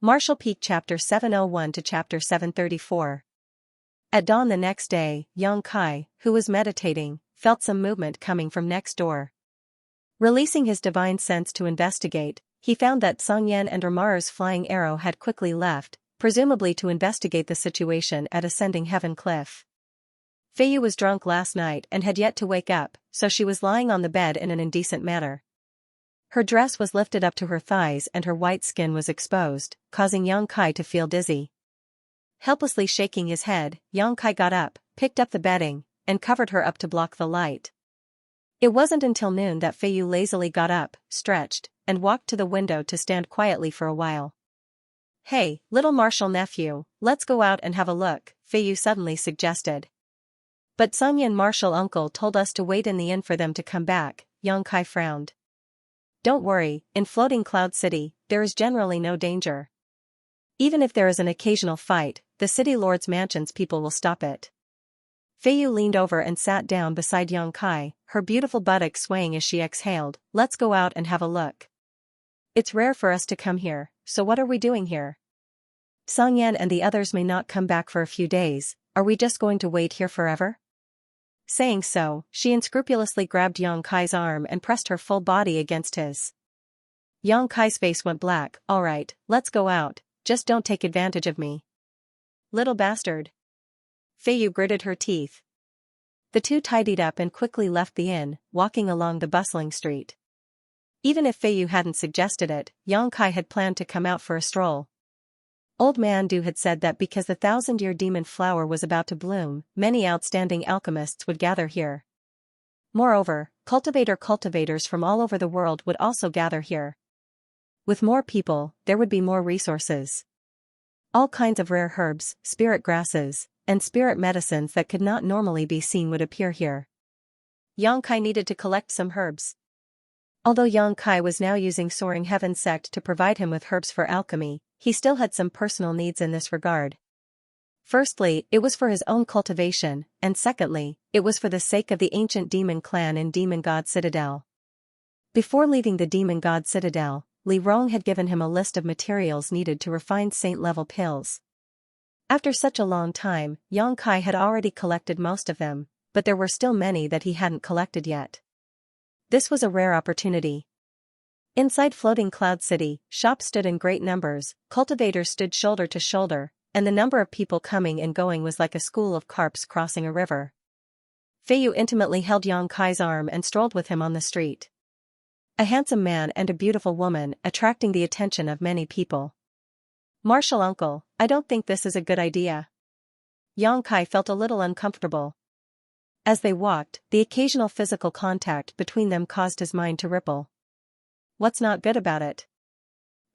Martial Peak Chapter 701 to Chapter 734. At dawn the next day, Xianxia, who was meditating, felt some movement coming from next door. Releasing his divine sense to investigate, he found that Songyan and Ramaru's flying arrow had quickly left, presumably to investigate the situation at Ascending Heaven Cliff. Feiyu was drunk last night and had yet to wake up, so she was lying on the bed in an indecent manner. Her dress was lifted up to her thighs and her white skin was exposed, causing Xianxia to feel dizzy. Helplessly shaking his head, Xianxia got up, picked up the bedding, and covered her up to block the light. It wasn't until noon that Feiyu lazily got up, stretched, and walked to the window to stand quietly for a while. "Hey, little martial nephew, let's go out and have a look," Feiyu suddenly suggested. "But Songyan martial uncle told us to wait in the inn for them to come back," Xianxia frowned. "Don't worry, in Floating Cloud City, there is generally no danger. Even if there is an occasional fight, the city lord's mansion's people will stop it." Feiyu leaned over and sat down beside Xianxia, her beautiful buttocks swaying as she exhaled. "Let's go out and have a look. It's rare for us to come here, so what are we doing here? Songyan and the others may not come back for a few days, are we just going to wait here forever?" Saying so, she unscrupulously grabbed Xianxia's arm and pressed her full body against his. Xianxia's face went black. "All right, let's go out, just don't take advantage of me." "Little bastard." Feiyu gritted her teeth. The two tidied up and quickly left the inn, walking along the bustling street. Even if Feiyu hadn't suggested it, Xianxia had planned to come out for a stroll. Old Man Du had said that because the 1,000-year demon flower was about to bloom, many outstanding alchemists would gather here. Moreover, cultivators from all over the world would also gather here. With more people, there would be more resources. All kinds of rare herbs, spirit grasses, and spirit medicines that could not normally be seen would appear here. Xianxia needed to collect some herbs. Although Xianxia was now using Soaring Heaven Sect to provide him with herbs for alchemy, he still had some personal needs in this regard. Firstly, it was for his own cultivation, and secondly, it was for the sake of the ancient demon clan in Demon God Citadel. Before leaving the Demon God Citadel, Li Rong had given him a list of materials needed to refine saint-level pills. After such a long time, Xianxia had already collected most of them, but there were still many that he hadn't collected yet. This was a rare opportunity. Inside Floating Cloud City, shops stood in great numbers, cultivators stood shoulder to shoulder, and the number of people coming and going was like a school of carps crossing a river. Feiyu intimately held Xianxia's arm and strolled with him on the street. A handsome man and a beautiful woman, attracting the attention of many people. "Martial uncle, I don't think this is a good idea." Xianxia felt a little uncomfortable. As they walked, the occasional physical contact between them caused his mind to ripple. "What's not good about it?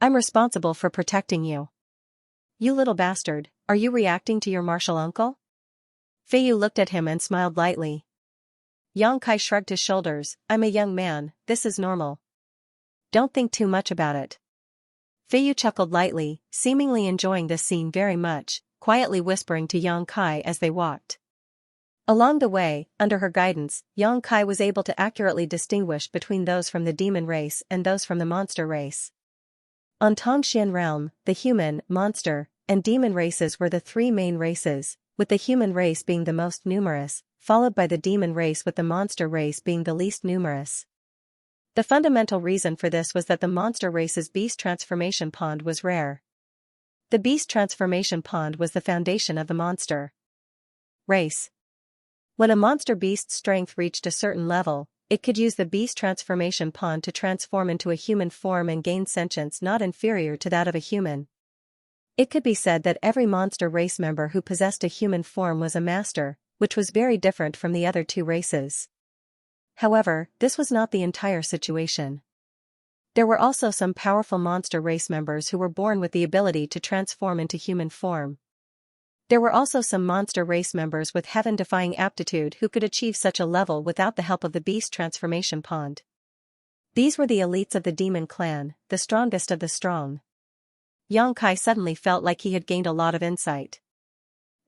I'm responsible for protecting you." "You little bastard, are you reacting to your martial uncle?" Feiyu looked at him and smiled lightly. Xianxia shrugged his shoulders. "I'm a young man, this is normal. Don't think too much about it." Feiyu chuckled lightly, seemingly enjoying this scene very much, quietly whispering to Xianxia as they walked. Along the way, under her guidance, Xianxia was able to accurately distinguish between those from the demon race and those from the monster race. On Tongxian Realm, the human, monster, and demon races were the three main races, with the human race being the most numerous, followed by the demon race with the monster race being the least numerous. The fundamental reason for this was that the monster race's beast transformation pond was rare. The beast transformation pond was the foundation of the monster race. When a monster beast's strength reached a certain level, it could use the beast transformation pond to transform into a human form and gain sentience not inferior to that of a human. It could be said that every monster race member who possessed a human form was a master, which was very different from the other two races. However, this was not the entire situation. There were also some powerful monster race members who were born with the ability to transform into human form. There were also some monster race members with heaven-defying aptitude who could achieve such a level without the help of the beast transformation pond. These were the elites of the demon clan, the strongest of the strong. Xianxia suddenly felt like he had gained a lot of insight.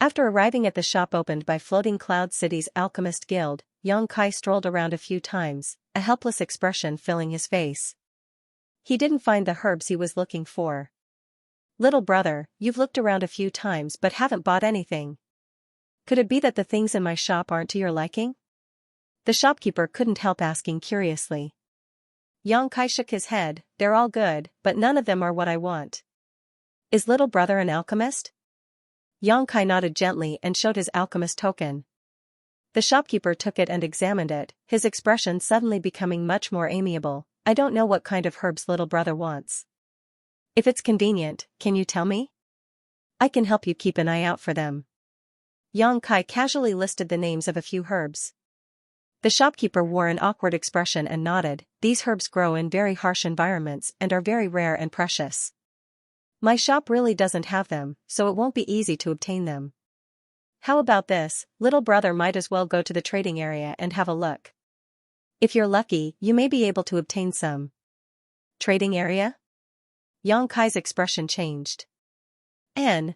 After arriving at the shop opened by Floating Cloud City's Alchemist Guild, Xianxia strolled around a few times, a helpless expression filling his face. He didn't find the herbs he was looking for. Little brother, you've looked around a few times but haven't bought anything. Could it be that the things in my shop aren't to your liking? The shopkeeper couldn't help asking curiously. Xianxia shook his head, they're all good, but none of them are what I want. Is little brother an alchemist? Xianxia nodded gently and showed his alchemist token. The shopkeeper took it and examined it, his expression suddenly becoming much more amiable. I don't know what kind of herbs little brother wants. If it's convenient, can you tell me? I can help you keep an eye out for them. Xianxia casually listed the names of a few herbs. The shopkeeper wore an awkward expression and nodded. These herbs grow in very harsh environments and are very rare and precious. My shop really doesn't have them, so it won't be easy to obtain them. How about this, little brother might as well go to the trading area and have a look. If you're lucky, you may be able to obtain some. Trading area? Xianxia's expression changed.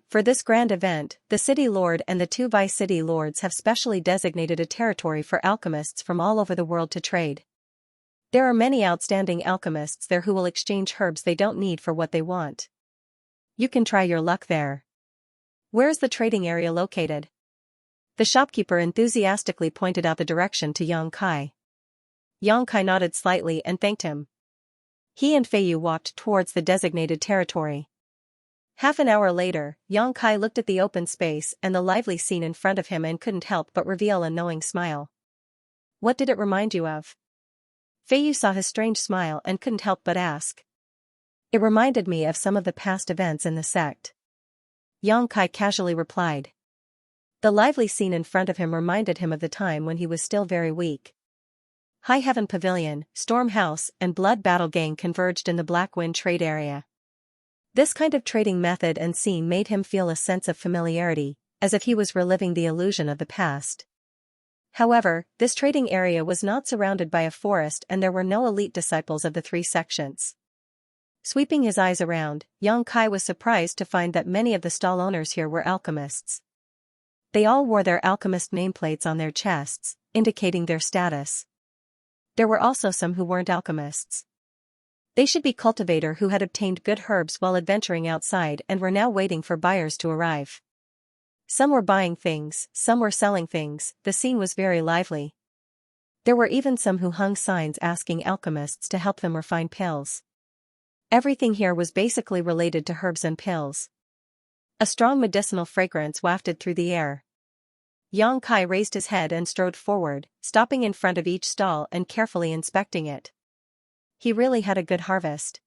For this grand event, the city lord and the 2 vice-city lords have specially designated a territory for alchemists from all over the world to trade. There are many outstanding alchemists there who will exchange herbs they don't need for what they want. You can try your luck there. Where's the trading area located? The shopkeeper enthusiastically pointed out the direction to Xianxia. Xianxia nodded slightly and thanked him. He and Feiyu walked towards the designated territory. Half an hour later, Xianxia looked at the open space and the lively scene in front of him and couldn't help but reveal a knowing smile. What did it remind you of? Feiyu saw his strange smile and couldn't help but ask. It reminded me of some of the past events in the sect. Xianxia casually replied. The lively scene in front of him reminded him of the time when he was still very weak. High Heaven Pavilion, Storm House, and Blood Battle Gang converged in the Black Wind trade area. This kind of trading method and scene made him feel a sense of familiarity, as if he was reliving the illusion of the past. However, this trading area was not surrounded by a forest and there were no elite disciples of the 3 sections. Sweeping his eyes around, Xianxia was surprised to find that many of the stall owners here were alchemists. They all wore their alchemist nameplates on their chests, indicating their status. There were also some who weren't alchemists. They should be cultivator who had obtained good herbs while adventuring outside and were now waiting for buyers to arrive. Some were buying things, some were selling things, the scene was very lively. There were even some who hung signs asking alchemists to help them refine pills. Everything here was basically related to herbs and pills. A strong medicinal fragrance wafted through the air. Xianxia raised his head and strode forward, stopping in front of each stall and carefully inspecting it. He really had a good harvest.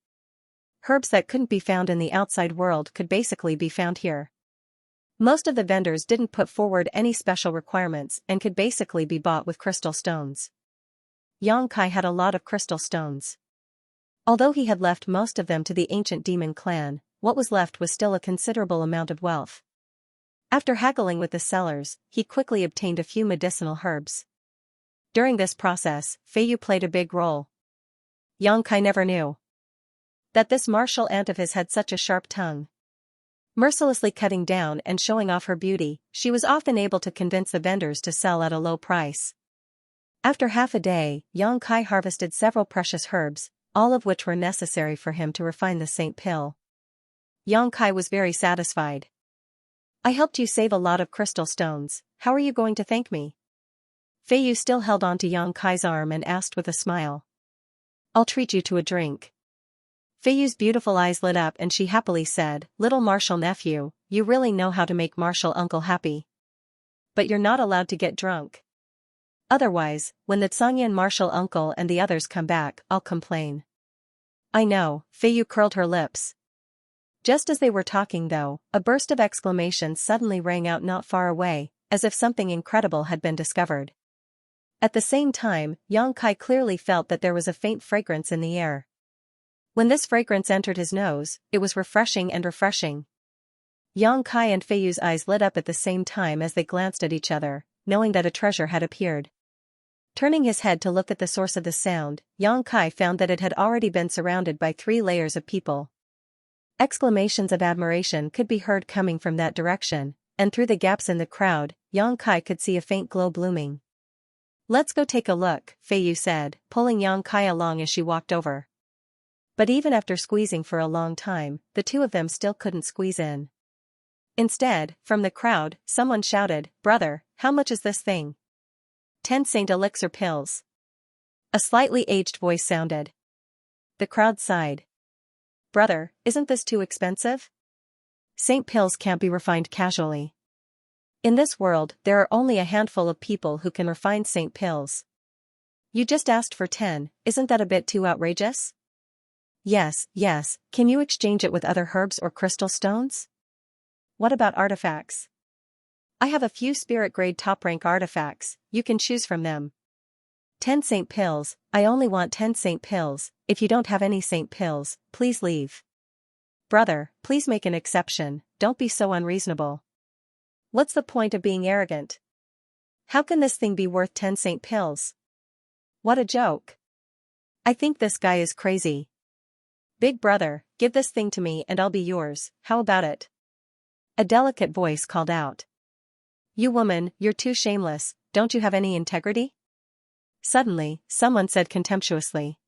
Herbs that couldn't be found in the outside world could basically be found here. Most of the vendors didn't put forward any special requirements and could basically be bought with crystal stones. Xianxia had a lot of crystal stones. Although he had left most of them to the ancient demon clan, what was left was still a considerable amount of wealth. After haggling with the sellers, he quickly obtained a few medicinal herbs. During this process, Feiyu played a big role. Xianxia never knew that this martial ant of his had such a sharp tongue. Mercilessly cutting down and showing off her beauty, she was often able to convince the vendors to sell at a low price. After half a day, Xianxia harvested several precious herbs, all of which were necessary for him to refine the Saint Pill. Xianxia was very satisfied. I helped you save a lot of crystal stones, how are you going to thank me? Feiyu still held on to Xianxia's arm and asked with a smile. I'll treat you to a drink. Feiyu's beautiful eyes lit up and she happily said, Little martial nephew, you really know how to make martial uncle happy. But you're not allowed to get drunk. Otherwise, when the Xianxia martial uncle and the others come back, I'll complain. I know, Feiyu curled her lips. Just as they were talking though, a burst of exclamations suddenly rang out not far away, as if something incredible had been discovered. At the same time, Xianxia clearly felt that there was a faint fragrance in the air. When this fragrance entered his nose, it was refreshing and refreshing. Xianxia and Feiyu's eyes lit up at the same time as they glanced at each other, knowing that a treasure had appeared. Turning his head to look at the source of the sound, Xianxia found that it had already been surrounded by 3 layers of people. Exclamations of admiration could be heard coming from that direction, and through the gaps in the crowd, Xianxia could see a faint glow blooming. Let's go take a look, Feiyu said, pulling Xianxia along as she walked over. But even after squeezing for a long time, the two of them still couldn't squeeze in. Instead, from the crowd, someone shouted, "Brother, how much is this thing?" 10 Saint Elixir pills. A slightly aged voice sounded. The crowd sighed. "Brother, isn't this too expensive? Saint pills can't be refined casually. In this world, there are only a handful of people who can refine saint pills. You just asked for 10, isn't that a bit too outrageous?" "Yes, yes, can you exchange it with other herbs or crystal stones?" "What about artifacts?" "I have a few spirit-grade top-rank artifacts, you can choose from them." 10 saint pills, I only want 10 saint pills, if you don't have any saint pills, please leave. "Brother, please make an exception, don't be so unreasonable. What's the point of being arrogant? How can this thing be worth 10 saint pills? What a joke. I think this guy is crazy. Big brother, give this thing to me and I'll be yours, how about it?" A delicate voice called out. "You woman, you're too shameless, don't you have any integrity?" Suddenly, someone said contemptuously.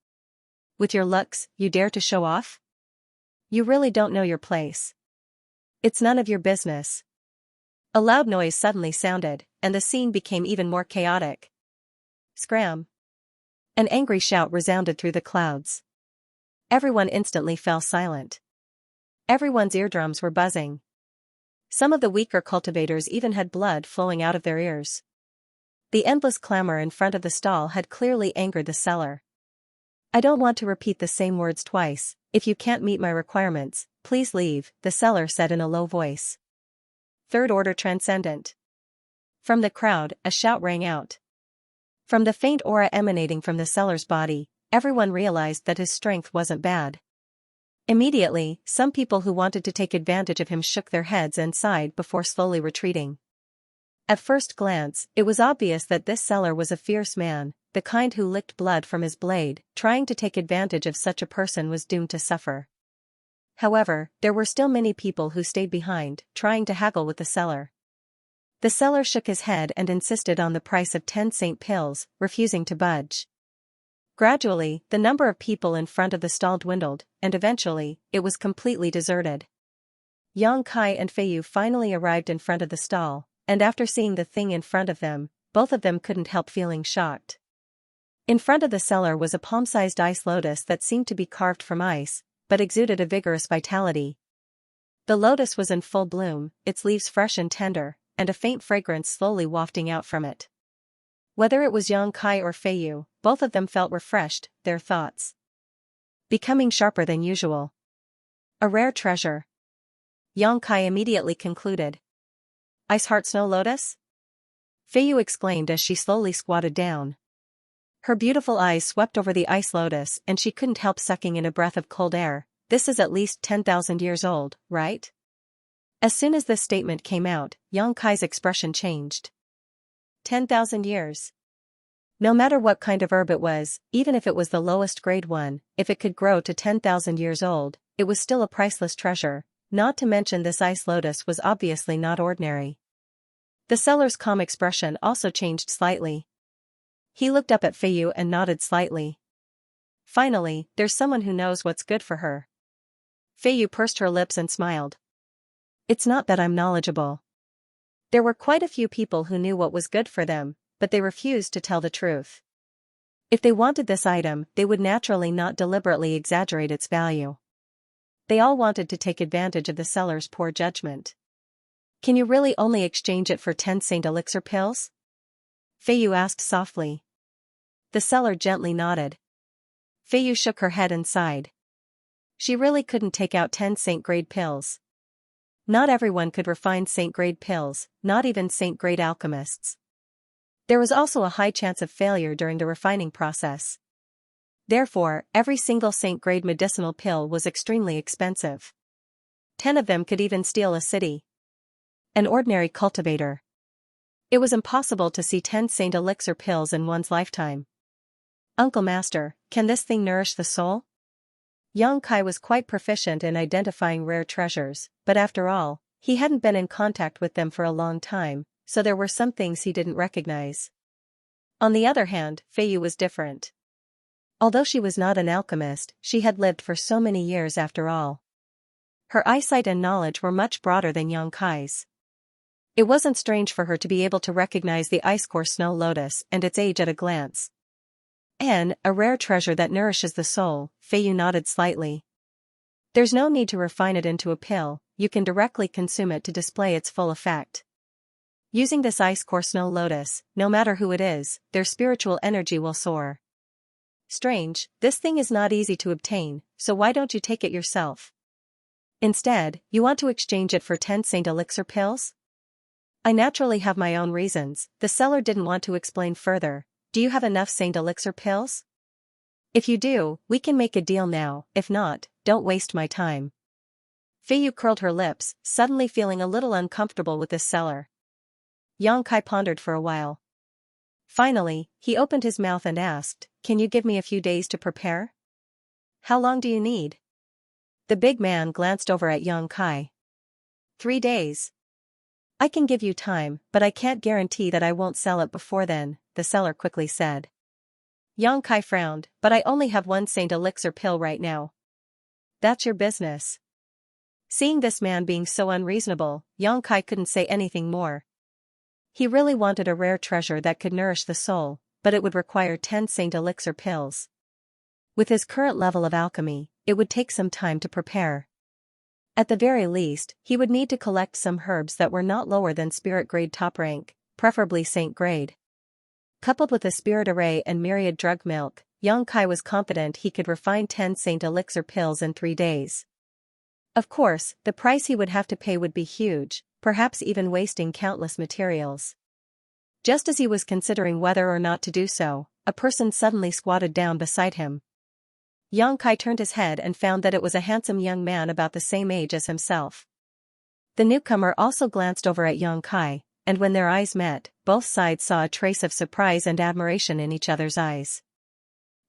"With your looks, you dare to show off? You really don't know your place. It's none of your business." A loud noise suddenly sounded, and the scene became even more chaotic. Scram! An angry shout resounded through the clouds. Everyone instantly fell silent. Everyone's eardrums were buzzing. Some of the weaker cultivators even had blood flowing out of their ears. The endless clamor in front of the stall had clearly angered the seller. "I don't want to repeat the same words twice. If you can't meet my requirements, please leave," the seller said in a low voice. "Third order transcendent." From the crowd, a shout rang out. From the faint aura emanating from the seller's body, everyone realized that his strength wasn't bad. Immediately, some people who wanted to take advantage of him shook their heads and sighed before slowly retreating. At first glance, it was obvious that this seller was a fierce man, the kind who licked blood from his blade. Trying to take advantage of such a person was doomed to suffer. However, there were still many people who stayed behind, trying to haggle with the seller. The seller shook his head and insisted on the price of 10 saint pills, refusing to budge. Gradually, the number of people in front of the stall dwindled, and eventually, it was completely deserted. Xianxia and Feiyu finally arrived in front of the stall, and after seeing the thing in front of them, both of them couldn't help feeling shocked. In front of the seller was a palm-sized ice lotus that seemed to be carved from ice, but exuded a vigorous vitality. The lotus was in full bloom, its leaves fresh and tender, and a faint fragrance slowly wafting out from it. Whether it was Xianxia or Feiyu, both of them felt refreshed, their thoughts becoming sharper than usual. "A rare treasure," Xianxia immediately concluded. "Ice Heart Snow Lotus?" Feiyu exclaimed as she slowly squatted down. Her beautiful eyes swept over the ice lotus and she couldn't help sucking in a breath of cold air. "This is at least 10,000 years old, right?" As soon as this statement came out, Xianxia's expression changed. 10,000 years. No matter what kind of herb it was, even if it was the lowest grade one, if it could grow to 10,000 years old, it was still a priceless treasure, not to mention this ice lotus was obviously not ordinary. The seller's calm expression also changed slightly. He looked up at Feiyu and nodded slightly. "Finally, there's someone who knows what's good for her." Feiyu pursed her lips and smiled. "It's not that I'm knowledgeable. There were quite a few people who knew what was good for them, but they refused to tell the truth. If they wanted this item, they would naturally not deliberately exaggerate its value. They all wanted to take advantage of the seller's poor judgment. Can you really only exchange it for 10 Saint Elixir pills? Feiyu asked softly. The seller gently nodded. Feiyu shook her head and sighed. She really couldn't take out 10 Saint-grade pills. Not everyone could refine Saint-grade pills, not even Saint-grade alchemists. There was also a high chance of failure during the refining process. Therefore, every single Saint-grade medicinal pill was extremely expensive. 10 of them could even steal a city. An ordinary cultivator. It was impossible to see 10 Saint Elixir pills in one's lifetime. Uncle Master, can this thing nourish the soul? Xianxia was quite proficient in identifying rare treasures, but after all, he hadn't been in contact with them for a long time, so there were some things he didn't recognize. On the other hand, Feiyu was different. Although she was not an alchemist, she had lived for so many years after all. Her eyesight and knowledge were much broader than young Kai's. It wasn't strange for her to be able to recognize the ice-core snow lotus and its age at a glance. A rare treasure that nourishes the soul, Feiyu nodded slightly. There's no need to refine it into a pill, you can directly consume it to display its full effect. Using this ice-core snow lotus, no matter who it is, their spiritual energy will soar. Strange, this thing is not easy to obtain, so why don't you take it yourself? Instead, you want to exchange it for 10 Saint Elixir pills? I naturally have my own reasons, the seller didn't want to explain further. Do you have enough Saint Elixir pills? If you do, we can make a deal now, if not, don't waste my time. Feiyu curled her lips, suddenly feeling a little uncomfortable with this seller. Yang Kai pondered for a while. Finally, he opened his mouth and asked, can you give me a few days to prepare? How long do you need? The big man glanced over at Yang Kai. 3 days. I can give you time, but I can't guarantee that I won't sell it before then, the seller quickly said. Yang Kai frowned, but I only have 1 Saint Elixir pill right now. That's your business. Seeing this man being so unreasonable, Yang Kai couldn't say anything more. He really wanted a rare treasure that could nourish the soul, but it would require 10 Saint Elixir pills. With his current level of alchemy, it would take some time to prepare. At the very least, he would need to collect some herbs that were not lower than spirit grade top rank, preferably saint grade. Coupled with a spirit array and myriad drug milk, Yang Kai was confident he could refine 10 Saint Elixir pills in 3 days. Of course, the price he would have to pay would be huge, perhaps even wasting countless materials. Just as he was considering whether or not to do so, a person suddenly squatted down beside him. Yang Kai turned his head and found that it was a handsome young man about the same age as himself. The newcomer also glanced over at Yang Kai, and when their eyes met, both sides saw a trace of surprise and admiration in each other's eyes.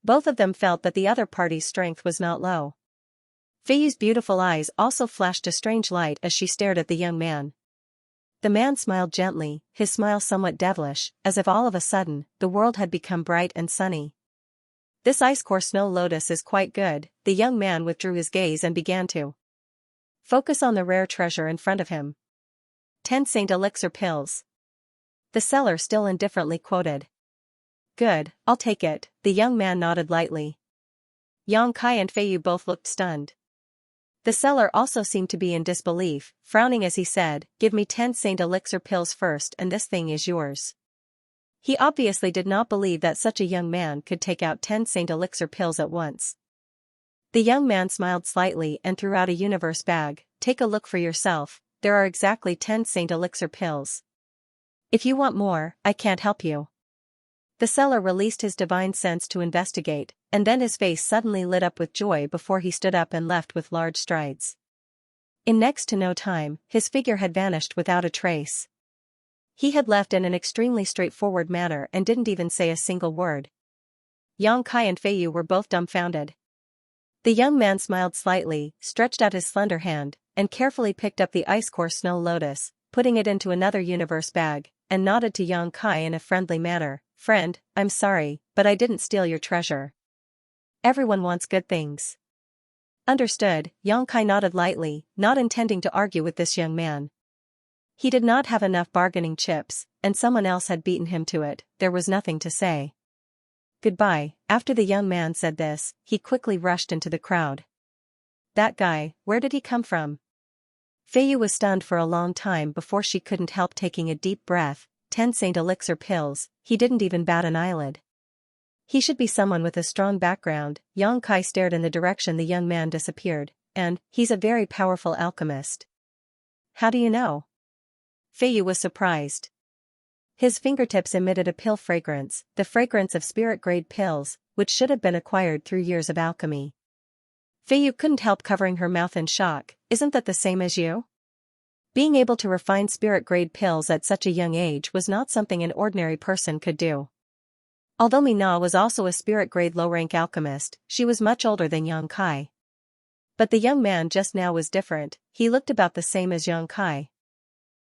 Both of them felt that the other party's strength was not low. Feiyu's beautiful eyes also flashed a strange light as she stared at the young man. The man smiled gently, his smile somewhat devilish, as if all of a sudden, the world had become bright and sunny. This ice-core snow lotus is quite good, the young man withdrew his gaze and began to focus on the rare treasure in front of him. 10 Saint Elixir pills. The seller still indifferently quoted. Good, I'll take it, the young man nodded lightly. Yang Kai and Feiyu both looked stunned. The seller also seemed to be in disbelief, frowning as he said, give me 10 Saint Elixir pills first and this thing is yours. He obviously did not believe that such a young man could take out 10 Saint Elixir pills at once. The young man smiled slightly and threw out a universe bag, take a look for yourself, there are exactly 10 Saint Elixir pills. If you want more, I can't help you. The seller released his divine sense to investigate, and then his face suddenly lit up with joy before he stood up and left with large strides. In next to no time, his figure had vanished without a trace. He had left in an extremely straightforward manner and didn't even say a single word. Yang Kai and Feiyu were both dumbfounded. The young man smiled slightly, stretched out his slender hand, and carefully picked up the ice-core snow lotus, putting it into another universe bag, and nodded to Yang Kai in a friendly manner. Friend, I'm sorry, but I didn't steal your treasure. Everyone wants good things. Understood, Yang Kai nodded lightly, not intending to argue with this young man. He did not have enough bargaining chips, and someone else had beaten him to it, there was nothing to say. Goodbye. After the young man said this, he quickly rushed into the crowd. That guy, where did he come from? Feiyu was stunned for a long time before she couldn't help taking a deep breath. 10 Saint Elixir pills, he didn't even bat an eyelid. He should be someone with a strong background. Yang Kai stared in the direction the young man disappeared, and, he's a very powerful alchemist. How do you know? Feiyu was surprised. His fingertips emitted a pill fragrance, the fragrance of spirit-grade pills, which should have been acquired through years of alchemy. Feiyu couldn't help covering her mouth in shock, isn't that the same as you? Being able to refine spirit-grade pills at such a young age was not something an ordinary person could do. Although Mina was also a spirit-grade low-rank alchemist, she was much older than Yang Kai. But the young man just now was different, he looked about the same as Yang Kai.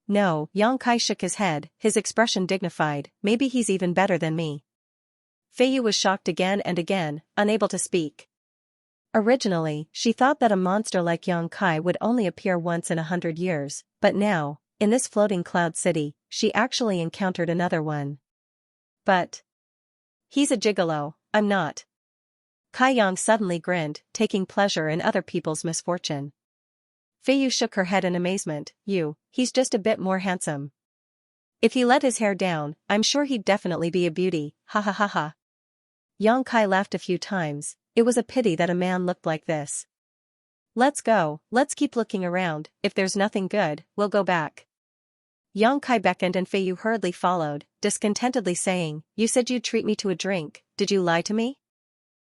No, Yang Kai shook his head, his expression dignified, maybe he's even better than me. Feiyu was shocked again and again, unable to speak. Originally, she thought that a monster like Yang Kai would only appear once in 100 years, but now, in this floating cloud city, she actually encountered another one. But he's a gigolo, I'm not. Kai Yang suddenly grinned, taking pleasure in other people's misfortune. Feiyu shook her head in amazement. He's just a bit more handsome. If he let his hair down, I'm sure he'd definitely be a beauty, ha ha ha ha. Yang Kai laughed a few times. It was a pity that a man looked like this. Let's go, let's keep looking around, if there's nothing good, we'll go back. Yang Kai beckoned and Feiyu hurriedly followed, discontentedly saying, You said you'd treat me to a drink, did you lie to me?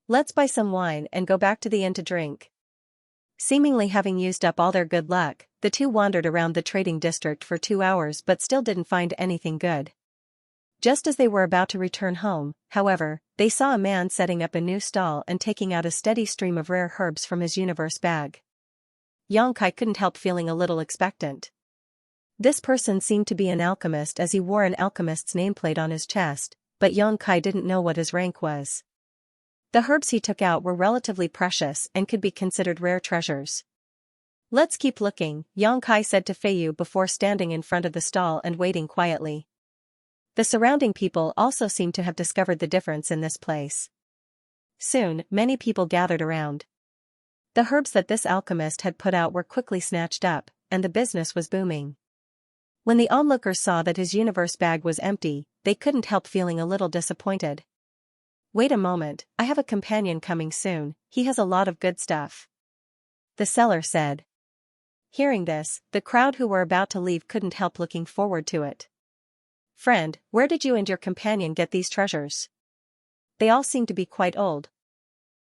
Let's buy some wine and go back to the inn to drink. Seemingly having used up all their good luck, the two wandered around the trading district for 2 hours but still didn't find anything good. Just as they were about to return home, however, they saw a man setting up a new stall and taking out a steady stream of rare herbs from his universe bag. Yang Kai couldn't help feeling a little expectant. This person seemed to be an alchemist as he wore an alchemist's nameplate on his chest, but Yang Kai didn't know what his rank was. The herbs he took out were relatively precious and could be considered rare treasures. Let's keep looking, Yang Kai said to Feiyu before standing in front of the stall and waiting quietly. The surrounding people also seemed to have discovered the difference in this place. Soon, many people gathered around. The herbs that this alchemist had put out were quickly snatched up, and the business was booming. When the onlookers saw that his universe bag was empty, they couldn't help feeling a little disappointed. Wait a moment, I have a companion coming soon, he has a lot of good stuff. The seller said. Hearing this, the crowd who were about to leave couldn't help looking forward to it. Friend, where did you and your companion get these treasures? They all seem to be quite old.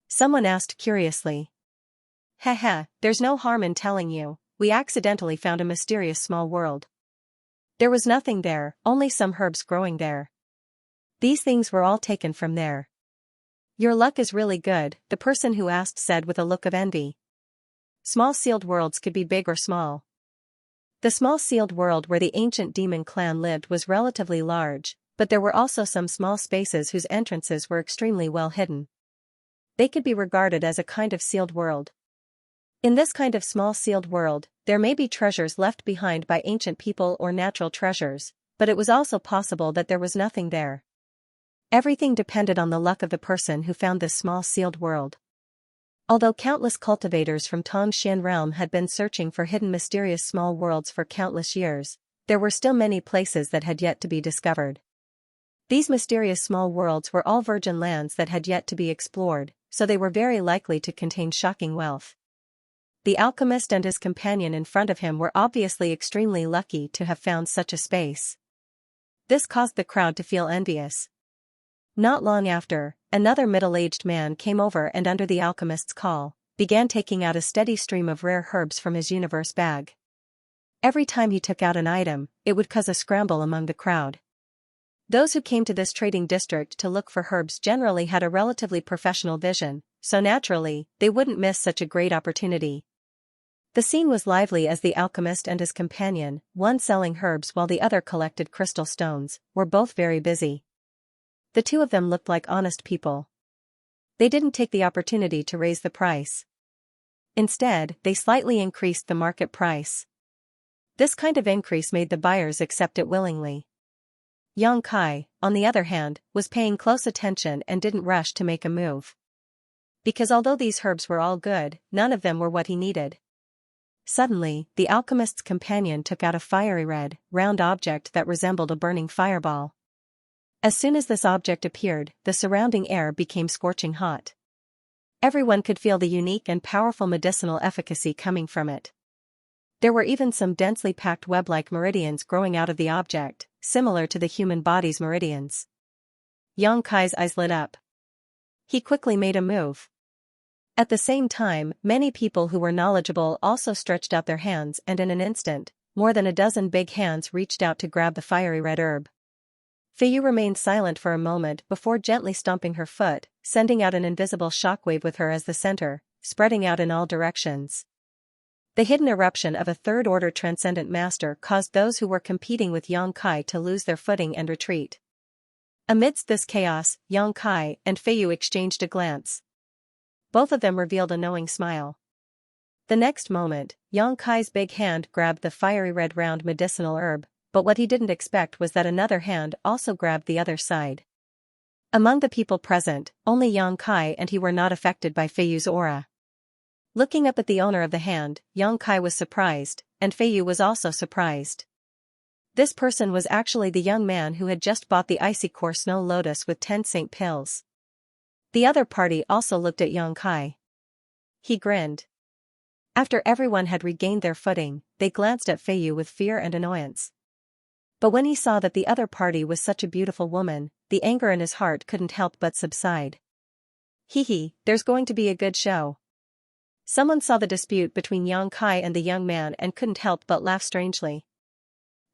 Someone asked curiously. Heh, there's no harm in telling you, we accidentally found a mysterious small world. There was nothing there, only some herbs growing there. These things were all taken from there. Your luck is really good, the person who asked said with a look of envy. Small sealed worlds could be big or small. The small sealed world where the ancient demon clan lived was relatively large, but there were also some small spaces whose entrances were extremely well hidden. They could be regarded as a kind of sealed world. In this kind of small sealed world, there may be treasures left behind by ancient people or natural treasures, but it was also possible that there was nothing there. Everything depended on the luck of the person who found this small sealed world. Although countless cultivators from Tongxian realm had been searching for hidden mysterious small worlds for countless years, there were still many places that had yet to be discovered. These mysterious small worlds were all virgin lands that had yet to be explored, so they were very likely to contain shocking wealth. The alchemist and his companion in front of him were obviously extremely lucky to have found such a space. This caused the crowd to feel envious. Not long after, another middle-aged man came over and under the alchemist's call, began taking out a steady stream of rare herbs from his universe bag. Every time he took out an item, it would cause a scramble among the crowd. Those who came to this trading district to look for herbs generally had a relatively professional vision, so naturally, they wouldn't miss such a great opportunity. The scene was lively as the alchemist and his companion, one selling herbs while the other collected crystal stones, were both very busy. The two of them looked like honest people. They didn't take the opportunity to raise the price. Instead, they slightly increased the market price. This kind of increase made the buyers accept it willingly. Yang Kai, on the other hand, was paying close attention and didn't rush to make a move. Because although these herbs were all good, none of them were what he needed. Suddenly, the alchemist's companion took out a fiery red, round object that resembled a burning fireball. As soon as this object appeared, the surrounding air became scorching hot. Everyone could feel the unique and powerful medicinal efficacy coming from it. There were even some densely packed web-like meridians growing out of the object, similar to the human body's meridians. Yang Kai's eyes lit up. He quickly made a move. At the same time, many people who were knowledgeable also stretched out their hands and in an instant, more than a dozen big hands reached out to grab the fiery red herb. Feiyu remained silent for a moment before gently stomping her foot, sending out an invisible shockwave with her as the center, spreading out in all directions. The hidden eruption of a third-order transcendent master caused those who were competing with Yang Kai to lose their footing and retreat. Amidst this chaos, Yang Kai and Feiyu exchanged a glance. Both of them revealed a knowing smile. The next moment, Yang Kai's big hand grabbed the fiery red round medicinal herb, but what he didn't expect was that another hand also grabbed the other side. Among the people present, only Yang Kai and he were not affected by Feiyu's aura. Looking up at the owner of the hand, Yang Kai was surprised, and Feiyu was also surprised. This person was actually the young man who had just bought the icy core snow lotus with 10 saint pills. The other party also looked at Yang Kai. He grinned. After everyone had regained their footing, they glanced at Feiyu with fear and annoyance. But when he saw that the other party was such a beautiful woman, the anger in his heart couldn't help but subside. Hee, there's going to be a good show. Someone saw the dispute between Yang Kai and the young man and couldn't help but laugh strangely.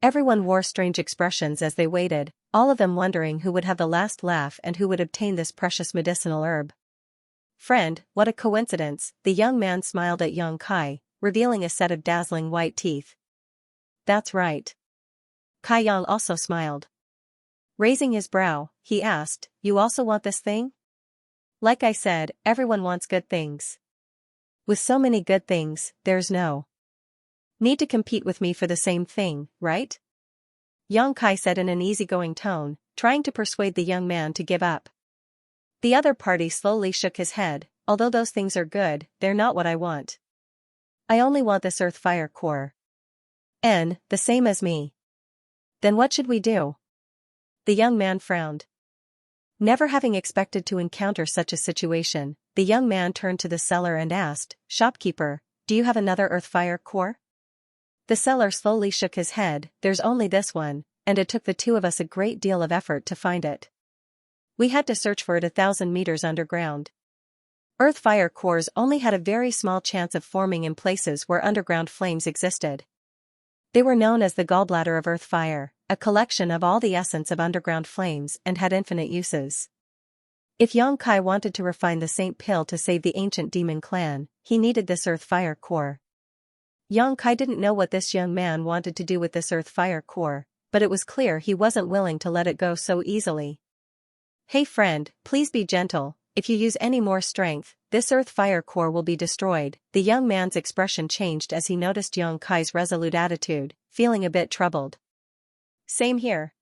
Everyone wore strange expressions as they waited, all of them wondering who would have the last laugh and who would obtain this precious medicinal herb. Friend, what a coincidence, the young man smiled at Yang Kai, revealing a set of dazzling white teeth. That's right. Kai Yang also smiled. Raising his brow, he asked, you also want this thing? Like I said, everyone wants good things. With so many good things, there's no need to compete with me for the same thing, right? Yang Kai said in an easygoing tone, trying to persuade the young man to give up. The other party slowly shook his head, although those things are good, they're not what I want. I only want this earth fire core. The same as me. Then what should we do? The young man frowned. Never having expected to encounter such a situation, the young man turned to the seller and asked, Shopkeeper, do you have another earth fire core? The seller slowly shook his head, there's only this one, and it took the two of us a great deal of effort to find it. We had to search for it 1,000 meters underground. Earth fire cores only had a very small chance of forming in places where underground flames existed. They were known as the gallbladder of earth fire, a collection of all the essence of underground flames and had infinite uses. If Yang Kai wanted to refine the Saint Pill to save the ancient demon clan, he needed this earth fire core. Yang Kai didn't know what this young man wanted to do with this earth fire core, but it was clear he wasn't willing to let it go so easily. Hey friend, please be gentle, if you use any more strength, this earth fire core will be destroyed. The young man's expression changed as he noticed Yang Kai's resolute attitude, feeling a bit troubled. Same here.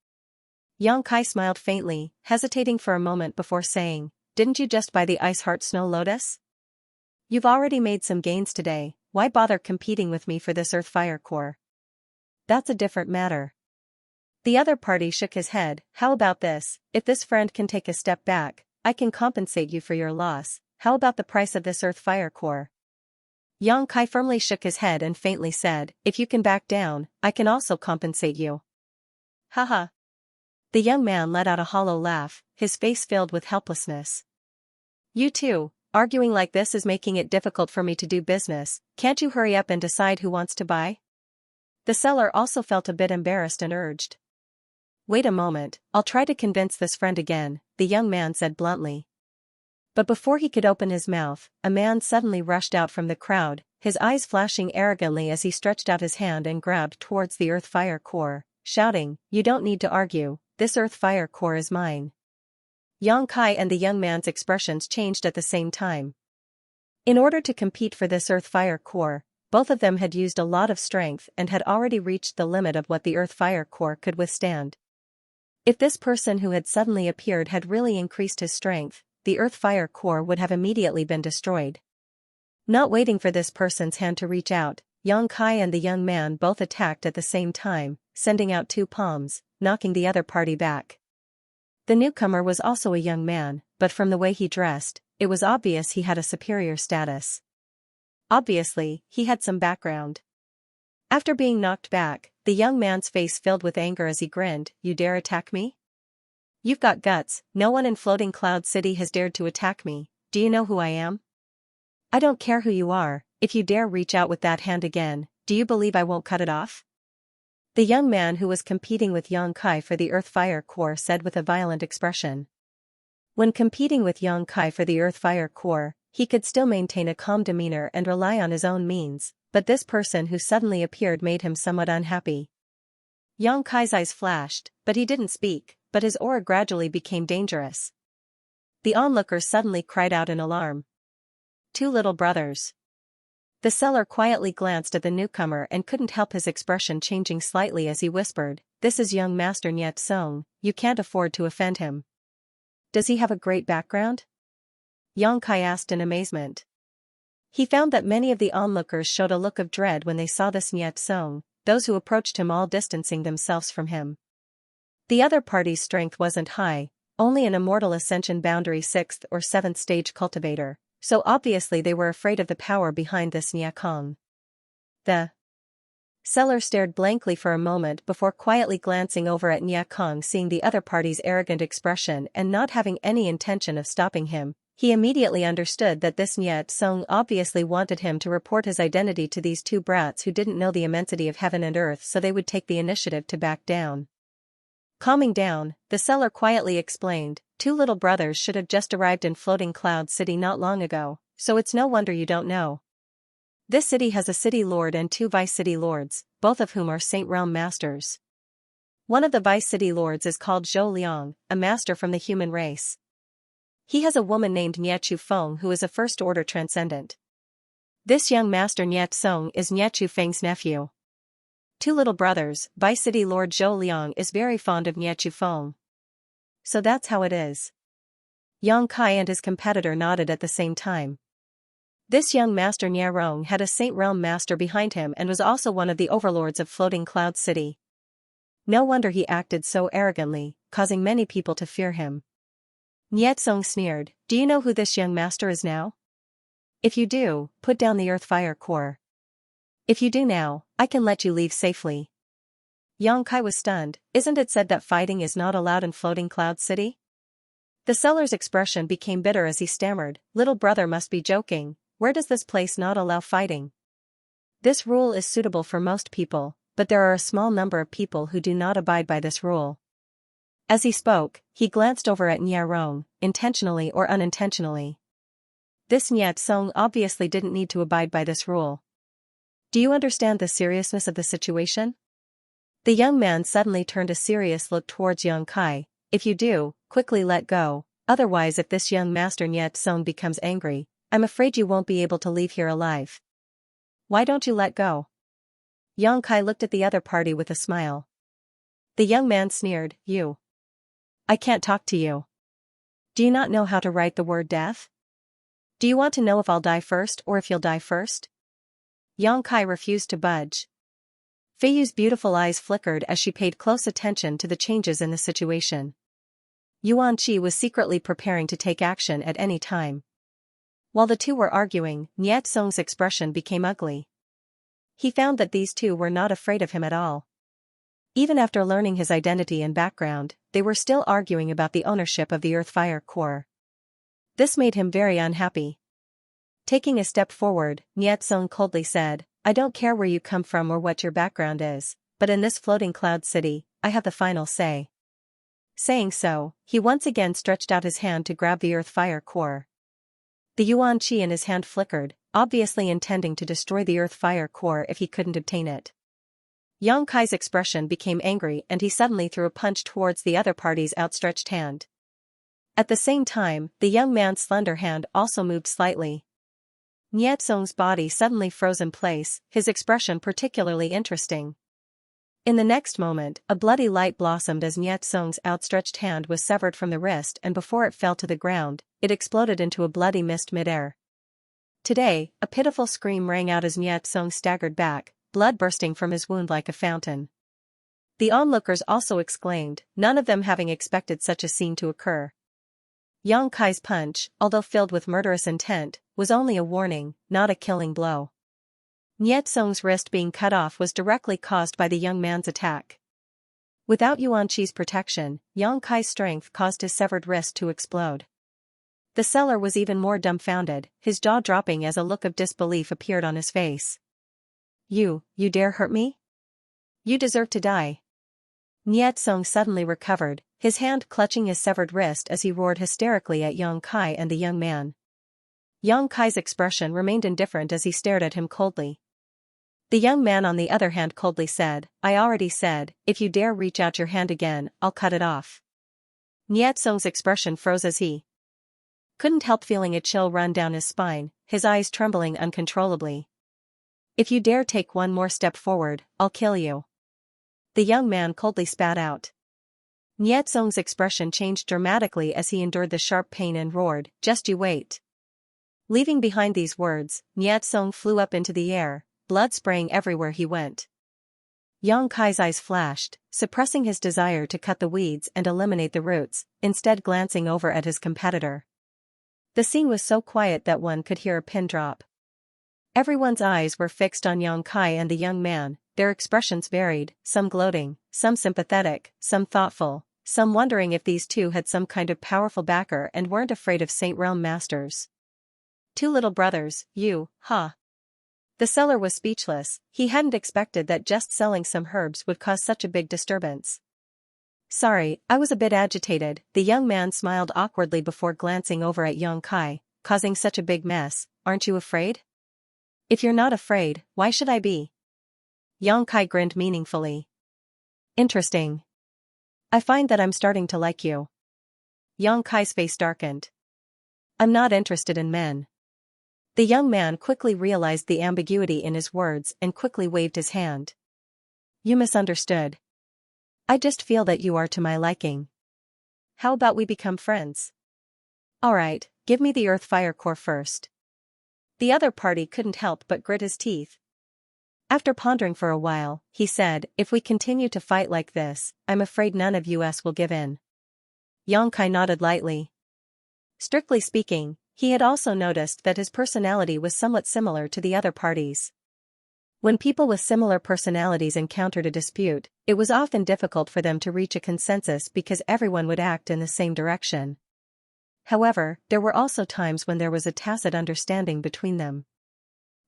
Yang Kai smiled faintly, hesitating for a moment before saying, didn't you just buy the Ice Heart Snow Lotus? You've already made some gains today, why bother competing with me for this earth fire core? That's a different matter. The other party shook his head, how about this, if this friend can take a step back, I can compensate you for your loss, how about the price of this earth fire core? Yang Kai firmly shook his head and faintly said, if you can back down, I can also compensate you. Haha. The young man let out a hollow laugh, his face filled with helplessness. You too, arguing like this is making it difficult for me to do business, can't you hurry up and decide who wants to buy? The seller also felt a bit embarrassed and urged. Wait a moment, I'll try to convince this friend again, the young man said bluntly. But before he could open his mouth, a man suddenly rushed out from the crowd, his eyes flashing arrogantly as he stretched out his hand and grabbed towards the earth fire core, shouting, you don't need to argue, this earth fire core is mine. Yang Kai and the young man's expressions changed at the same time. In order to compete for this earth fire core, both of them had used a lot of strength and had already reached the limit of what the earth fire core could withstand. If this person who had suddenly appeared had really increased his strength, the earth fire core would have immediately been destroyed. Not waiting for this person's hand to reach out, Yang Kai and the young man both attacked at the same time, sending out two palms, knocking the other party back. The newcomer was also a young man, but from the way he dressed, it was obvious he had a superior status. Obviously, he had some background. After being knocked back, the young man's face filled with anger as he grinned, you dare attack me? You've got guts, no one in Floating Cloud City has dared to attack me, do you know who I am? I don't care who you are, if you dare reach out with that hand again, do you believe I won't cut it off? The young man who was competing with Yang Kai for the earth fire core said with a violent expression. When competing with Yang Kai for the earth fire core, he could still maintain a calm demeanor and rely on his own means, but this person who suddenly appeared made him somewhat unhappy. Yang Kai's eyes flashed, but he didn't speak, but his aura gradually became dangerous. The onlookers suddenly cried out in alarm. Two little brothers. The seller quietly glanced at the newcomer and couldn't help his expression changing slightly as he whispered, "This is young Master Niet Song, you can't afford to offend him." "Does he have a great background?" Xianxia asked in amazement. He found that many of the onlookers showed a look of dread when they saw this Niet Song, those who approached him all distancing themselves from him. The other party's strength wasn't high, only an immortal ascension boundary 6th or 7th stage cultivator, so obviously they were afraid of the power behind this Niet Song. The seller stared blankly for a moment before quietly glancing over at Niet Song. Seeing the other party's arrogant expression and not having any intention of stopping him, he immediately understood that this Niet Song obviously wanted him to report his identity to these two brats who didn't know the immensity of heaven and earth, so they would take the initiative to back down. Calming down, the seller quietly explained, "Two little brothers should have just arrived in Floating Cloud City not long ago, so it's no wonder you don't know. This city has a city lord and two vice-city lords, both of whom are Saint Realm masters. One of the vice-city lords is called Zhou Liang, a master from the human race. He has a woman named Niechu Feng who is a first-order transcendent. This young master Niet Song is Niechu Feng's nephew. Two little brothers, vice-city lord Zhou Liang is very fond of Niechu Feng. So that's how it is." Xianxia and his competitor nodded at the same time. This young master Nie Rong had a Saint Realm master behind him and was also one of the overlords of Floating Cloud City. No wonder he acted so arrogantly, causing many people to fear him. Niet Song sneered, "Do you know who this young master is now? If you do, put down the earth fire core. If you do now, I can let you leave safely." Xianxia was stunned. "Isn't it said that fighting is not allowed in Floating Cloud City?" The seller's expression became bitter as he stammered, "Little brother must be joking, where does this place not allow fighting? This rule is suitable for most people, but there are a small number of people who do not abide by this rule." As he spoke, he glanced over at Nie Rong, intentionally or unintentionally. This Niet Song obviously didn't need to abide by this rule. "Do you understand the seriousness of the situation?" The young man suddenly turned a serious look towards Xianxia. "If you do, quickly let go, otherwise if this young master Niet Song becomes angry, I'm afraid you won't be able to leave here alive." "Why don't you let go?" Xianxia looked at the other party with a smile. The young man sneered, "You. I can't talk to you. Do you not know how to write the word death? Do you want to know if I'll die first or if you'll die first?" Xianxia refused to budge. Feiyu's beautiful eyes flickered as she paid close attention to the changes in the situation. Yuan Qi was secretly preparing to take action at any time. While the two were arguing, Niet Song's expression became ugly. He found that these two were not afraid of him at all. Even after learning his identity and background, they were still arguing about the ownership of the Earth Fire Core. This made him very unhappy. Taking a step forward, Niet Song coldly said, "I don't care where you come from or what your background is, but in this Floating Cloud City, I have the final say." Saying so, he once again stretched out his hand to grab the Earth Fire Core. The Yuan Qi in his hand flickered, obviously intending to destroy the Earth Fire Core if he couldn't obtain it. Xianxia's expression became angry and he suddenly threw a punch towards the other party's outstretched hand. At the same time, the young man's slender hand also moved slightly. Niet Song's body suddenly froze in place, his expression particularly interesting. In the next moment, a bloody light blossomed as Niet Song's outstretched hand was severed from the wrist, and before it fell to the ground, it exploded into a bloody mist midair. Today, a pitiful scream rang out as Niet Song staggered back, blood bursting from his wound like a fountain. The onlookers also exclaimed, none of them having expected such a scene to occur. Xianxia's punch, although filled with murderous intent, was only a warning, not a killing blow. Niet Song's wrist being cut off was directly caused by the young man's attack. Without Yuan Qi's protection, Xianxia's strength caused his severed wrist to explode. The seller was even more dumbfounded, his jaw dropping as a look of disbelief appeared on his face. You dare hurt me? You deserve to die." Niet Song suddenly recovered, his hand clutching his severed wrist as he roared hysterically at Xianxia and the young man. Xianxia's expression remained indifferent as he stared at him coldly. The young man on the other hand coldly said, "I already said, if you dare reach out your hand again, I'll cut it off." Niatsong's expression froze as he couldn't help feeling a chill run down his spine, his eyes trembling uncontrollably. If you dare take one more step forward, I'll kill you. The young man coldly spat out. Niatsong's expression changed dramatically as he endured the sharp pain and roared, "Just you wait." Leaving behind these words, Niatsong flew up into the air, blood spraying everywhere he went. Yang Kai's eyes flashed, suppressing his desire to cut the weeds and eliminate the roots, instead glancing over at his competitor. The scene was so quiet that one could hear a pin drop. Everyone's eyes were fixed on Yang Kai and the young man, their expressions varied, some gloating, some sympathetic, some thoughtful, some wondering if these two had some kind of powerful backer and weren't afraid of Saint Realm masters. Two little brothers, you, huh? The seller was speechless, he hadn't expected that just selling some herbs would cause such a big disturbance. Sorry, I was a bit agitated, the young man smiled awkwardly before glancing over at Yang Kai, causing such a big mess, aren't you afraid? If you're not afraid, why should I be? Yang Kai grinned meaningfully. Interesting. I find that I'm starting to like you. Yang Kai's face darkened. I'm not interested in men. The young man quickly realized the ambiguity in his words and quickly waved his hand. You misunderstood. I just feel that you are to my liking. How about we become friends? Alright, give me the earth fire core first. The other party couldn't help but grit his teeth. After pondering for a while, he said, if we continue to fight like this, I'm afraid none of us will give in. Yang Kai nodded lightly. Strictly speaking, he had also noticed that his personality was somewhat similar to the other parties. When people with similar personalities encountered a dispute, it was often difficult for them to reach a consensus because everyone would act in the same direction. However, there were also times when there was a tacit understanding between them.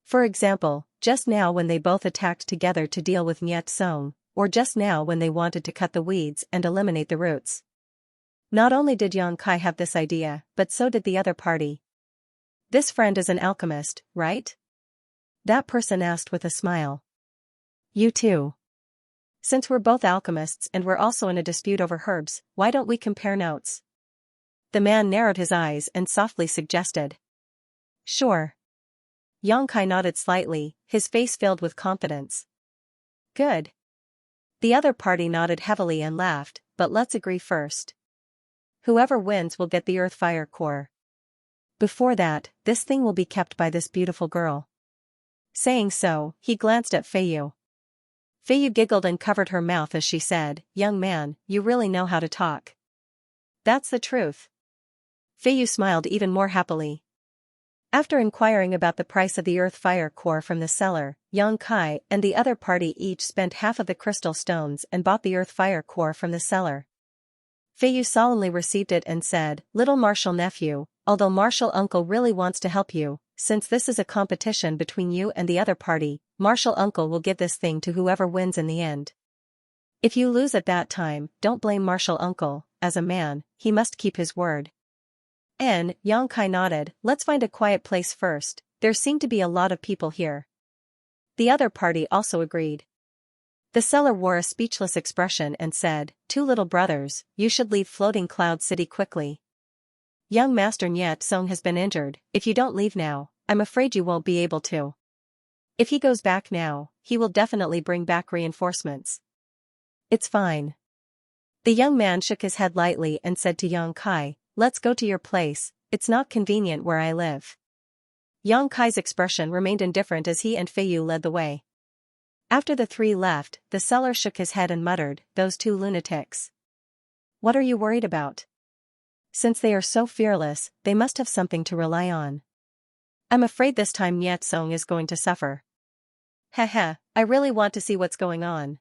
For example, just now when they both attacked together to deal with Niet Song, or just now when they wanted to cut the weeds and eliminate the roots. Not only did Yang Kai have this idea, but so did the other party. This friend is an alchemist, right? That person asked with a smile. You too. Since we're both alchemists and we're also in a dispute over herbs, why don't we compare notes? The man narrowed his eyes and softly suggested. Sure. Yang Kai nodded slightly, his face filled with confidence. Good. The other party nodded heavily and laughed, but let's agree first. Whoever wins will get the earth fire core. Before that, this thing will be kept by this beautiful girl. Saying so, he glanced at Feiyu. Feiyu giggled and covered her mouth as she said, young man, you really know how to talk. That's the truth. Feiyu smiled even more happily. After inquiring about the price of the earth fire core from the seller, Yang Kai and the other party each spent half of the crystal stones and bought the earth fire core from the seller. Feiyu solemnly received it and said, little martial nephew, although martial uncle really wants to help you, since this is a competition between you and the other party, martial uncle will give this thing to whoever wins in the end. If you lose at that time, don't blame martial uncle, as a man, he must keep his word. Yang Kai nodded, let's find a quiet place first, there seem to be a lot of people here. The other party also agreed. The seller wore a speechless expression and said, two little brothers, you should leave Floating Cloud City quickly. Young Master Niet Song has been injured, if you don't leave now, I'm afraid you won't be able to. If he goes back now, he will definitely bring back reinforcements. It's fine. The young man shook his head lightly and said to Yang Kai, let's go to your place, it's not convenient where I live. Yang Kai's expression remained indifferent as he and Feiyu led the way. After the three left, the seller shook his head and muttered, those two lunatics. What are you worried about? Since they are so fearless, they must have something to rely on. I'm afraid this time Niet Song is going to suffer. Heh, I really want to see what's going on.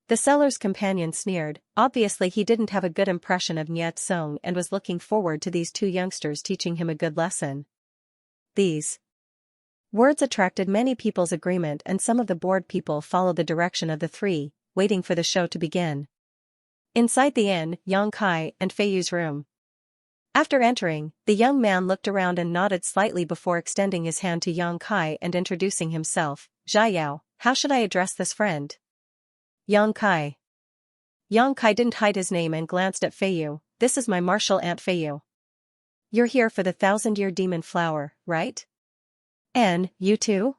The seller's companion sneered, obviously he didn't have a good impression of Niet Song and was looking forward to these two youngsters teaching him a good lesson. These words attracted many people's agreement and some of the bored people followed the direction of the three, waiting for the show to begin. Inside the inn, Yang Kai and Feiyu's room. After entering, the young man looked around and nodded slightly before extending his hand to Yang Kai and introducing himself, Zhayao, how should I address this friend? Yang Kai. Yang Kai didn't hide his name and glanced at Feiyu, this is my martial Aunt Feiyu. You're here for the 1,000-year demon flower, right? And, you too?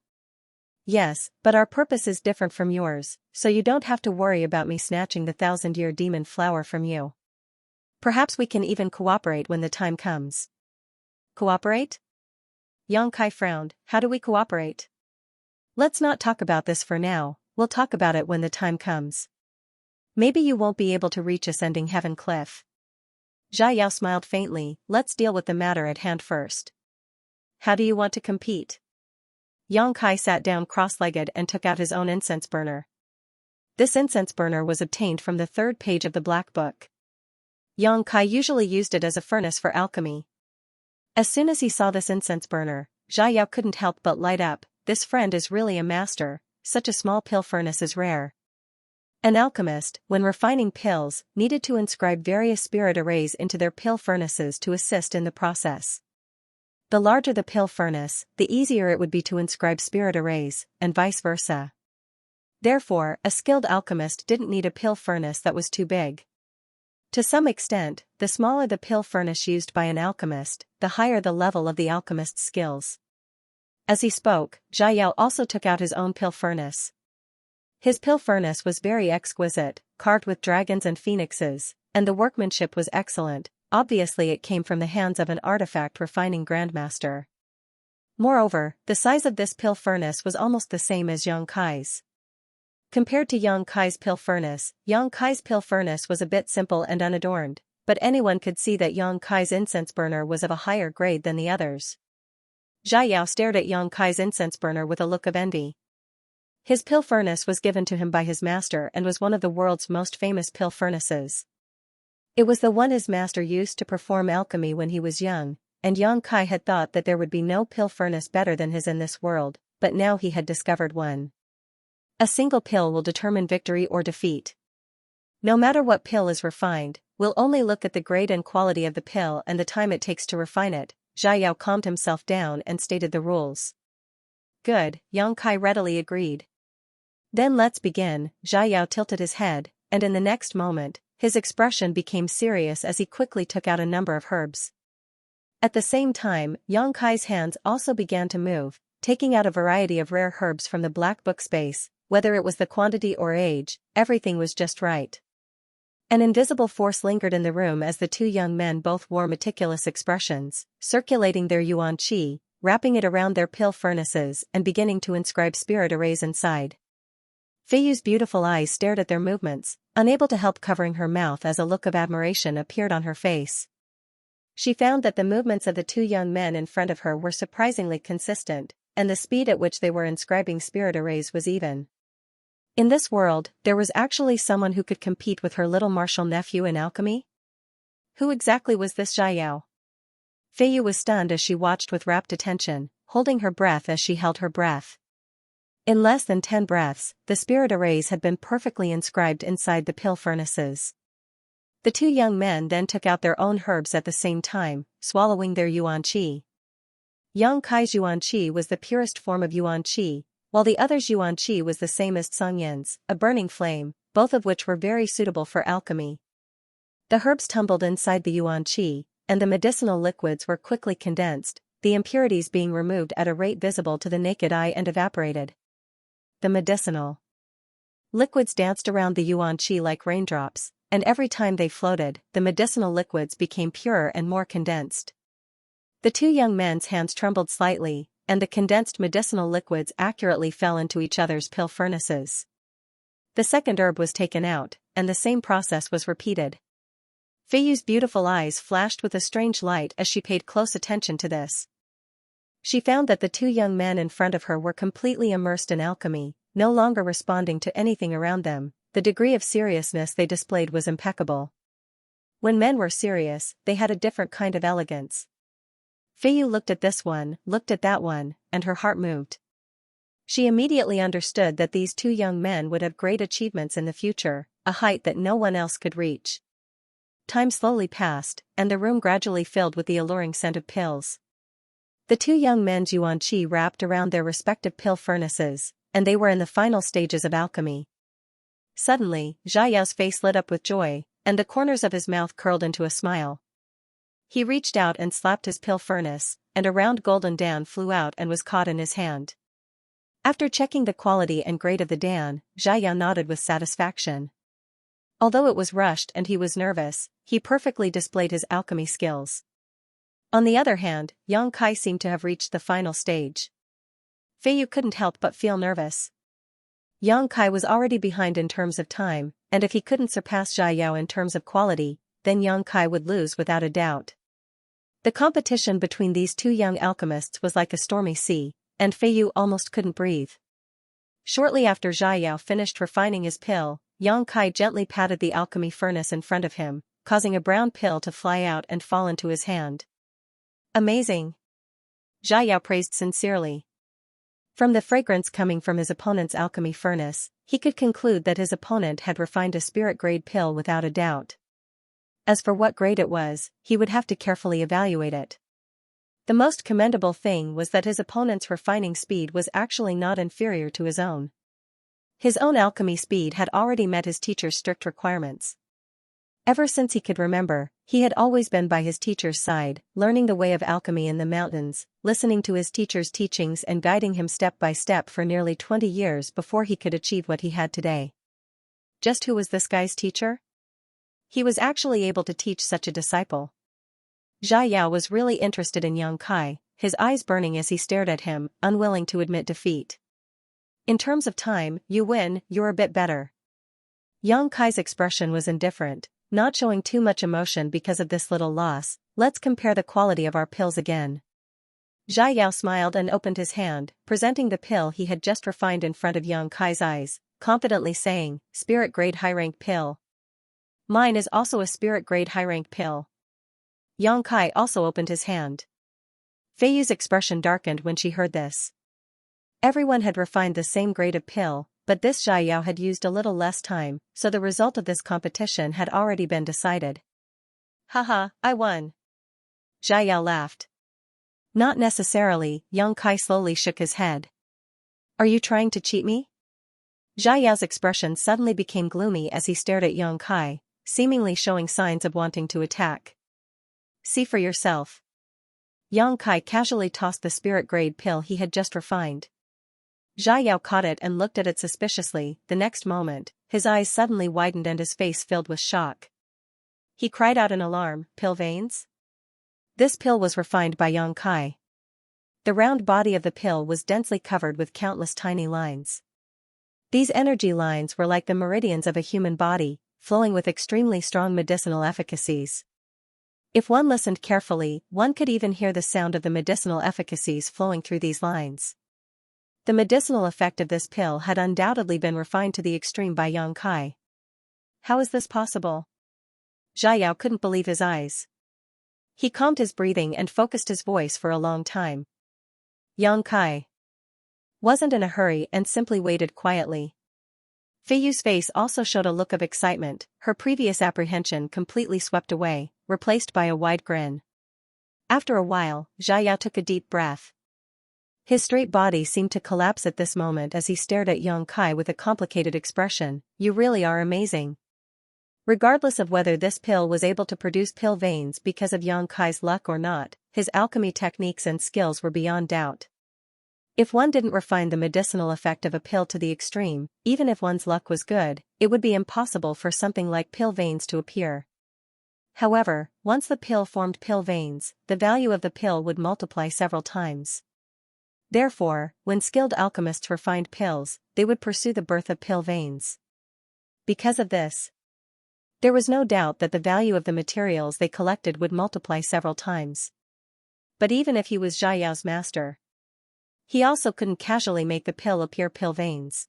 Yes, but our purpose is different from yours, so you don't have to worry about me snatching the 1,000-year demon flower from you. Perhaps we can even cooperate when the time comes. Cooperate? Yang Kai frowned. How do we cooperate? Let's not talk about this for now, we'll talk about it when the time comes. Maybe you won't be able to reach Ascending Heaven Cliff. Xiao smiled faintly. Let's deal with the matter at hand first. How do you want to compete? Yang Kai sat down cross-legged and took out his own incense burner. This incense burner was obtained from the 3rd page of the Black Book. Yang Kai usually used it as a furnace for alchemy. As soon as he saw this incense burner, Xiao couldn't help but light up. This friend is really a master, such a small pill furnace is rare. An alchemist, when refining pills, needed to inscribe various spirit arrays into their pill furnaces to assist in the process. The larger the pill furnace, the easier it would be to inscribe spirit arrays, and vice versa. Therefore, a skilled alchemist didn't need a pill furnace that was too big. To some extent, the smaller the pill furnace used by an alchemist, the higher the level of the alchemist's skills. As he spoke, Xiao also took out his own pill furnace. His pill furnace was very exquisite, carved with dragons and phoenixes, and the workmanship was excellent. Obviously it came from the hands of an artifact refining grandmaster. Moreover, the size of this pill furnace was almost the same as Yang Kai's. Compared to Yang Kai's pill furnace was a bit simple and unadorned, but anyone could see that Yang Kai's incense burner was of a higher grade than the others. Xiao stared at Yang Kai's incense burner with a look of envy. His pill furnace was given to him by his master and was one of the world's most famous pill furnaces. It was the one his master used to perform alchemy when he was young, and Yang Kai had thought that there would be no pill furnace better than his in this world, but now he had discovered one. A single pill will determine victory or defeat. No matter what pill is refined, we'll only look at the grade and quality of the pill and the time it takes to refine it. Xiao calmed himself down and stated the rules. Good, Yang Kai readily agreed. Then let's begin. Xiao tilted his head, and in the next moment, his expression became serious as he quickly took out a number of herbs. At the same time, Yang Kai's hands also began to move, taking out a variety of rare herbs from the Black Book space. Whether it was the quantity or age, everything was just right. An invisible force lingered in the room as the two young men both wore meticulous expressions, circulating their yuan qi, wrapping it around their pill furnaces and beginning to inscribe spirit arrays inside. Feiyu's beautiful eyes stared at their movements, unable to help covering her mouth as a look of admiration appeared on her face. She found that the movements of the two young men in front of her were surprisingly consistent, and the speed at which they were inscribing spirit arrays was even. In this world, there was actually someone who could compete with her little martial nephew in alchemy? Who exactly was this Xiao? Feiyu was stunned as she watched with rapt attention, holding her breath as she held her breath. In less than 10 breaths, the spirit arrays had been perfectly inscribed inside the pill furnaces. The two young men then took out their own herbs at the same time, swallowing their yuan qi. Yang Kai's yuan qi was the purest form of yuan qi, while the other's yuan qi was the same as Songyin's, a burning flame, both of which were very suitable for alchemy. The herbs tumbled inside the yuan qi, and the medicinal liquids were quickly condensed, the impurities being removed at a rate visible to the naked eye and evaporated. The medicinal liquids danced around the yuan qi like raindrops, and every time they floated, the medicinal liquids became purer and more condensed. The two young men's hands trembled slightly, and the condensed medicinal liquids accurately fell into each other's pill furnaces. The second herb was taken out, and the same process was repeated. Feiyu's beautiful eyes flashed with a strange light as she paid close attention to this. She found that the two young men in front of her were completely immersed in alchemy, no longer responding to anything around them. The degree of seriousness they displayed was impeccable. When men were serious, they had a different kind of elegance. Feiyu looked at this one, looked at that one, and her heart moved. She immediately understood that these two young men would have great achievements in the future, a height that no one else could reach. Time slowly passed, and the room gradually filled with the alluring scent of pills. The two young men's yuan qi wrapped around their respective pill furnaces, and they were in the final stages of alchemy. Suddenly, Xiao's face lit up with joy, and the corners of his mouth curled into a smile. He reached out and slapped his pill furnace, and a round golden dan flew out and was caught in his hand. After checking the quality and grade of the dan, Xiaoyao nodded with satisfaction. Although it was rushed and he was nervous, he perfectly displayed his alchemy skills. On the other hand, Yang Kai seemed to have reached the final stage. Feiyu couldn't help but feel nervous. Yang Kai was already behind in terms of time, and if he couldn't surpass Xiaoyao in terms of quality, then Yang Kai would lose without a doubt. The competition between these two young alchemists was like a stormy sea, and Feiyu almost couldn't breathe. Shortly after Xiaoyao finished refining his pill, Yang Kai gently patted the alchemy furnace in front of him, causing a brown pill to fly out and fall into his hand. Amazing! Xiaoyao praised sincerely. From the fragrance coming from his opponent's alchemy furnace, he could conclude that his opponent had refined a spirit-grade pill without a doubt. As for what grade it was, he would have to carefully evaluate it. The most commendable thing was that his opponent's refining speed was actually not inferior to his own. His own alchemy speed had already met his teacher's strict requirements. Ever since he could remember, he had always been by his teacher's side, learning the way of alchemy in the mountains, listening to his teacher's teachings and guiding him step by step for nearly 20 years before he could achieve what he had today. Just who was this guy's teacher? He was actually able to teach such a disciple. Xiaoyao was really interested in Yang Kai, his eyes burning as he stared at him, unwilling to admit defeat. In terms of time, you win, you're a bit better. Yang Kai's expression was indifferent, not showing too much emotion because of this little loss. Let's compare the quality of our pills again. Xiaoyao smiled and opened his hand, presenting the pill he had just refined in front of Yang Kai's eyes, confidently saying, "Spirit-grade high-rank pill. Mine is also a spirit-grade high-rank pill." Yang Kai also opened his hand. Feiyu's expression darkened when she heard this. Everyone had refined the same grade of pill, but this Xiaoyao had used a little less time, so the result of this competition had already been decided. "Haha, I won." Xiaoyao laughed. "Not necessarily," Yang Kai slowly shook his head. "Are you trying to cheat me?" Xiaoyao's expression suddenly became gloomy as he stared at Yang Kai, seemingly showing signs of wanting to attack. "See for yourself." Yang Kai casually tossed the spirit-grade pill he had just refined. Xiaoyao caught it and looked at it suspiciously. The next moment, his eyes suddenly widened and his face filled with shock. He cried out in alarm, "Pill veins?" This pill was refined by Yang Kai. The round body of the pill was densely covered with countless tiny lines. These energy lines were like the meridians of a human body, flowing with extremely strong medicinal efficacies. If one listened carefully, one could even hear the sound of the medicinal efficacies flowing through these lines. The medicinal effect of this pill had undoubtedly been refined to the extreme by Yang Kai. How is this possible? Xiaoyao couldn't believe his eyes. He calmed his breathing and focused his voice for a long time. Yang Kai wasn't in a hurry and simply waited quietly. Feiyu's face also showed a look of excitement, her previous apprehension completely swept away, replaced by a wide grin. After a while, Xiaoyao took a deep breath. His straight body seemed to collapse at this moment as he stared at Yang Kai with a complicated expression. "You really are amazing." Regardless of whether this pill was able to produce pill veins because of Yang Kai's luck or not, his alchemy techniques and skills were beyond doubt. If one didn't refine the medicinal effect of a pill to the extreme, even if one's luck was good, it would be impossible for something like pill veins to appear. However, once the pill formed pill veins, the value of the pill would multiply several times. Therefore, when skilled alchemists refined pills, they would pursue the birth of pill veins. Because of this, there was no doubt that the value of the materials they collected would multiply several times. But even if he was Xiaoyao's master, he also couldn't casually make the pill appear pill veins.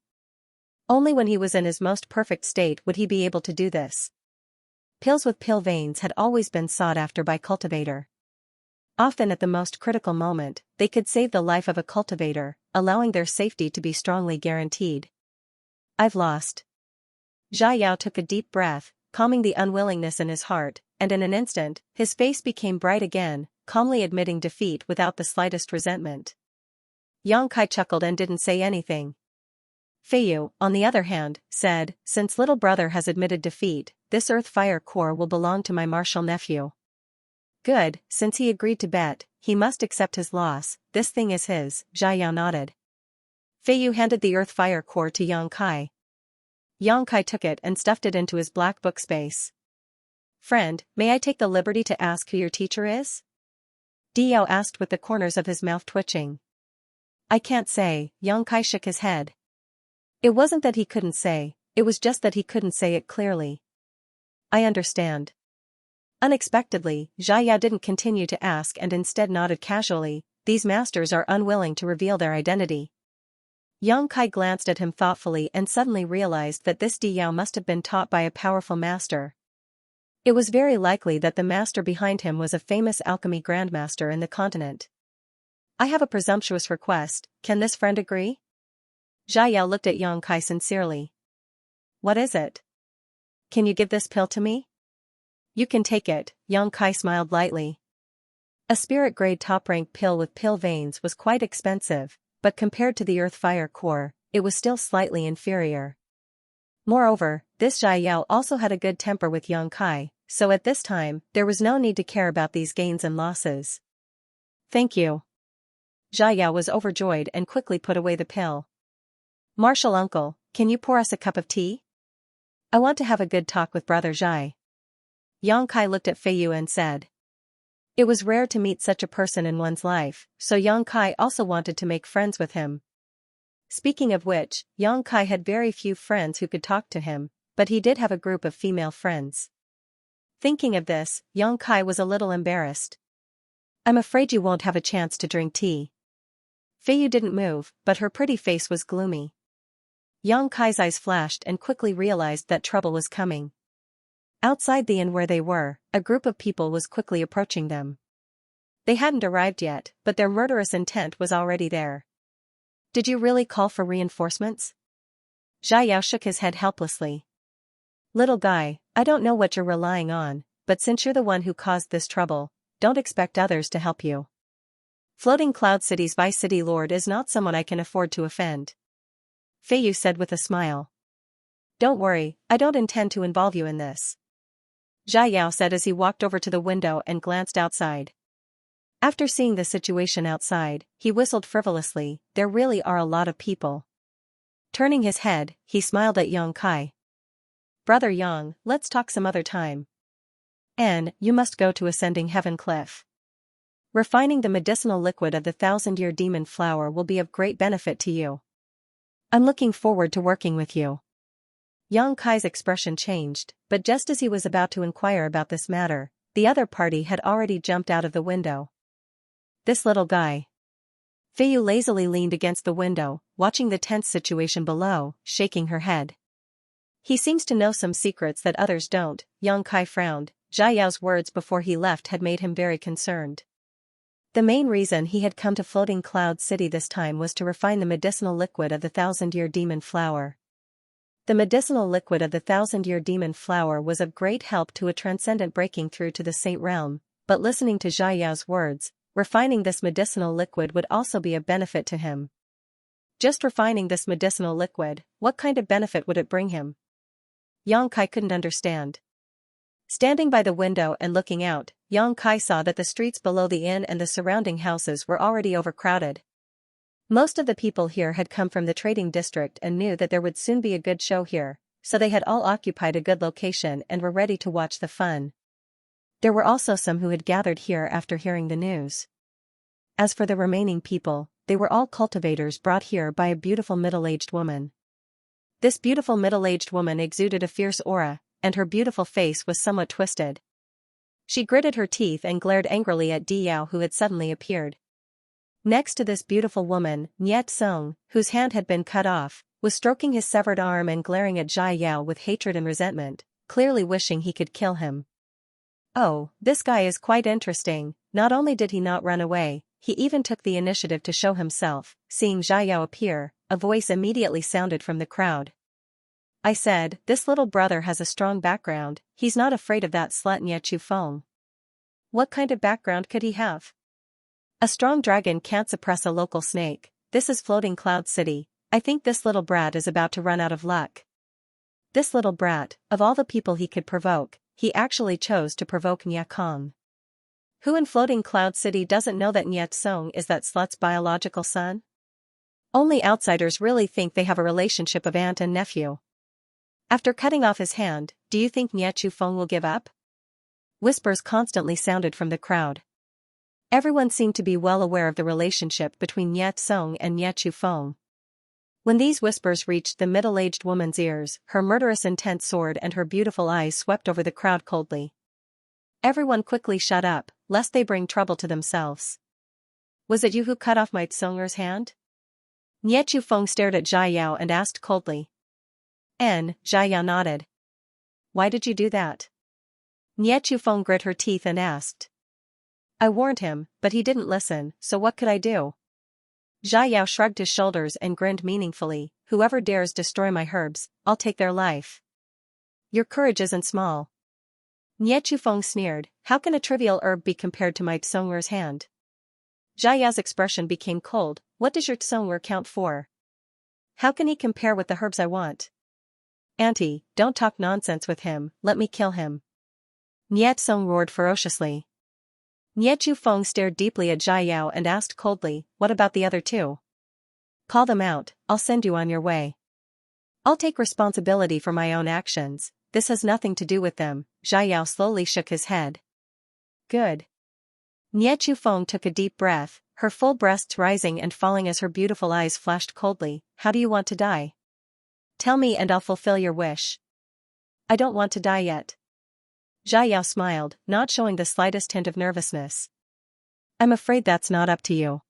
Only when he was in his most perfect state would he be able to do this. Pills with pill veins had always been sought after by cultivator. Often at the most critical moment, they could save the life of a cultivator, allowing their safety to be strongly guaranteed. "I've lost." Xiaoyao took a deep breath, calming the unwillingness in his heart, and in an instant, his face became bright again, calmly admitting defeat without the slightest resentment. Yang Kai chuckled and didn't say anything. Feiyu, on the other hand, said, since little brother has admitted defeat, this earth fire core will belong to my martial nephew. Good, since he agreed to bet, he must accept his loss, this thing is his, Xiao nodded. Feiyu handed the earth fire core to Yang Kai. Yang Kai took it and stuffed it into his black book space. Friend, may I take the liberty to ask who your teacher is? Diao asked with the corners of his mouth twitching. I can't say, Yang Kai shook his head. It wasn't that he couldn't say, it was just that he couldn't say it clearly. I understand. Unexpectedly, Xiao didn't continue to ask and instead nodded casually, these masters are unwilling to reveal their identity. Yang Kai glanced at him thoughtfully and suddenly realized that this Diao must have been taught by a powerful master. It was very likely that the master behind him was a famous alchemy grandmaster in the continent. I have a presumptuous request, can this friend agree? Xiao looked at Yang Kai sincerely. What is it? Can you give this pill to me? You can take it, Yang Kai smiled lightly. A spirit-grade top-ranked pill with pill veins was quite expensive, but compared to the earth fire core, it was still slightly inferior. Moreover, this Xiao also had a good temper with Yang Kai, so at this time, there was no need to care about these gains and losses. Thank you. Xiao was overjoyed and quickly put away the pill. Martial uncle, can you pour us a cup of tea? I want to have a good talk with brother Zhai. Yang Kai looked at Feiyu and said. It was rare to meet such a person in one's life, so Yang Kai also wanted to make friends with him. Speaking of which, Yang Kai had very few friends who could talk to him, but he did have a group of female friends. Thinking of this, Yang Kai was a little embarrassed. I'm afraid you won't have a chance to drink tea. Feiyu didn't move, but her pretty face was gloomy. Yang Kai's eyes flashed and quickly realized that trouble was coming. Outside the inn where they were, a group of people was quickly approaching them. They hadn't arrived yet, but their murderous intent was already there. Did you really call for reinforcements? Xiao shook his head helplessly. Little guy, I don't know what you're relying on, but since you're the one who caused this trouble, don't expect others to help you. Floating Cloud City's Vice City Lord is not someone I can afford to offend. Feiyu said with a smile. Don't worry, I don't intend to involve you in this. Xiao said as he walked over to the window and glanced outside. After seeing the situation outside, he whistled frivolously, there really are a lot of people. Turning his head, he smiled at Yang Kai. Brother Yang, let's talk some other time. And, you must go to Ascending Heaven Cliff. Refining the medicinal liquid of the 1,000-year demon flower will be of great benefit to you. I'm looking forward to working with you. Yang Kai's expression changed, but just as he was about to inquire about this matter, the other party had already jumped out of the window. This little guy. Feiyu lazily leaned against the window, watching the tense situation below, shaking her head. He seems to know some secrets that others don't, Yang Kai frowned. Xiao's words before he left had made him very concerned. The main reason he had come to Floating Cloud City this time was to refine the medicinal liquid of the 1,000-year demon flower. The medicinal liquid of the 1,000-year demon flower was of great help to a transcendent breaking through to the Saint Realm, but listening to Xiao's words, refining this medicinal liquid would also be a benefit to him. Just refining this medicinal liquid, what kind of benefit would it bring him? Yang Kai couldn't understand. Standing by the window and looking out, Yang Kai saw that the streets below the inn and the surrounding houses were already overcrowded. Most of the people here had come from the trading district and knew that there would soon be a good show here, so they had all occupied a good location and were ready to watch the fun. There were also some who had gathered here after hearing the news. As for the remaining people, they were all cultivators brought here by a beautiful middle-aged woman. This beautiful middle-aged woman exuded a fierce aura, and her beautiful face was somewhat twisted. She gritted her teeth and glared angrily at Diao who had suddenly appeared. Next to this beautiful woman, Niet Song, whose hand had been cut off, was stroking his severed arm and glaring at Xiao with hatred and resentment, clearly wishing he could kill him. Oh, this guy is quite interesting. Not only did he not run away, he even took the initiative to show himself. Seeing Xiao appear, a voice immediately sounded from the crowd. I said, this little brother has a strong background, he's not afraid of that slut Nye Chu Feng. What kind of background could he have? A strong dragon can't suppress a local snake. This is Floating Cloud City, I think this little brat is about to run out of luck. This little brat, of all the people he could provoke, he actually chose to provoke Nye Kong. Who in Floating Cloud City doesn't know that Nye Tsong is that slut's biological son? Only outsiders really think they have a relationship of aunt and nephew. After cutting off his hand, do you think Nye Feng will give up? Whispers constantly sounded from the crowd. Everyone seemed to be well aware of the relationship between Nye Tsong and Nye Feng. When these whispers reached the middle-aged woman's ears, her murderous intent soared and her beautiful eyes swept over the crowd coldly. Everyone quickly shut up, lest they bring trouble to themselves. Was it you who cut off my Tsonger's hand? Nye Feng stared at Zhai Yao and asked coldly. Zhai Yao nodded. Why did you do that? Nye Feng grit her teeth and asked. I warned him, but he didn't listen, so what could I do? Zhai Yao shrugged his shoulders and grinned meaningfully. Whoever dares destroy my herbs, I'll take their life. Your courage isn't small. Nye Feng sneered, how can a trivial herb be compared to my Tsonger's hand? Zhai Yao's expression became cold. What does your Tsonger count for? How can he compare with the herbs I want? Auntie, don't talk nonsense with him, let me kill him. Nye Tsong roared ferociously. Nye Feng stared deeply at Zhai Yao and asked coldly, what about the other two? Call them out, I'll send you on your way. I'll take responsibility for my own actions, this has nothing to do with them. Zhai Yao slowly shook his head. Good. Nye Feng took a deep breath, her full breasts rising and falling as her beautiful eyes flashed coldly. How do you want to die? Tell me and I'll fulfill your wish. I don't want to die yet. Zhai Yao smiled, not showing the slightest hint of nervousness. I'm afraid that's not up to you.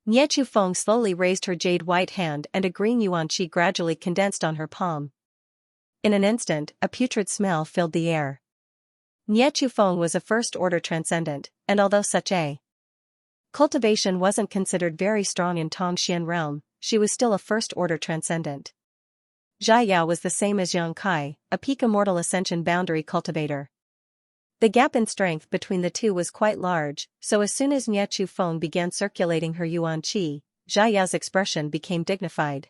Nye Feng slowly raised her jade white hand and a green yuan qi gradually condensed on her palm. In an instant, a putrid smell filled the air. Nye Feng was a first-order transcendent, and although such a cultivation wasn't considered very strong in Tongxian realm, she was still a first-order transcendent. Zhai Yao was the same as Yang Kai, a peak immortal ascension boundary cultivator. The gap in strength between the two was quite large, so as soon as Nye Feng began circulating her yuan qi, Zhai Yao's expression became dignified.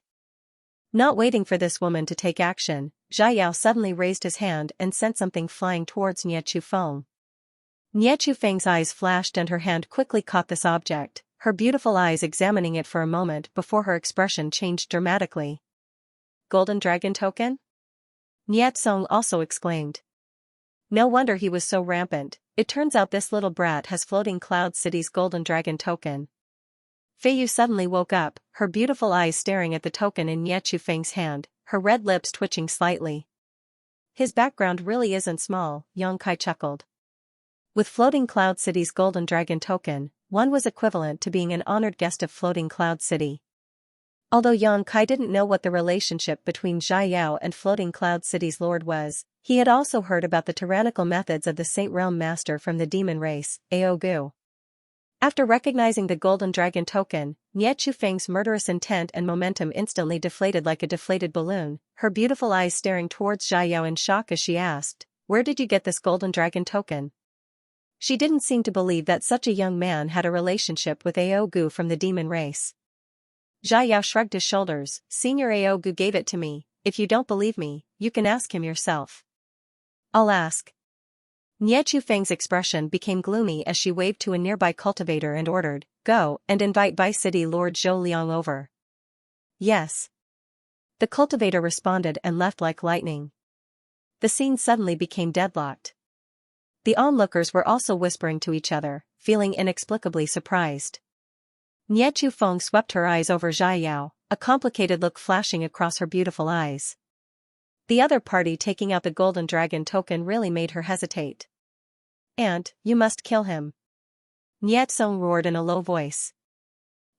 Not waiting for this woman to take action, Zhai Yao suddenly raised his hand and sent something flying towards Nye Feng. Nye Feng's eyes flashed and her hand quickly caught this object, her beautiful eyes examining it for a moment before her expression changed dramatically. Golden Dragon Token? Nye Tsong also exclaimed. No wonder he was so rampant, it turns out this little brat has Floating Cloud City's Golden Dragon Token. Fei Yu suddenly woke up, her beautiful eyes staring at the token in Nye Feng's hand, her red lips twitching slightly. His background really isn't small, Yang Kai chuckled. With Floating Cloud City's Golden Dragon Token, one was equivalent to being an honored guest of Floating Cloud City. Although Yang Kai didn't know what the relationship between Zhai Yao and Floating Cloud City's lord was, he had also heard about the tyrannical methods of the Saint Realm Master from the demon race, Ao Gu. After recognizing the Golden Dragon Token, Nye Feng's murderous intent and momentum instantly deflated like a deflated balloon, her beautiful eyes staring towards Zhai Yao in shock as she asked, where did you get this Golden Dragon Token? She didn't seem to believe that such a young man had a relationship with Ao Gu from the demon race. Zhai Yao shrugged his shoulders, Senior Ao Gu gave it to me, if you don't believe me, you can ask him yourself. I'll ask. Nye Feng's expression became gloomy as she waved to a nearby cultivator and ordered, go and invite Bai City Lord Zhou Liang over. Yes. The cultivator responded and left like lightning. The scene suddenly became deadlocked. The onlookers were also whispering to each other, feeling inexplicably surprised. Nye Feng swept her eyes over Zhai Yao, a complicated look flashing across her beautiful eyes. The other party taking out the Golden Dragon Token really made her hesitate. Aunt, you must kill him. Nye Tsong roared in a low voice.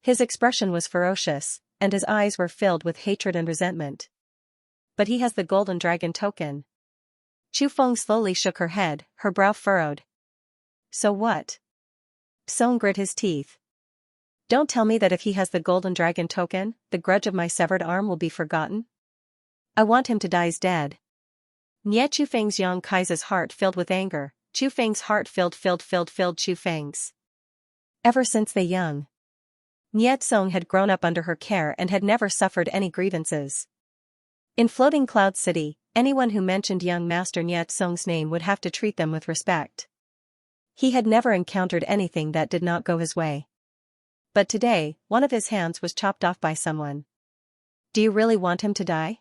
His expression was ferocious, and his eyes were filled with hatred and resentment. But he has the Golden Dragon Token. Chu Feng slowly shook her head, her brow furrowed. So what? Tsong grit his teeth. Don't tell me that if he has the Golden Dragon Token, the grudge of my severed arm will be forgotten? I want him to die's dead. Nye Feng's Yang Kai's heart filled with anger, Chu Feng's heart filled Chu Feng's. Ever since they young. Niet Song had grown up under her care and had never suffered any grievances. In Floating Cloud City, anyone who mentioned young Master Niet Song's name would have to treat them with respect. He had never encountered anything that did not go his way. But today, one of his hands was chopped off by someone. Do you really want him to die?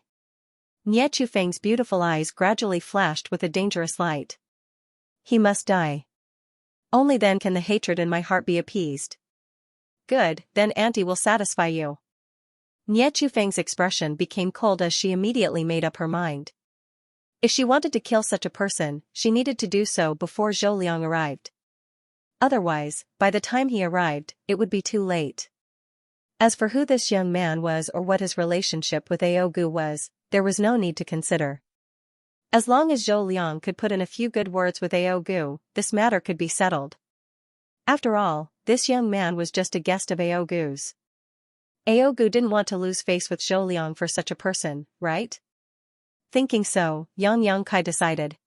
Niet Chufeng's beautiful eyes gradually flashed with a dangerous light. He must die. Only then can the hatred in my heart be appeased. Good, then Auntie will satisfy you. Niet Chufeng's expression became cold as she immediately made up her mind. If she wanted to kill such a person, she needed to do so before Zhou Liang arrived. Otherwise, by the time he arrived, it would be too late. As for who this young man was or what his relationship with Aogu was, there was no need to consider. As long as Zhou Liang could put in a few good words with Aogu, this matter could be settled. After all, this young man was just a guest of Aogu's. Aogu didn't want to lose face with Zhou Liang for such a person, right? Thinking so, Yang Kai decided.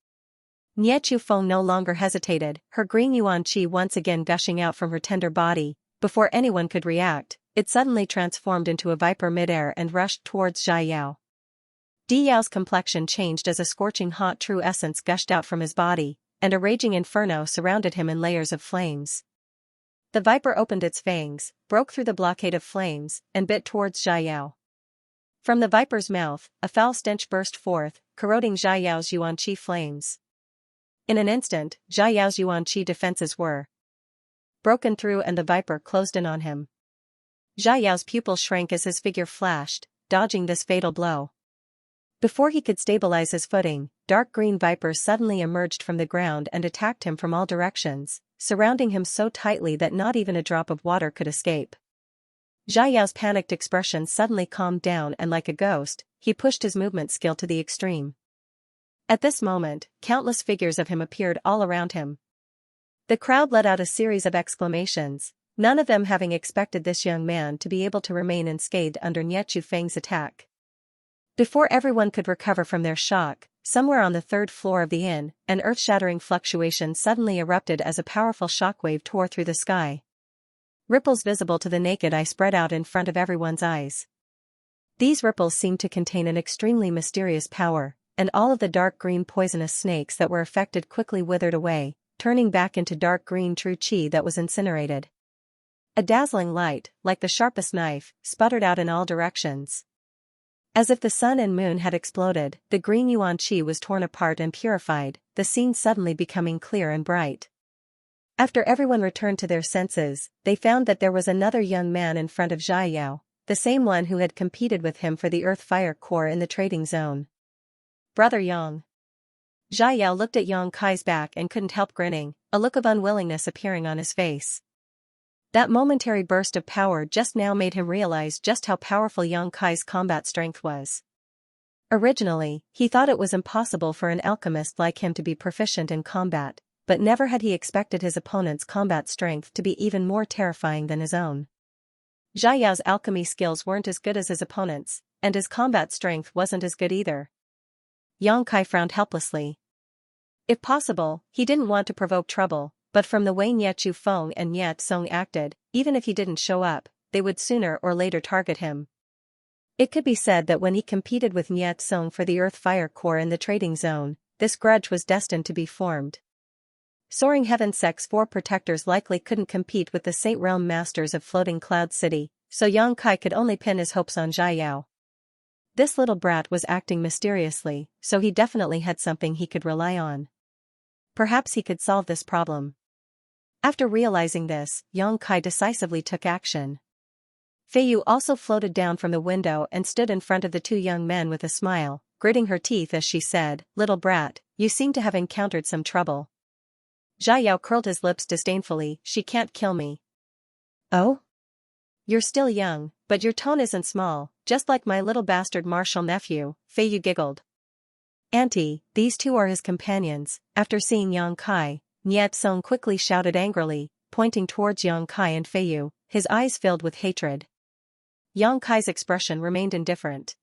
Niet Chufeng no longer hesitated, her green yuan qi once again gushing out from her tender body. Before anyone could react, it suddenly transformed into a viper midair and rushed towards Zhai Yao. Di Yao's complexion changed as a scorching hot true essence gushed out from his body, and a raging inferno surrounded him in layers of flames. The viper opened its fangs, broke through the blockade of flames, and bit towards Zhai Yao. From the viper's mouth, a foul stench burst forth, corroding Zhai Yao's yuan qi flames. In an instant, Zhai Yao's yuan qi defenses were broken through and the viper closed in on him. Zhai Yao's pupils shrank as his figure flashed, dodging this fatal blow. Before he could stabilize his footing, dark green vipers suddenly emerged from the ground and attacked him from all directions, surrounding him so tightly that not even a drop of water could escape. Zhai Yao's panicked expression suddenly calmed down and like a ghost, he pushed his movement skill to the extreme. At this moment, countless figures of him appeared all around him. The crowd let out a series of exclamations, none of them having expected this young man to be able to remain unscathed under Niet Chufeng's attack. Before everyone could recover from their shock, somewhere on the third floor of the inn, an earth-shattering fluctuation suddenly erupted as a powerful shockwave tore through the sky. Ripples visible to the naked eye spread out in front of everyone's eyes. These ripples seemed to contain an extremely mysterious power, and all of the dark green poisonous snakes that were affected quickly withered away, turning back into dark green true qi that was incinerated. A dazzling light, like the sharpest knife, sputtered out in all directions. As if the sun and moon had exploded, the green yuan qi was torn apart and purified, the scene suddenly becoming clear and bright. After everyone returned to their senses, they found that there was another young man in front of Zhai Yao, the same one who had competed with him for the Earth-Fire Core in the trading zone. Brother Yang. Zhai Yao looked at Yang Kai's back and couldn't help grinning, a look of unwillingness appearing on his face. That momentary burst of power just now made him realize just how powerful Yang Kai's combat strength was. Originally, he thought it was impossible for an alchemist like him to be proficient in combat, but never had he expected his opponent's combat strength to be even more terrifying than his own. Zhai Yao's alchemy skills weren't as good as his opponent's, and his combat strength wasn't as good either. Yang Kai frowned helplessly. If possible, he didn't want to provoke trouble, but from the way Niet Chufeng and Niet Song acted, even if he didn't show up, they would sooner or later target him. It could be said that when he competed with Niet Song for the Earth-Fire Core in the trading zone, this grudge was destined to be formed. Soaring Heaven Sect's 4 protectors likely couldn't compete with the Saint Realm Masters of Floating Cloud City, so Yang Kai could only pin his hopes on Zhai Yao. This little brat was acting mysteriously, so he definitely had something he could rely on. Perhaps he could solve this problem. After realizing this, Yang Kai decisively took action. Fei Yu also floated down from the window and stood in front of the 2 young men with a smile, gritting her teeth as she said, "Little brat, you seem to have encountered some trouble." Zhai Yao curled his lips disdainfully, "She can't kill me." "Oh? You're still young, but your tone isn't small, just like my little bastard martial nephew," Fei Yu giggled. "Auntie, these 2 are his companions." After seeing Yang Kai, Niet Song quickly shouted angrily, pointing towards Yang Kai and Fei Yu, his eyes filled with hatred. Yang Kai's expression remained indifferent.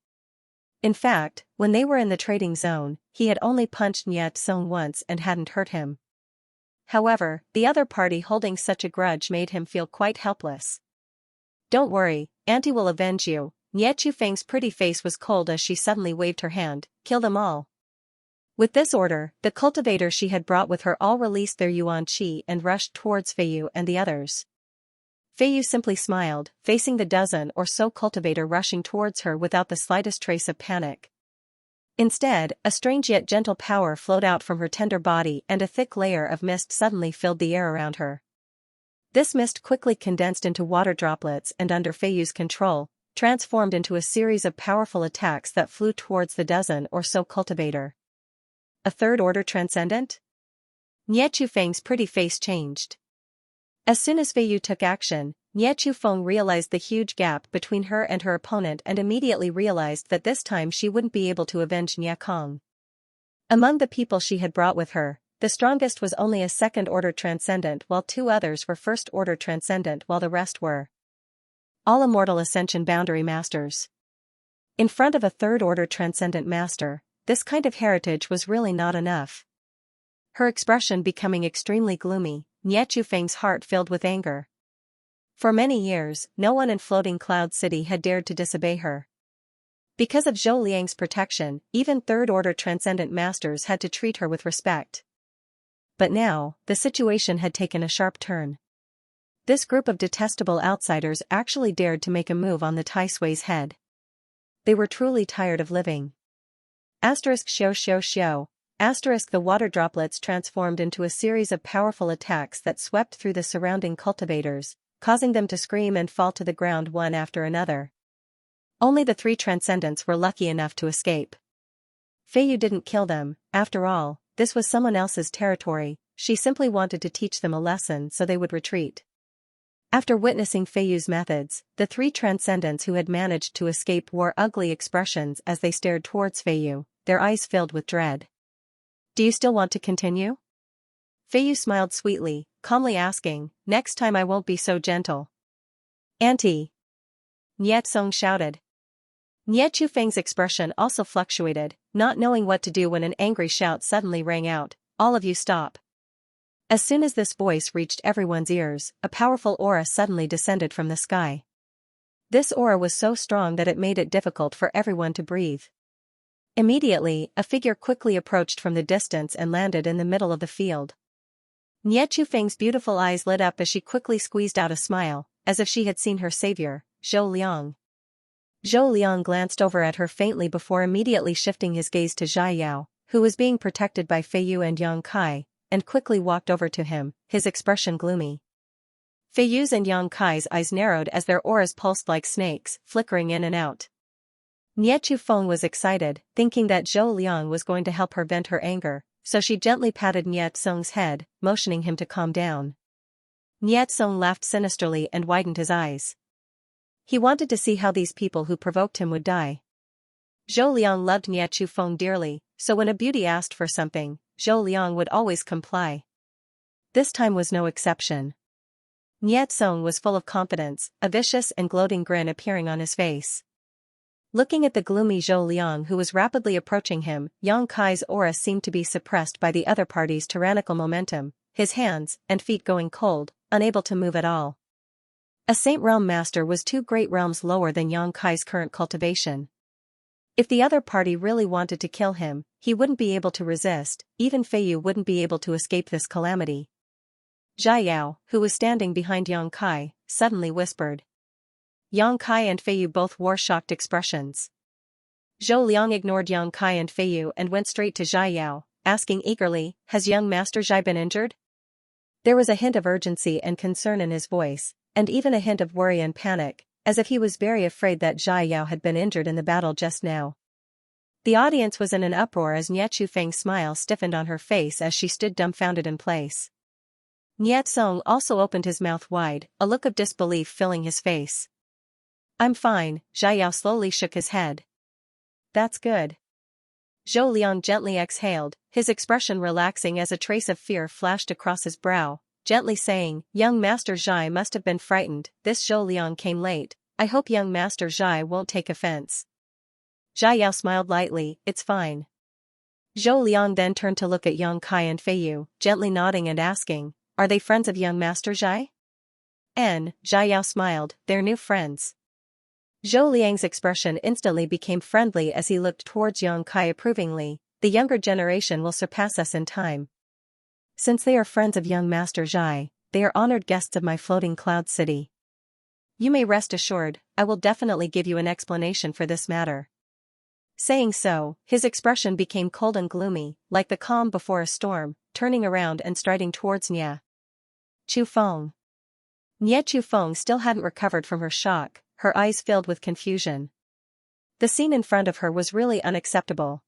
In fact, when they were in the trading zone, he had only punched Niet Song once and hadn't hurt him. However, the other party holding such a grudge made him feel quite helpless. Don't worry, Auntie will avenge you. Nie Feng's pretty face was cold as she suddenly waved her hand. Kill them all. With this order, the cultivators she had brought with her all released their yuan qi and rushed towards Feiyu and the others. Feiyu simply smiled, facing the dozen or so cultivator rushing towards her without the slightest trace of panic. Instead, a strange yet gentle power flowed out from her tender body and a thick layer of mist suddenly filled the air around her. This mist quickly condensed into water droplets and under Feiyu's control, transformed into a series of powerful attacks that flew towards the dozen or so cultivator. A third-order transcendent? Nie Feng's pretty face changed. As soon as Feiyu took action, Nie Feng realized the huge gap between her and her opponent and immediately realized that this time she wouldn't be able to avenge Nie Kong. Among the people she had brought with her, the strongest was only a second-order transcendent while 2 others were first-order transcendent while the rest were all immortal ascension boundary masters. In front of a third-order transcendent master, this kind of heritage was really not enough. Her expression becoming extremely gloomy, Nie Feng's heart filled with anger. For many years, no one in Floating Cloud City had dared to disobey her. Because of Zhou Liang's protection, even third-order transcendent masters had to treat her with respect. But now, the situation had taken a sharp turn. This group of detestable outsiders actually dared to make a move on the Tai Sui's head. They were truly tired of living. *************** The water droplets transformed into a series of powerful attacks that swept through the surrounding cultivators, causing them to scream and fall to the ground one after another. Only the 3 transcendents were lucky enough to escape. Feiyu didn't kill them, after all, this was someone else's territory, she simply wanted to teach them a lesson so they would retreat. After witnessing Feiyu's methods, the 3 transcendents who had managed to escape wore ugly expressions as they stared towards Feiyu, their eyes filled with dread. Do you still want to continue? Feiyu smiled sweetly, calmly asking, next time I won't be so gentle. Auntie! Nie Tsong shouted. Nie Feng's expression also fluctuated, not knowing what to do when an angry shout suddenly rang out, all of you stop. As soon as this voice reached everyone's ears, a powerful aura suddenly descended from the sky. This aura was so strong that it made it difficult for everyone to breathe. Immediately, a figure quickly approached from the distance and landed in the middle of the field. Nie Feng's beautiful eyes lit up as she quickly squeezed out a smile, as if she had seen her savior, Zhou Liang. Zhou Liang glanced over at her faintly before immediately shifting his gaze to Xiao, who was being protected by Feiyu and Yang Kai, and quickly walked over to him, his expression gloomy. Feiyu's and Yang Kai's eyes narrowed as their auras pulsed like snakes, flickering in and out. Nie Feng was excited, thinking that Zhou Liang was going to help her vent her anger, so she gently patted Nie Tsong's head, motioning him to calm down. Nie Tsong laughed sinisterly and widened his eyes. He wanted to see how these people who provoked him would die. Zhou Liang loved Nie Feng dearly, so when a beauty asked for something, Zhou Liang would always comply. This time was no exception. Nie Tsong was full of confidence, a vicious and gloating grin appearing on his face. Looking at the gloomy Zhou Liang who was rapidly approaching him, Yang Kai's aura seemed to be suppressed by the other party's tyrannical momentum, his hands and feet going cold, unable to move at all. A Saint Realm Master was 2 great realms lower than Yang Kai's current cultivation. If the other party really wanted to kill him, he wouldn't be able to resist, even Feiyu wouldn't be able to escape this calamity. Xiao, who was standing behind Yang Kai, suddenly whispered. Yang Kai and Feiyu both wore shocked expressions. Zhou Liang ignored Yang Kai and Feiyu and went straight to Xiao, asking eagerly, has young Master Zhai been injured? There was a hint of urgency and concern in his voice, and even a hint of worry and panic, as if he was very afraid that Xiao had been injured in the battle just now. The audience was in an uproar as Nie Feng's smile stiffened on her face as she stood dumbfounded in place. Nie Tsong also opened his mouth wide, a look of disbelief filling his face. I'm fine, Xiao slowly shook his head. That's good. Zhou Liang gently exhaled, his expression relaxing as a trace of fear flashed across his brow, gently saying, young Master Zhai must have been frightened, this Zhou Liang came late, I hope young Master Zhai won't take offense. Xiao smiled lightly, it's fine. Zhou Liang then turned to look at Yang Kai and Feiyu, gently nodding and asking, are they friends of young Master Zhai? Zhai Yao smiled, they're new friends. Zhou Liang's expression instantly became friendly as he looked towards Yang Kai approvingly. The younger generation will surpass us in time. Since they are friends of young Master Zhai, they are honored guests of my floating cloud city. You may rest assured, I will definitely give you an explanation for this matter. Saying so, his expression became cold and gloomy, like the calm before a storm, turning around and striding towards Nye Chufeng. Nye Chufeng still hadn't recovered from her shock, her eyes filled with confusion. The scene in front of her was really unacceptable.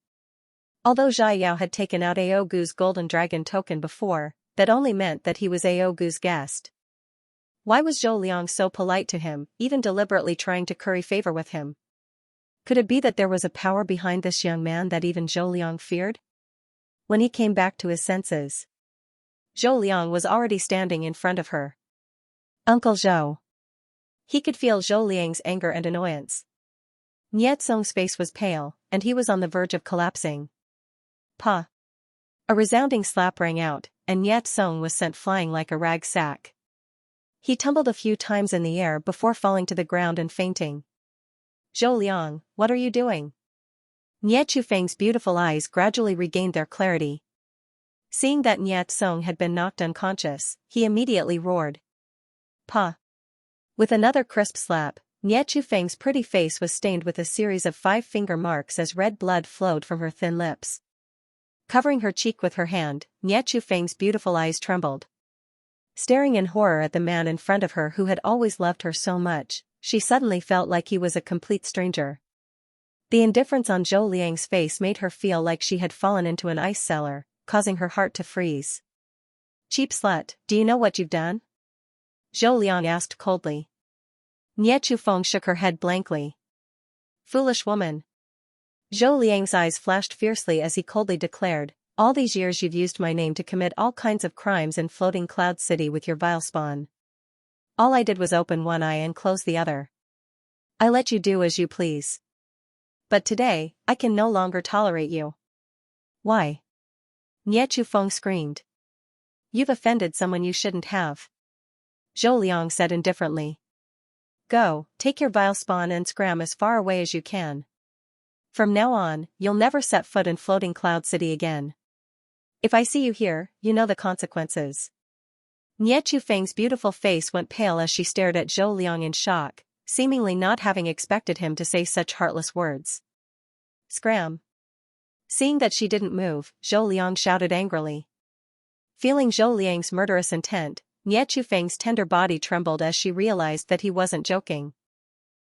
Although Zhai Yao had taken out Aogu's golden dragon token before, that only meant that he was Aogu's guest. Why was Zhou Liang so polite to him, even deliberately trying to curry favor with him? Could it be that there was a power behind this young man that even Zhou Liang feared? When he came back to his senses, Zhou Liang was already standing in front of her. Uncle Zhou. He could feel Zhou Liang's anger and annoyance. Nye Tsong's face was pale, and he was on the verge of collapsing. Pa! A resounding slap rang out, and Nye Tsong was sent flying like a rag sack. He tumbled a few times in the air before falling to the ground and fainting. Zhou Liang, what are you doing? Nye Chufeng's beautiful eyes gradually regained their clarity. Seeing that Nye Tsong had been knocked unconscious, he immediately roared. Pa! With another crisp slap, Nye Chufeng's pretty face was stained with a series of 5-finger marks as red blood flowed from her thin lips. Covering her cheek with her hand, Nye Chufeng's beautiful eyes trembled. Staring in horror at the man in front of her who had always loved her so much, she suddenly felt like he was a complete stranger. The indifference on Zhou Liang's face made her feel like she had fallen into an ice cellar, causing her heart to freeze. Cheap slut, do you know what you've done? Zhou Liang asked coldly. Nye Chufeng shook her head blankly. Foolish woman. Zhou Liang's eyes flashed fiercely as he coldly declared, all these years you've used my name to commit all kinds of crimes in Floating Cloud City with your vile spawn. All I did was open one eye and close the other. I let you do as you please. But today, I can no longer tolerate you. Why? Nye Chufeng screamed. You've offended someone you shouldn't have. Zhou Liang said indifferently. Go, take your vile spawn and scram as far away as you can. From now on, you'll never set foot in Floating Cloud City again. If I see you here, you know the consequences. Nye Chufeng's beautiful face went pale as she stared at Zhou Liang in shock, seemingly not having expected him to say such heartless words. Scram. Seeing that she didn't move, Zhou Liang shouted angrily. Feeling Zhou Liang's murderous intent, Nye Chufeng's tender body trembled as she realized that he wasn't joking.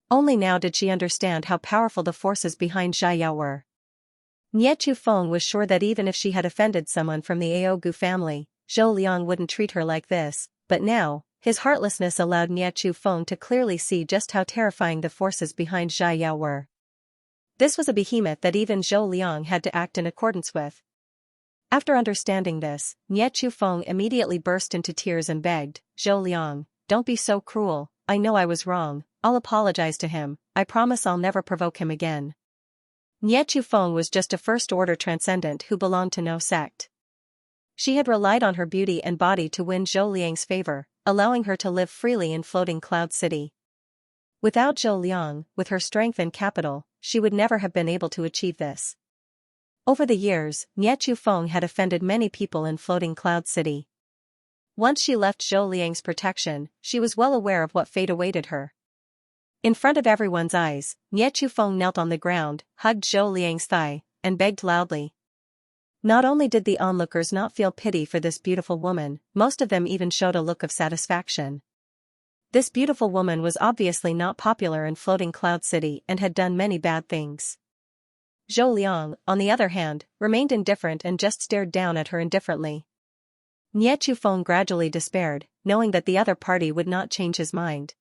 Only now did she understand how powerful the forces behind Zhai Yao were. Nye Chufeng was sure that even if she had offended someone from the Aogu family, Zhou Liang wouldn't treat her like this, but now, his heartlessness allowed Nye Chufeng to clearly see just how terrifying the forces behind Zhai Yao were. This was a behemoth that even Zhou Liang had to act in accordance with. After understanding this, Nye Chufeng immediately burst into tears and begged, Zhou Liang, don't be so cruel, I know I was wrong, I'll apologize to him, I promise I'll never provoke him again. Nye Chufeng was just a first-order transcendent who belonged to no sect. She had relied on her beauty and body to win Zhou Liang's favor, allowing her to live freely in Floating Cloud City. Without Zhou Liang, with her strength and capital, she would never have been able to achieve this. Over the years, Nye Chufeng had offended many people in Floating Cloud City. Once she left Zhou Liang's protection, she was well aware of what fate awaited her. In front of everyone's eyes, Nye Chufeng knelt on the ground, hugged Zhou Liang's thigh, and begged loudly. Not only did the onlookers not feel pity for this beautiful woman, most of them even showed a look of satisfaction. This beautiful woman was obviously not popular in Floating Cloud City and had done many bad things. Zhou Liang, on the other hand, remained indifferent and just stared down at her indifferently. Nye Chufeng gradually despaired, knowing that the other party would not change his mind.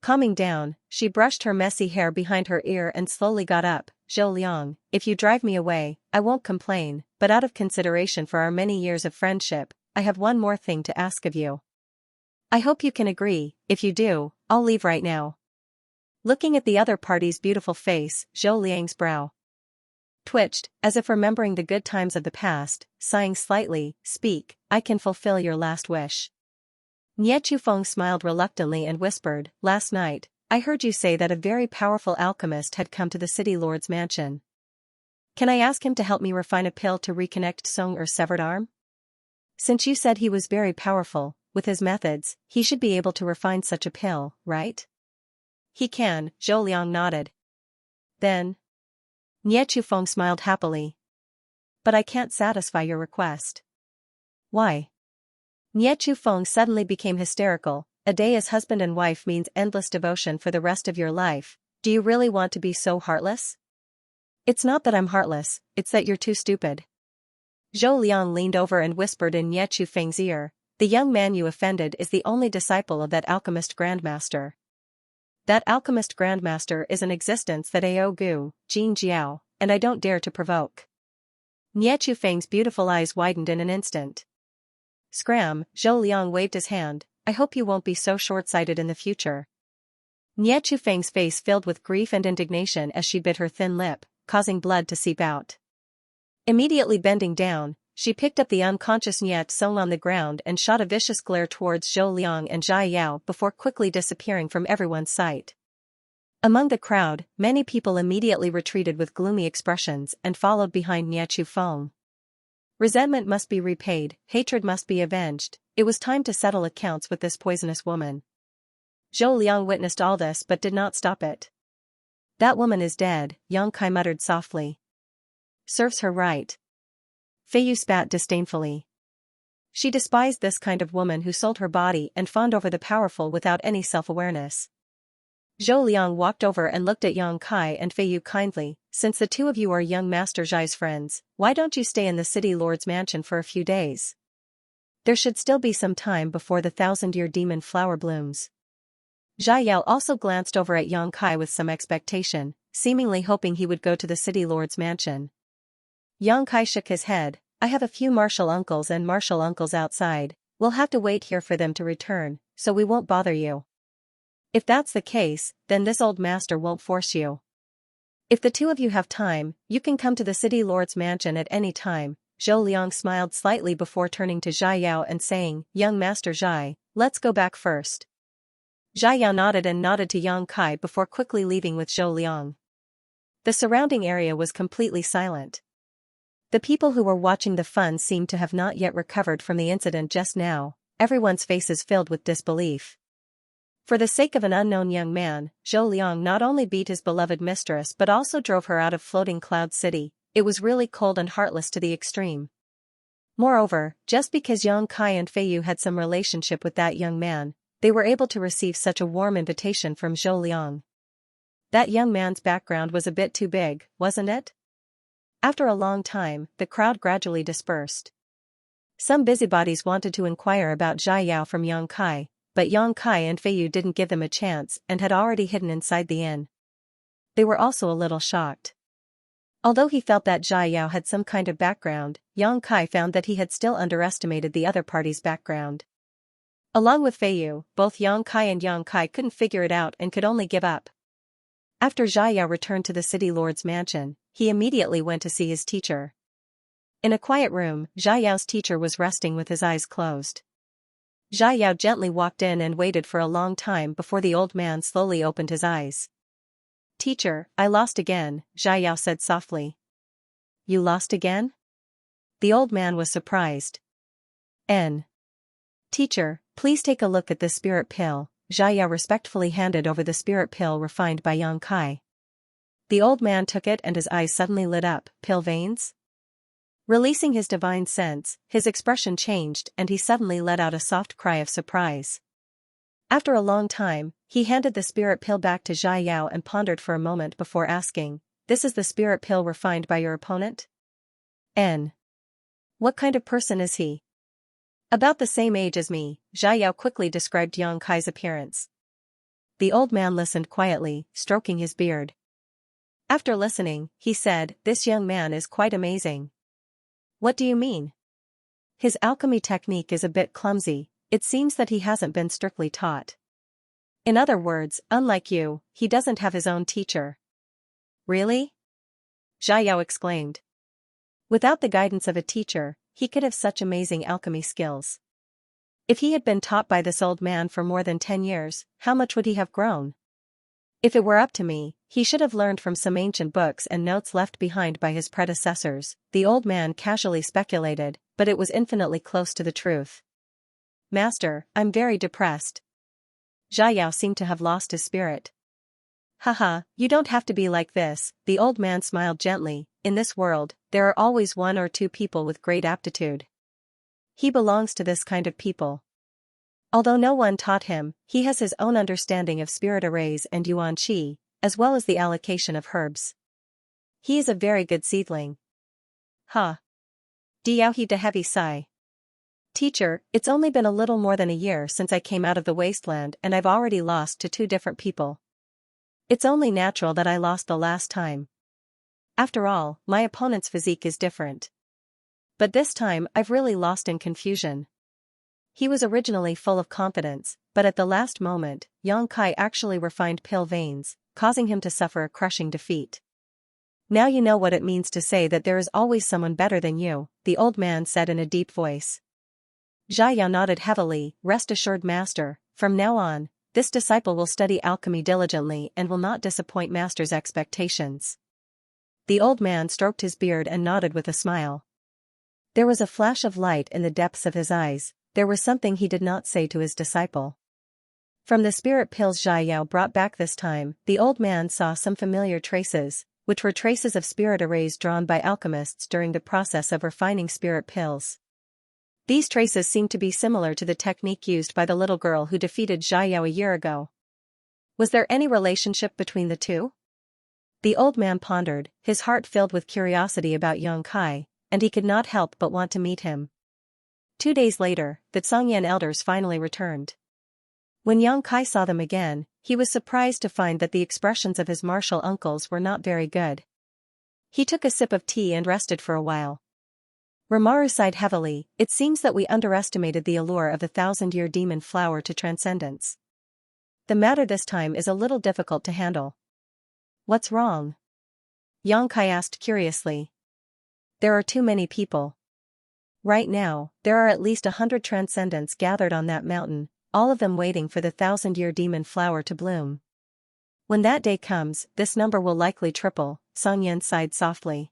Calming down, she brushed her messy hair behind her ear and slowly got up. Zhou Liang, if you drive me away, I won't complain, but out of consideration for our many years of friendship, I have one more thing to ask of you. I hope you can agree. If you do, I'll leave right now. Looking at the other party's beautiful face, Zhou Liang's brow twitched, as if remembering the good times of the past, sighing slightly, speak, I can fulfill your last wish. Nie Feng smiled reluctantly and whispered, "Last night, I heard you say that a very powerful alchemist had come to the city lord's mansion. Can I ask him to help me refine a pill to reconnect Song Er's severed arm? Since you said he was very powerful, with his methods, he should be able to refine such a pill, right?" "He can," Zhou Liang nodded. "Then?" Nie Feng smiled happily. "But I can't satisfy your request." "Why?" Nie Feng suddenly became hysterical. "A day as husband and wife means endless devotion for the rest of your life. Do you really want to be so heartless?" "It's not that I'm heartless, it's that you're too stupid." Zhou Liang leaned over and whispered in Nie Feng's ear, "The young man you offended is the only disciple of that alchemist grandmaster. That alchemist grandmaster is an existence that Ao Gu, Jin Jiao, and I don't dare to provoke." Nie Feng's beautiful eyes widened in an instant. "Scram," Zhou Liang waved his hand, "I hope you won't be so short-sighted in the future." Nie Feng's face filled with grief and indignation as she bit her thin lip, causing blood to seep out. Immediately bending down, she picked up the unconscious Nie Song on the ground and shot a vicious glare towards Zhou Liang and Jia Yao before quickly disappearing from everyone's sight. Among the crowd, many people immediately retreated with gloomy expressions and followed behind Nie Feng. Resentment must be repaid, hatred must be avenged. It was time to settle accounts with this poisonous woman. Zhou Liang witnessed all this but did not stop it. "That woman is dead," Yang Kai muttered softly. "Serves her right." Fei Yu spat disdainfully. She despised this kind of woman who sold her body and fawned over the powerful without any self-awareness. Zhou Liang walked over and looked at Yang Kai and Fei Yu kindly. "Since the two of you are young Master Zhai's friends, why don't you stay in the city lord's mansion for a few days? There should still be some time before the thousand-year demon flower blooms." Jia Yao also glanced over at Yang Kai with some expectation, seemingly hoping he would go to the city lord's mansion. Yang Kai shook his head. "I have a few martial uncles outside. We'll have to wait here for them to return, so we won't bother you." "If that's the case, then this old master won't force you. If the two of you have time, you can come to the city lord's mansion at any time." Zhou Liang smiled slightly before turning to Jia Yao and saying, "Young Master Zhai, let's go back first." Jia Yao nodded and nodded to Yang Kai before quickly leaving with Zhou Liang. The surrounding area was completely silent. The people who were watching the fun seemed to have not yet recovered from the incident just now, everyone's faces filled with disbelief. For the sake of an unknown young man, Zhou Liang not only beat his beloved mistress but also drove her out of Floating Cloud City. It was really cold and heartless to the extreme. Moreover, just because Yang Kai and Fei Yu had some relationship with that young man, they were able to receive such a warm invitation from Zhou Liang. That young man's background was a bit too big, wasn't it? After a long time, the crowd gradually dispersed. Some busybodies wanted to inquire about Jia Yao from Yang Kai, but Yang Kai and Fei Yu didn't give them a chance and had already hidden inside the inn. They were also a little shocked. Although he felt that Jia Yao had some kind of background, Yang Kai found that he had still underestimated the other party's background. Along with Fei Yu, both Yang Kai and Yang Kai couldn't figure it out and could only give up. After Jia Yao returned to the city lord's mansion, he immediately went to see his teacher. In a quiet room, Jia Yao's teacher was resting with his eyes closed. Jia Yao gently walked in and waited for a long time before the old man slowly opened his eyes. "Teacher, I lost again," Jia Yao said softly. "You lost again?" The old man was surprised. "Teacher, please take a look at this spirit pill." Jia Yao respectfully handed over the spirit pill refined by Yang Kai. The old man took it and his eyes suddenly lit up. "Pill veins?" Releasing his divine sense, his expression changed and he suddenly let out a soft cry of surprise. After a long time, he handed the spirit pill back to Jia Yao and pondered for a moment before asking, "This is the spirit pill refined by your opponent?" What kind of person is he?" "About the same age as me," Jia Yao quickly described Yang Kai's appearance. The old man listened quietly, stroking his beard. After listening, he said, "This young man is quite amazing." "What do you mean?" "His alchemy technique is a bit clumsy. It seems that he hasn't been strictly taught. In other words, unlike you, he doesn't have his own teacher." "Really?" Jia Yao exclaimed. Without the guidance of a teacher, he could have such amazing alchemy skills. If he had been taught by this old man for more than 10 years, how much would he have grown? If it were up to me, he should have learned from some ancient books and notes left behind by his predecessors, the old man casually speculated, but it was infinitely close to the truth. Master, I'm very depressed. Xiao seemed to have lost his spirit. Haha, you don't have to be like this, the old man smiled gently. In this world, there are always one or two people with great aptitude. He belongs to this kind of people. Although no one taught him, he has his own understanding of spirit arrays and yuan qi, as well as the allocation of herbs. He is a very good seedling. Huh. Diao heaved a heavy sigh. Teacher, it's only been a little more than a year since I came out of the wasteland and I've already lost to 2 different people. It's only natural that I lost the last time. After all, my opponent's physique is different. But this time I've really lost in confusion. He was originally full of confidence, but at the last moment, Xianxia actually refined pill veins, causing him to suffer a crushing defeat. Now you know what it means to say that there is always someone better than you, the old man said in a deep voice. Xiao nodded heavily. Rest assured, master, from now on, this disciple will study alchemy diligently and will not disappoint master's expectations. The old man stroked his beard and nodded with a smile. There was a flash of light in the depths of his eyes. There was something he did not say to his disciple. From the spirit pills Xiao brought back this time, the old man saw some familiar traces, which were traces of spirit arrays drawn by alchemists during the process of refining spirit pills. These traces seemed to be similar to the technique used by the little girl who defeated Xiao a year ago. Was there any relationship between the two? The old man pondered, his heart filled with curiosity about Xianxia, and he could not help but want to meet him. 2 days later, the Zhongyan elders finally returned. When Xianxia saw them again, he was surprised to find that the expressions of his martial uncles were not very good. He took a sip of tea and rested for a while. Rimaru sighed heavily. It seems that we underestimated the allure of the 1,000-year demon flower to transcendence. The matter this time is a little difficult to handle. What's wrong? Xianxia asked curiously. There are too many people. Right now, there are at least 100 transcendents gathered on that mountain, all of them waiting for the 1,000-year demon flower to bloom. When that day comes, this number will likely triple, Songyan sighed softly.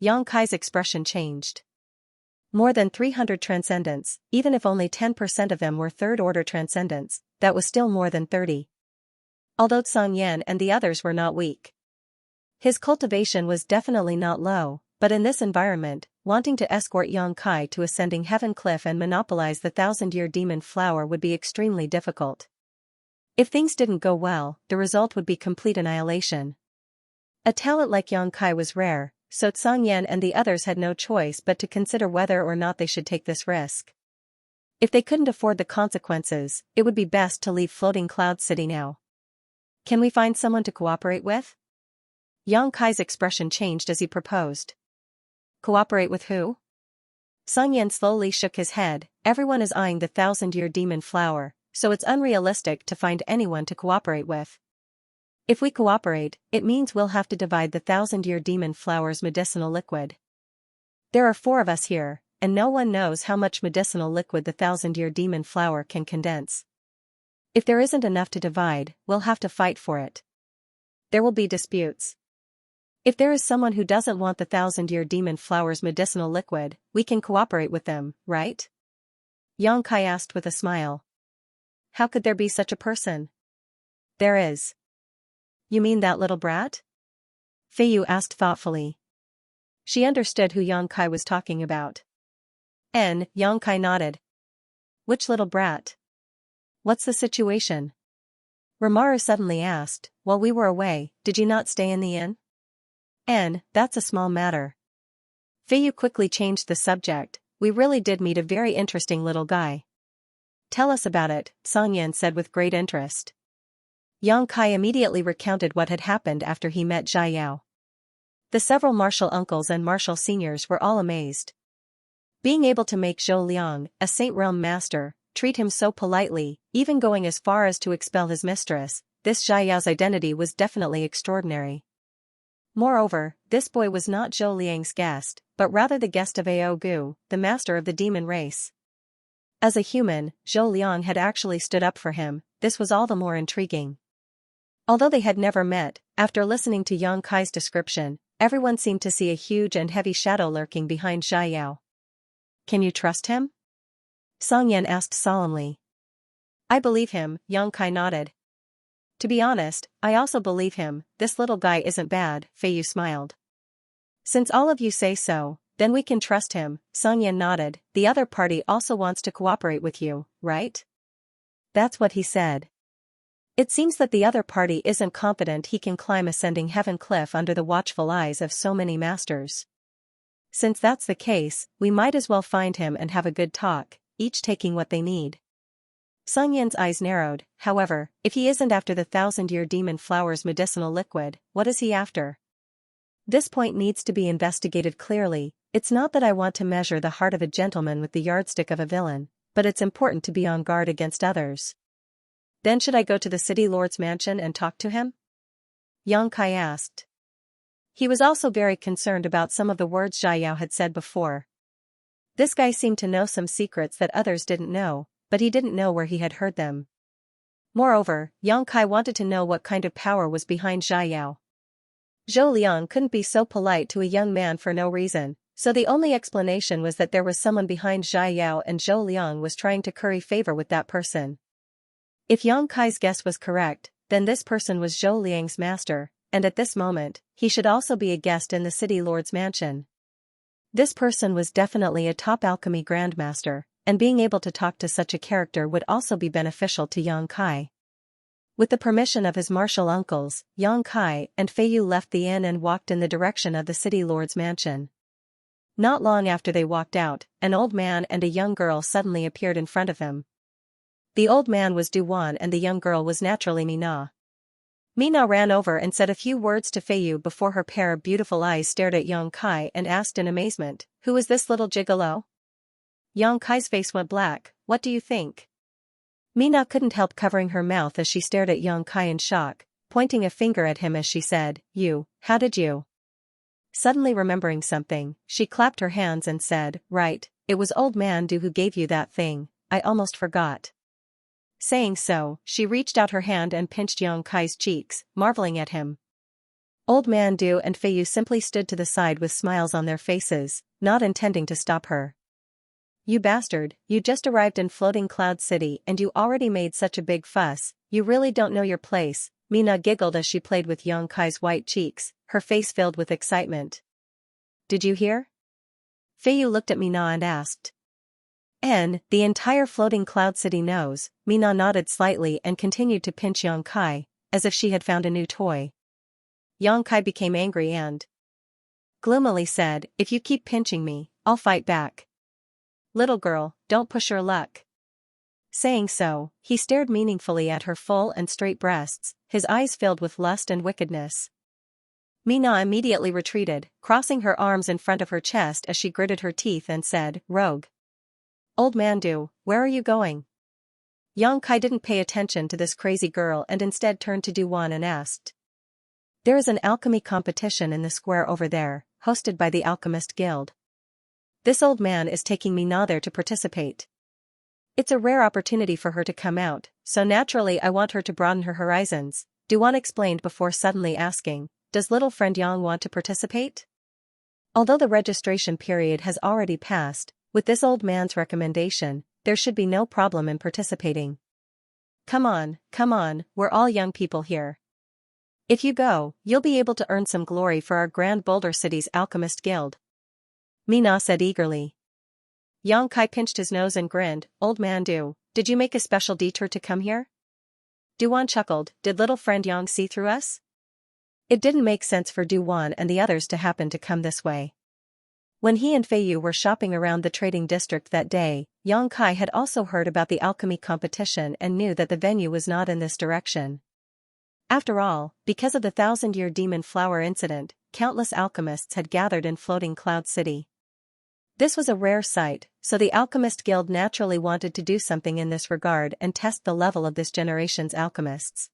Xianxia's expression changed. More than 300 transcendents, even if only 10% of them were third-order transcendents, that was still more than 30. Although Songyan and the others were not weak. His cultivation was definitely not low, but in this environment, wanting to escort Xianxia to ascending Heaven Cliff and monopolize the 1,000-year demon flower would be extremely difficult. If things didn't go well, the result would be complete annihilation. A talent like Xianxia was rare, so Songyan and the others had no choice but to consider whether or not they should take this risk. If they couldn't afford the consequences, it would be best to leave Floating Cloud City now. Can we find someone to cooperate with? Xianxia's expression changed as he proposed. Cooperate with who? Songyan slowly shook his head. Everyone is eyeing the 1,000-year demon flower, so it's unrealistic to find anyone to cooperate with. If we cooperate, it means we'll have to divide the 1,000-year demon flower's medicinal liquid. There are 4 of us here, and no one knows how much medicinal liquid the 1,000-year demon flower can condense. If there isn't enough to divide, we'll have to fight for it. There will be disputes. If there is someone who doesn't want the 1,000-year demon flower's medicinal liquid, we can cooperate with them, right? Xianxia asked with a smile. How could there be such a person? There is. You mean that little brat? Feiyu asked thoughtfully. She understood who Xianxia was talking about. Xianxia nodded. Which little brat? What's the situation? Rimaru suddenly asked. While we were away, did you not stay in the inn? That's a small matter. Feiyu quickly changed the subject. We really did meet a very interesting little guy. Tell us about it, Songyan said with great interest. Xianxia immediately recounted what had happened after he met Xiao. The several martial uncles and martial seniors were all amazed. Being able to make Zhou Liang, a Saint Realm master, treat him so politely, even going as far as to expel his mistress, this Xiao's identity was definitely extraordinary. Moreover, this boy was not Zhou Liang's guest, but rather the guest of Ao Gu, the master of the demon race. As a human, Zhou Liang had actually stood up for him. This was all the more intriguing. Although they had never met, after listening to Yang Kai's description, everyone seemed to see a huge and heavy shadow lurking behind Xiao. Can you trust him? Song Yan asked solemnly. I believe him, Yang Kai nodded. To be honest, I also believe him. This little guy isn't bad, Fei Yu smiled. Since all of you say so, then we can trust him, Song Yan nodded. The other party also wants to cooperate with you, right? That's what he said. It seems that the other party isn't confident he can climb ascending heaven cliff under the watchful eyes of so many masters. Since that's the case, we might as well find him and have a good talk, each taking what they need. Song Yan's eyes narrowed. However, if he isn't after the 1,000-year demon flower's medicinal liquid, what is he after? This point needs to be investigated clearly. It's not that I want to measure the heart of a gentleman with the yardstick of a villain, but it's important to be on guard against others. Then should I go to the city lord's mansion and talk to him? Yang Kai asked. He was also very concerned about some of the words Xiao had said before. This guy seemed to know some secrets that others didn't know, but he didn't know where he had heard them. Moreover, Yang Kai wanted to know what kind of power was behind Xiao. Zhou Liang couldn't be so polite to a young man for no reason, so the only explanation was that there was someone behind Xiao and Zhou Liang was trying to curry favor with that person. If Yang Kai's guess was correct, then this person was Zhou Liang's master, and at this moment, he should also be a guest in the city lord's mansion. This person was definitely a top alchemy grandmaster, and being able to talk to such a character would also be beneficial to Yang Kai. With the permission of his martial uncles, Yang Kai and Fei Yu left the inn and walked in the direction of the city lord's mansion. Not long after they walked out, an old man and a young girl suddenly appeared in front of them. The old man was Du Wan and the young girl was naturally Mina. Mina ran over and said a few words to Fei Yu before her pair of beautiful eyes stared at Yang Kai and asked in amazement, "Who is this little gigolo?" Yang Kai's face went black. What do you think? Mina couldn't help covering her mouth as she stared at Yang Kai in shock, pointing a finger at him as she said, "You, how did you?" Suddenly remembering something, she clapped her hands and said, "Right, it was old man Du who gave you that thing, I almost forgot." Saying so, she reached out her hand and pinched Yang Kai's cheeks, marveling at him. Old man Du and Fei Yu simply stood to the side with smiles on their faces, not intending to stop her. You bastard, you just arrived in Floating Cloud City and you already made such a big fuss, you really don't know your place, Mina giggled as she played with Yang Kai's white cheeks, her face filled with excitement. Did you hear? Fei Yu looked at Mina and asked. The entire Floating Cloud City knows, Mina nodded slightly and continued to pinch Yang Kai, as if she had found a new toy. Yang Kai became angry and gloomily said, "If you keep pinching me, I'll fight back. Little girl, don't push your luck." Saying so, he stared meaningfully at her full and straight breasts, his eyes filled with lust and wickedness. Mina immediately retreated, crossing her arms in front of her chest as she gritted her teeth and said, "Rogue. Old man Du, where are you going?" Yang Kai didn't pay attention to this crazy girl and instead turned to Du Wan and asked. There is an alchemy competition in the square over there, hosted by the Alchemist Guild. This old man is taking Mina there to participate. It's a rare opportunity for her to come out, so naturally I want her to broaden her horizons, Du Wan explained before suddenly asking, does little friend Yang want to participate? Although the registration period has already passed, with this old man's recommendation, there should be no problem in participating. Come on, we're all young people here. If you go, you'll be able to earn some glory for our Grand Boulder City's Alchemist Guild. Mina said eagerly. Yang Kai pinched his nose and grinned, Old man Du, did you make a special detour to come here? Du Wan chuckled, did little friend Yang see through us? It didn't make sense for Du Wan and the others to happen to come this way. When he and Fei Yu were shopping around the trading district that day, Yang Kai had also heard about the alchemy competition and knew that the venue was not in this direction. After all, because of the 1,000-year demon flower incident, countless alchemists had gathered in Floating Cloud City. This was a rare sight, so the Alchemist Guild naturally wanted to do something in this regard and test the level of this generation's alchemists.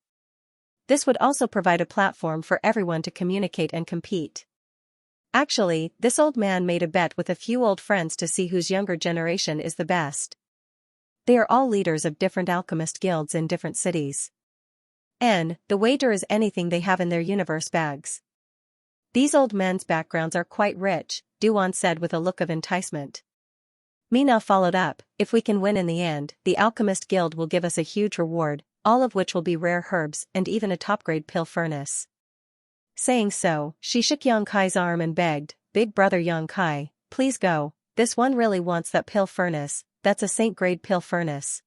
This would also provide a platform for everyone to communicate and compete. Actually, this old man made a bet with a few old friends to see whose younger generation is the best. They are all leaders of different alchemist guilds in different cities. And the wager is anything they have in their universe bags. These old men's backgrounds are quite rich, Duan said with a look of enticement. Mina followed up, if we can win in the end, the Alchemist Guild will give us a huge reward, all of which will be rare herbs and even a top-grade pill furnace. Saying so, she shook Yang Kai's arm and begged, Big brother Yang Kai, please go, this one really wants that pill furnace, that's a saint-grade pill furnace.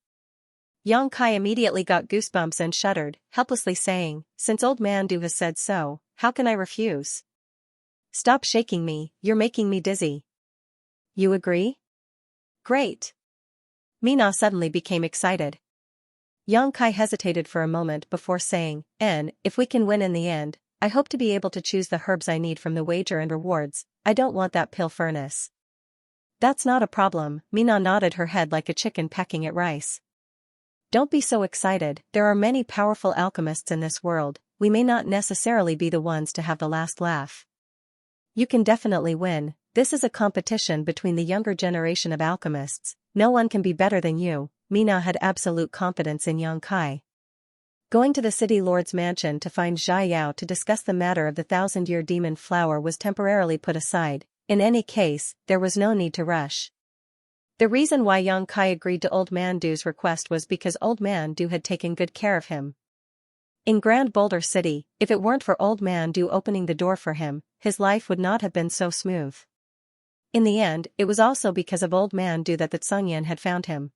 Yang Kai immediately got goosebumps and shuddered, helplessly saying, since old man Du has said so, how can I refuse? Stop shaking me, you're making me dizzy. You agree? Great. Mina suddenly became excited. Yang Kai hesitated for a moment before saying, and, if we can win in the end, I hope to be able to choose the herbs I need from the wager and rewards, I don't want that pill furnace. That's not a problem, Mina nodded her head like a chicken pecking at rice. Don't be so excited, there are many powerful alchemists in this world, we may not necessarily be the ones to have the last laugh. You can definitely win, this is a competition between the younger generation of alchemists, no one can be better than you, Mina had absolute confidence in Yang Kai. Going to the city lord's mansion to find Xiao to discuss the matter of the 1,000-year demon flower was temporarily put aside, in any case, there was no need to rush. The reason why Yang Kai agreed to Old Man Du's request was because Old Man Du had taken good care of him. In Grand Boulder City, if it weren't for Old Man Du opening the door for him, his life would not have been so smooth. In the end, it was also because of Old Man Du that the Tsungyan had found him.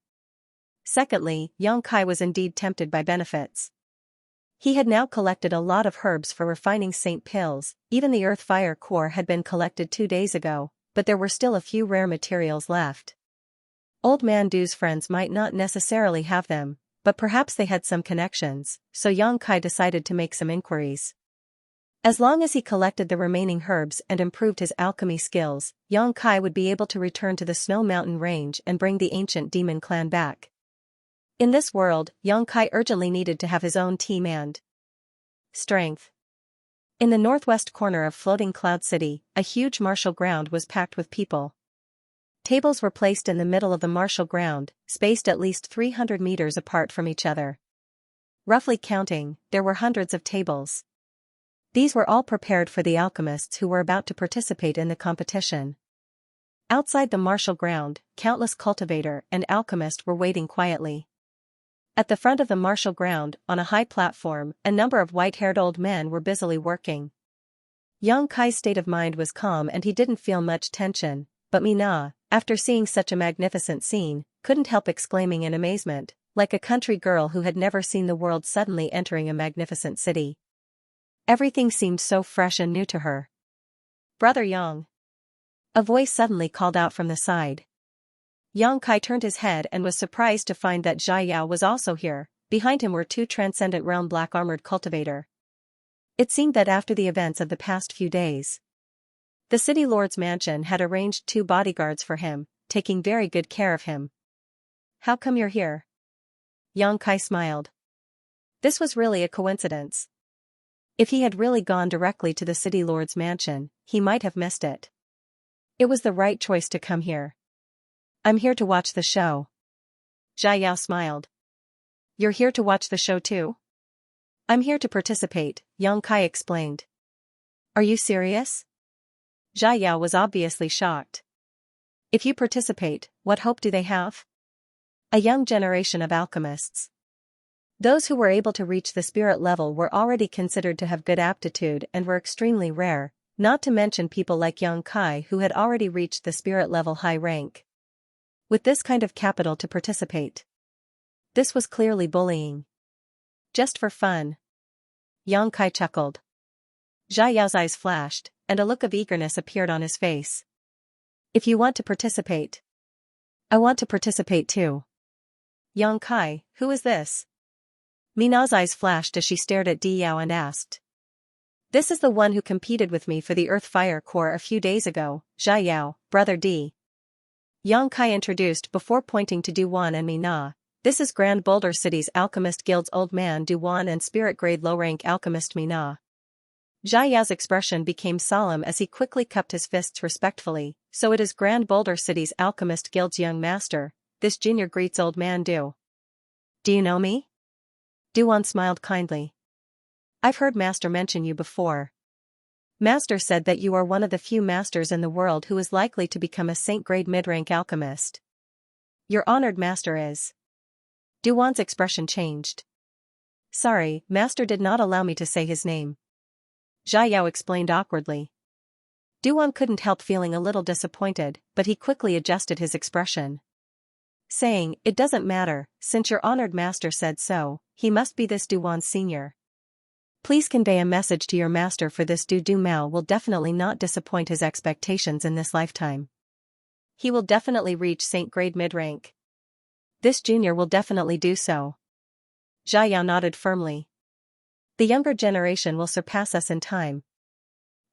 Secondly, Yang Kai was indeed tempted by benefits. He had now collected a lot of herbs for refining saint pills, even the earth fire core had been collected 2 days ago, but there were still a few rare materials left. Old Man Du's friends might not necessarily have them, but perhaps they had some connections, so Yang Kai decided to make some inquiries. As long as he collected the remaining herbs and improved his alchemy skills, Yang Kai would be able to return to the Snow Mountain Range and bring the ancient demon clan back. In this world, Yang Kai urgently needed to have his own team and strength. In the northwest corner of Floating Cloud City, a huge martial ground was packed with people. Tables were placed in the middle of the martial ground, spaced at least 300 meters apart from each other. Roughly counting, there were hundreds of tables. These were all prepared for the alchemists who were about to participate in the competition. Outside the martial ground, countless cultivator and alchemist were waiting quietly. At the front of the martial ground, on a high platform, a number of white-haired old men were busily working. Yang Kai's state of mind was calm and he didn't feel much tension, but Mina, after seeing such a magnificent scene, couldn't help exclaiming in amazement, like a country girl who had never seen the world suddenly entering a magnificent city. Everything seemed so fresh and new to her. Brother Yang. A voice suddenly called out from the side. Yang Kai turned his head and was surprised to find that Xiao was also here. Behind him were 2 transcendent realm black-armored cultivator. It seemed that after the events of the past few days, the city lord's mansion had arranged 2 bodyguards for him, taking very good care of him. How come you're here? Yang Kai smiled. This was really a coincidence. If he had really gone directly to the city lord's mansion, he might have missed it. It was the right choice to come here. I'm here to watch the show. Xiao smiled. You're here to watch the show too? I'm here to participate, Yang Kai explained. Are you serious? Xiao was obviously shocked. If you participate, what hope do they have? A young generation of alchemists. Those who were able to reach the spirit level were already considered to have good aptitude and were extremely rare, not to mention people like Yang Kai who had already reached the spirit level high rank. With this kind of capital to participate. This was clearly bullying. Just for fun. Yang Kai chuckled. Xiao's eyes flashed, and a look of eagerness appeared on his face. If you want to participate. I want to participate too. Yang Kai, who is this? Mina's eyes flashed as she stared at Di Yao and asked. This is the one who competed with me for the Earth Fire Core a few days ago, Xiao, brother Di. Yang Kai introduced before pointing to Duwan and Mina. This is Grand Boulder City's Alchemist Guild's Old Man Duwan and Spirit Grade Low-Rank Alchemist Mina. Xiao's expression became solemn as he quickly cupped his fists respectfully. So it is Grand Boulder City's Alchemist Guild's young master, this junior greets old man Du. Do you know me? Duan smiled kindly. I've heard Master mention you before. Master said that you are one of the few masters in the world who is likely to become a Saint-grade mid-rank alchemist. Your honored master is. Duan's expression changed. Sorry, master did not allow me to say his name. Xiao explained awkwardly. Duan couldn't help feeling a little disappointed, but he quickly adjusted his expression. Saying, it doesn't matter, since your honored master said so, he must be this Duan senior. Please convey a message to your master for this Du Mao will definitely not disappoint his expectations in this lifetime. He will definitely reach Saint-grade mid-rank. This junior will definitely do so. Xiao nodded firmly. The younger generation will surpass us in time.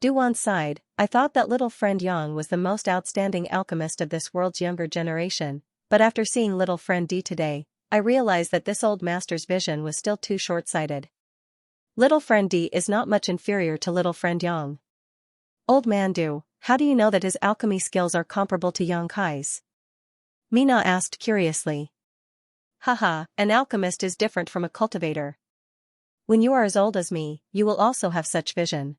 Duan sighed, I thought that little friend Yang was the most outstanding alchemist of this world's younger generation, but after seeing little friend Di today, I realized that this old master's vision was still too short-sighted. Little friend Di is not much inferior to little friend Yang. Old man Du, how do you know that his alchemy skills are comparable to Yang Kai's? Mina asked curiously. Haha, an alchemist is different from a cultivator. When you are as old as me, you will also have such vision.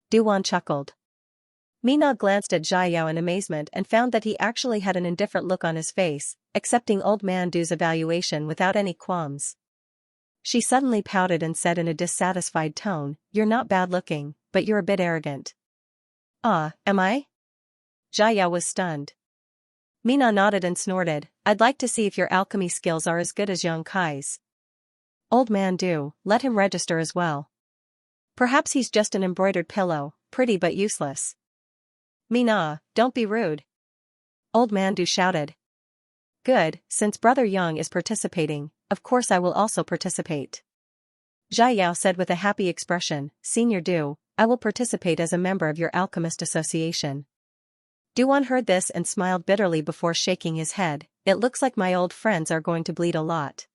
Duan chuckled. Mina glanced at Xiao in amazement and found that he actually had an indifferent look on his face, accepting old man Du's evaluation without any qualms. She suddenly pouted and said in a dissatisfied tone, You're not bad-looking, but you're a bit arrogant. Ah, am I? Xiao was stunned. Mina nodded and snorted, I'd like to see if your alchemy skills are as good as Yang Kai's. Old man Du, let him register as well. Perhaps he's just an embroidered pillow, pretty but useless. Mina, don't be rude. Old man Du shouted. Good, since brother Yang is participating, of course I will also participate. Xiao said with a happy expression, Senior Du, I will participate as a member of your alchemist association. Duan heard this and smiled bitterly before shaking his head, it looks like my old friends are going to bleed a lot.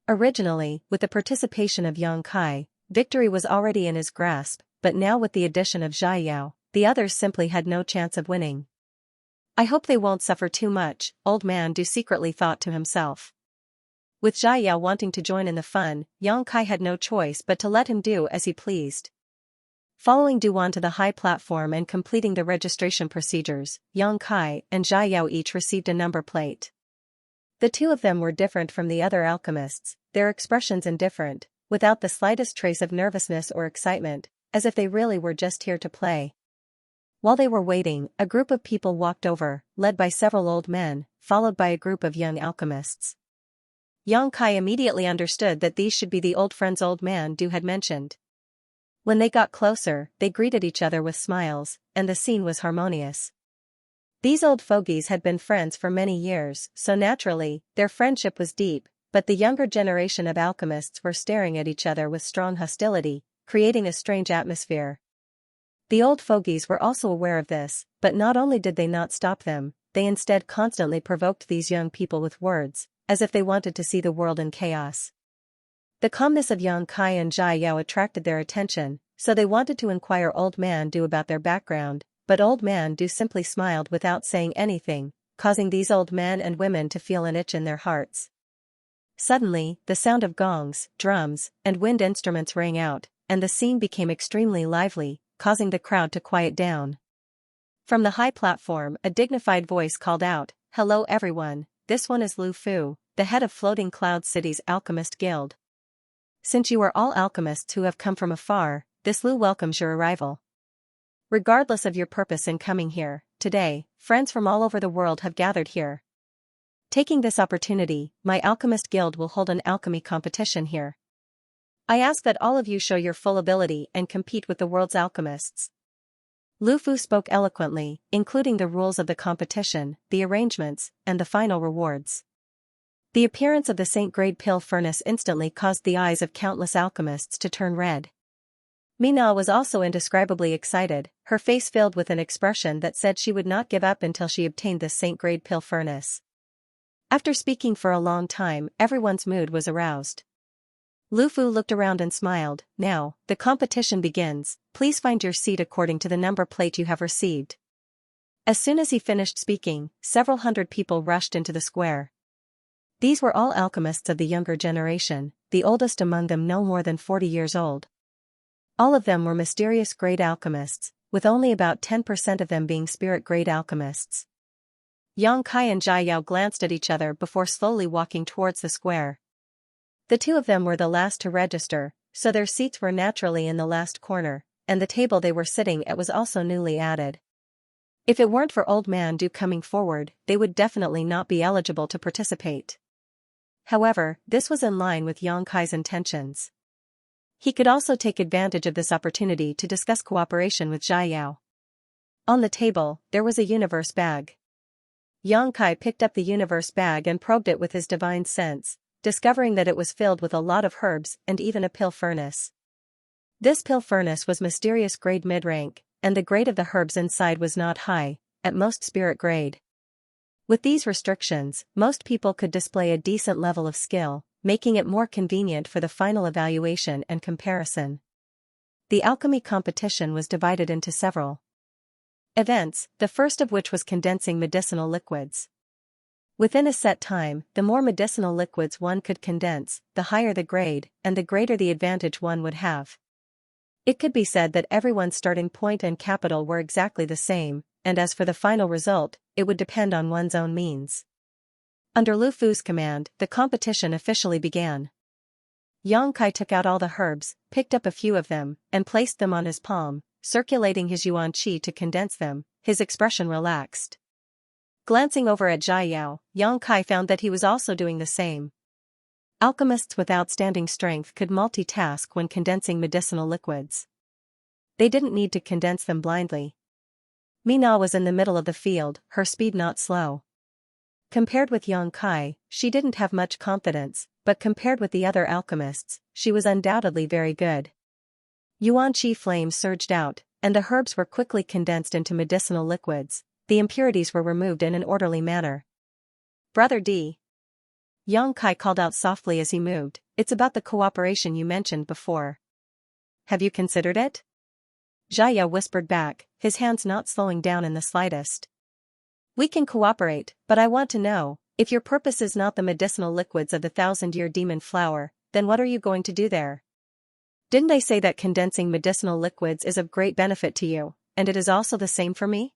Originally, with the participation of Yang Kai, victory was already in his grasp, but now with the addition of Xiao, the others simply had no chance of winning. I hope they won't suffer too much, old man Du secretly thought to himself. With Xiao wanting to join in the fun, Yang Kai had no choice but to let him do as he pleased. Following Duan to the high platform and completing the registration procedures, Yang Kai and Xiao each received a number plate. The two of them were different from the other alchemists, their expressions indifferent, without the slightest trace of nervousness or excitement, as if they really were just here to play. While they were waiting, a group of people walked over, led by several old men, followed by a group of young alchemists. Yang Kai immediately understood that these should be the old friends old man Du had mentioned. When they got closer, they greeted each other with smiles, and the scene was harmonious. These old fogies had been friends for many years, so naturally, their friendship was deep, but the younger generation of alchemists were staring at each other with strong hostility, creating a strange atmosphere. The old fogies were also aware of this, but not only did they not stop them, they instead constantly provoked these young people with words, as if they wanted to see the world in chaos. The calmness of Yang Kai and Xiao attracted their attention, so they wanted to inquire old man Du about their background, but old man Du simply smiled without saying anything, causing these old men and women to feel an itch in their hearts. Suddenly, the sound of gongs, drums, and wind instruments rang out, and the scene became extremely lively, causing the crowd to quiet down. From the high platform, a dignified voice called out, Hello everyone, this one is Lu Fu, the head of Floating Cloud City's Alchemist Guild. Since you are all alchemists who have come from afar, this Lu welcomes your arrival. Regardless of your purpose in coming here, today, friends from all over the world have gathered here. Taking this opportunity, my Alchemist Guild will hold an alchemy competition here. I ask that all of you show your full ability and compete with the world's alchemists. Lu Fu spoke eloquently, including the rules of the competition, the arrangements, and the final rewards. The appearance of the Saint-grade pill furnace instantly caused the eyes of countless alchemists to turn red. Mina was also indescribably excited, her face filled with an expression that said she would not give up until she obtained this Saint-grade pill furnace. After speaking for a long time, everyone's mood was aroused. Lu Fu looked around and smiled, Now, the competition begins, please find your seat according to the number plate you have received. As soon as he finished speaking, several hundred people rushed into the square. These were all alchemists of the younger generation, the oldest among them no more than 40 years old. All of them were mysterious-grade alchemists, with only about 10% of them being spirit-grade alchemists. Yang Kai and Xiaoyao glanced at each other before slowly walking towards the square. The two of them were the last to register, so their seats were naturally in the last corner, and the table they were sitting at was also newly added. If it weren't for Old Man Du coming forward, they would definitely not be eligible to participate. However, this was in line with Yang Kai's intentions. He could also take advantage of this opportunity to discuss cooperation with Xiaoyao. On the table, there was a universe bag. Yang Kai picked up the universe bag and probed it with his divine sense, discovering that it was filled with a lot of herbs and even a pill furnace. This pill furnace was mysterious grade mid-rank, and the grade of the herbs inside was not high, at most spirit grade. With these restrictions, most people could display a decent level of skill, making it more convenient for the final evaluation and comparison. The alchemy competition was divided into several events, the first of which was condensing medicinal liquids. Within a set time, the more medicinal liquids one could condense, the higher the grade, and the greater the advantage one would have. It could be said that everyone's starting point and capital were exactly the same, and as for the final result, it would depend on one's own means. Under Lu Fu's command, the competition officially began. Yang Kai took out all the herbs, picked up a few of them, and placed them on his palm, circulating his yuan qi to condense them. His expression relaxed. Glancing over at Xiaoyao, Yang Kai found that he was also doing the same. Alchemists with outstanding strength could multitask when condensing medicinal liquids. They didn't need to condense them blindly. Mina was in the middle of the field, her speed not slow. Compared with Yang Kai, she didn't have much confidence, but compared with the other alchemists, she was undoubtedly very good. Yuan qi flames surged out, and the herbs were quickly condensed into medicinal liquids. The impurities were removed in an orderly manner. "Brother D." Yang Kai called out softly as he moved, "It's about the cooperation you mentioned before. Have you considered it?" Xiaoyao whispered back, his hands not slowing down in the slightest. "We can cooperate, but I want to know, if your purpose is not the medicinal liquids of the 1,000-year demon flower, then what are you going to do there? Didn't I say that condensing medicinal liquids is of great benefit to you, and it is also the same for me?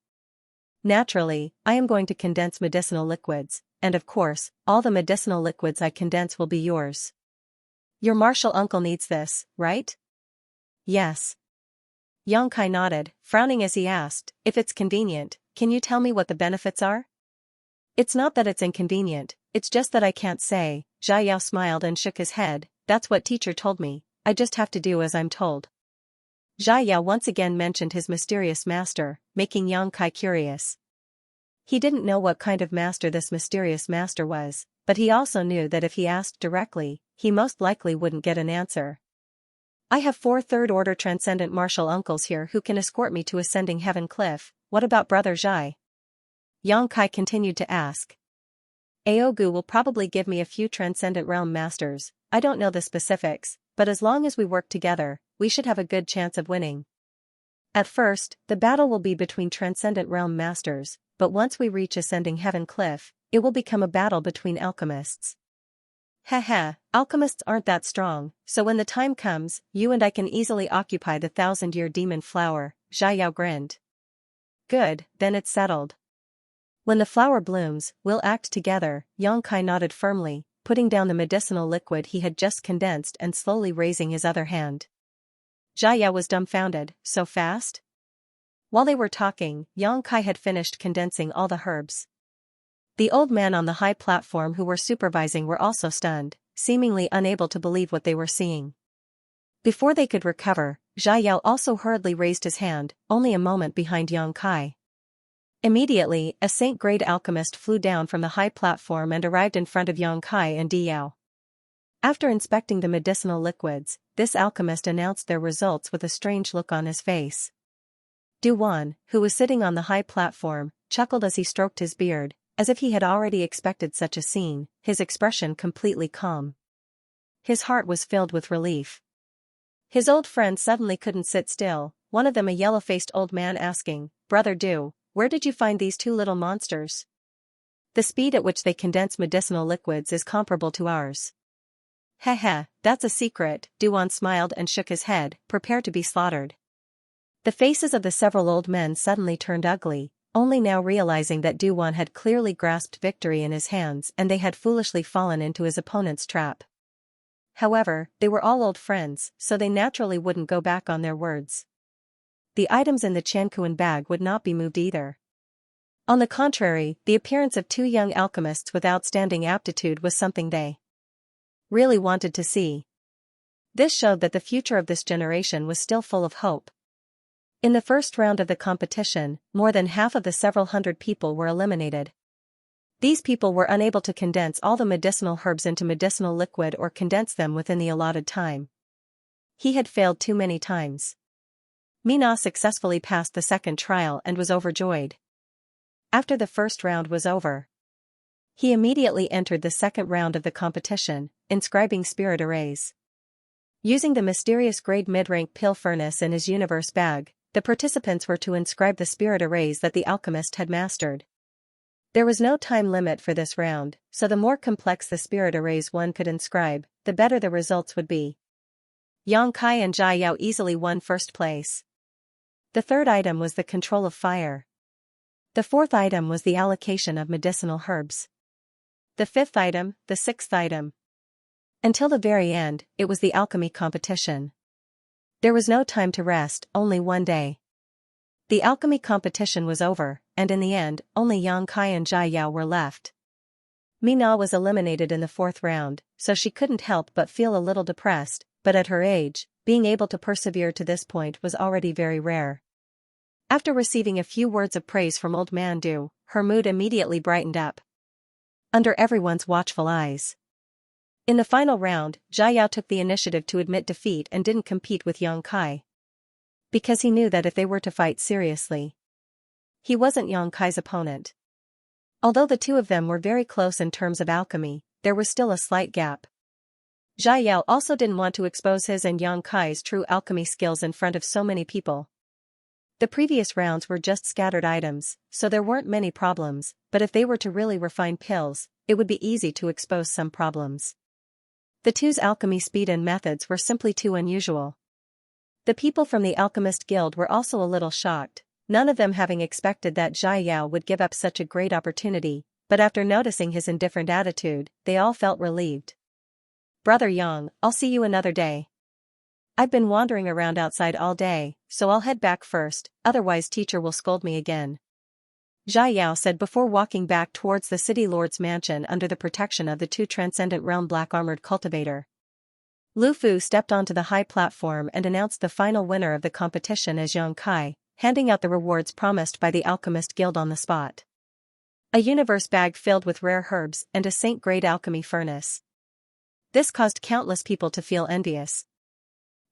Naturally, I am going to condense medicinal liquids, and of course, all the medicinal liquids I condense will be yours. Your martial uncle needs this, right?" "Yes." Yang Kai nodded, frowning as he asked, "If it's convenient, can you tell me what the benefits are?" "It's not that it's inconvenient, it's just that I can't say." Xiaoyao smiled and shook his head, "That's what teacher told me, I just have to do as I'm told." Xiaoyao once again mentioned his mysterious master, making Yang Kai curious. He didn't know what kind of master this mysterious master was, but he also knew that if he asked directly, he most likely wouldn't get an answer. "I have 4 third-order transcendent martial uncles here who can escort me to Ascending Heaven Cliff. What about Brother Zhai?" Yang Kai continued to ask. "Aogu will probably give me a few transcendent realm masters. I don't know the specifics, but as long as we work together, we should have a good chance of winning. At first, the battle will be between transcendent realm masters, but once we reach Ascending Heaven Cliff, it will become a battle between alchemists." "Heh, alchemists aren't that strong, so when the time comes, you and I can easily occupy the 1,000-year demon flower," Xiaoyao grinned. "Good, then it's settled. When the flower blooms, we'll act together." Yang Kai nodded firmly, putting down the medicinal liquid he had just condensed and slowly raising his other hand. Xiaoyao was dumbfounded, so fast? While they were talking, Yang Kai had finished condensing all the herbs. The old man on the high platform who were supervising were also stunned, seemingly unable to believe what they were seeing. Before they could recover, Xiaoyao also hurriedly raised his hand, only a moment behind Yang Kai. Immediately, a saint-grade alchemist flew down from the high platform and arrived in front of Yang Kai and Diyao. After inspecting the medicinal liquids, this alchemist announced their results with a strange look on his face. Du Wan, who was sitting on the high platform, chuckled as he stroked his beard, as if he had already expected such a scene, his expression completely calm. His heart was filled with relief. His old friends suddenly couldn't sit still, one of them a yellow-faced old man asking, "Brother Du, where did you find these two little monsters? The speed at which they condense medicinal liquids is comparable to ours. Heh, that's a secret, Duan smiled and shook his head, prepare to be slaughtered. The faces of the several old men suddenly turned ugly, only now realizing that Duan had clearly grasped victory in his hands and they had foolishly fallen into his opponent's trap. However, they were all old friends, so they naturally wouldn't go back on their words. The items in the Qianquan bag would not be moved either. On the contrary, the appearance of two young alchemists with outstanding aptitude was something they really wanted to see. This showed that the future of this generation was still full of hope. In the first round of the competition, more than half of the several hundred people were eliminated. These people were unable to condense all the medicinal herbs into medicinal liquid or condense them within the allotted time. He had failed too many times. Mina successfully passed the second trial and was overjoyed. After the first round was over, he immediately entered the second round of the competition, inscribing spirit arrays. Using the mysterious grade mid-rank pill furnace in his universe bag, the participants were to inscribe the spirit arrays that the alchemist had mastered. There was no time limit for this round, so the more complex the spirit arrays one could inscribe, the better the results would be. Yang Kai and Jia Yao easily won first place. The third item was the control of fire. The fourth item was the allocation of medicinal herbs. The fifth item, the sixth item. Until the very end, it was the alchemy competition. There was no time to rest, only one day. The alchemy competition was over, and in the end, only Yang Kai and Jia Yao were left. Mina was eliminated in the fourth round, so she couldn't help but feel a little depressed, but at her age, being able to persevere to this point was already very rare. After receiving a few words of praise from Old Man Du, her mood immediately brightened up. Under everyone's watchful eyes. In the final round, Jia Yao took the initiative to admit defeat and didn't compete with Yang Kai. Because he knew that if they were to fight seriously, he wasn't Yang Kai's opponent. Although the two of them were very close in terms of alchemy, there was still a slight gap. Jia Yao also didn't want to expose his and Yang Kai's true alchemy skills in front of so many people. The previous rounds were just scattered items, so there weren't many problems, but if they were to really refine pills, it would be easy to expose some problems. The two's alchemy speed and methods were simply too unusual. The people from the Alchemist Guild were also a little shocked, none of them having expected that Jia Yao would give up such a great opportunity, but after noticing his indifferent attitude, they all felt relieved. Brother Yang, I'll see you another day. I've been wandering around outside all day, so I'll head back first, otherwise teacher will scold me again. Jia Yao said before walking back towards the city lord's mansion under the protection of the two Transcendent Realm black-armored cultivator. Lu Fu stepped onto the high platform and announced the final winner of the competition as Yang Kai, handing out the rewards promised by the Alchemist Guild on the spot. A universe bag filled with rare herbs and a saint-grade alchemy furnace. This caused countless people to feel envious.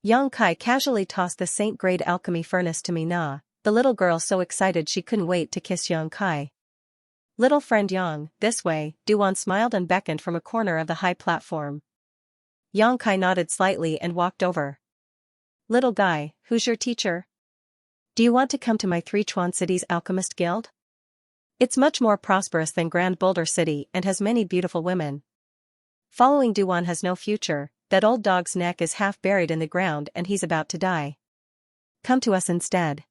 Yang Kai casually tossed the saint-grade alchemy furnace to Mina, the little girl so excited she couldn't wait to kiss Yang Kai. Little friend Yang, this way, Duan smiled and beckoned from a corner of the high platform. Yang Kai nodded slightly and walked over. Little guy, who's your teacher? Do you want to come to my Three Chuan City's Alchemist Guild? It's much more prosperous than Grand Boulder City and has many beautiful women. Following Duan has no future, that old dog's neck is half buried in the ground and he's about to die. Come to us instead.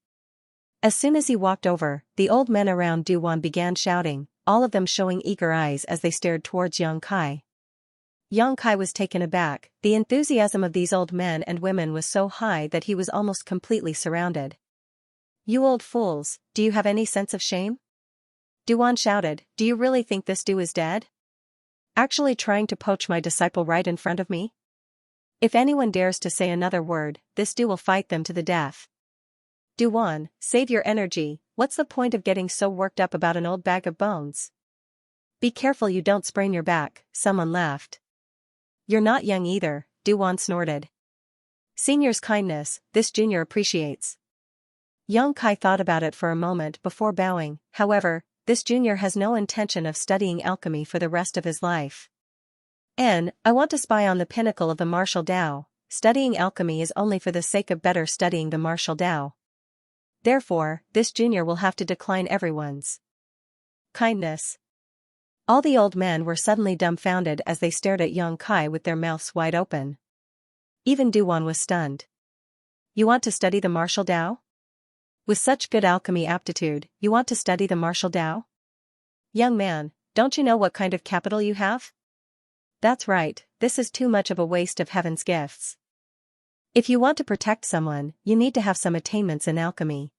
As soon as he walked over, the old men around Duan began shouting, all of them showing eager eyes as they stared towards Yang Kai. Yang Kai was taken aback, the enthusiasm of these old men and women was so high that he was almost completely surrounded. You old fools, do you have any sense of shame? Duan shouted, do you really think this Du is dead? Actually trying to poach my disciple right in front of me? If anyone dares to say another word, this Du will fight them to the death. Duan, save your energy, what's the point of getting so worked up about an old bag of bones? Be careful you don't sprain your back, someone laughed. You're not young either, Duan snorted. Senior's kindness, this junior appreciates. Yang Kai thought about it for a moment before bowing, however, this junior has no intention of studying alchemy for the rest of his life. I want to spy on the pinnacle of the martial Tao, studying alchemy is only for the sake of better studying the martial Tao. Therefore, this junior will have to decline everyone's kindness. All the old men were suddenly dumbfounded as they stared at young Kai with their mouths wide open. Even Duan was stunned. You want to study the martial Tao? With such good alchemy aptitude, you want to study the martial Tao? Young man, don't you know what kind of capital you have? That's right, this is too much of a waste of heaven's gifts. If you want to protect someone, you need to have some attainments in alchemy.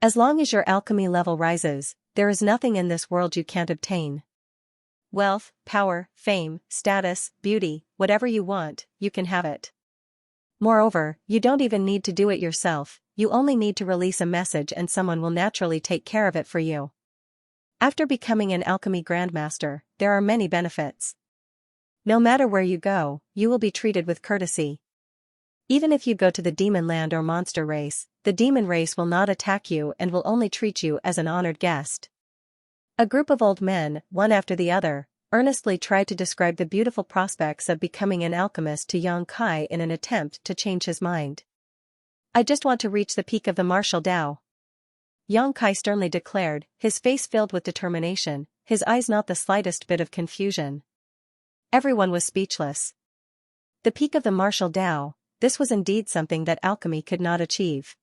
As long as your alchemy level rises, there is nothing in this world you can't obtain. Wealth, power, fame, status, beauty, whatever you want, you can have it. Moreover, you don't even need to do it yourself, you only need to release a message and someone will naturally take care of it for you. After becoming an alchemy grandmaster, there are many benefits. No matter where you go, you will be treated with courtesy. Even if you go to the demon land or monster race, the demon race will not attack you and will only treat you as an honored guest. A group of old men, one after the other, earnestly tried to describe the beautiful prospects of becoming an alchemist to young Kai in an attempt to change his mind. I just want to reach the peak of the martial Tao. Young Kai sternly declared, his face filled with determination, his eyes not the slightest bit of confusion. Everyone was speechless. The peak of the martial Tao, this was indeed something that alchemy could not achieve.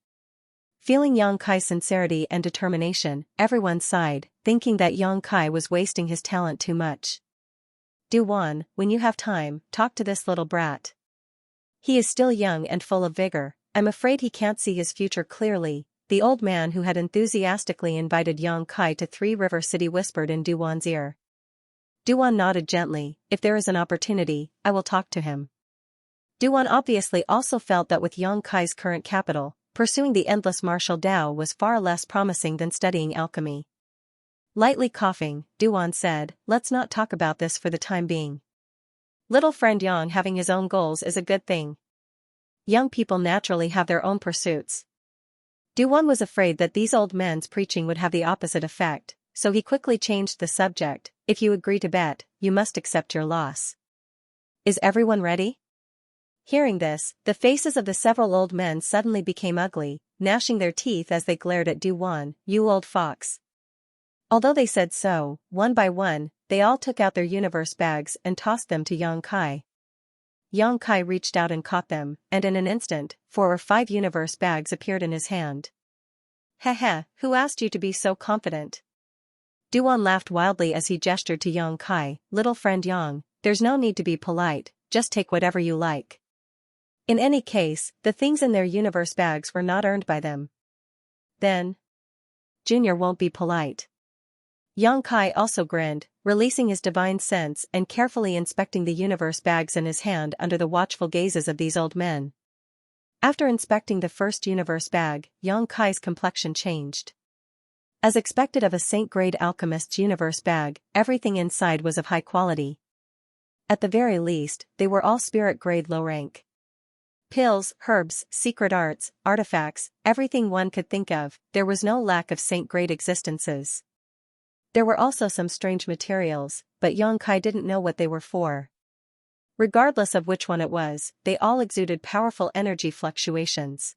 Feeling young Kai's sincerity and determination, everyone sighed, thinking that young Kai was wasting his talent too much. Duan, when you have time, talk to this little brat. He is still young and full of vigor, I'm afraid he can't see his future clearly, the old man who had enthusiastically invited young Kai to Three River City whispered in Duan's ear. Duan nodded gently, if there is an opportunity, I will talk to him. Duan obviously also felt that with young Kai's current capital, pursuing the endless martial Tao was far less promising than studying alchemy. Lightly coughing, Duan said, let's not talk about this for the time being. Little friend Yang having his own goals is a good thing. Young people naturally have their own pursuits. Duan was afraid that these old men's preaching would have the opposite effect, so he quickly changed the subject, if you agree to bet, you must accept your loss. Is everyone ready? Hearing this, the faces of the several old men suddenly became ugly, gnashing their teeth as they glared at Duan, you old fox. Although they said so, one by one, they all took out their universe bags and tossed them to young Kai. Young Kai reached out and caught them, and in an instant, 4 or 5 universe bags appeared in his hand. Heh, who asked you to be so confident? Duan laughed wildly as he gestured to young Kai, little friend Yang, there's no need to be polite, just take whatever you like. In any case, the things in their universe bags were not earned by them. Then, Junior won't be polite. Young Kai also grinned, releasing his divine sense and carefully inspecting the universe bags in his hand under the watchful gazes of these old men. After inspecting the first universe bag, young Kai's complexion changed. As expected of a saint-grade alchemist's universe bag, everything inside was of high quality. At the very least, they were all spirit-grade low rank. Pills, herbs, secret arts, artifacts, everything one could think of, there was no lack of saint-grade existences. There were also some strange materials, but young Kai didn't know what they were for. Regardless of which one it was, they all exuded powerful energy fluctuations.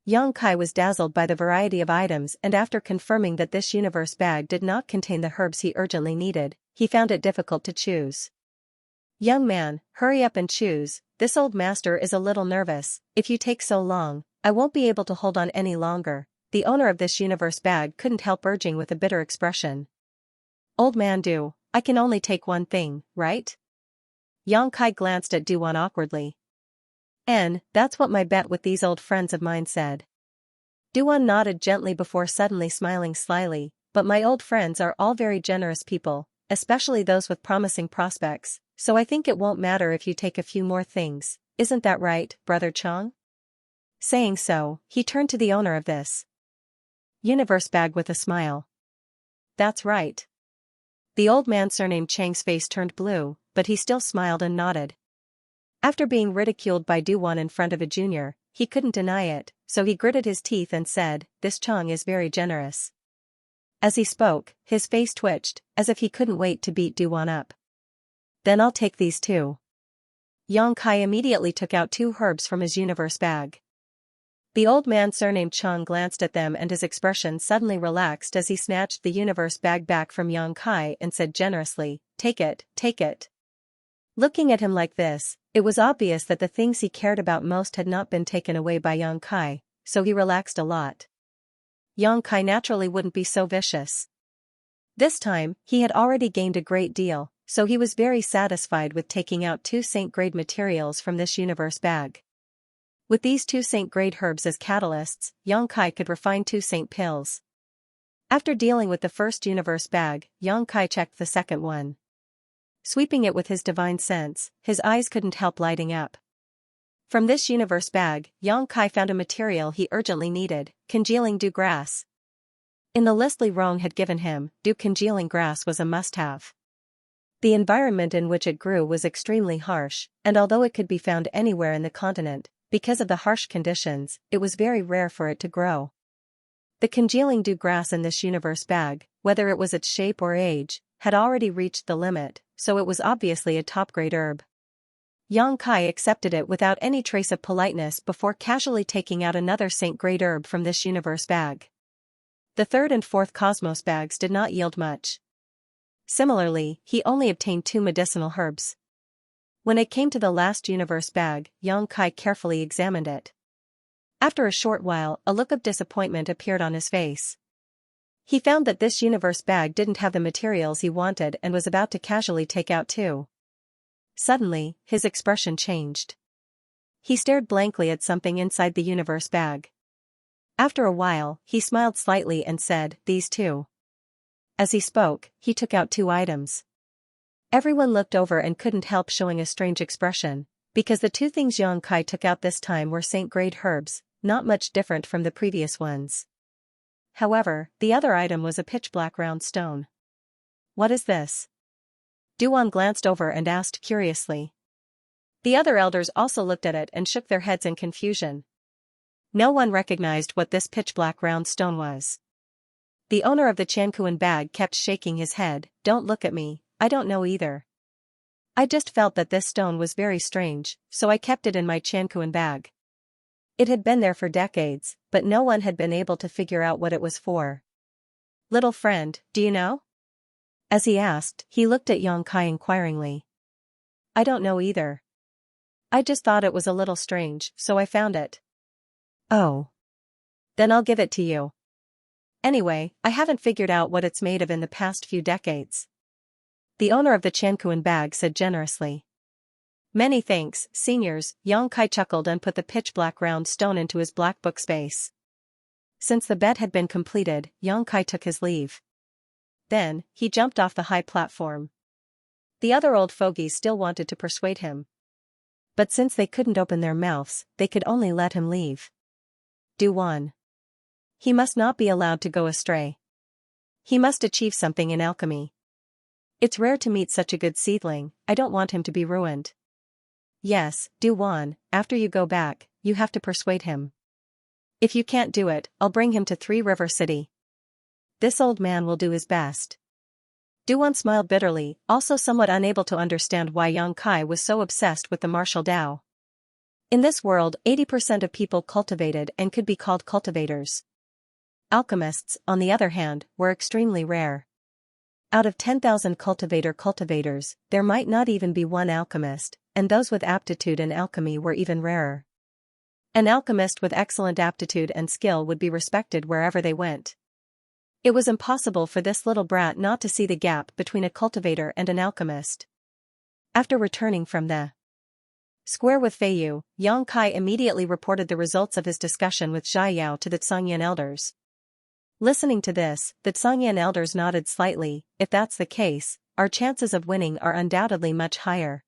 Young Kai was dazzled by the variety of items, and after confirming that this universe bag did not contain the herbs he urgently needed, he found it difficult to choose. Young man, hurry up and choose, this old master is a little nervous, if you take so long, I won't be able to hold on any longer, the owner of this universe bag couldn't help urging with a bitter expression. Old man I can only take one thing, right? Young Kai glanced at Duan awkwardly. That's what my bet with these old friends of mine said. Duan nodded gently before suddenly smiling slyly, but my old friends are all very generous people, especially those with promising prospects, so I think it won't matter if you take a few more things, isn't that right, Brother Chang? Saying so, he turned to the owner of this universe bag with a smile. That's right. The old man surnamed Chang's face turned blue, but he still smiled and nodded. After being ridiculed by Duan in front of a junior, he couldn't deny it, so he gritted his teeth and said, this Chang is very generous. As he spoke, his face twitched, as if he couldn't wait to beat Duan up. Then I'll take these too. Young Kai immediately took out 2 herbs from his universe bag. The old man surnamed Chang glanced at them and his expression suddenly relaxed as he snatched the universe bag back from Yang Kai and said generously, "Take it, take it." Looking at him like this, it was obvious that the things he cared about most had not been taken away by Yang Kai, so he relaxed a lot. Yang Kai naturally wouldn't be so vicious. This time, he had already gained a great deal, so he was very satisfied with taking out 2 Saint-grade materials from this universe bag. With these 2 Saint-grade herbs as catalysts, Yang Kai could refine 2 Saint pills. After dealing with the first universe bag, Yang Kai checked the second one. Sweeping it with his divine sense, his eyes couldn't help lighting up. From this universe bag, Yang Kai found a material he urgently needed, congealing dew grass. In the list Li Rong had given him, dew congealing grass was a must-have. The environment in which it grew was extremely harsh, and although it could be found anywhere in the continent, because of the harsh conditions, it was very rare for it to grow. The congealing dew grass in this universe bag, whether it was its shape or age, had already reached the limit, so it was obviously a top-grade herb. Yang Kai accepted it without any trace of politeness before casually taking out another Saint-grade herb from this universe bag. The third and fourth cosmos bags did not yield much. Similarly, he only obtained 2 medicinal herbs. When it came to the last universe bag, Yang Kai carefully examined it. After a short while, a look of disappointment appeared on his face. He found that this universe bag didn't have the materials he wanted and was about to casually take out 2. Suddenly, his expression changed. He stared blankly at something inside the universe bag. After a while, he smiled slightly and said, "These 2." As he spoke, he took out 2 items. Everyone looked over and couldn't help showing a strange expression, because the 2 things Yang Kai took out this time were Saint-grade herbs, not much different from the previous ones. However, the other item was a pitch-black round stone. "What is this?" Duan glanced over and asked curiously. The other elders also looked at it and shook their heads in confusion. No one recognized what this pitch-black round stone was. The owner of the Qianquan bag kept shaking his head. "Don't look at me, I don't know either. I just felt that this stone was very strange, so I kept it in my Qianquan bag." It had been there for decades, but no one had been able to figure out what it was for. "Little friend, do you know?" As he asked, he looked at Yang Kai inquiringly. "I don't know either. I just thought it was a little strange, so I found it." "Oh. Then I'll give it to you. Anyway, I haven't figured out what it's made of in the past few decades." The owner of the Qianquan bag said generously. "Many thanks, seniors." Yang Kai chuckled and put the pitch-black round stone into his black book space. Since the bet had been completed, Yang Kai took his leave. Then, he jumped off the high platform. The other old fogies still wanted to persuade him. But since they couldn't open their mouths, they could only let him leave. Duan. He must not be allowed to go astray. He must achieve something in alchemy. It's rare to meet such a good seedling, I don't want him to be ruined. Yes, Duan, after you go back, you have to persuade him. If you can't do it, I'll bring him to 3 River City. This old man will do his best. Duan smiled bitterly, also somewhat unable to understand why Yang Kai was so obsessed with the martial Dao. In this world, 80% of people cultivated and could be called cultivators. Alchemists, on the other hand, were extremely rare. Out of 10,000 cultivators, there might not even be 1 alchemist, and those with aptitude in alchemy were even rarer. An alchemist with excellent aptitude and skill would be respected wherever they went. It was impossible for this little brat not to see the gap between a cultivator and an alchemist. After returning from the square with Feiyu, Yang Kai immediately reported the results of his discussion with Xiao to the Zhangyan elders. Listening to this, the Zhangyan elders nodded slightly. "If that's the case, our chances of winning are undoubtedly much higher.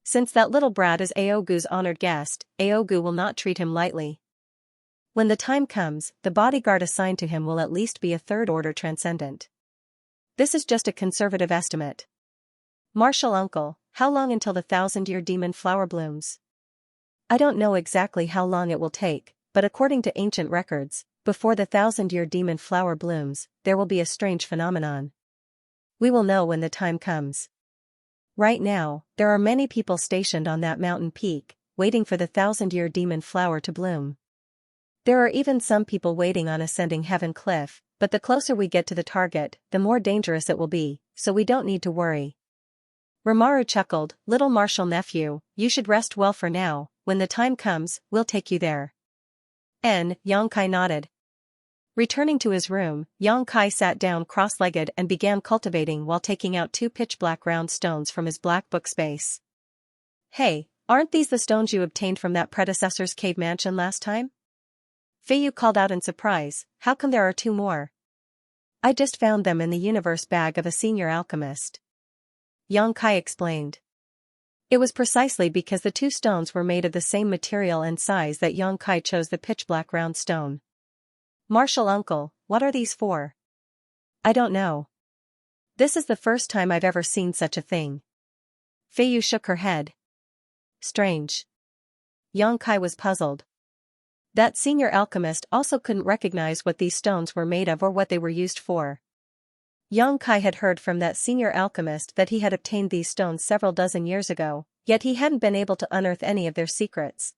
Since that little brat is Aogu's honored guest, Aogu will not treat him lightly. When the time comes, the bodyguard assigned to him will at least be a 3rd-order transcendent. This is just a conservative estimate. Martial uncle, how long until the 1,000-year demon flower blooms?" "I don't know exactly how long it will take, but according to ancient records, before the 1,000-year demon flower blooms, there will be a strange phenomenon. We will know when the time comes. Right now, there are many people stationed on that mountain peak, waiting for the 1,000-year demon flower to bloom. There are even some people waiting on ascending Heaven Cliff, but the closer we get to the target, the more dangerous it will be, so we don't need to worry. Rimaru chuckled, little martial nephew, you should rest well for now, when the time comes, we'll take you there. Xianxia nodded. Returning to his room, Xianxia sat down cross-legged and began cultivating while taking out 2 pitch-black round stones from his black book space. Hey, aren't these the stones you obtained from that predecessor's cave mansion last time? Feiyu called out in surprise, how come there are 2 more? I just found them in the universe bag of a senior alchemist. Xianxia explained. It was precisely because the 2 stones were made of the same material and size that Xianxia chose the pitch-black round stone. Martial uncle, what are these for? I don't know. This is the first time I've ever seen such a thing. Feiyu shook her head. Strange. Xianxia was puzzled. That senior alchemist also couldn't recognize what these stones were made of or what they were used for. Xianxia had heard from that senior alchemist that he had obtained these stones several dozen years ago, yet he hadn't been able to unearth any of their secrets.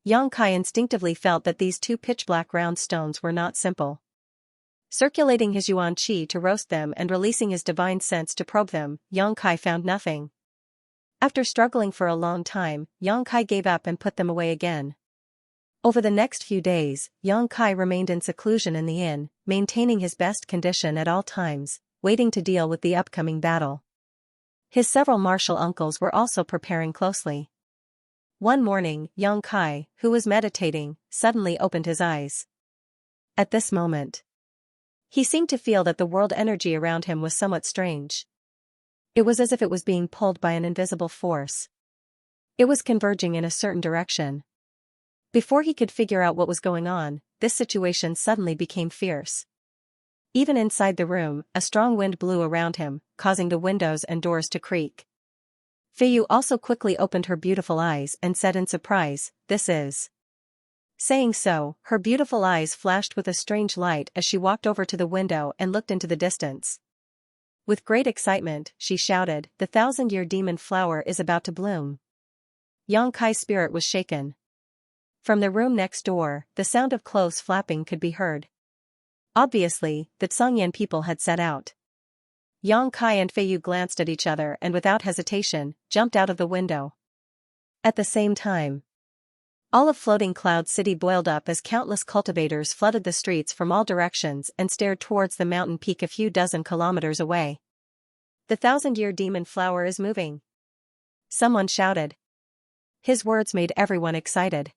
Xianxia instinctively felt that these 2 pitch-black round stones were not simple. Circulating his yuan qi to roast them and releasing his divine sense to probe them, Xianxia found nothing. After struggling for a long time, Xianxia gave up and put them away again. Over the next few days, Xianxia remained in seclusion in the inn, maintaining his best condition at all times, waiting to deal with the upcoming battle. His several martial uncles were also preparing closely. One morning, Xianxia, who was meditating, suddenly opened his eyes. At this moment, he seemed to feel that the world energy around him was somewhat strange. It was as if it was being pulled by an invisible force. It was converging in a certain direction. Before he could figure out what was going on, this situation suddenly became fierce. Even inside the room, a strong wind blew around him, causing the windows and doors to creak. Feiyu also quickly opened her beautiful eyes and said in surprise, "This is." Saying so, her beautiful eyes flashed with a strange light as she walked over to the window and looked into the distance. With great excitement, she shouted, "The 1,000-year demon flower is about to bloom." Xianxia's spirit was shaken. From the room next door, the sound of clothes flapping could be heard. Obviously, the Xianxia people had set out. Xianxia and Feiyu glanced at each other and without hesitation, jumped out of the window. At the same time, all of Floating Cloud City boiled up as countless cultivators flooded the streets from all directions and stared towards the mountain peak a few dozen kilometers away. "The 1,000-year demon flower is moving," someone shouted. His words made everyone excited.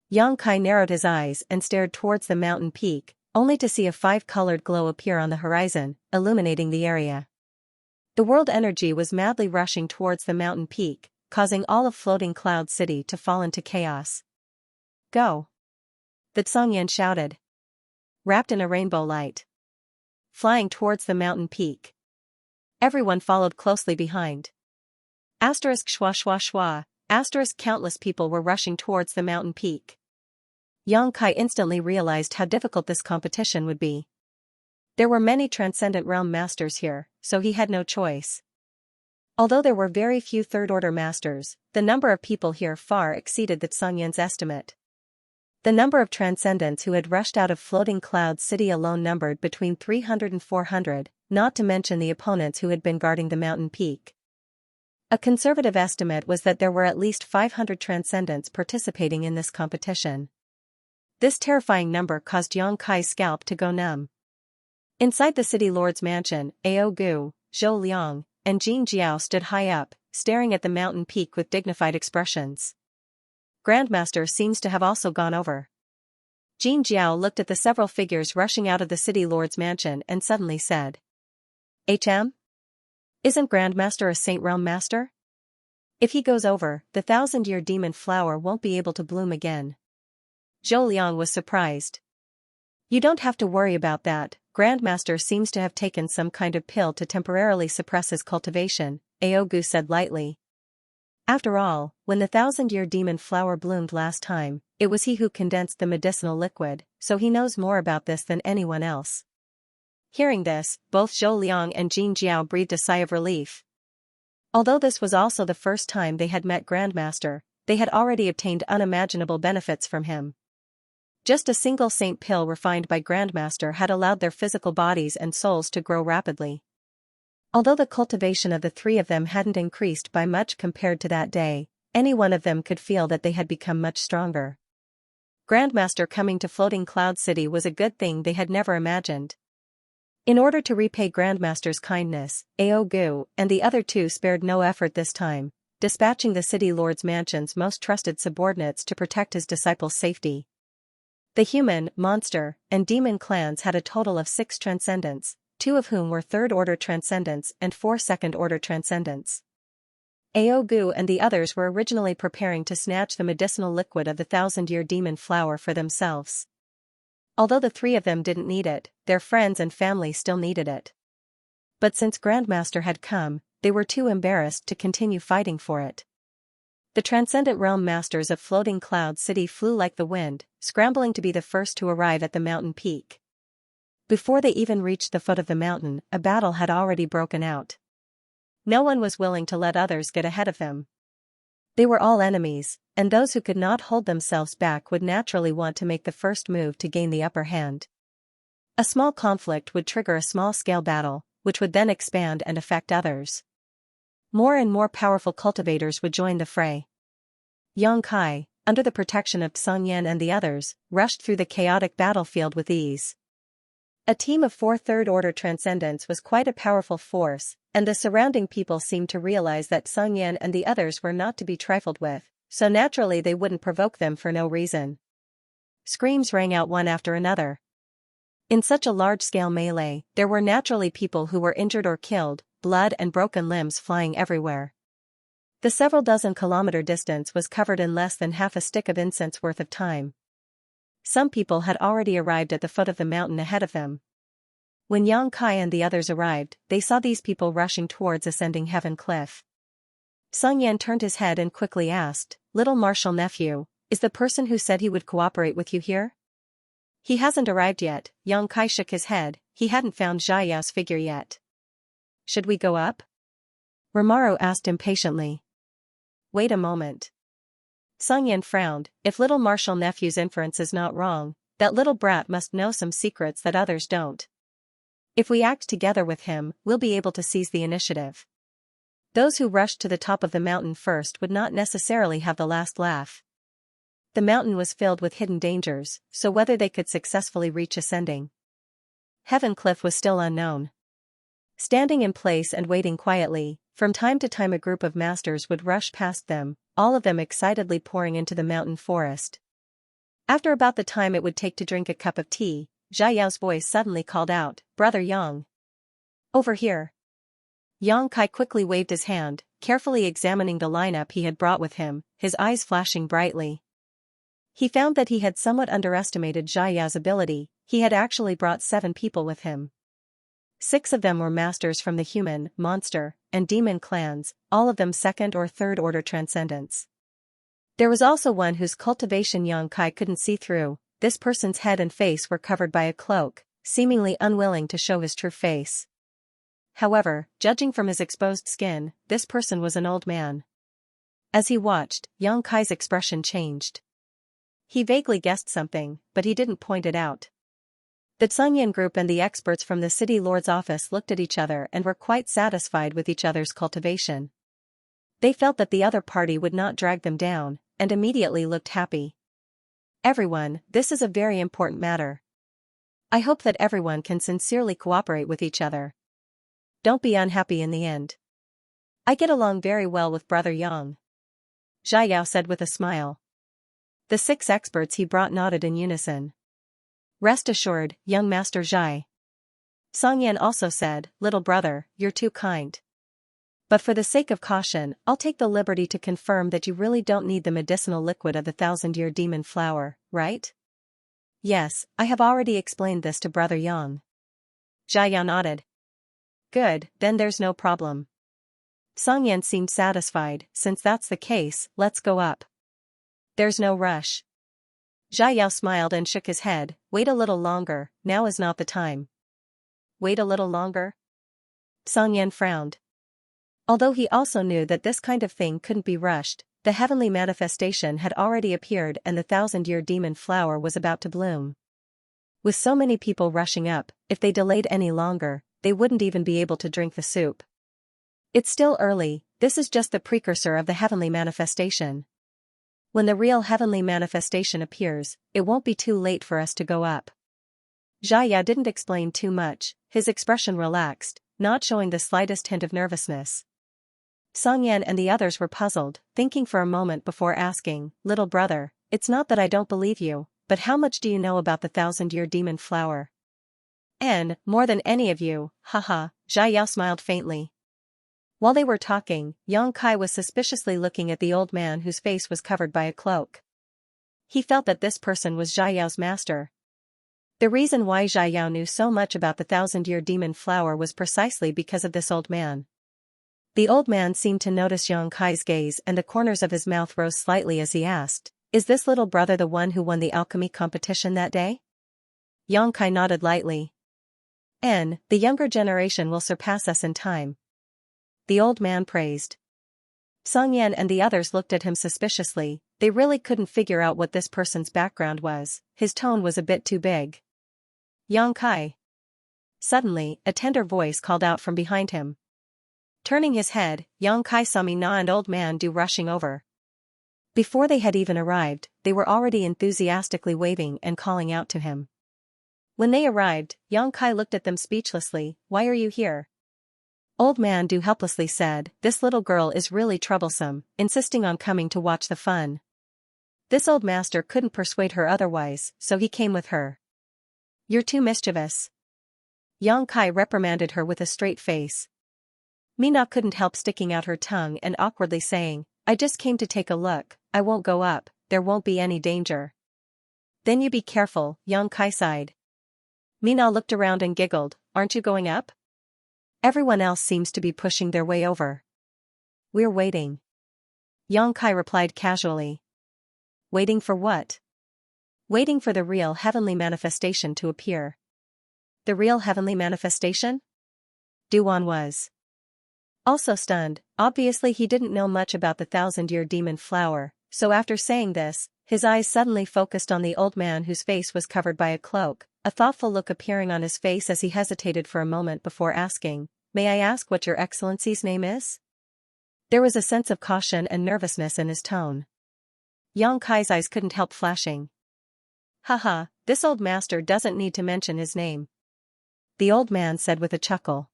Xianxia narrowed his eyes and stared towards the mountain peak, only to see a 5-colored glow appear on the horizon, illuminating the area. The world energy was madly rushing towards the mountain peak, causing all of Floating Cloud City to fall into chaos. "Go!" the Xianxia shouted. Wrapped in a rainbow light, flying towards the mountain peak. Everyone followed closely behind. Asterisk schwa schwa schwa. Asterisk countless people were rushing towards the mountain peak. Xianxia instantly realized how difficult this competition would be. There were many transcendent realm masters here, so he had no choice. Although there were very few third-order masters, the number of people here far exceeded the Xianxia's estimate. The number of transcendents who had rushed out of Floating Cloud City alone numbered between 300 and 400, not to mention the opponents who had been guarding the mountain peak. A conservative estimate was that there were at least 500 transcendents participating in this competition. This terrifying number caused Xianxia's scalp to go numb. Inside the city lord's mansion, Ao Gu, Zhou Liang, and Jin Jiao stood high up, staring at the mountain peak with dignified expressions. Grandmaster seems to have also gone over. Jin Jiao looked at the several figures rushing out of the city lord's mansion and suddenly said, "HM? Isn't Grandmaster a Saint Realm Master? If he goes over, the 1,000-year demon flower won't be able to bloom again." Zhou Liang was surprised. "You don't have to worry about that, Grandmaster seems to have taken some kind of pill to temporarily suppress his cultivation," Aogu said lightly. After all, when the 1,000-year demon flower bloomed last time, it was he who condensed the medicinal liquid, so he knows more about this than anyone else. Hearing this, both Zhou Liang and Jin Jiao breathed a sigh of relief. Although this was also the first time they had met Grandmaster, they had already obtained unimaginable benefits from him. Just a single saint pill refined by Grandmaster had allowed their physical bodies and souls to grow rapidly. Although the cultivation of the three of them hadn't increased by much compared to that day, any one of them could feel that they had become much stronger. Grandmaster coming to Floating Cloud City was a good thing they had never imagined. In order to repay Grandmaster's kindness, Aogu and the other two spared no effort this time, dispatching the city lord's mansion's most trusted subordinates to protect his disciples' safety. The human, monster, and demon clans had a total of 6 transcendents, 2 of whom were third-order transcendents and 4 second-order transcendents. Aogu and the others were originally preparing to snatch the medicinal liquid of the 1,000-year demon flower for themselves. Although the 3 of them didn't need it, their friends and family still needed it. But since Grandmaster had come, they were too embarrassed to continue fighting for it. The Transcendent Realm Masters of Floating Cloud City flew like the wind, scrambling to be the first to arrive at the mountain peak. Before they even reached the foot of the mountain, a battle had already broken out. No one was willing to let others get ahead of them. They were all enemies, and those who could not hold themselves back would naturally want to make the first move to gain the upper hand. A small conflict would trigger a small-scale battle, which would then expand and affect others. More and more powerful cultivators would join the fray. Xianxia, under the protection of Xianxia and the others, rushed through the chaotic battlefield with ease. A team of 4 third-order transcendents was quite a powerful force, and the surrounding people seemed to realize that Xianxia and the others were not to be trifled with, so naturally they wouldn't provoke them for no reason. Screams rang out one after another. In such a large-scale melee, there were naturally people who were injured or killed, blood and broken limbs flying everywhere. The several dozen kilometer distance was covered in less than half a stick of incense worth of time. Some people had already arrived at the foot of the mountain ahead of them. When Xianxia and the others arrived, they saw these people rushing towards ascending Heaven Cliff. Xianxia turned his head and quickly asked, "Little Marshal Nephew, is the person who said he would cooperate with you here?" "He hasn't arrived yet." Xianxia shook his head, he hadn't found Xiaoyao's figure yet. "Should we go up?" Rimaro asked impatiently. "Wait a moment." Xianxia frowned. If little Marshal Nephew's inference is not wrong, that little brat must know some secrets that others don't. If we act together with him, we'll be able to seize the initiative. Those who rushed to the top of the mountain first would not necessarily have the last laugh. The mountain was filled with hidden dangers, so whether they could successfully reach ascending Heaven Cliff was still unknown. Standing in place and waiting quietly, from time to time a group of masters would rush past them, all of them excitedly pouring into the mountain forest. After about the time it would take to drink a cup of tea, Xiaoyao's voice suddenly called out, "Brother Yang! Over here!" Xianxia quickly waved his hand, carefully examining the lineup he had brought with him, his eyes flashing brightly. He found that he had somewhat underestimated Xiaoyao's ability. He had actually brought 7 people with him. 6 of them were masters from the human, monster, and demon clans, all of them second or third order transcendents. There was also one whose cultivation Xianxia couldn't see through. This person's head and face were covered by a cloak, seemingly unwilling to show his true face. However, judging from his exposed skin, this person was an old man. As he watched, Xianxia's expression changed. He vaguely guessed something, but he didn't point it out. The Xianxia group and the experts from the city lord's office looked at each other and were quite satisfied with each other's cultivation. They felt that the other party would not drag them down, and immediately looked happy. "Everyone, this is a very important matter. I hope that everyone can sincerely cooperate with each other. Don't be unhappy in the end. I get along very well with Brother Yang," Xiaoyao said with a smile. The 6 experts he brought nodded in unison. "Rest assured, young Master Zhai." Xianxia also said, "Little brother, you're too kind. But for the sake of caution, I'll take the liberty to confirm that you really don't need the medicinal liquid of the 1,000-year demon flower, right?" "Yes, I have already explained this to Brother Yang." Xiaoyao nodded. "Good, then there's no problem." Xianxia seemed satisfied. "Since that's the case, let's go up." "There's no rush." Xiaoyao smiled and shook his head. "Wait a little longer, now is not the time." "Wait a little longer?" Xianxia frowned. Although he also knew that this kind of thing couldn't be rushed, the heavenly manifestation had already appeared and the 1,000-year demon flower was about to bloom. With so many people rushing up, if they delayed any longer, they wouldn't even be able to drink the soup. It's still early, this is just the precursor of the heavenly manifestation. When the real heavenly manifestation appears, it won't be too late for us to go up. Xianxia didn't explain too much, his expression relaxed, not showing the slightest hint of nervousness. Xianxia and the others were puzzled, thinking for a moment before asking, "Little brother, it's not that I don't believe you, but how much do you know about the 1,000-year demon flower?" "And, more than any of you, haha," Xianxia smiled faintly. While they were talking, Xianxia was suspiciously looking at the old man whose face was covered by a cloak. He felt that this person was Xiaoyao's master. The reason why Xiaoyao knew so much about the 1,000-year demon flower was precisely because of this old man. The old man seemed to notice Xianxi's gaze and the corners of his mouth rose slightly as he asked, "Is this little brother the one who won the alchemy competition that day?" Xianxi nodded lightly. "And, the younger generation will surpass us in time," the old man praised. Xianxia and the others looked at him suspiciously, they really couldn't figure out what this person's background was, his tone was a bit too big. "Xianxi." Suddenly, a tender voice called out from behind him. Turning his head, Xianxi saw Mina and old man Du rushing over. Before they had even arrived, they were already enthusiastically waving and calling out to him. When they arrived, Xianxi looked at them speechlessly. "Why are you here?" Old man Du helplessly said, "This little girl is really troublesome, insisting on coming to watch the fun. This old master couldn't persuade her otherwise, so he came with her." "You're too mischievous." Xianxi reprimanded her with a straight face. Mina couldn't help sticking out her tongue and awkwardly saying, "I just came to take a look, I won't go up, there won't be any danger." "Then you be careful," Xianxi sighed. Mina looked around and giggled, "Aren't you going up? Everyone else seems to be pushing their way over." "We're waiting." Xianxi replied casually. "Waiting for what?" "Waiting for the real heavenly manifestation to appear." "The real heavenly manifestation?" Duan was also stunned. Obviously he didn't know much about the 1,000-year demon flower, so after saying this, his eyes suddenly focused on the old man whose face was covered by a cloak, a thoughtful look appearing on his face as he hesitated for a moment before asking, "May I ask what your excellency's name is?" There was a sense of caution and nervousness in his tone. Xianxi's eyes couldn't help flashing. "Haha, this old master doesn't need to mention his name," the old man said with a chuckle.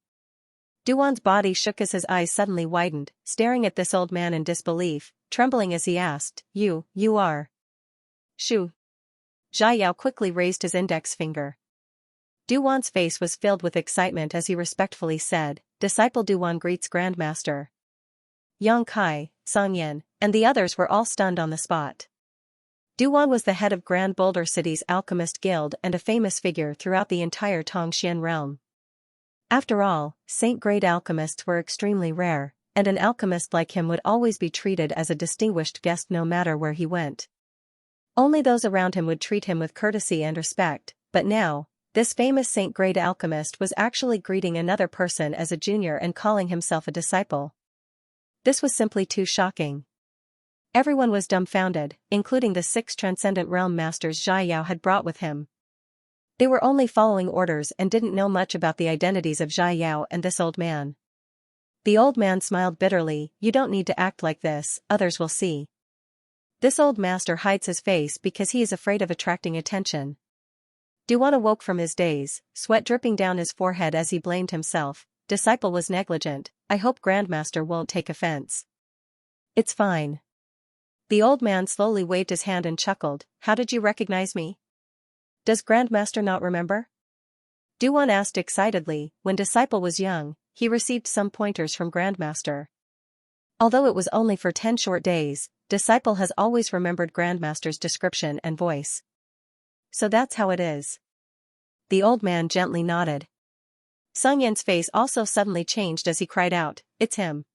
Duan's body shook as his eyes suddenly widened, staring at this old man in disbelief, trembling as he asked, You are Shu." Xiaoyao quickly raised his index finger. Duan's face was filled with excitement as he respectfully said, "Disciple Duan greets Grandmaster." Xianxi, Xianxia, and the others were all stunned on the spot. Duan was the head of Grand Boulder City's Alchemist Guild and a famous figure throughout the entire Tongxian realm. After all, saint-grade alchemists were extremely rare, and an alchemist like him would always be treated as a distinguished guest no matter where he went. Only those around him would treat him with courtesy and respect, but now, this famous saint-grade alchemist was actually greeting another person as a junior and calling himself a disciple. This was simply too shocking. Everyone was dumbfounded, including the 6 transcendent realm masters Xiaoyao had brought with him. They were only following orders and didn't know much about the identities of Xiaoyao and this old man. The old man smiled bitterly, "You don't need to act like this, others will see." This old master hides his face because he is afraid of attracting attention. Duan awoke from his daze, sweat dripping down his forehead as he blamed himself. "Disciple was negligent, I hope Grandmaster won't take offense." "It's fine." The old man slowly waved his hand and chuckled, "How did you recognize me? Does Grandmaster not remember?" Duan asked excitedly. When Disciple was young, he received some pointers from Grandmaster. Although it was only for 10 short days, Disciple has always remembered Grandmaster's description and voice. "So that's how it is." The old man gently nodded. Xianxia's face also suddenly changed as he cried out, "It's him."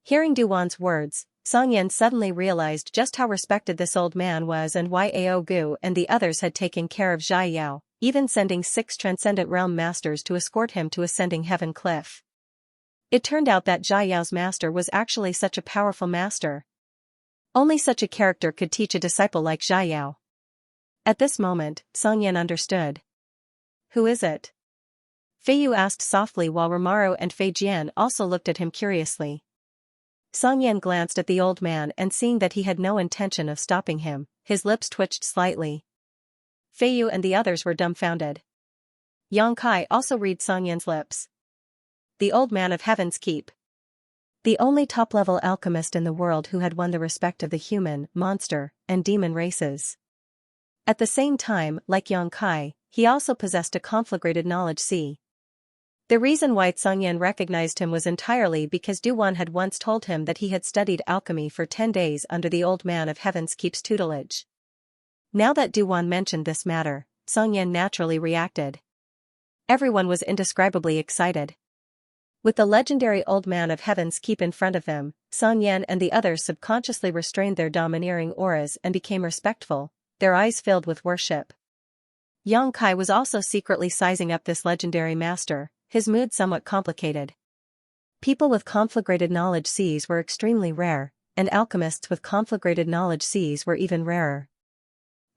Hearing Duan's words, Xianxia suddenly realized just how respected this old man was and why Ao Gu and the others had taken care of Xiaoyao, even sending 6 transcendent realm masters to escort him to Ascending Heaven Cliff. It turned out that Xiaoyao's master was actually such a powerful master. Only such a character could teach a disciple like Xiao. At this moment, Song Yan understood. Who is it? Fei Yu asked softly while Romaru and Fei Jian also looked at him curiously. Song Yan glanced at the old man and seeing that he had no intention of stopping him, his lips twitched slightly. Fei Yu and the others were dumbfounded. Yang Kai also read Song Yan's lips. The old man of Heaven's Keep. The only top-level alchemist in the world who had won the respect of the human, monster, and demon races. At the same time, like Yang Kai, he also possessed a conflagrated knowledge sea. The reason why Song Yan recognized him was entirely because Duwan had once told him that he had studied alchemy for 10 days under the old man of Heaven's Keep's tutelage. Now that Duwan mentioned this matter, Song Yan naturally reacted. Everyone was indescribably excited. With the legendary old man of Heaven's Keep in front of them, Song Yan and the others subconsciously restrained their domineering auras and became respectful, their eyes filled with worship. Yang Kai was also secretly sizing up this legendary master, his mood somewhat complicated. People with conflagrated knowledge seas were extremely rare, and alchemists with conflagrated knowledge seas were even rarer.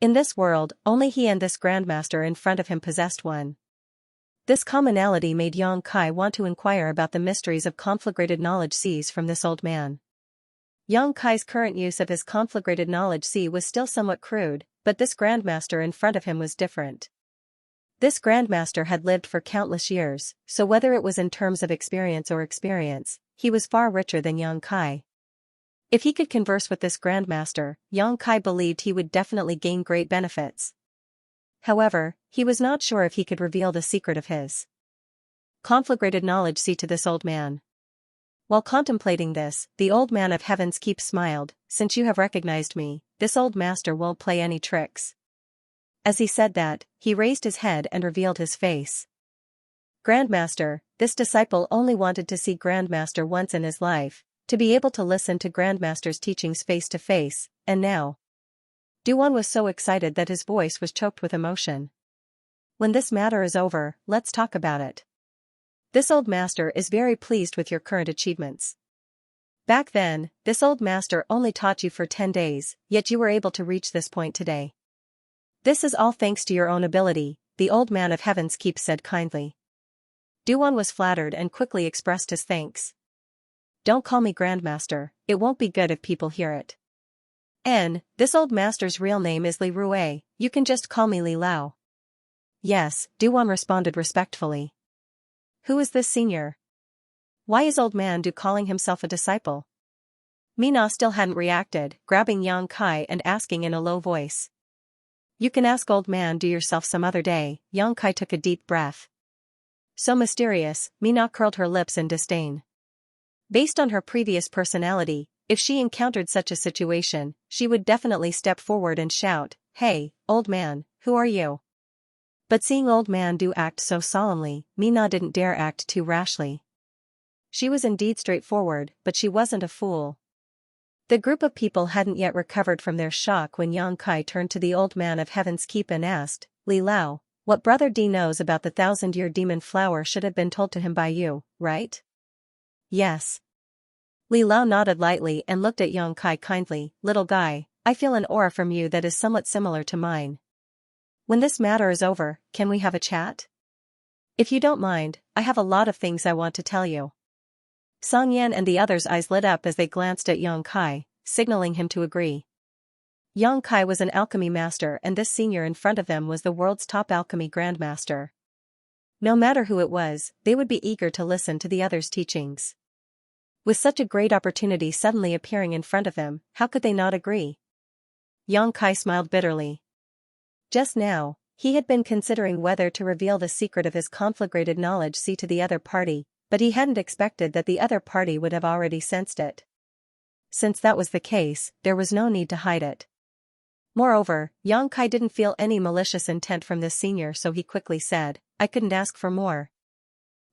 In this world, only he and this grandmaster in front of him possessed one. This commonality made Yang Kai want to inquire about the mysteries of conflagrated knowledge seas from this old man. Yang Kai's current use of his conflagrated knowledge sea was still somewhat crude, but this grandmaster in front of him was different. This grandmaster had lived for countless years, so whether it was in terms of experience, he was far richer than Yang Kai. If he could converse with this grandmaster, Yang Kai believed he would definitely gain great benefits. However, he was not sure if he could reveal the secret of his conflagrated knowledge sea to this old man. While contemplating this, the old man of Heaven's Keep smiled. Since you have recognized me, this old master won't play any tricks. As he said that, he raised his head and revealed his face. Grandmaster, this disciple only wanted to see Grandmaster once in his life, to be able to listen to Grandmaster's teachings face to face, and now. Duwan was so excited that his voice was choked with emotion. When this matter is over, let's talk about it. This old master is very pleased with your current achievements. Back then, this old master only taught you for 10 days, yet you were able to reach this point today. This is all thanks to your own ability, the old man of Heaven's Keep said kindly. Duwan was flattered and quickly expressed his thanks. Don't call me Grandmaster, it won't be good if people hear it. This old master's real name is Li Rue, you can just call me Li Lao. Yes, Duwan responded respectfully. Who is this senior? Why is old man Du calling himself a disciple? Mina still hadn't reacted, grabbing Yang Kai and asking in a low voice. You can ask old man Du yourself some other day. Yang Kai took a deep breath. So mysterious, Mina curled her lips in disdain. Based on her previous personality, if she encountered such a situation, she would definitely step forward and shout, Hey, old man, who are you? But seeing old man Du act so solemnly, Mina didn't dare act too rashly. She was indeed straightforward, but she wasn't a fool. The group of people hadn't yet recovered from their shock when Yang Kai turned to the old man of Heaven's Keep and asked, Li Lao, what Brother D knows about the 1,000-year demon flower should have been told to him by you, right? Yes. Li Lao nodded lightly and looked at Yang Kai kindly. Little guy, I feel an aura from you that is somewhat similar to mine. When this matter is over, can we have a chat? If you don't mind, I have a lot of things I want to tell you. Song Yan and the others' eyes lit up as they glanced at Yang Kai, signaling him to agree. Yang Kai was an alchemy master and this senior in front of them was the world's top alchemy grandmaster. No matter who it was, they would be eager to listen to the others' teachings. With such a great opportunity suddenly appearing in front of them, how could they not agree? Yang Kai smiled bitterly. Just now, he had been considering whether to reveal the secret of his conflagrated knowledge sea to the other party, but he hadn't expected that the other party would have already sensed it. Since that was the case, there was no need to hide it. Moreover, Yang Kai didn't feel any malicious intent from this senior, so he quickly said, I couldn't ask for more.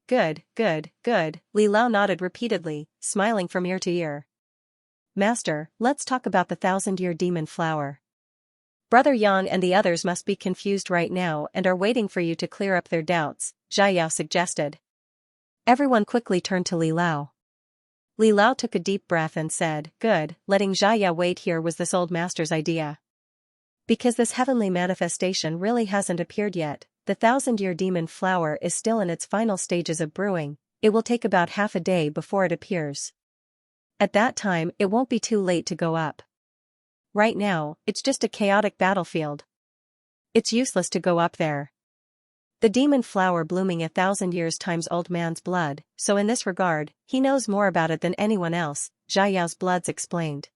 Good, good, good, Li Lao nodded repeatedly, smiling from ear to ear. Master, let's talk about the 1,000-year demon flower. Brother Yang and the others must be confused right now and are waiting for you to clear up their doubts, Zhao suggested. Everyone quickly turned to Li Lao. Li Lao took a deep breath and said, "Good, letting Xianxia wait here was this old master's idea. Because this heavenly manifestation really hasn't appeared yet, the 1,000-year demon flower is still in its final stages of brewing. It will take about half a day before it appears. At that time it won't be too late to go up. Right now, it's just a chaotic battlefield. It's useless to go up there. The demon flower blooming 1,000 years times old man's blood, so in this regard, he knows more about it than anyone else," Xiaoyao's bloods explained.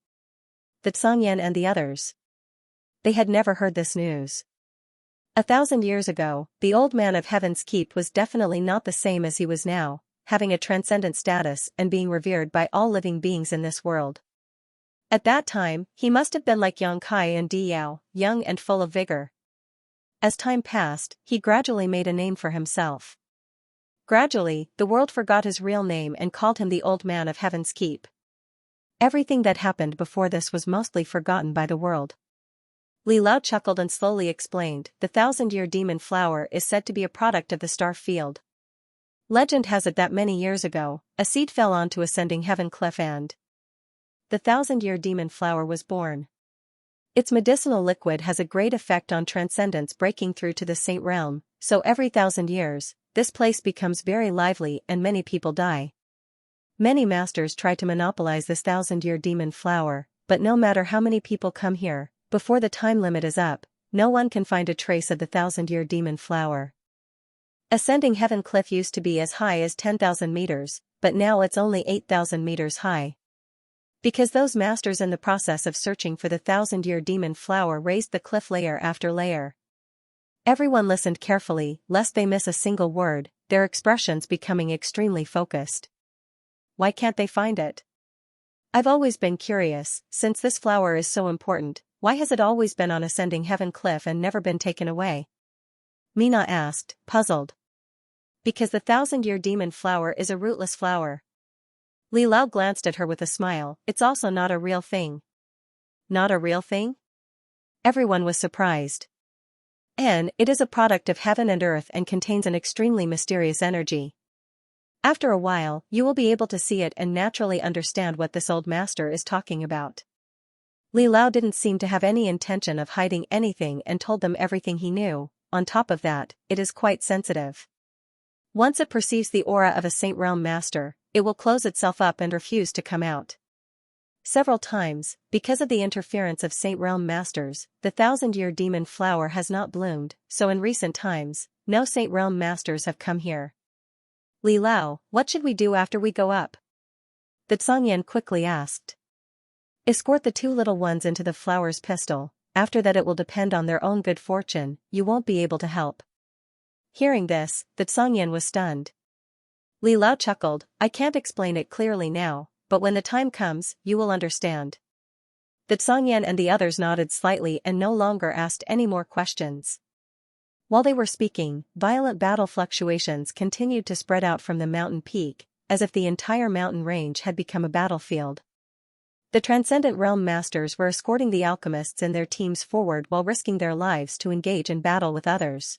The Xianxia and the others. They had never heard this news. 1,000 years ago, the old man of Heaven's Keep was definitely not the same as he was now, having a transcendent status and being revered by all living beings in this world. At that time, he must have been like Xianxia and Diyao, young and full of vigor. As time passed, he gradually made a name for himself. Gradually, the world forgot his real name and called him the Old Man of Heaven's Keep. Everything that happened before this was mostly forgotten by the world. Li Lao chuckled and slowly explained, "The 1,000-year demon flower is said to be a product of the star field. Legend has it that many years ago, a seed fell onto ascending heaven cliff and the 1,000-year demon flower was born. Its medicinal liquid has a great effect on transcendence breaking through to the saint realm, so every 1,000 years, this place becomes very lively and many people die. Many masters try to monopolize this 1,000-year demon flower, but no matter how many people come here, before the time limit is up, no one can find a trace of the 1,000-year demon flower. Ascending Heaven Cliff used to be as high as 10,000 meters, but now it's only 8,000 meters high. Because those masters in the process of searching for the 1,000-year demon flower raised the cliff layer after layer." Everyone listened carefully, lest they miss a single word, their expressions becoming extremely focused. "Why can't they find it? I've always been curious, since this flower is so important, why has it always been on Ascending Heaven Cliff and never been taken away?" Mina asked, puzzled. "Because the 1,000-year demon flower is a rootless flower." Li Lao glanced at her with a smile, "It's also not a real thing." "Not a real thing?" Everyone was surprised. It is a product of heaven and earth and contains an extremely mysterious energy. After a while, you will be able to see it and naturally understand what this old master is talking about." Li Lao didn't seem to have any intention of hiding anything and told them everything he knew. On top of that, it is quite sensitive. Once it perceives the aura of a Saint Realm master, it will close itself up and refuse to come out. Several times, because of the interference of Saint Realm masters, the 1,000-year demon flower has not bloomed, so in recent times, no Saint Realm masters have come here. "Li Lao, what should we do after we go up?" the Xianxia quickly asked. "Escort the two little ones into the flower's pistil. After that it will depend on their own good fortune, you won't be able to help." Hearing this, the Xianxia was stunned. Li Lao chuckled, "I can't explain it clearly now, but when the time comes, you will understand." The Xianxia and the others nodded slightly and no longer asked any more questions. While they were speaking, violent battle fluctuations continued to spread out from the mountain peak, as if the entire mountain range had become a battlefield. The Transcendent Realm Masters were escorting the alchemists and their teams forward while risking their lives to engage in battle with others.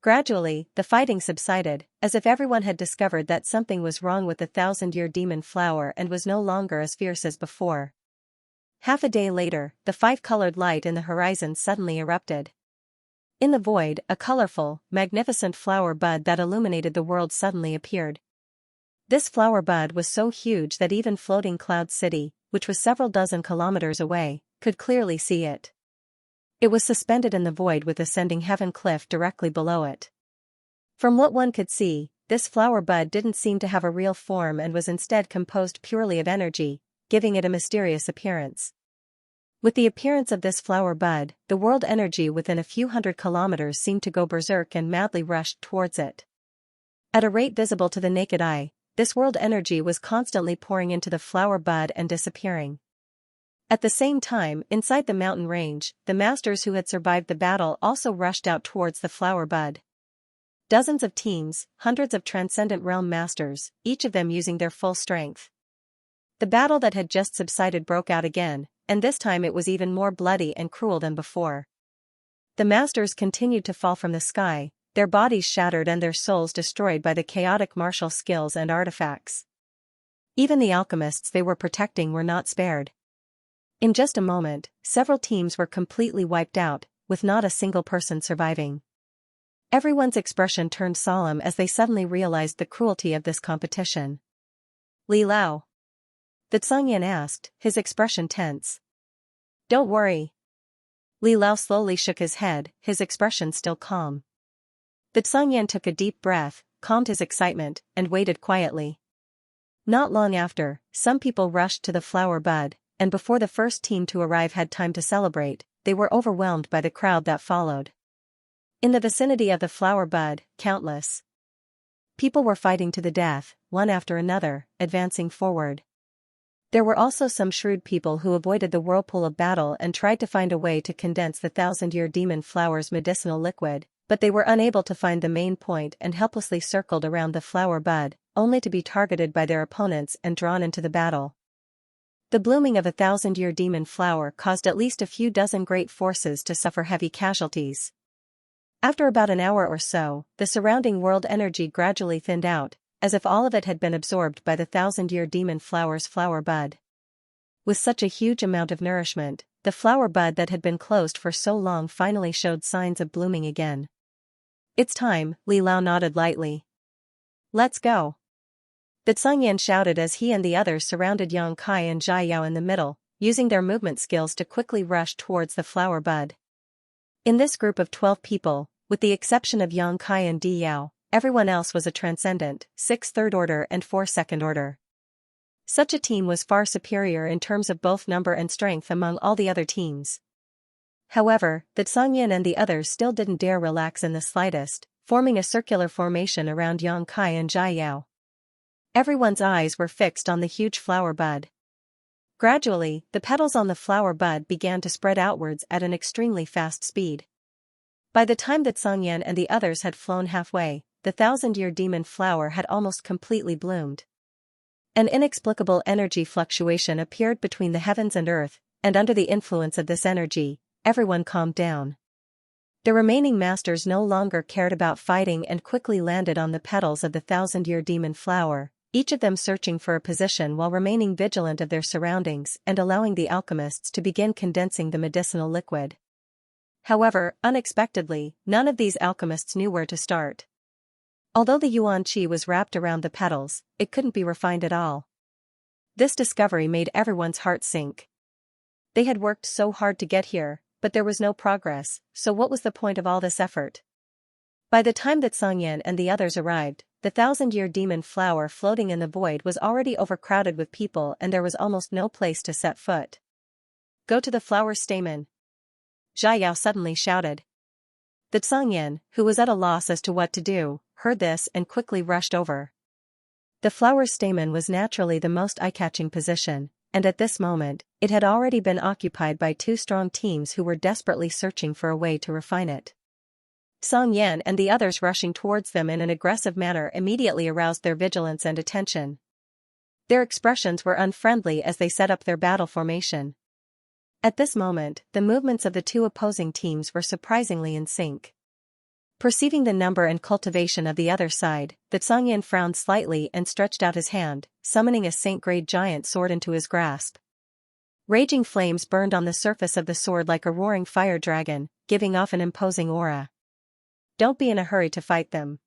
Gradually, the fighting subsided, as if everyone had discovered that something was wrong with the 1,000-year demon flower and was no longer as fierce as before. Half a day later, the five-colored light in the horizon suddenly erupted. In the void, a colorful, magnificent flower bud that illuminated the world suddenly appeared. This flower bud was so huge that even floating Cloud City, which was several dozen kilometers away, could clearly see it. It was suspended in the void with Ascending Heaven Cliff directly below it. From what one could see, this flower bud didn't seem to have a real form and was instead composed purely of energy, giving it a mysterious appearance. With the appearance of this flower bud, the world energy within a few hundred kilometers seemed to go berserk and madly rushed towards it. At a rate visible to the naked eye, this world energy was constantly pouring into the flower bud and disappearing. At the same time, inside the mountain range, the masters who had survived the battle also rushed out towards the flower bud. Dozens of teams, hundreds of Transcendent Realm masters, each of them using their full strength. The battle that had just subsided broke out again, and this time it was even more bloody and cruel than before. The masters continued to fall from the sky, their bodies shattered and their souls destroyed by the chaotic martial skills and artifacts. Even the alchemists they were protecting were not spared. In just a moment, several teams were completely wiped out, with not a single person surviving. Everyone's expression turned solemn as they suddenly realized the cruelty of this competition. Li Lao? The Xianxia asked, his expression tense. Don't worry. Li Lao slowly shook his head, his expression still calm. The Xianxia took a deep breath, calmed his excitement, and waited quietly. Not long after, some people rushed to the flower bud, and before the first team to arrive had time to celebrate, they were overwhelmed by the crowd that followed. In the vicinity of the flower bud, countless people were fighting to the death, one after another, advancing forward. There were also some shrewd people who avoided the whirlpool of battle and tried to find a way to condense the thousand-year demon flower's medicinal liquid, but they were unable to find the main point and helplessly circled around the flower bud, only to be targeted by their opponents and drawn into the battle. The blooming of a thousand-year demon flower caused at least a few dozen great forces to suffer heavy casualties. After about an hour or so, the surrounding world energy gradually thinned out, as if all of it had been absorbed by the thousand-year demon flower's flower bud. With such a huge amount of nourishment, the flower bud that had been closed for so long finally showed signs of blooming again. It's time, Li Lao nodded lightly. Let's go. The Xianxia shouted as he and the others surrounded Xianxia and Xiao in the middle, using their movement skills to quickly rush towards the flower bud. In this group of 12 people, with the exception of Xianxia and Di Yao, everyone else was a transcendent, 6 third order and 4 second order. Such a team was far superior in terms of both number and strength among all the other teams. However, the Xianxia and the others still didn't dare relax in the slightest, forming a circular formation around Xianxia and Xiao. Everyone's eyes were fixed on the huge flower bud. Gradually, the petals on the flower bud began to spread outwards at an extremely fast speed. By the time that Xianxia and the others had flown halfway, the thousand-year demon flower had almost completely bloomed. An inexplicable energy fluctuation appeared between the heavens and earth, and under the influence of this energy, everyone calmed down. The remaining masters no longer cared about fighting and quickly landed on the petals of the thousand-year demon flower, each of them searching for a position while remaining vigilant of their surroundings and allowing the alchemists to begin condensing the medicinal liquid. However, unexpectedly, none of these alchemists knew where to start. Although the yuan qi was wrapped around the petals, it couldn't be refined at all. This discovery made everyone's heart sink. They had worked so hard to get here, but there was no progress, so what was the point of all this effort? By the time that Xianxia and the others arrived, the thousand-year demon flower floating in the void was already overcrowded with people and there was almost no place to set foot. Go to the flower stamen. Xiao suddenly shouted. The Xianxia, who was at a loss as to what to do, heard this and quickly rushed over. The flower's stamen was naturally the most eye-catching position, and at this moment, it had already been occupied by 2 strong teams who were desperately searching for a way to refine it. Xianxia and the others rushing towards them in an aggressive manner immediately aroused their vigilance and attention. Their expressions were unfriendly as they set up their battle formation. At this moment, the movements of the 2 opposing teams were surprisingly in sync. Perceiving the number and cultivation of the other side, the Xianxia frowned slightly and stretched out his hand, summoning a saint-grade giant sword into his grasp. Raging flames burned on the surface of the sword like a roaring fire dragon, giving off an imposing aura. Don't be in a hurry to fight them.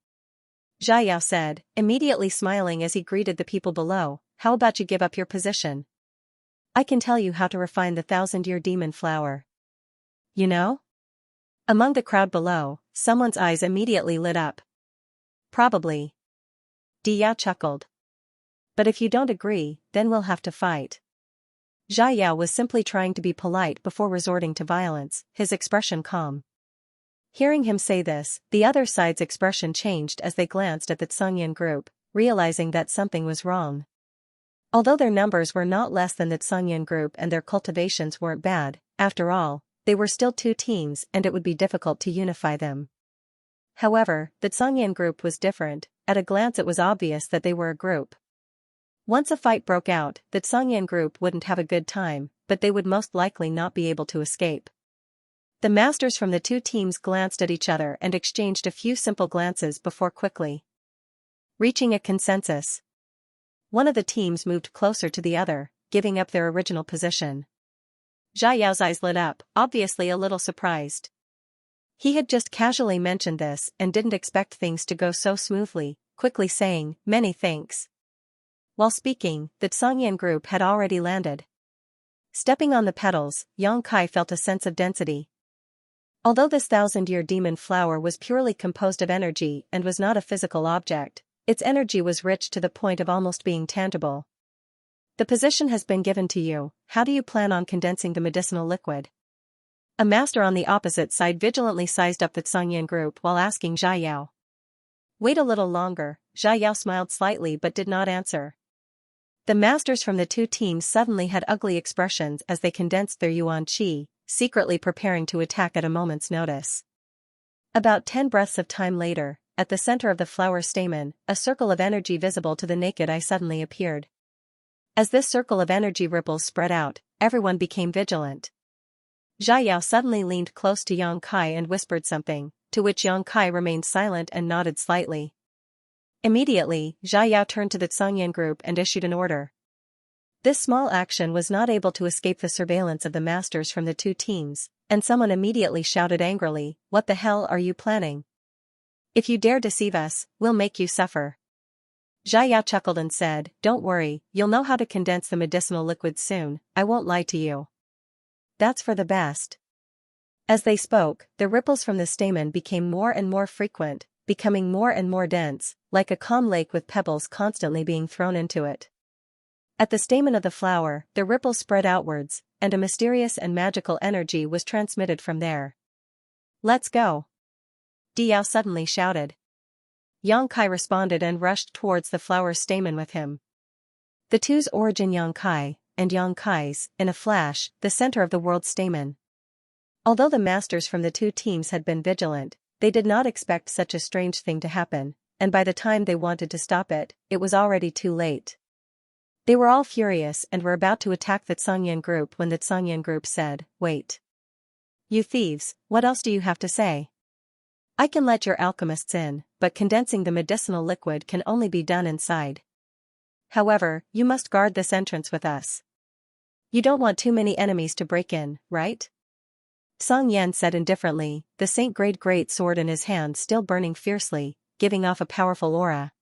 Xiao said, immediately smiling as he greeted the people below, how about you give up your position? I can tell you how to refine the thousand-year demon flower. You know? Among the crowd below, someone's eyes immediately lit up. Probably. Di Yao chuckled. But if you don't agree, then we'll have to fight. Xiao was simply trying to be polite before resorting to violence, his expression calm. Hearing him say this, the other side's expression changed as they glanced at the Xianxia group, realizing that something was wrong. Although their numbers were not less than the Xianxia group and their cultivations weren't bad, after all, they were still 2 teams and it would be difficult to unify them. However, the Xianxia group was different, at a glance it was obvious that they were a group. Once a fight broke out, the Xianxia group wouldn't have a good time, but they would most likely not be able to escape. The masters from the 2 teams glanced at each other and exchanged a few simple glances before quickly reaching a consensus. one of the teams moved closer to the other, giving up their original position. Xiaoyao's eyes lit up, obviously a little surprised. He had just casually mentioned this and didn't expect things to go so smoothly, quickly saying, "Many thanks." While speaking, the Xianxia group had already landed. Stepping on the petals, Yang Kai felt a sense of density. Although this thousand-year demon flower was purely composed of energy and was not a physical object, its energy was rich to the point of almost being tangible. "The position has been given to you, how do you plan on condensing the medicinal liquid?" A master on the opposite side vigilantly sized up the Xianxia group while asking Xiaoyao. "Wait a little longer." Xiaoyao smiled slightly but did not answer. The masters from the two teams suddenly had ugly expressions as they condensed their yuan qi, secretly preparing to attack at a moment's notice. About 10 breaths of time later, at the center of the flower stamen, a circle of energy visible to the naked eye suddenly appeared. As this circle of energy ripples spread out, everyone became vigilant. Xiaoyao suddenly leaned close to Yang Kai and whispered something, to which Yang Kai remained silent and nodded slightly. Immediately, Xiaoyao turned to the Xianxia group and issued an order. This small action was not able to escape the surveillance of the masters from the two teams, and someone immediately shouted angrily, "What the hell are you planning? If you dare deceive us, we'll make you suffer." Xiaoyao chuckled and said, "Don't worry, you'll know how to condense the medicinal liquid soon, I won't lie to you. That's for the best." As they spoke, the ripples from the stamen became more and more frequent, becoming more and more dense, like a calm lake with pebbles constantly being thrown into it. At the stamen of the flower, the ripples spread outwards, and a mysterious and magical energy was transmitted from there. "Let's go!" Diao suddenly shouted. Yang Kai responded and rushed towards the flower's stamen with him. The two's origin Yang Kai, and Yang Kai's, in a flash, the center of the world's stamen. Although the masters from the two teams had been vigilant, they did not expect such a strange thing to happen, and by the time they wanted to stop it, it was already too late. They were all furious and were about to attack the Xianxia group when the Xianxia group said, "Wait. You thieves, what else do you have to say? I can let your alchemists in, but condensing the medicinal liquid can only be done inside. However, you must guard this entrance with us. You don't want too many enemies to break in, right?" Song Yan said indifferently, the saint-grade great sword in his hand still burning fiercely, giving off a powerful aura.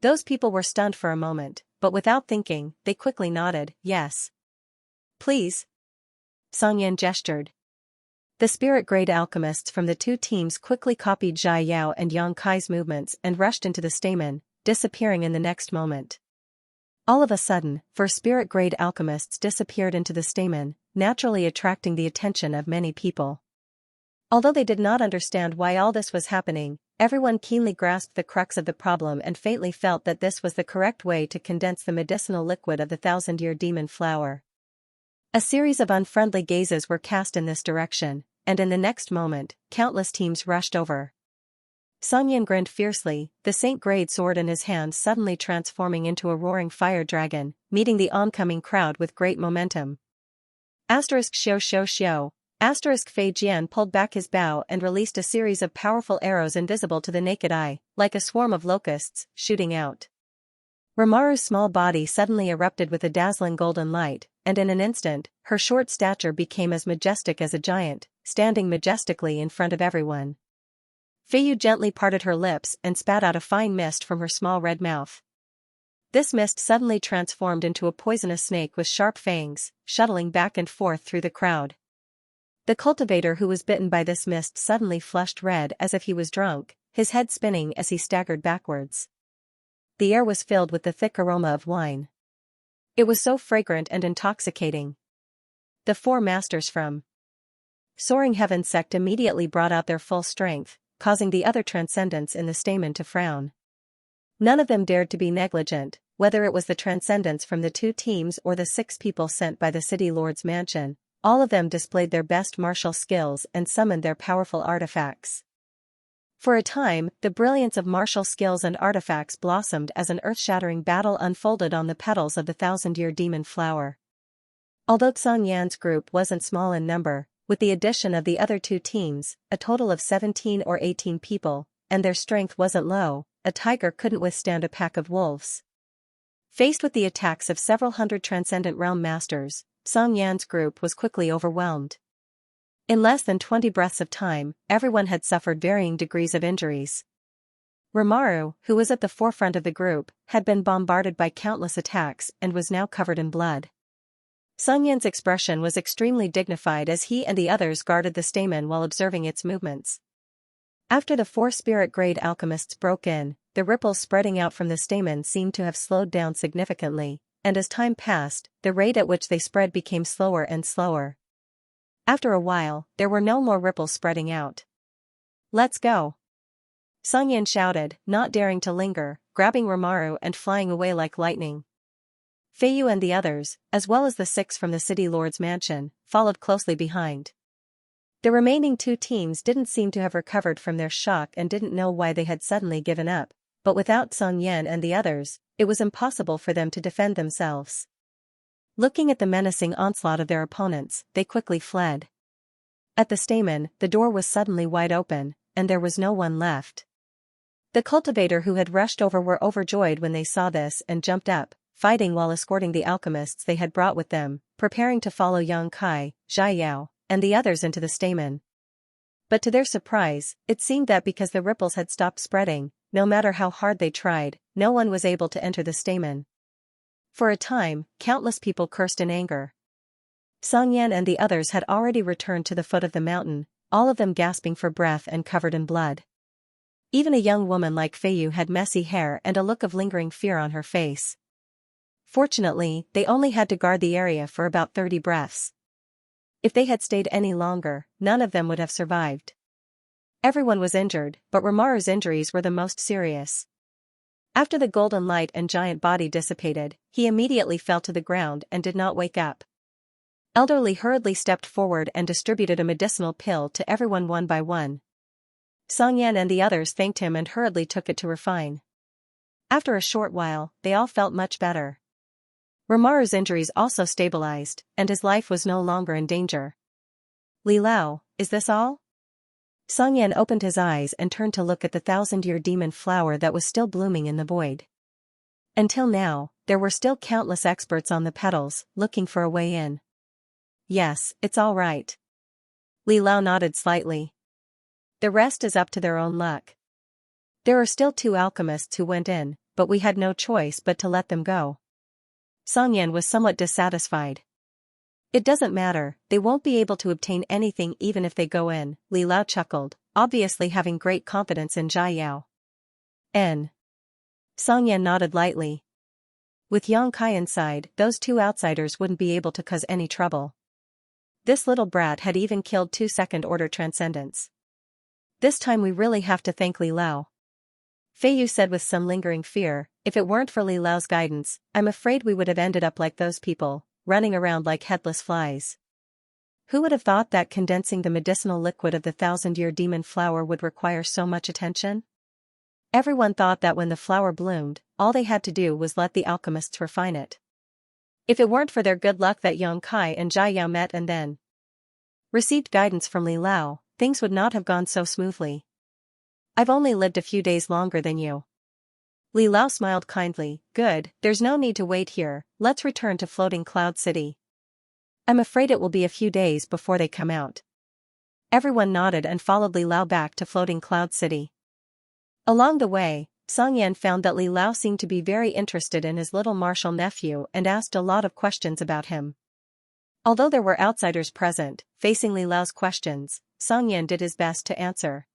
Those people were stunned for a moment, but without thinking, they quickly nodded, "Yes. Please." Song Yan gestured. The spirit-grade alchemists from the two teams quickly copied Xiaoyao and Yang Kai's movements and rushed into the stamen, disappearing in the next moment. All of a sudden, 4 spirit-grade alchemists disappeared into the stamen, naturally attracting the attention of many people. Although they did not understand why all this was happening, everyone keenly grasped the crux of the problem and faintly felt that this was the correct way to condense the medicinal liquid of the thousand-year demon flower. A series of unfriendly gazes were cast in this direction, and in the next moment, countless teams rushed over. Song Yan grinned fiercely, the saint-grade sword in his hand suddenly transforming into a roaring fire dragon, meeting the oncoming crowd with great momentum. *Xiao xiao xiao. Fei Jian pulled back his bow and released a series of powerful arrows invisible to the naked eye, like a swarm of locusts, shooting out. Rimaru's small body suddenly erupted with a dazzling golden light, and in an instant, her short stature became as majestic as a giant, standing majestically in front of everyone. Feiyu gently parted her lips and spat out a fine mist from her small red mouth. This mist suddenly transformed into a poisonous snake with sharp fangs, shuttling back and forth through the crowd. The cultivator who was bitten by this mist suddenly flushed red as if he was drunk, his head spinning as he staggered backwards. The air was filled with the thick aroma of wine. It was so fragrant and intoxicating. The 4 masters from Soaring Heaven sect immediately brought out their full strength, causing the other transcendents in the stamen to frown. None of them dared to be negligent, whether it was the transcendents from the two teams or the 6 people sent by the city lord's mansion. All of them displayed their best martial skills and summoned their powerful artifacts. For a time, the brilliance of martial skills and artifacts blossomed as an earth-shattering battle unfolded on the petals of the thousand-year demon flower. Although Song Yan's group wasn't small in number, with the addition of the other 2 teams, a total of 17 or 18 people, and their strength wasn't low, a tiger couldn't withstand a pack of wolves. Faced with the attacks of several hundred transcendent realm masters, Song Yan's group was quickly overwhelmed. In less than 20 breaths of time, everyone had suffered varying degrees of injuries. Rimaru, who was at the forefront of the group, had been bombarded by countless attacks and was now covered in blood. Song Yan's expression was extremely dignified as he and the others guarded the stamen while observing its movements. After the 4 spirit-grade alchemists broke in, the ripples spreading out from the stamen seemed to have slowed down significantly, and as time passed, the rate at which they spread became slower and slower. After a while, there were no more ripples spreading out. "Let's go!" Song Yan shouted, not daring to linger, grabbing Rimaru and flying away like lightning. Feiyu and the others, as well as the 6 from the city lord's mansion, followed closely behind. The remaining 2 teams didn't seem to have recovered from their shock and didn't know why they had suddenly given up, but without Song Yan and the others, it was impossible for them to defend themselves. Looking at the menacing onslaught of their opponents, they quickly fled. At the stamen, the door was suddenly wide open, and there was no one left. The cultivator who had rushed over were overjoyed when they saw this and jumped up, fighting while escorting the alchemists they had brought with them, preparing to follow Yang Kai, Xiao, and the others into the stamen. But to their surprise, it seemed that because the ripples had stopped spreading, no matter how hard they tried, no one was able to enter the stamen. For a time, countless people cursed in anger. Song Yan and the others had already returned to the foot of the mountain, all of them gasping for breath and covered in blood. Even a young woman like Feiyu had messy hair and a look of lingering fear on her face. Fortunately, they only had to guard the area for about 30 breaths. If they had stayed any longer, none of them would have survived. Everyone was injured, but Rimaru's injuries were the most serious. After the golden light and giant body dissipated, he immediately fell to the ground and did not wake up. Elderly hurriedly stepped forward and distributed a medicinal pill to everyone one by one. Song Yan and the others thanked him and hurriedly took it to refine. After a short while, they all felt much better. Rimaru's injuries also stabilized, and his life was no longer in danger. "Li Lao, is this all?" Song Yan opened his eyes and turned to look at the 1,000-year demon flower that was still blooming in the void. Until now, there were still countless experts on the petals, looking for a way in. "Yes, it's all right." Li Lao nodded slightly. "The rest is up to their own luck. There are still 2 alchemists who went in, but we had no choice but to let them go." Song Yan was somewhat dissatisfied. "It doesn't matter, they won't be able to obtain anything even if they go in," Li Lao chuckled, obviously having great confidence in Xiao. "N." Song Yan nodded lightly. With Yang Kai inside, those 2 outsiders wouldn't be able to cause any trouble. This little brat had even killed 2 second-order transcendents. "This time we really have to thank Li Lao," Feiyu said with some lingering fear. "If it weren't for Li Lao's guidance, I'm afraid we would have ended up like those people, running around like headless flies." Who would have thought that condensing the medicinal liquid of the 1,000-year demon flower would require so much attention? Everyone thought that when the flower bloomed, all they had to do was let the alchemists refine it. If it weren't for their good luck that Yang Kai and Xiao met and then received guidance from Li Lao, things would not have gone so smoothly. "I've only lived a few days longer than you." Li Lao smiled kindly. "Good, there's no need to wait here, let's return to Floating Cloud City." "I'm afraid it will be a few days before they come out." Everyone nodded and followed Li Lao back to Floating Cloud City. Along the way, Song Yan found that Li Lao seemed to be very interested in his little martial nephew and asked a lot of questions about him. Although there were outsiders present, facing Li Lao's questions, Song Yan did his best to answer.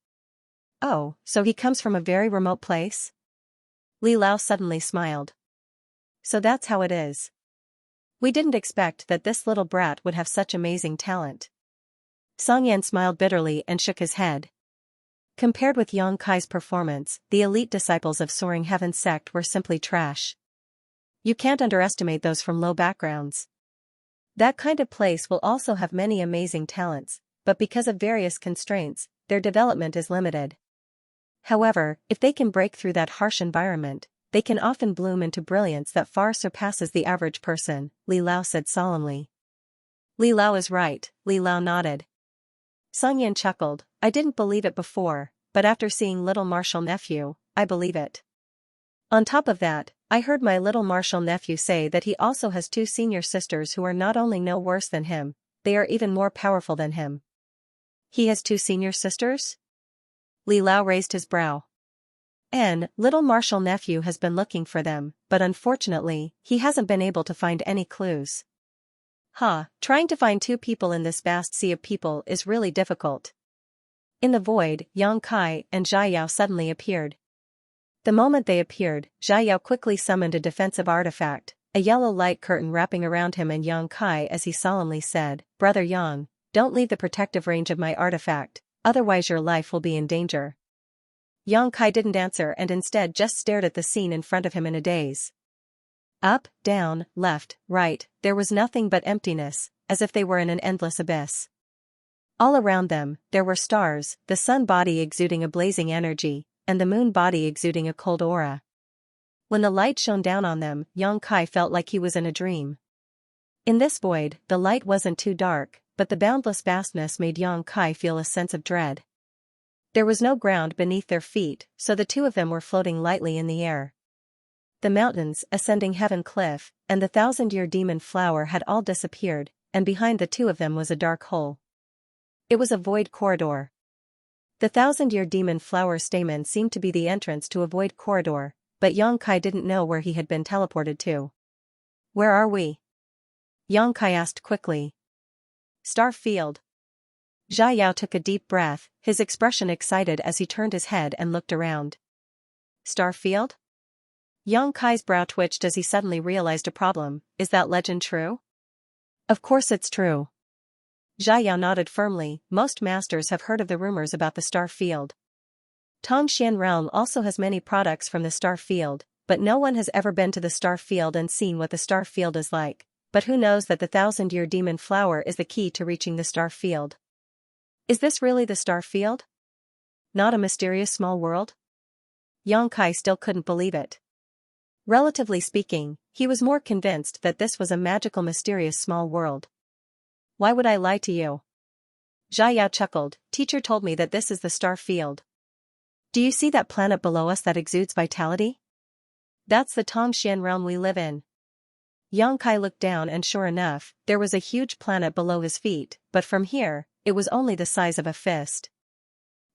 "Oh, so he comes from a very remote place?" Li Lao suddenly smiled. "So that's how it is. We didn't expect that this little brat would have such amazing talent." Song Yan smiled bitterly and shook his head. Compared with Yang Kai's performance, the elite disciples of Soaring Heaven sect were simply trash. You can't underestimate those from low backgrounds. That kind of place will also have many amazing talents, but because of various constraints, their development is limited. However, if they can break through that harsh environment, they can often bloom into brilliance that far surpasses the average person, Li Lao said solemnly. "Li Lao is right," Li Lao nodded. Song Yan chuckled. "I didn't believe it before, but after seeing little martial nephew, I believe it." On top of that, I heard my little martial nephew say that he also has two senior sisters who are not only no worse than him, they are even more powerful than him. He has two senior sisters? Li Lao raised his brow. Little martial nephew has been looking for them, but unfortunately, he hasn't been able to find any clues. Trying to find two people in this vast sea of people is really difficult. In the void, Yang Kai and Zhai Yao suddenly appeared. The moment they appeared, Zhai Yao quickly summoned a defensive artifact, a yellow light curtain wrapping around him and Yang Kai as he solemnly said, "Brother Yang, don't leave the protective range of my artifact, otherwise your life will be in danger." Yang Kai didn't answer and instead just stared at the scene in front of him in a daze. Up, down, left, right, there was nothing but emptiness, as if they were in an endless abyss. All around them, there were stars, the sun body exuding a blazing energy, and the moon body exuding a cold aura. When the light shone down on them, Yang Kai felt like he was in a dream. In this void, the light wasn't too dark, but the boundless vastness made Yang Kai feel a sense of dread. There was no ground beneath their feet, so the two of them were floating lightly in the air. The mountains, ascending heaven cliff, and the thousand-year demon flower had all disappeared, and behind the two of them was a dark hole. It was a void corridor. The thousand-year demon flower stamen seemed to be the entrance to a void corridor, but Yang Kai didn't know where he had been teleported to. "Where are we?" Yang Kai asked quickly. "Star field." Zhai Yao took a deep breath, his expression excited as he turned his head and looked around. "Star field?" Yang Kai's brow twitched as he suddenly realized a problem. Is that legend true? Of course it's true. Zhai Yao nodded firmly. Most masters have heard of the rumors about the star field. Tongxian realm also has many products from the star field, but no one has ever been to the star field and seen what the star field is like. But who knows that the thousand-year demon flower is the key to reaching the star field? Is this really the star field? Not a mysterious small world? Yang Kai still couldn't believe it. Relatively speaking, he was more convinced that this was a magical mysterious small world. "Why would I lie to you?" Zhai Yao chuckled. "Teacher told me that this is the star field. Do you see that planet below us that exudes vitality? That's the Tongxian realm we live in." Yang Kai looked down and sure enough, there was a huge planet below his feet, but from here, it was only the size of a fist.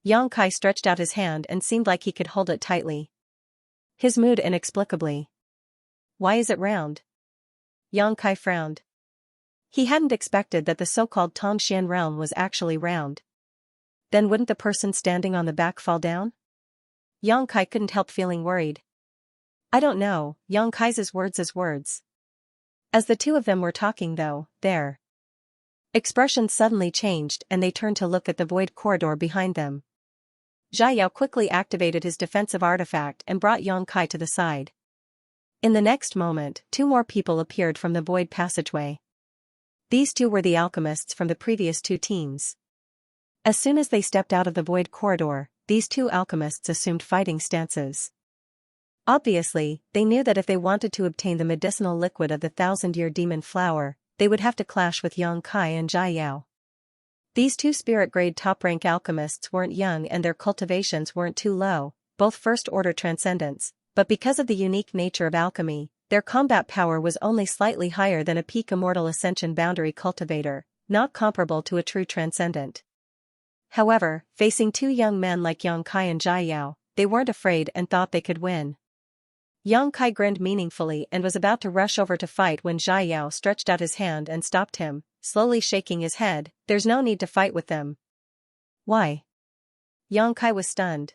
Yang Kai stretched out his hand and seemed like he could hold it tightly. His mood inexplicably. "Why is it round?" Yang Kai frowned. He hadn't expected that the so-called Tongxian realm was actually round. Then wouldn't the person standing on the back fall down? Yang Kai couldn't help feeling worried. "I don't know," Yang Kai's words. As the two of them were talking though, their expressions suddenly changed and they turned to look at the void corridor behind them. Zhai Yao quickly activated his defensive artifact and brought Yang Kai to the side. In the next moment, two more people appeared from the void passageway. These two were the alchemists from the previous two teams. As soon as they stepped out of the void corridor, these two alchemists assumed fighting stances. Obviously, they knew that if they wanted to obtain the medicinal liquid of the thousand-year demon flower, they would have to clash with Yang Kai and Zhai Yao. These two spirit-grade top-rank alchemists weren't young and their cultivations weren't too low, both first-order transcendents, but because of the unique nature of alchemy, their combat power was only slightly higher than a peak immortal ascension boundary cultivator, not comparable to a true transcendent. However, facing two young men like Yang Kai and Zhai Yao, they weren't afraid and thought they could win. Yang Kai grinned meaningfully and was about to rush over to fight when Zhai Yao stretched out his hand and stopped him, slowly shaking his head. "There's no need to fight with them." "Why?" Yang Kai was stunned.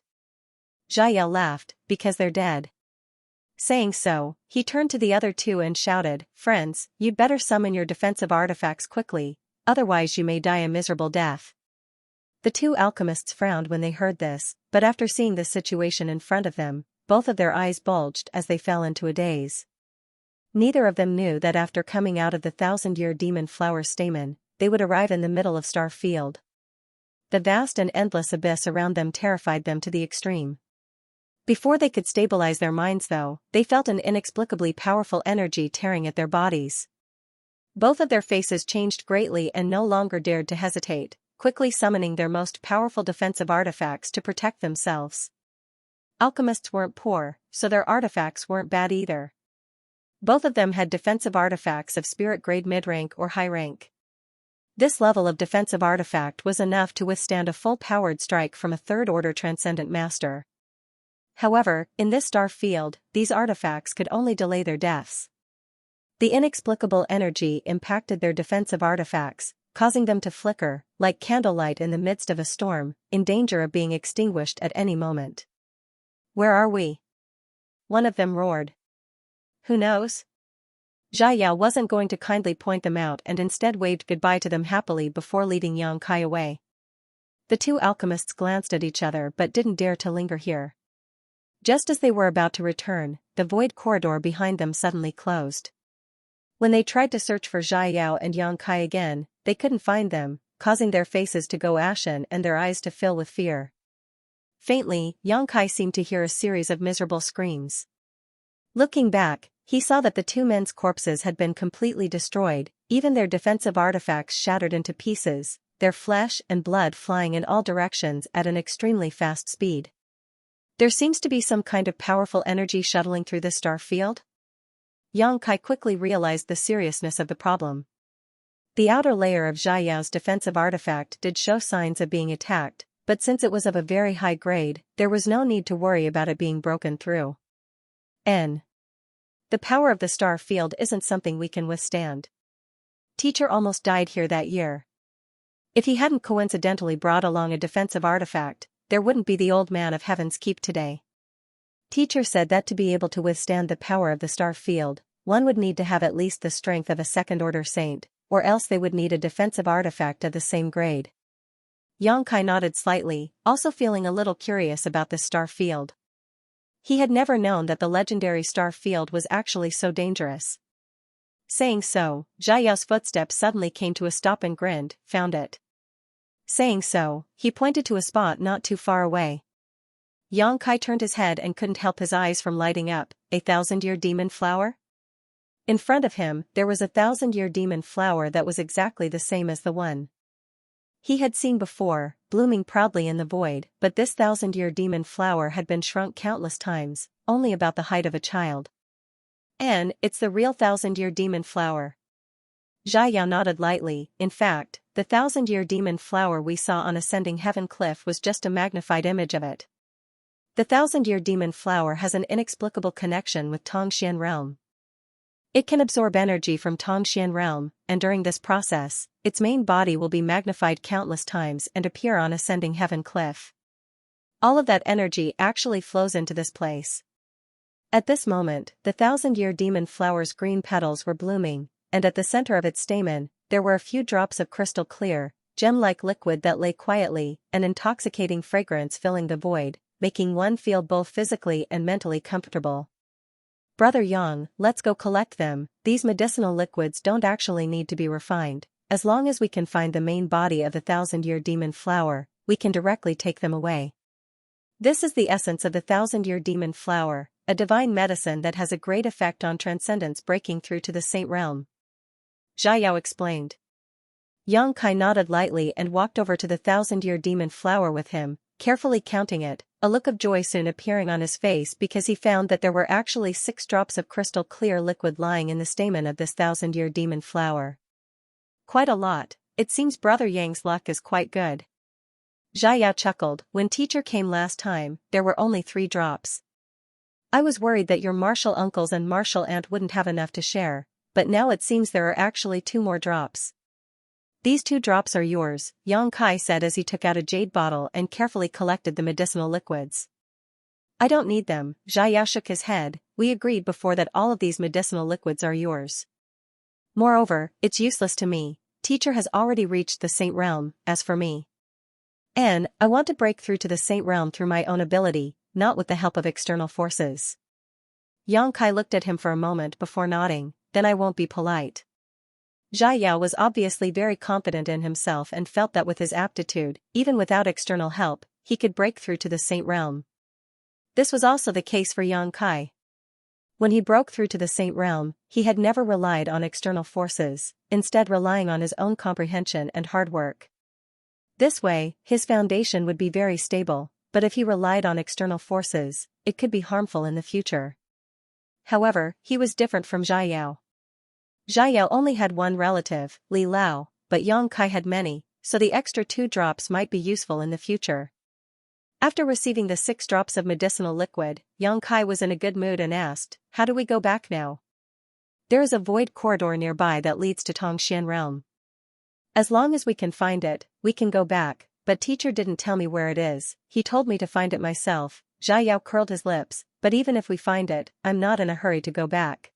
Zhai Yao laughed, "Because they're dead." Saying so, he turned to the other two and shouted, "Friends, you'd better summon your defensive artifacts quickly, otherwise you may die a miserable death." The two alchemists frowned when they heard this, but after seeing the situation in front of them, both of their eyes bulged as they fell into a daze. Neither of them knew that after coming out of the thousand-year demon flower stamen, they would arrive in the middle of Star Field. The vast and endless abyss around them terrified them to the extreme. Before they could stabilize their minds though, they felt an inexplicably powerful energy tearing at their bodies. Both of their faces changed greatly and no longer dared to hesitate, quickly summoning their most powerful defensive artifacts to protect themselves. alchemists weren't poor, so their artifacts weren't bad either. Both of them had defensive artifacts of spirit grade mid-rank or high rank. This level of defensive artifact was enough to withstand a full-powered strike from a third-order transcendent master. However, in this star field, these artifacts could only delay their deaths. The inexplicable energy impacted their defensive artifacts, causing them to flicker, like candlelight in the midst of a storm, in danger of being extinguished at any moment. "Where are we?" one of them roared. "Who knows?" Xianxia wasn't going to kindly point them out and instead waved goodbye to them happily before leading Xianxia away. The two alchemists glanced at each other but didn't dare to linger here. Just as they were about to return, the void corridor behind them suddenly closed. When they tried to search for Xianxia and Xianxia again, they couldn't find them, causing their faces to go ashen and their eyes to fill with fear. Faintly, Xianxia seemed to hear a series of miserable screams. Looking back, he saw that the two men's corpses had been completely destroyed, even their defensive artifacts shattered into pieces, their flesh and blood flying in all directions at an extremely fast speed. "There seems to be some kind of powerful energy shuttling through this star field?" Xianxia quickly realized the seriousness of the problem. The outer layer of Xiaoyao's defensive artifact did show signs of being attacked, but since it was of a very high grade, there was no need to worry about it being broken through. The power of the star field isn't something we can withstand. Teacher almost died here that year. If he hadn't coincidentally brought along a defensive artifact, there wouldn't be the old man of Heaven's Keep today. Teacher said that to be able to withstand the power of the star field, one would need to have at least the strength of a second-order saint, or else they would need a defensive artifact of the same grade. Xianxia nodded slightly, also feeling a little curious about this star field. He had never known that the legendary star field was actually so dangerous. Saying so, Xiaoyao's footsteps suddenly came to a stop and grinned, "Found it." Saying so, he pointed to a spot not too far away. Xianxia turned his head and couldn't help his eyes from lighting up. "A 1,000-year demon flower?" In front of him, there was a 1,000-year demon flower that was exactly the same as the one he had seen before, blooming proudly in the void, but this 1,000-year demon flower had been shrunk countless times, only about the height of a child. "And it's the real 1,000-year demon flower." Xiaoyao nodded lightly. "In fact, the 1,000-year demon flower we saw on Ascending Heaven Cliff was just a magnified image of it. The 1,000-year demon flower has an inexplicable connection with Tongxian realm. It can absorb energy from Tongxian realm, and during this process, its main body will be magnified countless times and appear on Ascending Heaven Cliff. All of that energy actually flows into this place." At this moment, the 1,000-year demon flower's green petals were blooming, and at the center of its stamen, there were a few drops of crystal clear, gem-like liquid that lay quietly, an intoxicating fragrance filling the void, making one feel both physically and mentally comfortable. "Brother Yang, let's go collect them. These medicinal liquids don't actually need to be refined. As long as we can find the main body of the 1,000-year demon flower, we can directly take them away. This is the essence of the 1,000-year demon flower, a divine medicine that has a great effect on transcendence breaking through to the saint realm," Xiaoyao explained. Xianxia nodded lightly and walked over to the 1,000-year demon flower with him, carefully counting it, a look of joy soon appearing on his face because he found that there were actually 6 drops of crystal clear liquid lying in the stamen of this 1,000-year demon flower. "Quite a lot. It seems Brother Yang's luck is quite good." Xiaoyao chuckled. "When teacher came last time, there were only 3 drops. I was worried that your martial uncles and martial aunt wouldn't have enough to share, but now it seems there are actually 2 more drops." "These 2 drops are yours," Xianxia said as he took out a jade bottle and carefully collected the medicinal liquids. "I don't need them," Xiaoyao shook his head. "We agreed before that all of these medicinal liquids are yours. Moreover, it's useless to me. Teacher has already reached the saint realm. As for me, I want to break through to the saint realm through my own ability, not with the help of external forces." Xianxia looked at him for a moment before nodding. "Then I won't be polite." Xiaoyao was obviously very confident in himself and felt that with his aptitude, even without external help, he could break through to the saint realm. This was also the case for Xianxia. When he broke through to the saint realm, he had never relied on external forces, instead relying on his own comprehension and hard work. This way, his foundation would be very stable, but if he relied on external forces, it could be harmful in the future. However, he was different from Xiao. Xiao only had one relative, Li Lao, but Yang Kai had many, so the extra 2 drops might be useful in the future. After receiving the 6 drops of medicinal liquid, Yang Kai was in a good mood and asked, "How do we go back now?" "There is a void corridor nearby that leads to Tongxian realm. As long as we can find it, we can go back, but teacher didn't tell me where it is, he told me to find it myself." Xiao curled his lips, "But even if we find it, I'm not in a hurry to go back."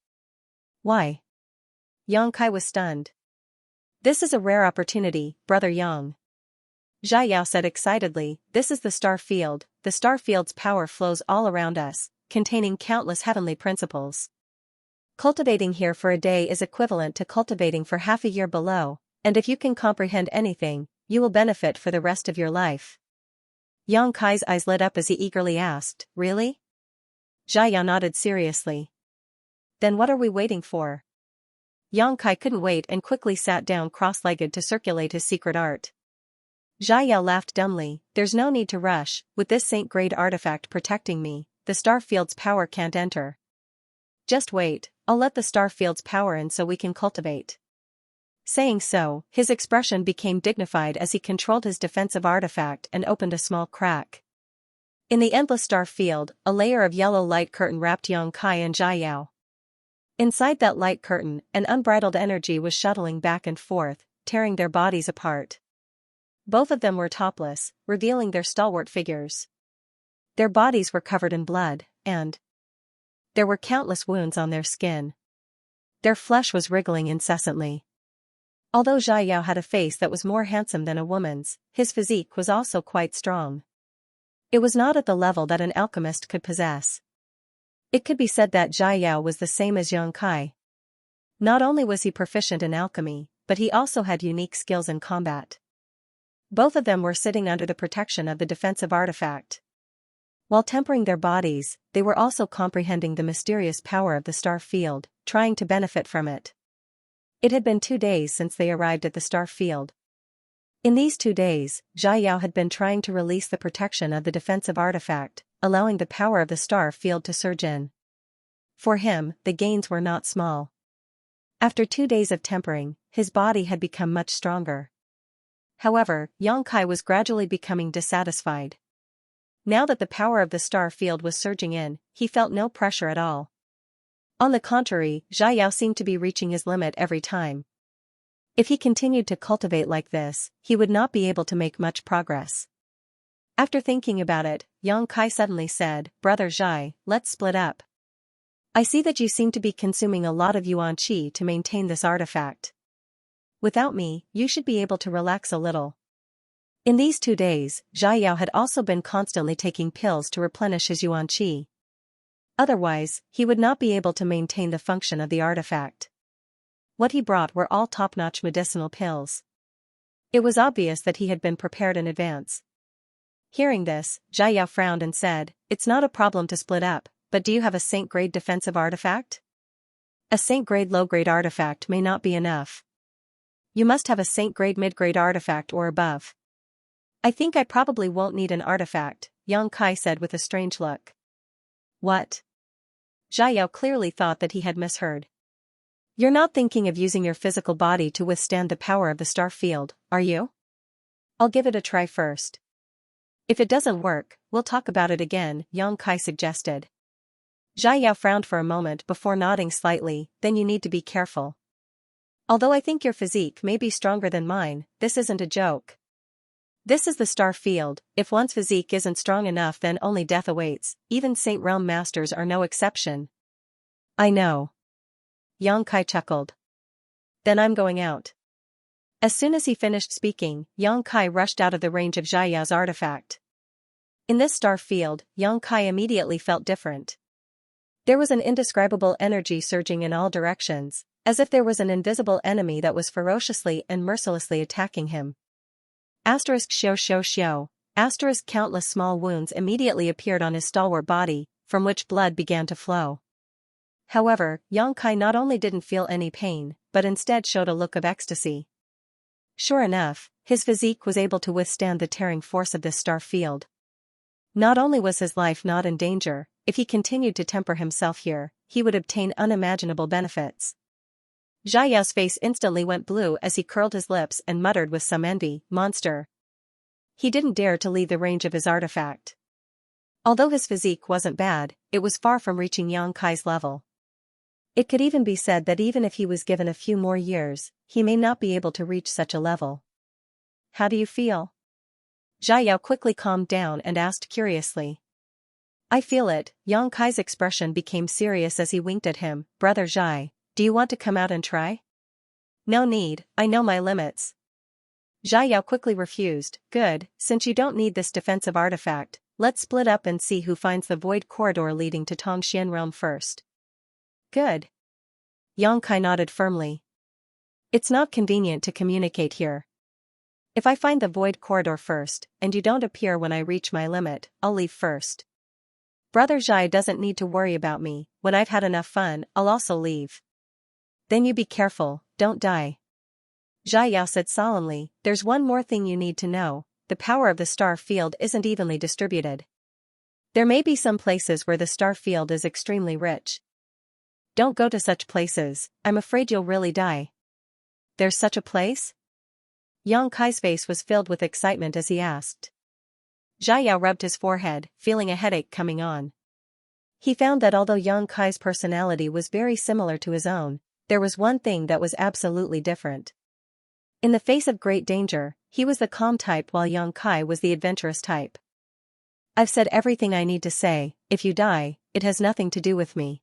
"Why?" Yang Kai was stunned. "This is a rare opportunity, Brother Yang." Xiao said excitedly, "This is the star field. The star field's power flows all around us, containing countless heavenly principles. Cultivating here for a day is equivalent to cultivating for half a year below, and if you can comprehend anything, you will benefit for the rest of your life." Yang Kai's eyes lit up as he eagerly asked, "Really?" Xiao nodded seriously. "Then what are we waiting for?" Yang Kai couldn't wait and quickly sat down cross-legged to circulate his secret art. Xiao laughed dumbly, "There's no need to rush, with this saint-grade artifact protecting me, the star field's power can't enter. Just wait, I'll let the star field's power in so we can cultivate." Saying so, his expression became dignified as he controlled his defensive artifact and opened a small crack. In the endless star field, a layer of yellow light curtain wrapped Yang Kai and Xiao. Inside that light curtain, an unbridled energy was shuttling back and forth, tearing their bodies apart. Both of them were topless, revealing their stalwart figures. Their bodies were covered in blood, and there were countless wounds on their skin. Their flesh was wriggling incessantly. Although Xiao had a face that was more handsome than a woman's, his physique was also quite strong. It was not at the level that an alchemist could possess. It could be said that Xiao was the same as Yang Kai. Not only was he proficient in alchemy, but he also had unique skills in combat. Both of them were sitting under the protection of the defensive artifact. While tempering their bodies, they were also comprehending the mysterious power of the star field, trying to benefit from it. It had been 2 days since they arrived at the star field. In these 2 days, Xiao had been trying to release the protection of the defensive artifact, allowing the power of the star field to surge in. For him, the gains were not small. After 2 days of tempering, his body had become much stronger. However, Yang Kai was gradually becoming dissatisfied. Now that the power of the star field was surging in, he felt no pressure at all. On the contrary, Xiao seemed to be reaching his limit every time. If he continued to cultivate like this, he would not be able to make much progress. After thinking about it, Yang Kai suddenly said, "Brother Zhai, let's split up. I see that you seem to be consuming a lot of yuan qi to maintain this artifact. Without me, you should be able to relax a little." In these 2 days, Xiao had also been constantly taking pills to replenish his yuan qi. Otherwise, he would not be able to maintain the function of the artifact. What he brought were all top-notch medicinal pills. It was obvious that he had been prepared in advance. Hearing this, Xiao frowned and said, "It's not a problem to split up, but do you have a saint-grade defensive artifact? A saint-grade low-grade artifact may not be enough. You must have a saint-grade mid-grade artifact or above." "I think I probably won't need an artifact," Yang Kai said with a strange look. "What?" Xiao clearly thought that he had misheard. "You're not thinking of using your physical body to withstand the power of the star field, are you? I'll give it a try first. If it doesn't work, we'll talk about it again," Yang Kai suggested. Xiao frowned for a moment before nodding slightly, "Then you need to be careful. Although I think your physique may be stronger than mine, this isn't a joke. This is the star field. If one's physique isn't strong enough, then only death awaits. Even Saint Realm Masters are no exception." "I know." Yang Kai chuckled. "Then I'm going out." As soon as he finished speaking, Yang Kai rushed out of the range of Xiao's artifact. In this star field, Yang Kai immediately felt different. There was an indescribable energy surging in all directions, as if there was an invisible enemy that was ferociously and mercilessly attacking him. ****. Countless small wounds immediately appeared on his stalwart body, from which blood began to flow. However, Yang Kai not only didn't feel any pain, but instead showed a look of ecstasy. Sure enough, his physique was able to withstand the tearing force of this star field. Not only was his life not in danger, if he continued to temper himself here, he would obtain unimaginable benefits. Xiaoyao's face instantly went blue as he curled his lips and muttered with some envy, "Monster." He didn't dare to leave the range of his artifact. Although his physique wasn't bad, it was far from reaching Yang Kai's level. It could even be said that even if he was given a few more years, he may not be able to reach such a level. "How do you feel?" Xiaoyao quickly calmed down and asked curiously. "I feel it." Yang Kai's expression became serious as he winked at him. "Brother Zhai, do you want to come out and try?" "No need, I know my limits." Xiaoyao quickly refused. "Good, since you don't need this defensive artifact, let's split up and see who finds the void corridor leading to Tongxian realm first." "Good." Yang Kai nodded firmly. "It's not convenient to communicate here. If I find the void corridor first, and you don't appear when I reach my limit, I'll leave first. Brother Zhai doesn't need to worry about me. When I've had enough fun, I'll also leave." "Then you be careful, don't die." Xiaoyao said solemnly. "There's one more thing you need to know. The power of the star field isn't evenly distributed. There may be some places where the star field is extremely rich. Don't go to such places, I'm afraid you'll really die." "There's such a place?" Yang Kai's face was filled with excitement as he asked. Xiaoyao rubbed his forehead, feeling a headache coming on. He found that although Yang Kai's personality was very similar to his own, there was one thing that was absolutely different. In the face of great danger, he was the calm type while Yang Kai was the adventurous type. "I've said everything I need to say. If you die, it has nothing to do with me.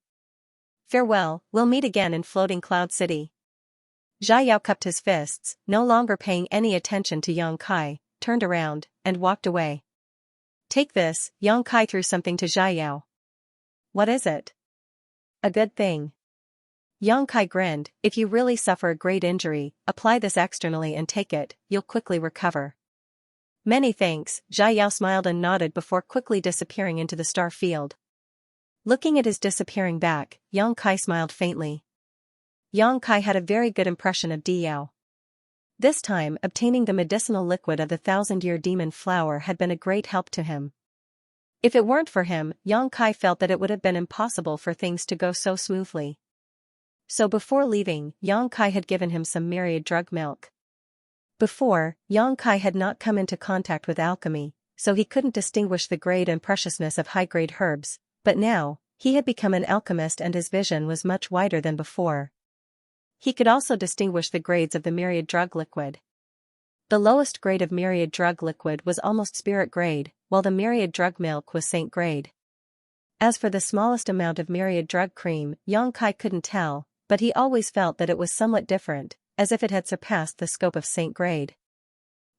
Farewell, we'll meet again in Floating Cloud City." Xiaoyao cupped his fists, no longer paying any attention to Yang Kai, turned around, and walked away. "Take this." Yang Kai threw something to Xiaoyao. "What is it?" "A good thing." Yang Kai grinned. "If you really suffer a great injury, apply this externally and take it, you'll quickly recover." "Many thanks." Xiaoyao smiled and nodded before quickly disappearing into the star field. Looking at his disappearing back, Yang Kai smiled faintly. Yang Kai had a very good impression of Diyao. This time, obtaining the medicinal liquid of the 1,000-year demon flower had been a great help to him. If it weren't for him, Yang Kai felt that it would have been impossible for things to go so smoothly. So before leaving, Yang Kai had given him some myriad drug milk. Before, Yang Kai had not come into contact with alchemy, so he couldn't distinguish the grade and preciousness of high-grade herbs, but now, he had become an alchemist and his vision was much wider than before. He could also distinguish the grades of the myriad drug liquid. The lowest grade of myriad drug liquid was almost spirit grade, while the myriad drug milk was saint grade. As for the smallest amount of myriad drug cream, Yang Kai couldn't tell, but he always felt that it was somewhat different, as if it had surpassed the scope of saint grade.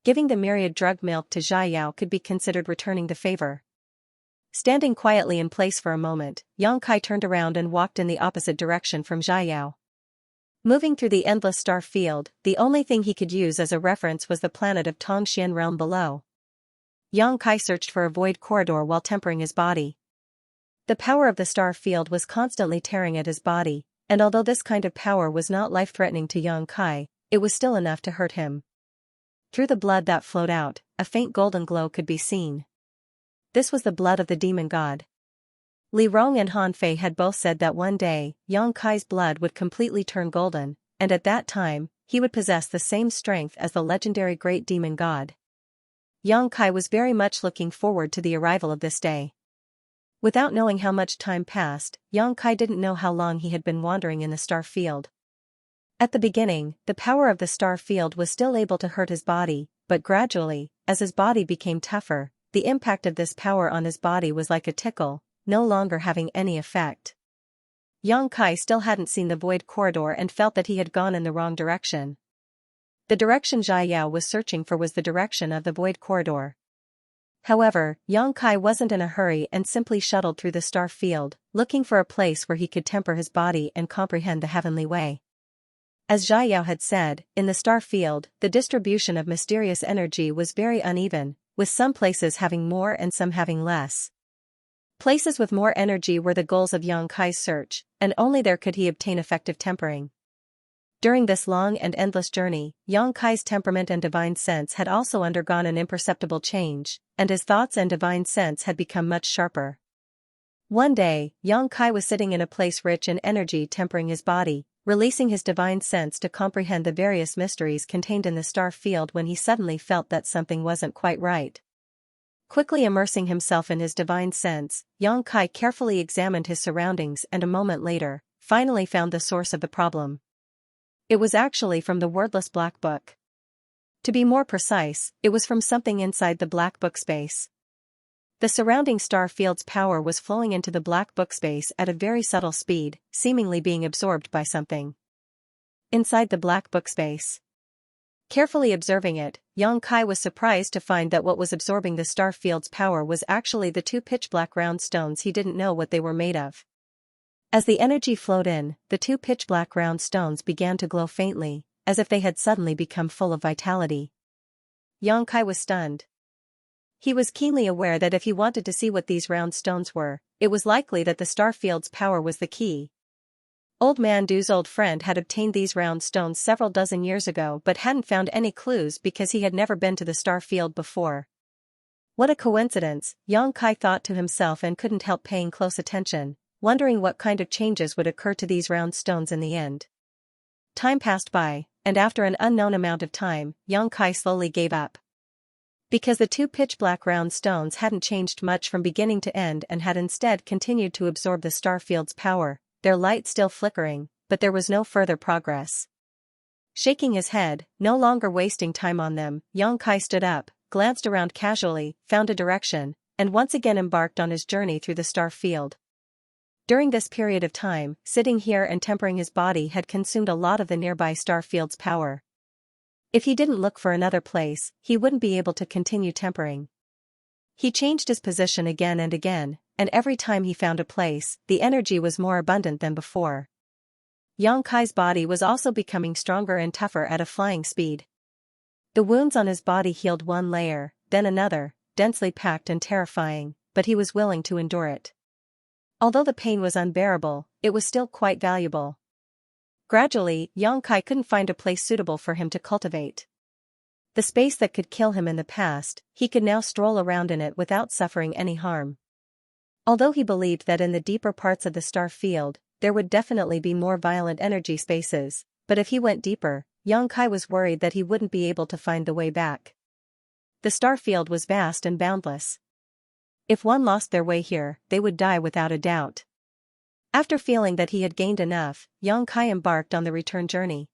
Giving the myriad drug milk to Xiaoyao could be considered returning the favor. Standing quietly in place for a moment, Yang Kai turned around and walked in the opposite direction from Xiaoyao. Moving through the endless star field, the only thing he could use as a reference was the planet of Tongxian realm below. Yang Kai searched for a void corridor while tempering his body. The power of the star field was constantly tearing at his body, and although this kind of power was not life-threatening to Yang Kai, it was still enough to hurt him. Through the blood that flowed out, a faint golden glow could be seen. This was the blood of the demon god. Li Rong and Han Fei had both said that one day, Yang Kai's blood would completely turn golden, and at that time, he would possess the same strength as the legendary great demon god. Yang Kai was very much looking forward to the arrival of this day. Without knowing how much time passed, Yang Kai didn't know how long he had been wandering in the star field. At the beginning, the power of the star field was still able to hurt his body, but gradually, as his body became tougher, the impact of this power on his body was like a tickle, no longer having any effect. Yang Kai still hadn't seen the void corridor and felt that he had gone in the wrong direction. The direction Xiaoyao was searching for was the direction of the void corridor. However, Yang Kai wasn't in a hurry and simply shuttled through the star field, looking for a place where he could temper his body and comprehend the heavenly way. As Xiaoyao had said, in the star field, the distribution of mysterious energy was very uneven, with some places having more and some having less. Places with more energy were the goals of Yang Kai's search, and only there could he obtain effective tempering. During this long and endless journey, Yang Kai's temperament and divine sense had also undergone an imperceptible change, and his thoughts and divine sense had become much sharper. One day, Yang Kai was sitting in a place rich in energy tempering his body, releasing his divine sense to comprehend the various mysteries contained in the star field when he suddenly felt that something wasn't quite right. Quickly immersing himself in his divine sense, Yang Kai carefully examined his surroundings and a moment later, finally found the source of the problem. It was actually from the wordless black book. To be more precise, it was from something inside the black book space. The surrounding star field's power was flowing into the black book space at a very subtle speed, seemingly being absorbed by something inside the black book space. Carefully observing it, Yang Kai was surprised to find that what was absorbing the star field's power was actually the two pitch-black round stones he didn't know what they were made of. As the energy flowed in, the two pitch-black round stones began to glow faintly, as if they had suddenly become full of vitality. Yang Kai was stunned. He was keenly aware that if he wanted to see what these round stones were, it was likely that the star field's power was the key. Old Man Du's old friend had obtained these round stones several dozen years ago but hadn't found any clues because he had never been to the star field before. What a coincidence, Yang Kai thought to himself and couldn't help paying close attention, wondering what kind of changes would occur to these round stones in the end. Time passed by, and after an unknown amount of time, Yang Kai slowly gave up. Because the two pitch-black round stones hadn't changed much from beginning to end and had instead continued to absorb the star field's power, their light still flickering, but there was no further progress. Shaking his head, no longer wasting time on them, Yang Kai stood up, glanced around casually, found a direction, and once again embarked on his journey through the star field. During this period of time, sitting here and tempering his body had consumed a lot of the nearby star field's power. If he didn't look for another place, he wouldn't be able to continue tempering. He changed his position again and again, and every time he found a place, the energy was more abundant than before. Yang Kai's body was also becoming stronger and tougher at a flying speed. The wounds on his body healed one layer, then another, densely packed and terrifying, but he was willing to endure it. Although the pain was unbearable, it was still quite valuable. Gradually, Yang Kai couldn't find a place suitable for him to cultivate. The space that could kill him in the past, he could now stroll around in it without suffering any harm. Although he believed that in the deeper parts of the star field, there would definitely be more violent energy spaces, but if he went deeper, Yang Kai was worried that he wouldn't be able to find the way back. The star field was vast and boundless. If one lost their way here, they would die without a doubt. After feeling that he had gained enough, Yang Kai embarked on the return journey.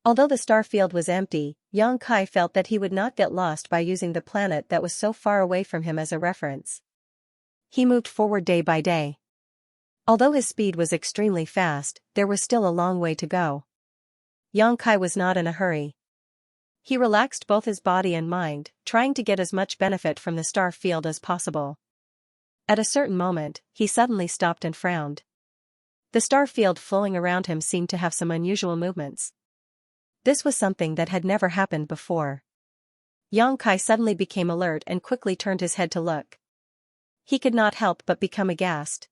Although the star field was empty, Yang Kai felt that he would not get lost by using the planet that was so far away from him as a reference. He moved forward day by day. Although his speed was extremely fast, there was still a long way to go. Yang Kai was not in a hurry. He relaxed both his body and mind, trying to get as much benefit from the star field as possible. At a certain moment, he suddenly stopped and frowned. The star field flowing around him seemed to have some unusual movements. This was something that had never happened before. Yang Kai suddenly became alert and quickly turned his head to look. He could not help but become aghast.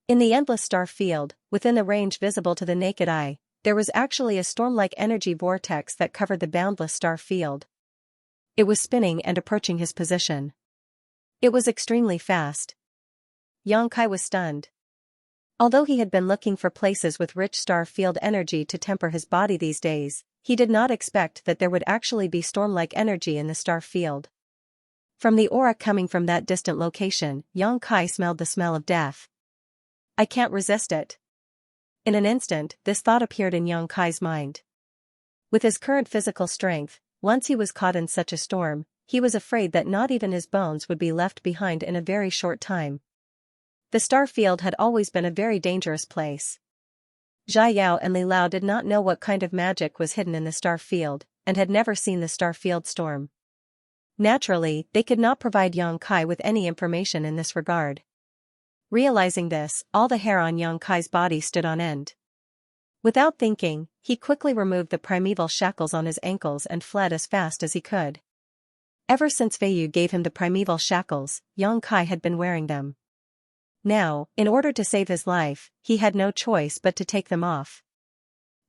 In the endless star field, within the range visible to the naked eye, there was actually a storm-like energy vortex that covered the boundless star field. It was spinning and approaching his position. It was extremely fast. Yang Kai was stunned. Although he had been looking for places with rich star field energy to temper his body these days, he did not expect that there would actually be storm-like energy in the star field. From the aura coming from that distant location, Yang Kai smelled the smell of death. I can't resist it. In an instant, this thought appeared in Yang Kai's mind. With his current physical strength, once he was caught in such a storm, he was afraid that not even his bones would be left behind in a very short time. The star field had always been a very dangerous place. Zhai Yao and Li Lao did not know what kind of magic was hidden in the star field, and had never seen the star field storm. Naturally, they could not provide Yang Kai with any information in this regard. Realizing this, all the hair on Yang Kai's body stood on end. Without thinking, he quickly removed the primeval shackles on his ankles and fled as fast as he could. Ever since Fei Yu gave him the primeval shackles, Yang Kai had been wearing them. Now, in order to save his life, he had no choice but to take them off.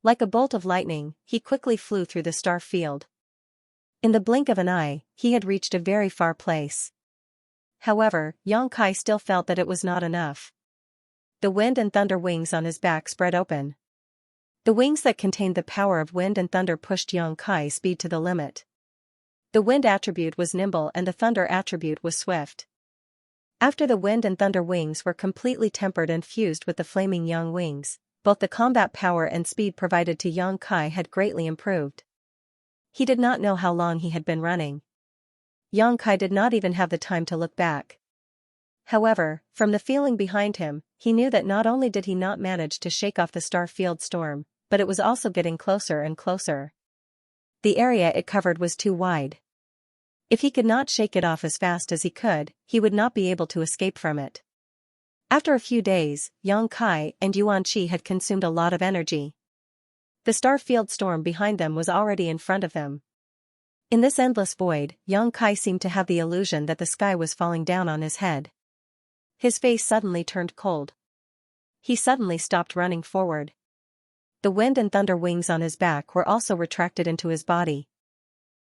Like a bolt of lightning, he quickly flew through the star field. In the blink of an eye, he had reached a very far place. However, Xianxia still felt that it was not enough. The wind and thunder wings on his back spread open. The wings that contained the power of wind and thunder pushed Xianxia's speed to the limit. The wind attribute was nimble and the thunder attribute was swift. After the wind and thunder wings were completely tempered and fused with the flaming yang wings, both the combat power and speed provided to Xianxia had greatly improved. He did not know how long he had been running. Xianxia did not even have the time to look back. However, from the feeling behind him, he knew that not only did he not manage to shake off the star field storm, but it was also getting closer and closer. The area it covered was too wide. If he could not shake it off as fast as he could, he would not be able to escape from it. After a few days, Xianxia and Xianxia had consumed a lot of energy. The star field storm behind them was already in front of them. In this endless void, Xianxia seemed to have the illusion that the sky was falling down on his head. His face suddenly turned cold. He suddenly stopped running forward. The wind and thunder wings on his back were also retracted into his body.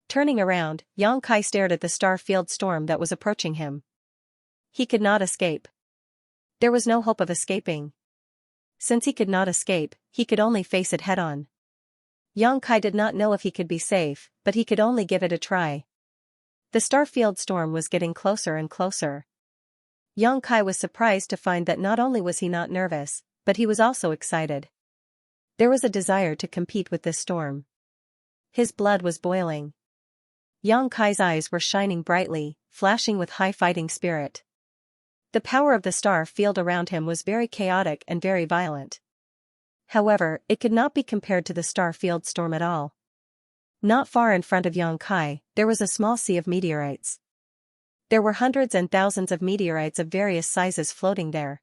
Turning around, Xianxia stared at the star field storm that was approaching him. He could not escape. There was no hope of escaping. Since he could not escape, he could only face it head-on. Xianxia did not know if he could be safe, but he could only give it a try. The star field storm was getting closer and closer. Xianxia was surprised to find that not only was he not nervous, but he was also excited. There was a desire to compete with this storm. His blood was boiling. Xianxia's eyes were shining brightly, flashing with high fighting spirit. The power of the star field around him was very chaotic and very violent. However, it could not be compared to the star field storm at all. Not far in front of Xianxia, there was a small sea of meteorites. There were hundreds and thousands of meteorites of various sizes floating there.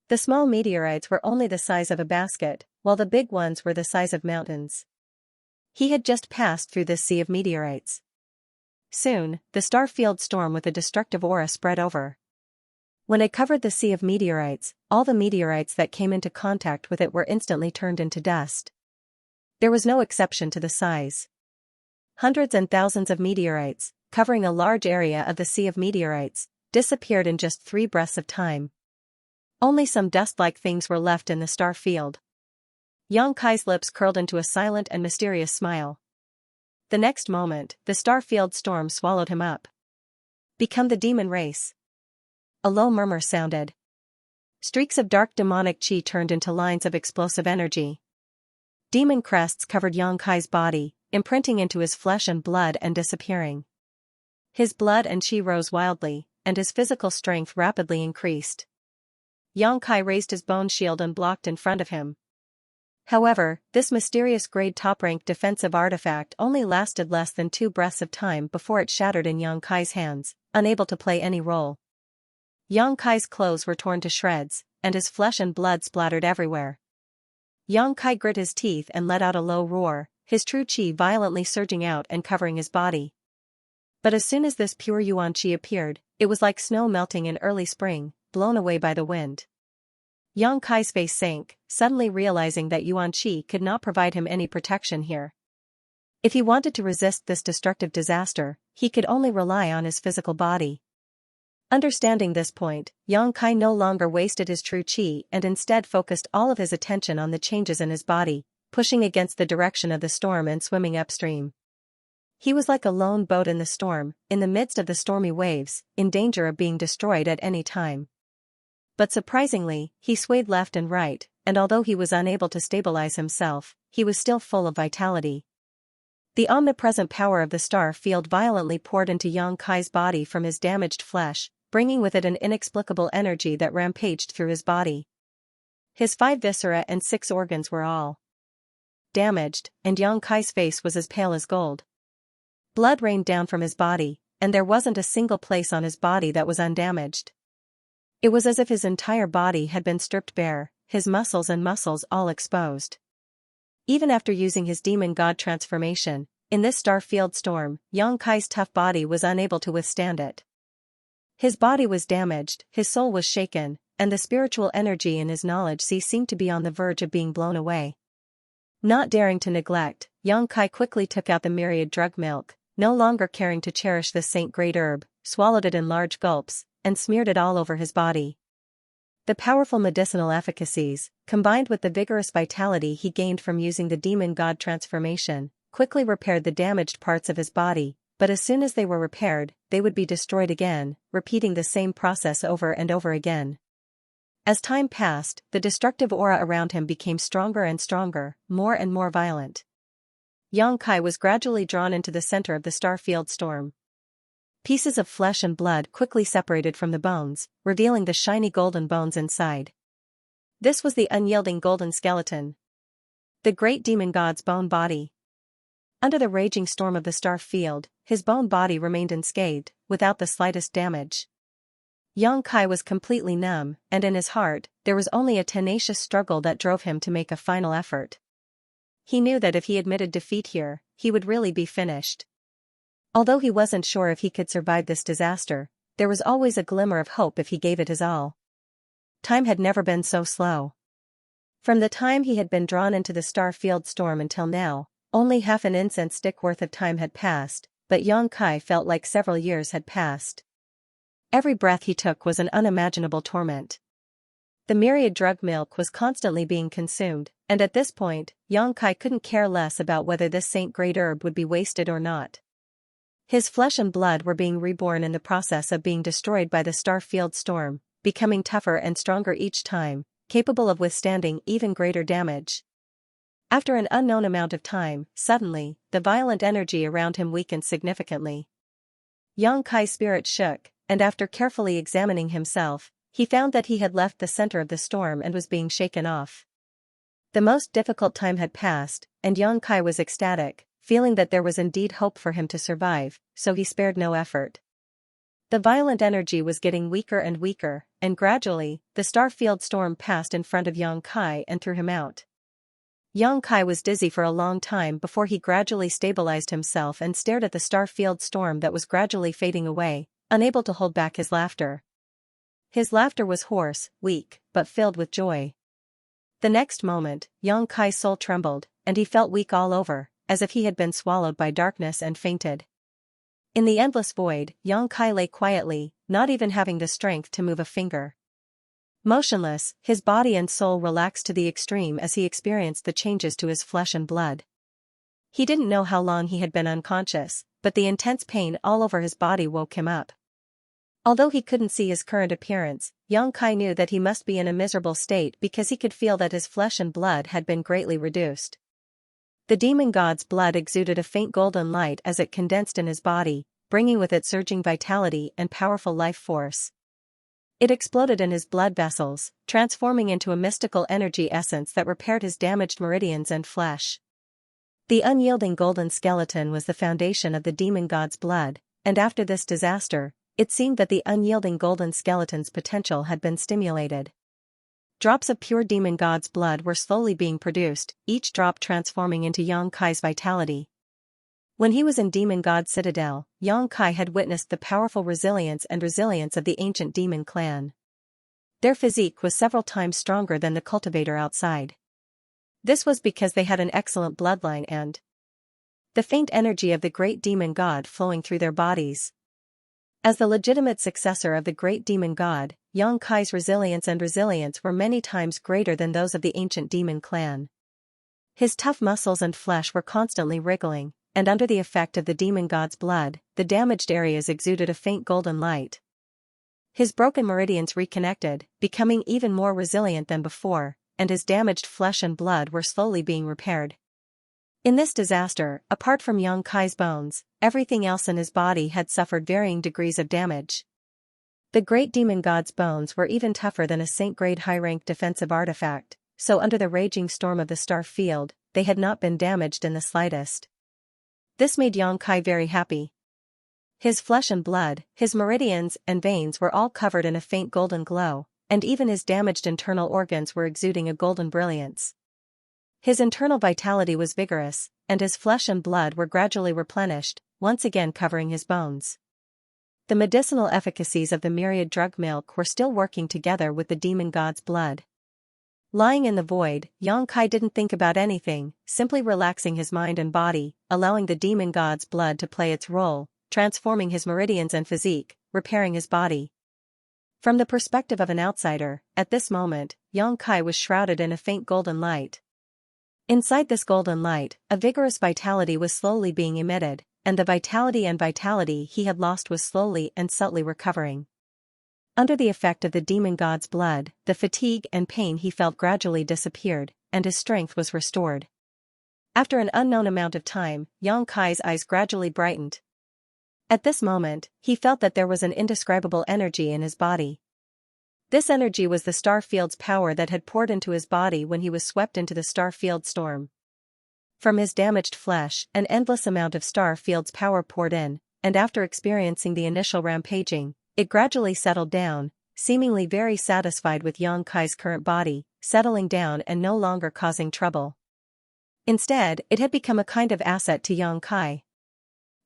The small meteorites were only the size of a basket, while the big ones were the size of mountains. He had just passed through this sea of meteorites. Soon, the star field storm with a destructive aura spread over. When it covered the sea of meteorites, all the meteorites that came into contact with it were instantly turned into dust. There was no exception to the size. Hundreds and thousands of meteorites, covering a large area of the sea of meteorites, disappeared in just 3 breaths of time. Only some dust-like things were left in the star field. Xianxia's lips curled into a silent and mysterious smile. The next moment, the star field storm swallowed him up. Become the demon race. A low murmur sounded. Streaks of dark demonic chi turned into lines of explosive energy. Demon crests covered Xianxia's body, imprinting into his flesh and blood and disappearing. His blood and chi rose wildly, and his physical strength rapidly increased. Xianxia raised his bone shield and blocked in front of him. However, this mysterious grade top-rank defensive artifact only lasted less than 2 breaths of time before it shattered in Xianxia's hands, unable to play any role. Xianxia's clothes were torn to shreds, and his flesh and blood splattered everywhere. Xianxia grit his teeth and let out a low roar, his true chi violently surging out and covering his body. But as soon as this pure yuan chi appeared, it was like snow melting in early spring, blown away by the wind. Xianxia's face sank, suddenly realizing that yuan chi could not provide him any protection here. If he wanted to resist this destructive disaster, he could only rely on his physical body. Understanding this point, Xianxia no longer wasted his true chi and instead focused all of his attention on the changes in his body, pushing against the direction of the storm and swimming upstream. He was like a lone boat in the storm, in the midst of the stormy waves, in danger of being destroyed at any time. But surprisingly, he swayed left and right, and although he was unable to stabilize himself, he was still full of vitality. The omnipresent power of the star field violently poured into Xianxia's body from his damaged flesh, bringing with it an inexplicable energy that rampaged through his body. His 5 viscera and 6 organs were all damaged, and Xianxia's face was as pale as gold. Blood rained down from his body, and there wasn't a single place on his body that was undamaged. It was as if his entire body had been stripped bare, his muscles all exposed. Even after using his demon god transformation, in this star field storm, Xianxia's tough body was unable to withstand it. His body was damaged, his soul was shaken, and the spiritual energy in his knowledge sea seemed to be on the verge of being blown away. Not daring to neglect, young Kai quickly took out the myriad drug milk, no longer caring to cherish this saint great herb, swallowed it in large gulps, and smeared it all over his body. The powerful medicinal efficacies, combined with the vigorous vitality he gained from using the demon god transformation, quickly repaired the damaged parts of his body, but as soon as they were repaired, they would be destroyed again, repeating the same process over and over again. As time passed, the destructive aura around him became stronger and stronger, more and more violent. Yang Kai was gradually drawn into the center of the star-field storm. Pieces of flesh and blood quickly separated from the bones, revealing the shiny golden bones inside. This was the unyielding golden skeleton. The great demon god's bone body. Under the raging storm of the star field, his bone body remained unscathed, without the slightest damage. Yang Kai was completely numb, and in his heart, there was only a tenacious struggle that drove him to make a final effort. He knew that if he admitted defeat here, he would really be finished. Although he wasn't sure if he could survive this disaster, there was always a glimmer of hope if he gave it his all. Time had never been so slow. From the time he had been drawn into the star-field storm until now, only half an incense stick worth of time had passed, but Yang Kai felt like several years had passed. Every breath he took was an unimaginable torment. The myriad drug milk was constantly being consumed, and at this point, Yang Kai couldn't care less about whether this saint great herb would be wasted or not. His flesh and blood were being reborn in the process of being destroyed by the star-field storm, becoming tougher and stronger each time, capable of withstanding even greater damage. After an unknown amount of time, suddenly, the violent energy around him weakened significantly. Yang Kai's spirit shook, and after carefully examining himself, he found that he had left the center of the storm and was being shaken off. The most difficult time had passed, and Yang Kai was ecstatic, feeling that there was indeed hope for him to survive, so he spared no effort. The violent energy was getting weaker and weaker, and gradually, the star-field storm passed in front of Yang Kai and threw him out. Yang Kai was dizzy for a long time before he gradually stabilized himself and stared at the star-field storm that was gradually fading away, unable to hold back his laughter. His laughter was hoarse, weak, but filled with joy. The next moment, Yang Kai's soul trembled, and he felt weak all over, as if he had been swallowed by darkness and fainted. In the endless void, Yang Kai lay quietly, not even having the strength to move a finger. Motionless, his body and soul relaxed to the extreme as he experienced the changes to his flesh and blood. He didn't know how long he had been unconscious, but the intense pain all over his body woke him up. Although he couldn't see his current appearance, Yang Kai knew that he must be in a miserable state because he could feel that his flesh and blood had been greatly reduced. The demon god's blood exuded a faint golden light as it condensed in his body, bringing with it surging vitality and powerful life force. It exploded in his blood vessels, transforming into a mystical energy essence that repaired his damaged meridians and flesh. The unyielding golden skeleton was the foundation of the demon god's blood, and after this disaster, it seemed that the unyielding golden skeleton's potential had been stimulated. Drops of pure demon god's blood were slowly being produced, each drop transforming into Yang Kai's vitality. When he was in Demon God's citadel, Yang Kai had witnessed the powerful resilience of the ancient demon clan. Their physique was several times stronger than the cultivator outside. This was because they had an excellent bloodline and the faint energy of the great demon god flowing through their bodies. As the legitimate successor of the great demon god, Yang Kai's resilience were many times greater than those of the ancient demon clan. His tough muscles and flesh were constantly wriggling, and under the effect of the demon god's blood, the damaged areas exuded a faint golden light. His broken meridians reconnected, becoming even more resilient than before, and his damaged flesh and blood were slowly being repaired. In this disaster, apart from Yang Kai's bones, everything else in his body had suffered varying degrees of damage. The great demon god's bones were even tougher than a saint-grade high-rank defensive artifact, so under the raging storm of the star field, they had not been damaged in the slightest. This made Yang Kai very happy. His flesh and blood, his meridians and veins were all covered in a faint golden glow, and even his damaged internal organs were exuding a golden brilliance. His internal vitality was vigorous, and his flesh and blood were gradually replenished, once again covering his bones. The medicinal efficacies of the myriad drug milk were still working together with the demon god's blood. Lying in the void, Yang Kai didn't think about anything, simply relaxing his mind and body, allowing the demon god's blood to play its role, transforming his meridians and physique, repairing his body. From the perspective of an outsider, at this moment, Yang Kai was shrouded in a faint golden light. Inside this golden light, a vigorous vitality was slowly being emitted, and the vitality he had lost was slowly and subtly recovering. Under the effect of the demon god's blood, the fatigue and pain he felt gradually disappeared, and his strength was restored. After an unknown amount of time, Yang Kai's eyes gradually brightened. At this moment, he felt that there was an indescribable energy in his body. This energy was the star field's power that had poured into his body when he was swept into the star field storm. From his damaged flesh, an endless amount of star field's power poured in, and after experiencing the initial rampaging, it gradually settled down, seemingly very satisfied with Yang Kai's current body, settling down and no longer causing trouble. Instead, it had become a kind of asset to Yang Kai.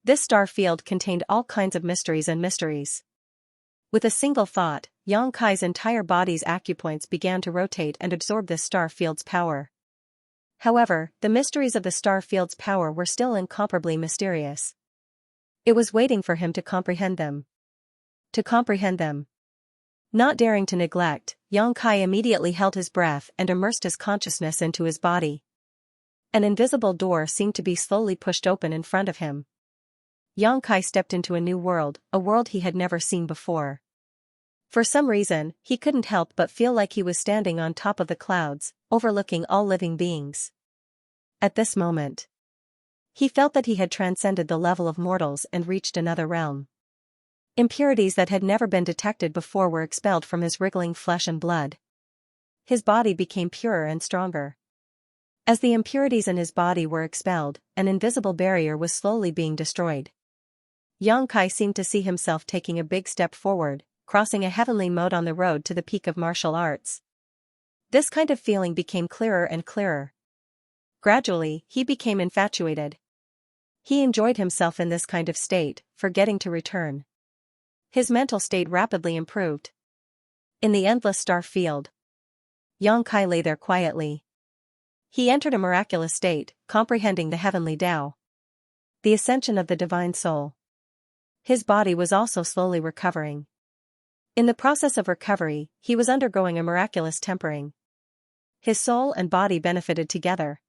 This star field contained all kinds of mysteries. With a single thought, Yang Kai's entire body's acupoints began to rotate and absorb this star field's power. However, the mysteries of the star field's power were still incomparably mysterious. It was waiting for him to comprehend them. Not daring to neglect, Yang Kai immediately held his breath and immersed his consciousness into his body. An invisible door seemed to be slowly pushed open in front of him. Yang Kai stepped into a new world, a world he had never seen before. For some reason, he couldn't help but feel like he was standing on top of the clouds, overlooking all living beings. At this moment, he felt that he had transcended the level of mortals and reached another realm. Impurities that had never been detected before were expelled from his wriggling flesh and blood. His body became purer and stronger. As the impurities in his body were expelled, an invisible barrier was slowly being destroyed. Yang Kai seemed to see himself taking a big step forward, crossing a heavenly mode on the road to the peak of martial arts. This kind of feeling became clearer and clearer. Gradually, he became infatuated. He enjoyed himself in this kind of state, forgetting to return. His mental state rapidly improved. In the endless star field, Yang Kai lay there quietly. He entered a miraculous state, comprehending the heavenly Tao. The ascension of the divine soul. His body was also slowly recovering. In the process of recovery, he was undergoing a miraculous tempering. His soul and body benefited together.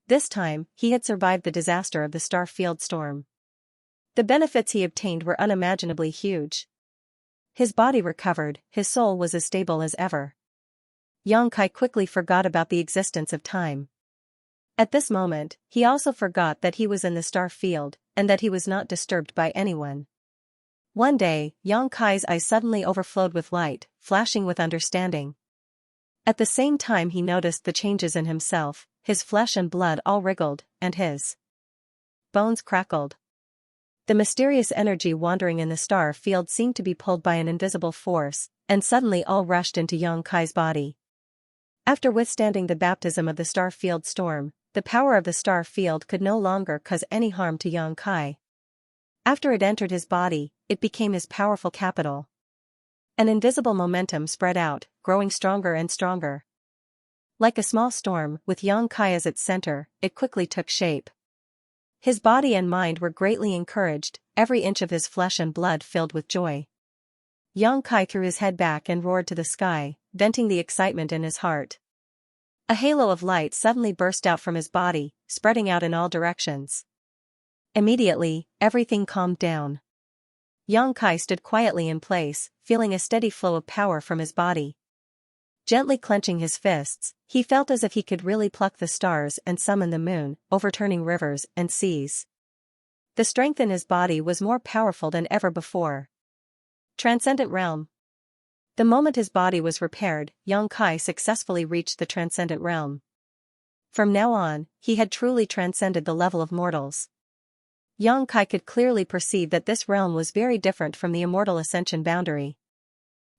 This time, he had survived the disaster of the star field storm. The benefits he obtained were unimaginably huge. His body recovered, his soul was as stable as ever. Yang Kai quickly forgot about the existence of time. At this moment, he also forgot that he was in the star field, and that he was not disturbed by anyone. One day, Yang Kai's eyes suddenly overflowed with light, flashing with understanding. At the same time he noticed the changes in himself, his flesh and blood all wriggled, and his bones crackled. The mysterious energy wandering in the star field seemed to be pulled by an invisible force, and suddenly all rushed into Yang Kai's body. After withstanding the baptism of the star field storm, the power of the star field could no longer cause any harm to Yang Kai. After it entered his body, it became his powerful capital. An invisible momentum spread out, growing stronger and stronger. Like a small storm, with Yang Kai as its center, it quickly took shape. His body and mind were greatly encouraged, every inch of his flesh and blood filled with joy. Yang Kai threw his head back and roared to the sky, venting the excitement in his heart. A halo of light suddenly burst out from his body, spreading out in all directions. Immediately, everything calmed down. Yang Kai stood quietly in place, feeling a steady flow of power from his body. Gently clenching his fists, he felt as if he could really pluck the stars and summon the moon, overturning rivers and seas. The strength in his body was more powerful than ever before. Transcendent realm. The moment his body was repaired, Yang Kai successfully reached the transcendent realm. From now on, he had truly transcended the level of mortals. Yang Kai could clearly perceive that this realm was very different from the immortal ascension boundary.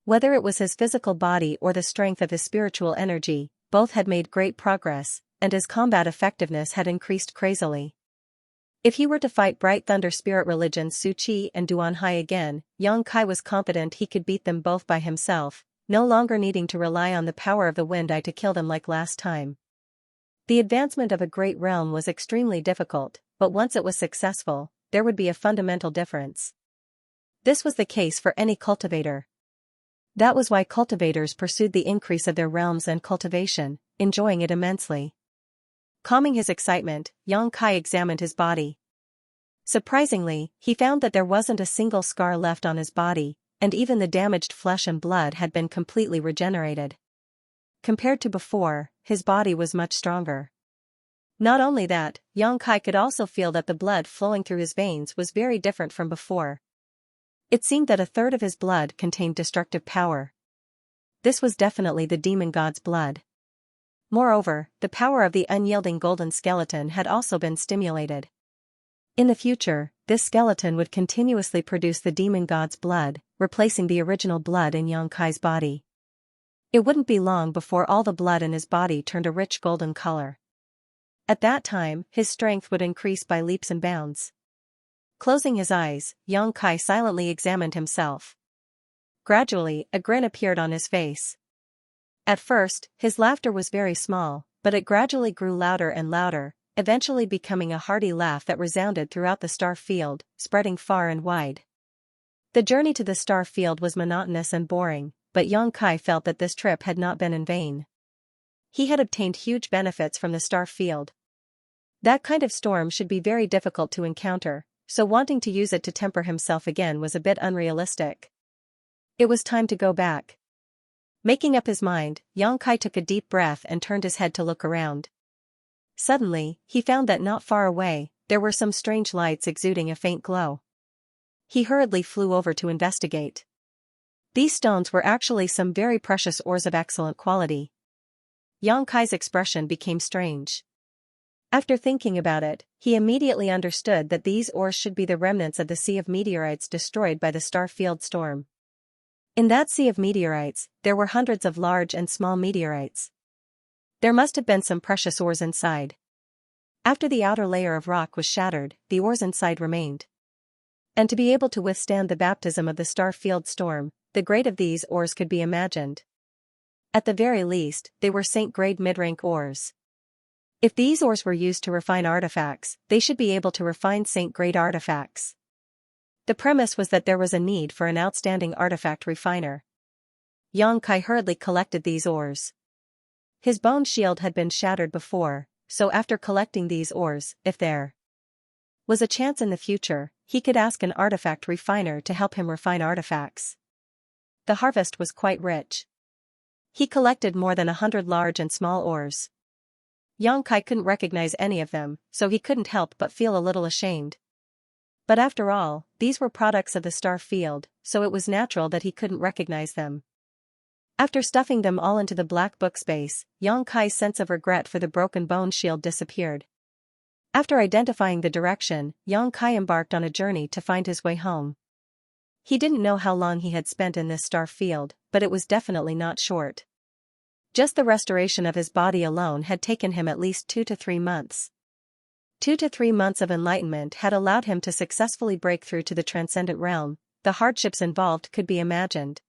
Whether it was his physical body or the strength of his spiritual energy, both had made great progress, and his combat effectiveness had increased crazily. If he were to fight Bright Thunder Spirit Religions Su Qi and Duan Hai again, Yang Kai was confident he could beat them both by himself, no longer needing to rely on the power of the wind eye to kill them like last time. The advancement of a great realm was extremely difficult, but once it was successful, there would be a fundamental difference. This was the case for any cultivator. That was why cultivators pursued the increase of their realms and cultivation, enjoying it immensely. Calming his excitement, Xianxia examined his body. Surprisingly, he found that there wasn't a single scar left on his body, and even the damaged flesh and blood had been completely regenerated. Compared to before, his body was much stronger. Not only that, Xianxia could also feel that the blood flowing through his veins was very different from before. It seemed that a third of his blood contained destructive power. This was definitely the demon god's blood. Moreover, the power of the unyielding golden skeleton had also been stimulated. In the future, this skeleton would continuously produce the demon god's blood, replacing the original blood in Xianxia's body. It wouldn't be long before all the blood in his body turned a rich golden color. At that time, his strength would increase by leaps and bounds. Closing his eyes, Xianxia silently examined himself. Gradually, a grin appeared on his face. At first, his laughter was very small, but it gradually grew louder and louder, eventually becoming a hearty laugh that resounded throughout the star field, spreading far and wide. The journey to the star field was monotonous and boring, but Xianxia felt that this trip had not been in vain. He had obtained huge benefits from the star field. That kind of storm should be very difficult to encounter, so wanting to use it to temper himself again was a bit unrealistic. It was time to go back. Making up his mind, Xianxia took a deep breath and turned his head to look around. Suddenly, he found that not far away, there were some strange lights exuding a faint glow. He hurriedly flew over to investigate. These stones were actually some very precious ores of excellent quality. Xianxia's expression became strange. After thinking about it, he immediately understood that these ores should be the remnants of the sea of meteorites destroyed by the star field storm. In that sea of meteorites, there were hundreds of large and small meteorites. There must have been some precious ores inside. After the outer layer of rock was shattered, the ores inside remained. And to be able to withstand the baptism of the star field storm, the grade of these ores could be imagined. At the very least, they were saint-grade mid-rank ores. If these ores were used to refine artifacts, they should be able to refine saint-grade artifacts. The premise was that there was a need for an outstanding artifact refiner. Xianxia hurriedly collected these ores. His bone shield had been shattered before, so after collecting these ores, if there was a chance in the future, he could ask an artifact refiner to help him refine artifacts. The harvest was quite rich. He collected more than 100 large and small ores. Xianxia couldn't recognize any of them, so he couldn't help but feel a little ashamed. But after all, these were products of the star field, so it was natural that he couldn't recognize them. After stuffing them all into the black book space, Xianxia's sense of regret for the broken bone shield disappeared. After identifying the direction, Xianxia embarked on a journey to find his way home. He didn't know how long he had spent in this star field, but it was definitely not short. Just the restoration of his body alone had taken him at least 2 to 3 months. 2 to 3 months of enlightenment had allowed him to successfully break through to the transcendent realm. The hardships involved could be imagined.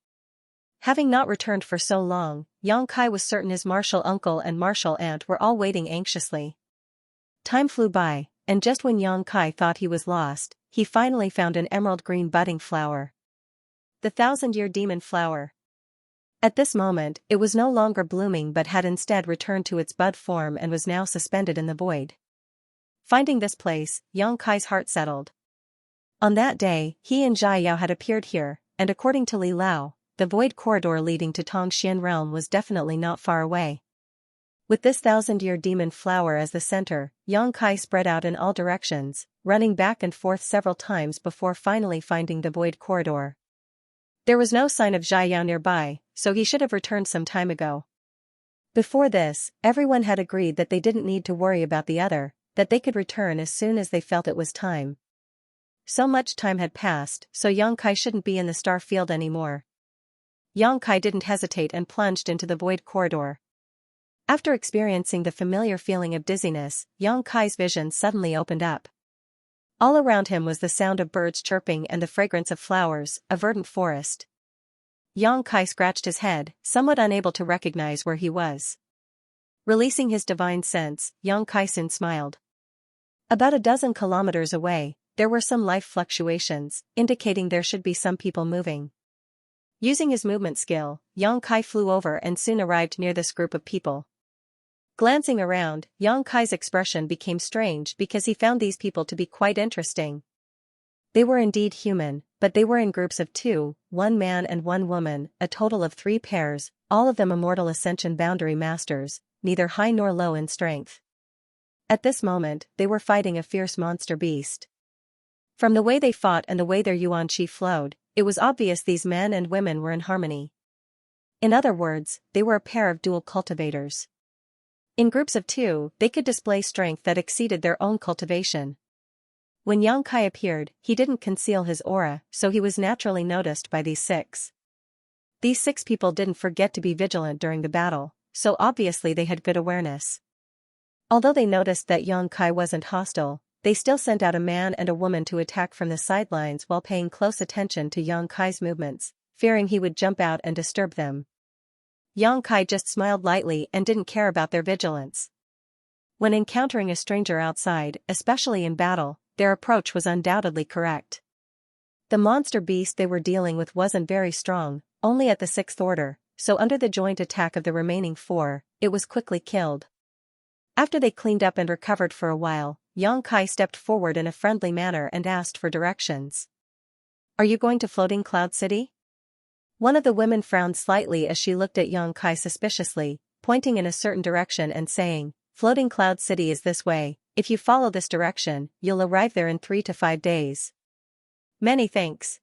Having not returned for so long, Xianxia was certain his martial uncle and martial aunt were all waiting anxiously. Time flew by, and just when Xianxia thought he was lost, he finally found an emerald green budding flower. The 1,000-year demon flower. At this moment, it was no longer blooming but had instead returned to its bud form and was now suspended in the void. Finding this place, Xianxia's heart settled. On that day, he and Xiaoyao had appeared here, and according to Li Lao, the void corridor leading to Tongxian realm was definitely not far away. With this 1,000-year demon flower as the center, Xianxia spread out in all directions, running back and forth several times before finally finding the void corridor. There was no sign of Xiaoyao nearby, so he should have returned some time ago. Before this, everyone had agreed that they didn't need to worry about the other, that they could return as soon as they felt it was time. So much time had passed, so Xianxia shouldn't be in the star field anymore. Xianxia didn't hesitate and plunged into the void corridor. After experiencing the familiar feeling of dizziness, Xianxia's vision suddenly opened up. All around him was the sound of birds chirping and the fragrance of flowers, a verdant forest. Yang Kai scratched his head, somewhat unable to recognize where he was. Releasing his divine sense, Yang Kai soon smiled. About a dozen kilometers away, there were some life fluctuations, indicating there should be some people moving. Using his movement skill, Yang Kai flew over and soon arrived near this group of people. Glancing around, Yang Kai's expression became strange because he found these people to be quite interesting. They were indeed human, but they were in groups of two, one man and one woman, a total of 3 pairs, all of them immortal ascension boundary masters, neither high nor low in strength. At this moment, they were fighting a fierce monster beast. From the way they fought and the way their yuan qi flowed, it was obvious these men and women were in harmony. In other words, they were a pair of dual cultivators. In groups of 2, they could display strength that exceeded their own cultivation. When Yang Kai appeared, he didn't conceal his aura, so he was naturally noticed by these 6. These 6 people didn't forget to be vigilant during the battle, so obviously they had good awareness. Although they noticed that Yang Kai wasn't hostile, they still sent out a man and a woman to attack from the sidelines while paying close attention to Yang Kai's movements, fearing he would jump out and disturb them. Yang Kai just smiled lightly and didn't care about their vigilance. When encountering a stranger outside, especially in battle, their approach was undoubtedly correct. The monster beast they were dealing with wasn't very strong, only at the 6th order, so under the joint attack of the remaining 4, it was quickly killed. After they cleaned up and recovered for a while, Yang Kai stepped forward in a friendly manner and asked for directions. "Are you going to Floating Cloud City?" One of the women frowned slightly as she looked at Yang Kai suspiciously, pointing in a certain direction and saying, "Floating Cloud City is this way. If you follow this direction, you'll arrive there in 3 to 5 days. "Many thanks."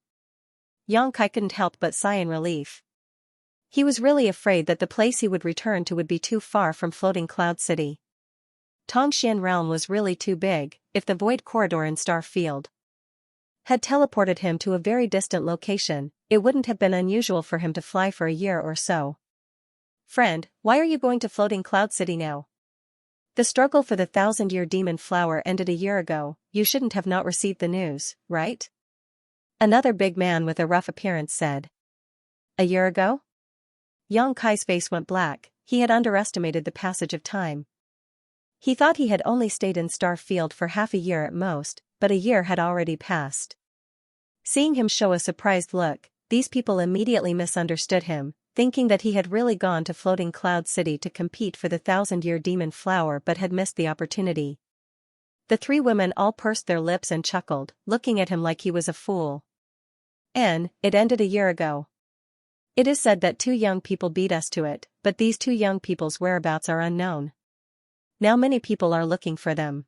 Yang Kai couldn't help but sigh in relief. He was really afraid that the place he would return to would be too far from Floating Cloud City. Tongxian Realm was really too big, if the Void Corridor in Star Field had teleported him to a very distant location, it wouldn't have been unusual for him to fly for a year or so. "Friend, why are you going to Floating Cloud City now? The struggle for the 1,000-year demon flower ended a year ago, you shouldn't have not received the news, right?" Another big man with a rough appearance said. "A year ago?" Yang Kai's face went black, he had underestimated the passage of time. He thought he had only stayed in Star Field for half a year at most, but a year had already passed. Seeing him show a surprised look, these people immediately misunderstood him, thinking that he had really gone to Floating Cloud City to compete for the 1,000-year demon flower but had missed the opportunity. The 3 women all pursed their lips and chuckled, looking at him like he was a fool. It ended a year ago. It is said that 2 young people beat us to it, but these 2 young people's whereabouts are unknown. Now many people are looking for them.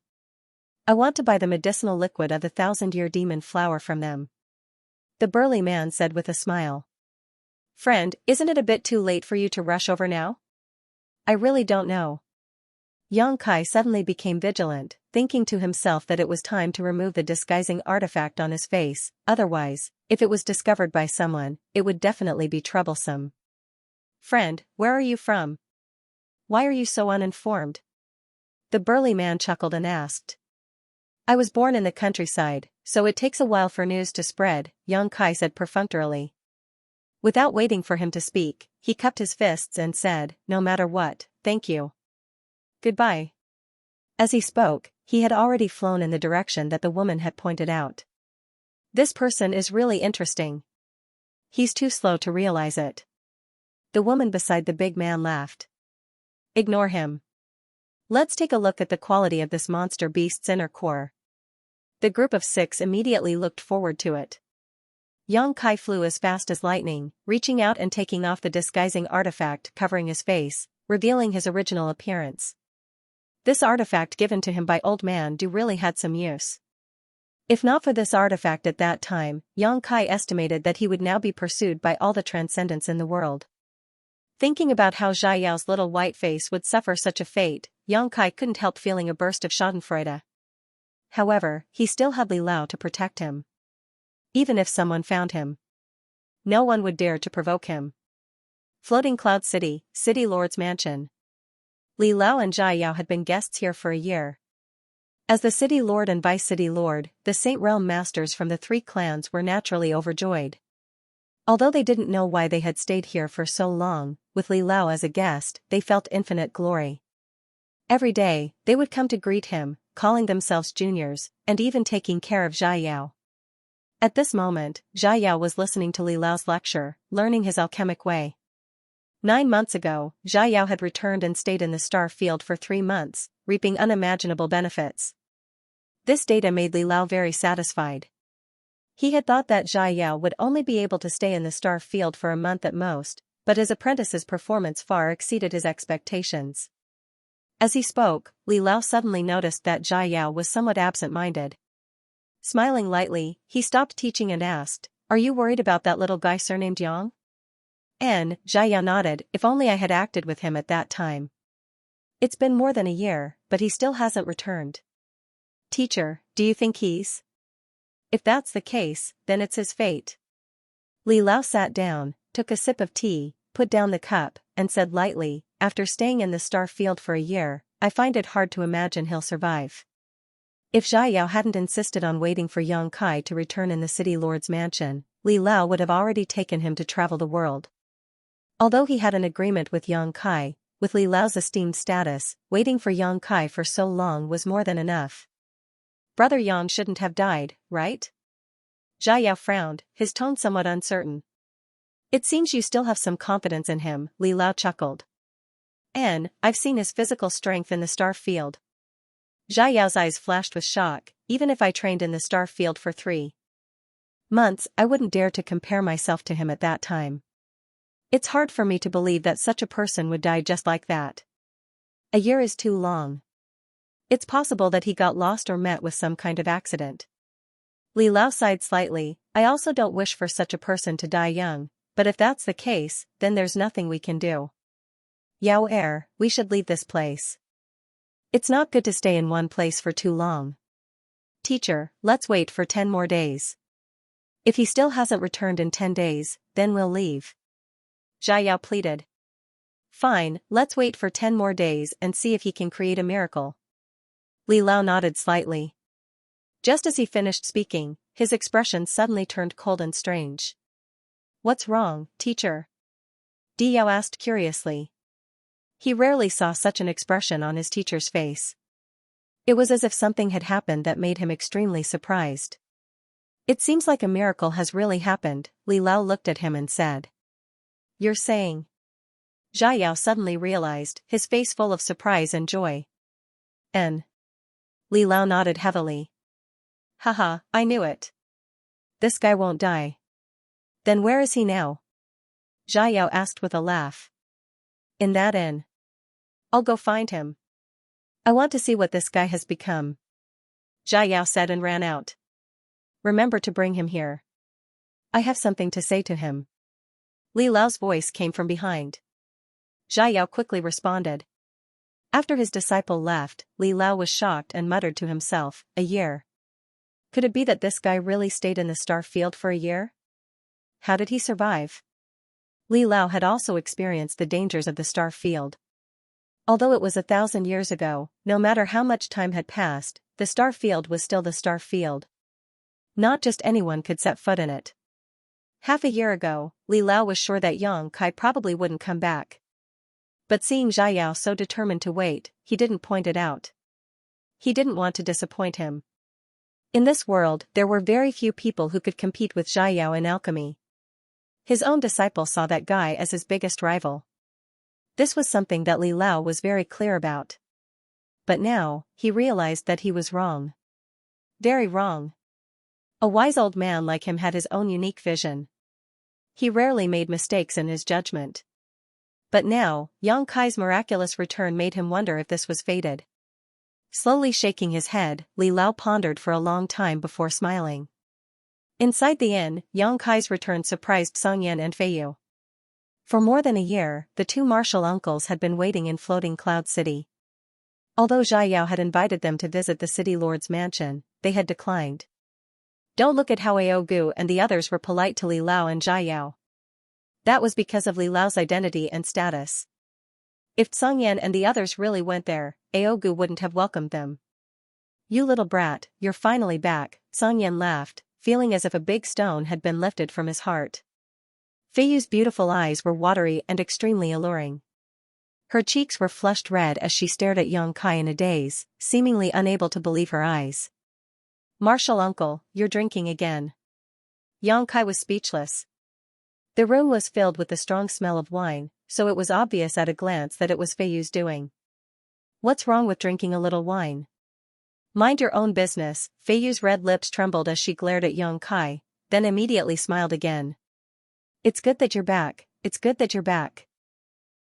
I want to buy the medicinal liquid of the 1,000-year demon flower from them." The burly man said with a smile. "Friend, isn't it a bit too late for you to rush over now?" "I really don't know." Yang Kai suddenly became vigilant, thinking to himself that it was time to remove the disguising artifact on his face, otherwise, if it was discovered by someone, it would definitely be troublesome. "Friend, where are you from? Why are you so uninformed?" The burly man chuckled and asked. "I was born in the countryside, so it takes a while for news to spread," Yang Kai said perfunctorily. Without waiting for him to speak, he cupped his fists and said, "No matter what, thank you. Goodbye." As he spoke, he had already flown in the direction that the woman had pointed out. "This person is really interesting. He's too slow to realize it." The woman beside the big man laughed. "Ignore him. Let's take a look at the quality of this monster beast's inner core." The group of 6 immediately looked forward to it. Yang Kai flew as fast as lightning, reaching out and taking off the disguising artifact covering his face, revealing his original appearance. This artifact given to him by Old Man Du really had some use. If not for this artifact at that time, Yang Kai estimated that he would now be pursued by all the transcendents in the world. Thinking about how Zhai Yao's little white face would suffer such a fate, Yang Kai couldn't help feeling a burst of schadenfreude. However, he still had Li Lao to protect him. Even if someone found him, no one would dare to provoke him. Floating Cloud City, City Lord's Mansion. Li Lao and Zhai Yao had been guests here for a year. As the City Lord and Vice City Lord, the Saint Realm Masters from the 3 clans were naturally overjoyed. Although they didn't know why they had stayed here for so long, with Li Lao as a guest, they felt infinite glory. Every day, they would come to greet him, calling themselves juniors, and even taking care of Xiao. At this moment, Xiao was listening to Li Lao's lecture, learning his alchemic way. 9 months ago, Xiao had returned and stayed in the star field for 3 months, reaping unimaginable benefits. This data made Li Lao very satisfied. He had thought that Xiao would only be able to stay in the star field for a month at most, but his apprentice's performance far exceeded his expectations. As he spoke, Li Lao suddenly noticed that Xiao was somewhat absent-minded. Smiling lightly, he stopped teaching and asked, "Are you worried about that little guy surnamed Yang?" Xiao nodded. "If only I had acted with him at that time. It's been more than a year, but he still hasn't returned." "Teacher, do you think he's?" "If that's the case, then it's his fate." Li Lao sat down, took a sip of tea, put down the cup, and said lightly, "After staying in the star field for a year, I find it hard to imagine he'll survive." If Xiao hadn't insisted on waiting for Yang Kai to return in the city lord's mansion, Li Lao would have already taken him to travel the world. Although he had an agreement with Yang Kai, with Li Lao's esteemed status, waiting for Yang Kai for so long was more than enough. "Brother Yang shouldn't have died, right?" Xiao frowned, his tone somewhat uncertain. "It seems you still have some confidence in him," Li Lao chuckled. "I've seen his physical strength in the star field." Xiao's eyes flashed with shock. "Even if I trained in the star field for 3 months, I wouldn't dare to compare myself to him at that time. It's hard for me to believe that such a person would die just like that. A year is too long. It's possible that he got lost or met with some kind of accident." Li Lao sighed slightly. "I also don't wish for such a person to die young, but if that's the case, then there's nothing we can do. Yao we should leave this place. It's not good to stay in one place for too long. Teacher, let's wait for 10 more days. If he still hasn't returned in 10 days, then we'll leave." Xiao pleaded. "Fine, let's wait for 10 more days and see if he can create a miracle." Li Lao nodded slightly. Just as he finished speaking, his expression suddenly turned cold and strange. "What's wrong, teacher?" Yao asked curiously. He rarely saw such an expression on his teacher's face. It was as if something had happened that made him extremely surprised. "It seems like a miracle has really happened," Li Lao looked at him and said. "You're saying?" Xiao suddenly realized, his face full of surprise and joy. Li Lao nodded heavily. "Haha, I knew it. This guy won't die." "Then where is he now?" Xiao asked with a laugh. "In that inn. I'll go find him. I want to see what this guy has become." Xiao said and ran out. "Remember to bring him here. I have something to say to him." Li Lao's voice came from behind. Xiao quickly responded. After his disciple left, Li Lao was shocked and muttered to himself, "A year. Could it be that this guy really stayed in the star field for a year? How did he survive?" Li Lao had also experienced the dangers of the star field. Although it was 1,000 years ago, no matter how much time had passed, the star field was still the star field. Not just anyone could set foot in it. Half a year ago, Li Lao was sure that Yang Kai probably wouldn't come back. But seeing Xiao so determined to wait, he didn't point it out. He didn't want to disappoint him. In this world, there were very few people who could compete with Xiao in alchemy. His own disciple saw that guy as his biggest rival. This was something that Li Lao was very clear about. But now, he realized that he was wrong. Very wrong. A wise old man like him had his own unique vision. He rarely made mistakes in his judgment. But now, Yang Kai's miraculous return made him wonder if this was fated. Slowly shaking his head, Li Lao pondered for a long time before smiling. Inside the inn, Yang Kai's return surprised Songyan and Feiyu. For more than a year, the two martial uncles had been waiting in Floating Cloud City. Although Xiao had invited them to visit the city lord's mansion, they had declined. Don't look at how Aogu and the others were polite to Li Lao and Xiao. That was because of Li Lao's identity and status. If Songyan and the others really went there, Aogu wouldn't have welcomed them. "You little brat, you're finally back," Songyan laughed, feeling as if a big stone had been lifted from his heart. Feiyu's beautiful eyes were watery and extremely alluring. Her cheeks were flushed red as she stared at young Kai in a daze, seemingly unable to believe her eyes. "Martial uncle, you're drinking again." Young Kai was speechless. The room was filled with the strong smell of wine, so it was obvious at a glance that it was Feiyu's doing. "What's wrong with drinking a little wine?" "Mind your own business." Feiyu's red lips trembled as she glared at young Kai, then immediately smiled again. "It's good that you're back, it's good that you're back.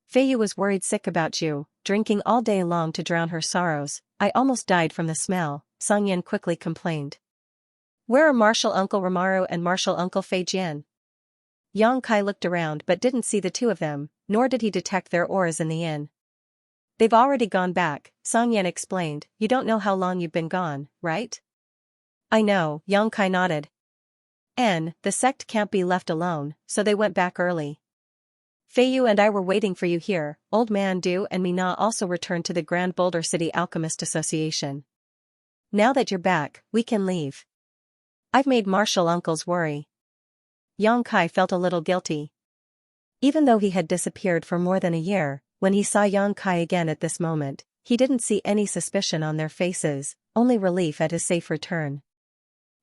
Feiyu was worried sick about you, drinking all day long to drown her sorrows. I almost died from the smell," Songyan quickly complained. "Where are Martial Uncle Ramaru and Martial Uncle Feijian?" Yang Kai looked around but didn't see the two of them, nor did he detect their auras in the inn. "They've already gone back," Songyan explained. "You don't know how long you've been gone, right?" "I know," Yang Kai nodded. The sect can't be left alone, so they went back early. Feiyu and I were waiting for you here." Old Man Du and Mina also returned to the Grand Boulder City Alchemist Association. "Now that you're back, we can leave. I've made Martial Uncle's worry." Yang Kai felt a little guilty. Even though he had disappeared for more than a year, when he saw Yang Kai again at this moment, he didn't see any suspicion on their faces, only relief at his safe return.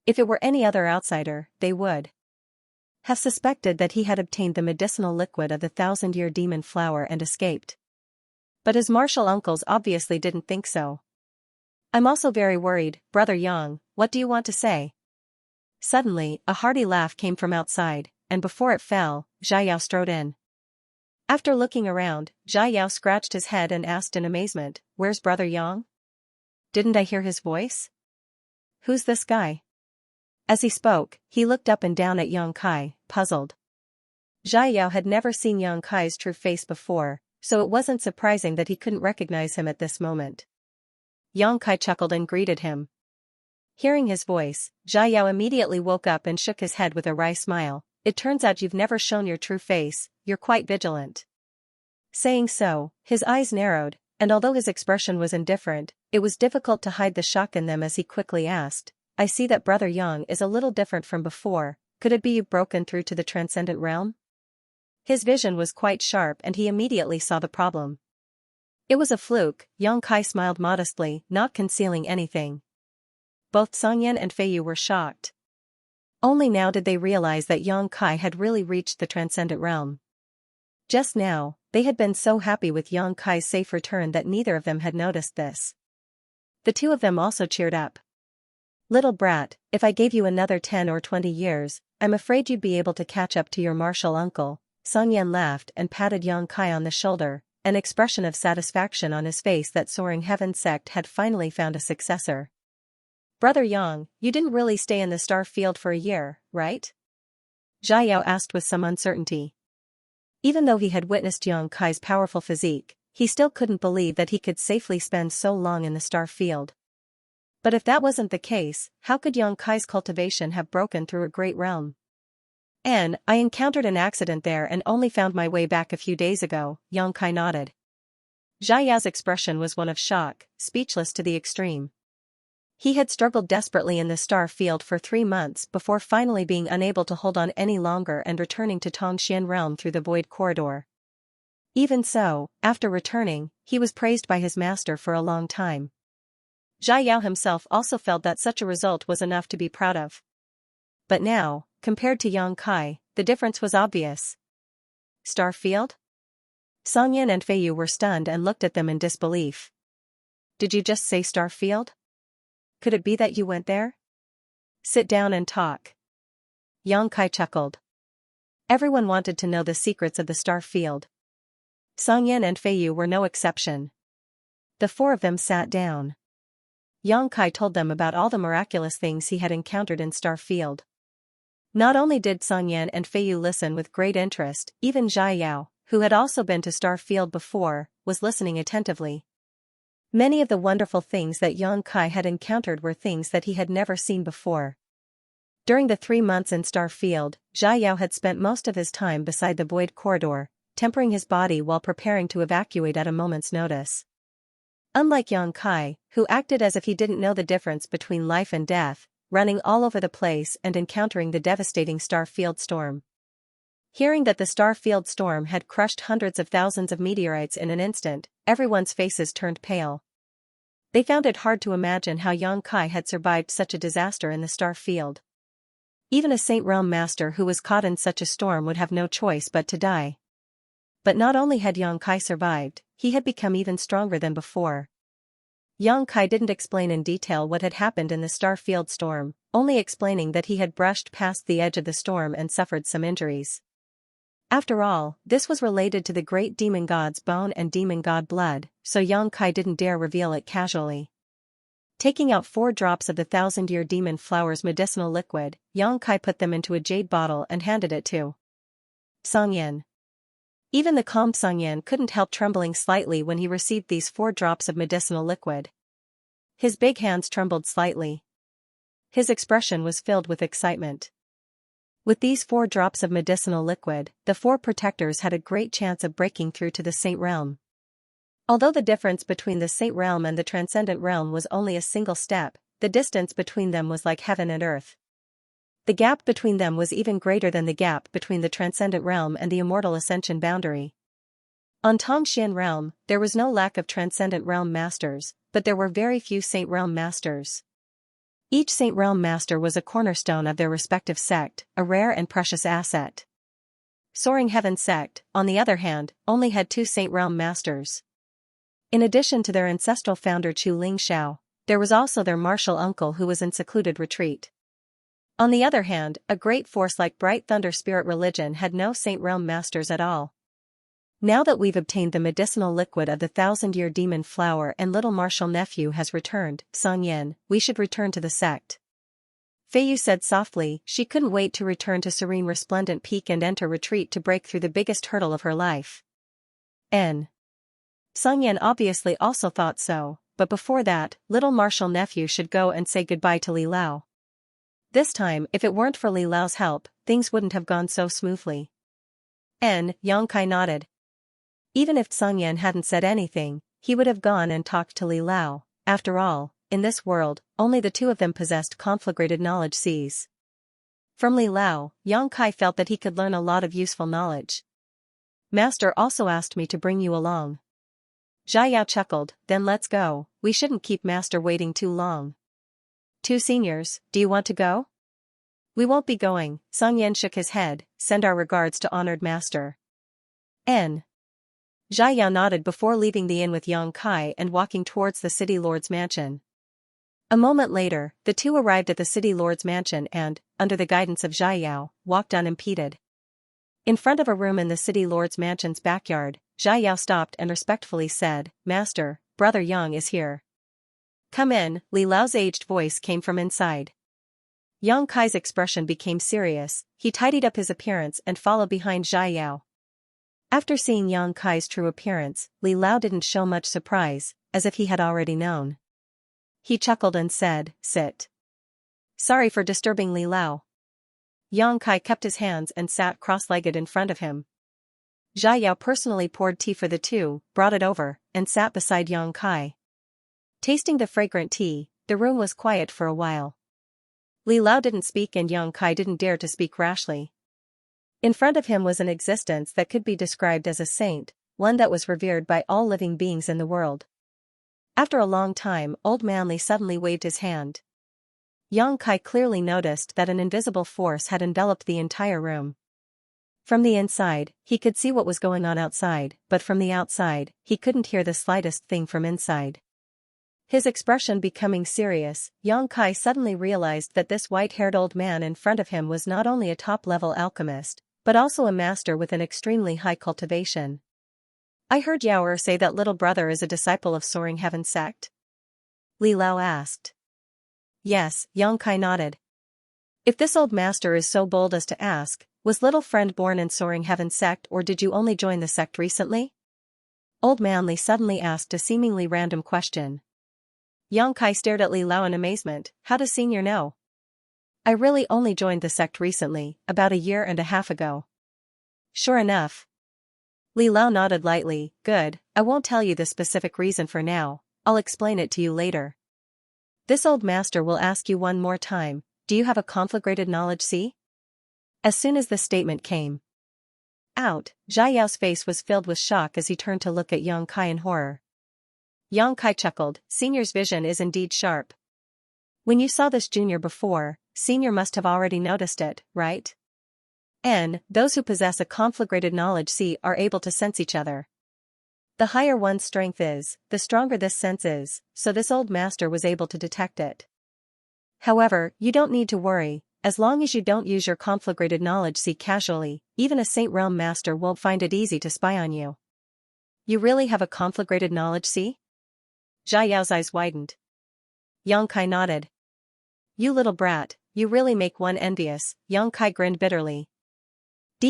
If it were any other outsider, they would have suspected that he had obtained the medicinal liquid of the 1,000-year demon flower and escaped. But his martial uncles obviously didn't think so. "I'm also very worried, Brother Yang, what do you want to say?" Suddenly, a hearty laugh came from outside, and before it fell, Xiao strode in. After looking around, Xiao scratched his head and asked in amazement, "Where's Brother Yang? Didn't I hear his voice? Who's this guy?" As he spoke, he looked up and down at Yang Kai, puzzled. Xiao had never seen Yang Kai's true face before, so it wasn't surprising that he couldn't recognize him at this moment. Yang Kai chuckled and greeted him. Hearing his voice, Xiao immediately woke up and shook his head with a wry smile. "It turns out you've never shown your true face, you're quite vigilant." Saying so, his eyes narrowed, and although his expression was indifferent, it was difficult to hide the shock in them as he quickly asked, "I see that Brother Yang is a little different from before. Could it be you've broken through to the transcendent realm?" His vision was quite sharp and he immediately saw the problem. It was a fluke. Yang Kai smiled modestly, not concealing anything. Both Songyan and Feiyu were shocked. Only now did they realize that Yang Kai had really reached the transcendent realm. Just now, they had been so happy with Yang Kai's safe return that neither of them had noticed this. The two of them also cheered up. "Little brat, if I gave you another 10 or 20 years, I'm afraid you'd be able to catch up to your martial uncle." Songyan laughed and patted Yang Kai on the shoulder, an expression of satisfaction on his face that Soaring Heaven sect had finally found a successor. "Brother Yang, you didn't really stay in the star field for a year, right?" Xiao asked with some uncertainty. Even though he had witnessed Yang Kai's powerful physique, he still couldn't believe that he could safely spend so long in the star field. But if that wasn't the case, how could Yang Kai's cultivation have broken through a great realm? "I encountered an accident there and only found my way back a few days ago," Yang Kai nodded. Xiao's expression was one of shock, speechless to the extreme. He had struggled desperately in the star field for 3 months before finally being unable to hold on any longer and returning to Tongxian realm through the void corridor. Even so, after returning, he was praised by his master for a long time. Xiao himself also felt that such a result was enough to be proud of. But now, compared to Yang Kai, the difference was obvious. "Star field?" Songyan and Feiyu were stunned and looked at them in disbelief. "Did you just say star field? Could it be that you went there? Sit down and talk." Yang Kai chuckled. Everyone wanted to know the secrets of the star field. Songyan and Feiyu were no exception. The four of them sat down. Yang Kai told them about all the miraculous things he had encountered in star field. Not only did Songyan and Feiyu listen with great interest, even Xiao, who had also been to star field before, was listening attentively. Many of the wonderful things that Yang Kai had encountered were things that he had never seen before. During the 3 months in star field, Xiao had spent most of his time beside the void corridor, tempering his body while preparing to evacuate at a moment's notice. Unlike Yang Kai, who acted as if he didn't know the difference between life and death, running all over the place and encountering the devastating star field storm. Hearing that the star-field storm had crushed hundreds of thousands of meteorites in an instant, everyone's faces turned pale. They found it hard to imagine how Xianxia had survived such a disaster in the star field. Even a Saint Realm master who was caught in such a storm would have no choice but to die. But not only had Xianxia survived, he had become even stronger than before. Xianxia didn't explain in detail what had happened in the star field storm, only explaining that he had brushed past the edge of the storm and suffered some injuries. After all, this was related to the great demon god's bone and demon god blood, so Xianxia didn't dare reveal it casually. Taking out 4 drops of the 1,000-year demon flower's medicinal liquid, Xianxia put them into a jade bottle and handed it to Xianxia. Even the calm Xianxia couldn't help trembling slightly when he received these 4 drops of medicinal liquid. His big hands trembled slightly. His expression was filled with excitement. With these 4 drops of medicinal liquid, the 4 protectors had a great chance of breaking through to the Saint Realm. Although the difference between the Saint Realm and the Transcendent Realm was only a single step, the distance between them was like heaven and earth. The gap between them was even greater than the gap between the Transcendent Realm and the Immortal Ascension boundary. On Tongxian Realm, there was no lack of Transcendent Realm masters, but there were very few Saint Realm masters. Each Saint Realm master was a cornerstone of their respective sect, a rare and precious asset. Soaring Heaven sect, on the other hand, only had 2 Saint Realm masters. In addition to their ancestral founder Chu Ling Shao, there was also their martial uncle who was in secluded retreat. On the other hand, a great force like Bright Thunder Spirit Religion had no Saint Realm masters at all. Now that we've obtained the medicinal liquid of the 1,000-year demon flower and little martial nephew has returned, Xianxia, we should return to the sect. Feiyu said softly. She couldn't wait to return to Serene Resplendent Peak and enter retreat to break through the biggest hurdle of her life. Xianxia obviously also thought so, but before that, little martial nephew should go and say goodbye to Li Lao. This time, if it weren't for Li Lao's help, things wouldn't have gone so smoothly. Xianxia nodded. Even if Xianxia hadn't said anything, he would have gone and talked to Li Lao. After all, in this world, only the 2 of them possessed conflagrated knowledge seas. From Li Lao, Xianxia felt that he could learn a lot of useful knowledge. Master also asked me to bring you along. Xiao chuckled. Then let's go, we shouldn't keep Master waiting too long. 2 seniors, do you want to go? We won't be going, Xianxia shook his head. Send our regards to honored Master. Xiao nodded before leaving the inn with Xianxia and walking towards the city lord's mansion. A moment later, the 2 arrived at the city lord's mansion and, under the guidance of Xiao, walked unimpeded. In front of a room in the city lord's mansion's backyard, Xiao stopped and respectfully said, Master, Brother Yang is here. Come in, Li Lao's aged voice came from inside. Xianxia's expression became serious. He tidied up his appearance and followed behind Xiao. After seeing Xianxia's true appearance, Li Lao didn't show much surprise, as if he had already known. He chuckled and said, Sit. Sorry for disturbing Li Lao. Xianxia kept his hands and sat cross-legged in front of him. Xiao personally poured tea for the 2, brought it over, and sat beside Xianxia. Tasting the fragrant tea, the room was quiet for a while. Li Lao didn't speak and Xianxia didn't dare to speak rashly. In front of him was an existence that could be described as a saint, one that was revered by all living beings in the world. After a long time, Old Manly suddenly waved his hand. Xianxia clearly noticed that an invisible force had enveloped the entire room. From the inside, he could see what was going on outside, but from the outside, he couldn't hear the slightest thing from inside. His expression becoming serious, Xianxia suddenly realized that this white-haired old man in front of him was not only a top-level alchemist, but also a master with an extremely high cultivation. I heard Yaoer say that little brother is a disciple of Soaring Heaven sect? Li Lao asked. Yes, Xianxia nodded. If this old master is so bold as to ask, was little friend born in Soaring Heaven sect or did you only join the sect recently? Old Manly suddenly asked a seemingly random question. Xianxia stared at Li Lao in amazement. How does Senior know? I really only joined the sect recently, about a year and a half ago. Sure enough. Li Lao nodded lightly. Good, I won't tell you the specific reason for now, I'll explain it to you later. This old master will ask you one more time, do you have a conflagrated knowledge? See? As soon as the statement came, Out, Xiaoyao's face was filled with shock as he turned to look at Yang Kai in horror. Yang Kai chuckled, Senior's vision is indeed sharp. When you saw this junior before, Senior must have already noticed it, right? Those who possess a conflagrated knowledge see are able to sense each other. The higher one's strength is, the stronger this sense is, so this old master was able to detect it. However, you don't need to worry, as long as you don't use your conflagrated knowledge see casually, even a Saint Realm master won't find it easy to spy on you. You really have a conflagrated knowledge see? Xiaoyao's eyes widened. Yang Kai nodded. You little brat, you really make one envious, Yang Kai grinned bitterly.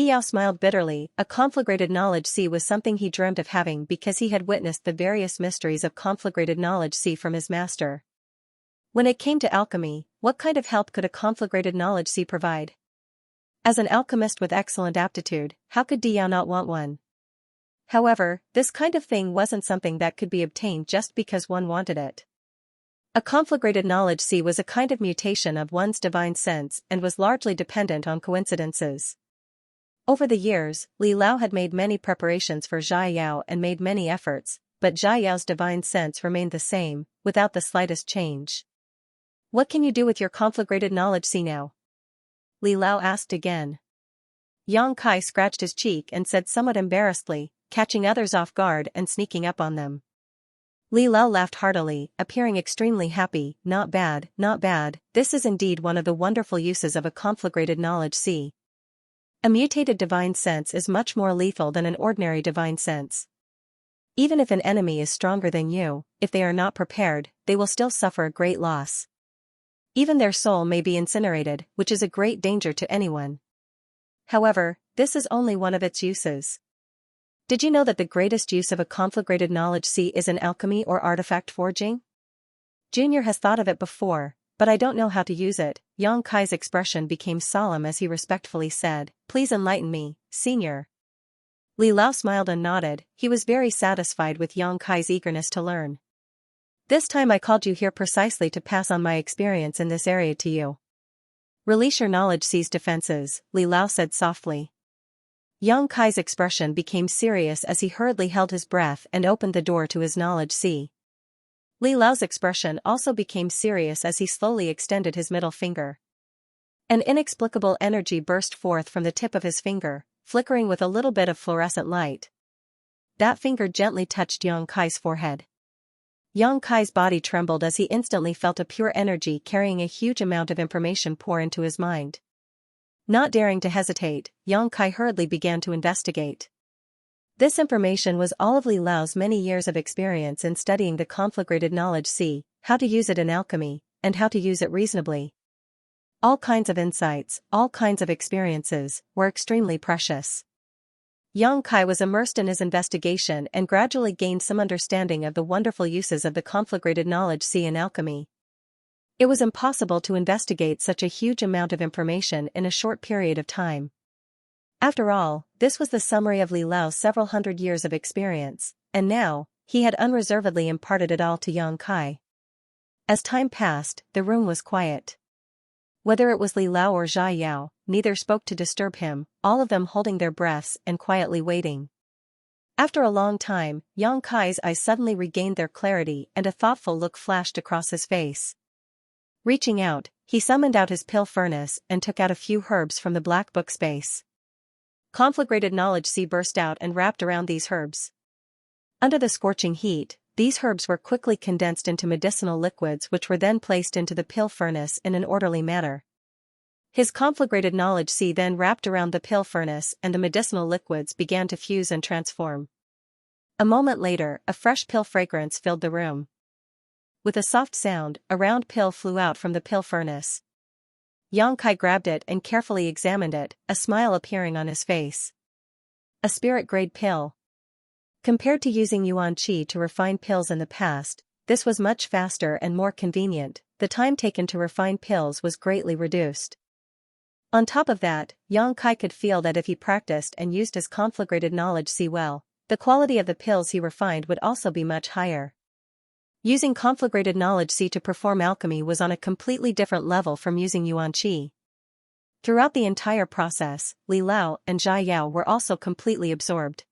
Yao smiled bitterly, a conflagrated knowledge see was something he dreamed of having because he had witnessed the various mysteries of conflagrated knowledge see from his master. When it came to alchemy, what kind of help could a conflagrated knowledge see provide? As an alchemist with excellent aptitude, how could Yao not want one? However, this kind of thing wasn't something that could be obtained just because one wanted it. A conflagrated knowledge see was a kind of mutation of one's divine sense and was largely dependent on coincidences. Over the years, Li Lao had made many preparations for Xiaoyao and made many efforts, but Xiaoyao's divine sense remained the same, without the slightest change. What can you do with your conflagrated knowledge see now? Li Lao asked again. Yang Kai scratched his cheek and said somewhat embarrassedly, catching others off guard and sneaking up on them. Li Lao laughed heartily, appearing extremely happy, not bad, not bad, this is indeed one of the wonderful uses of a conflagrated knowledge see. A mutated divine sense is much more lethal than an ordinary divine sense. Even if an enemy is stronger than you, if they are not prepared, they will still suffer a great loss. Even their soul may be incinerated, which is a great danger to anyone. However, this is only one of its uses. Did you know that the greatest use of a conflagrated knowledge see is in alchemy or artifact forging? Junior has thought of it before, but I don't know how to use it. Yang Kai's expression became solemn as he respectfully said, Please enlighten me, Senior. Li Lao smiled and nodded, he was very satisfied with Yang Kai's eagerness to learn. This time I called you here precisely to pass on my experience in this area to you. Release your knowledge see's defenses, Li Lao said softly. Yang Kai's expression became serious as he hurriedly held his breath and opened the door to his knowledge see. Li Lao's expression also became serious as he slowly extended his middle finger. An inexplicable energy burst forth from the tip of his finger, flickering with a little bit of fluorescent light. That finger gently touched Yang Kai's forehead. Yang Kai's body trembled as he instantly felt a pure energy carrying a huge amount of information pour into his mind. Not daring to hesitate, Yang Kai hurriedly began to investigate. This information was all of Li Lao's many years of experience in studying the conflagrated knowledge see, how to use it in alchemy, and how to use it reasonably. All kinds of insights, all kinds of experiences, were extremely precious. Yang Kai was immersed in his investigation and gradually gained some understanding of the wonderful uses of the conflagrated knowledge see in alchemy. It was impossible to investigate such a huge amount of information in a short period of time. After all, this was the summary of Li Lao's several hundred years of experience, and now, he had unreservedly imparted it all to Yang Kai. As time passed, the room was quiet. Whether it was Li Lao or Xiaoyao, neither spoke to disturb him, all of them holding their breaths and quietly waiting. After a long time, Yang Kai's eyes suddenly regained their clarity and a thoughtful look flashed across his face. Reaching out, he summoned out his pill furnace and took out a few herbs from the black book space. Conflagrated knowledge see burst out and wrapped around these herbs. Under the scorching heat, these herbs were quickly condensed into medicinal liquids which were then placed into the pill furnace in an orderly manner. His conflagrated knowledge see then wrapped around the pill furnace and the medicinal liquids began to fuse and transform. A moment later, a fresh pill fragrance filled the room. With a soft sound, a round pill flew out from the pill furnace. Yang Kai grabbed it and carefully examined it, a smile appearing on his face. A spirit-grade pill. Compared to using yuan qi to refine pills in the past, this was much faster and more convenient. The time taken to refine pills was greatly reduced. On top of that, Yang Kai could feel that if he practiced and used his conflagrated knowledge see well, the quality of the pills he refined would also be much higher. Using conflagrated knowledge see to perform alchemy was on a completely different level from using yuan qi. Throughout the entire process, Li Lao and Xiao were also completely absorbed.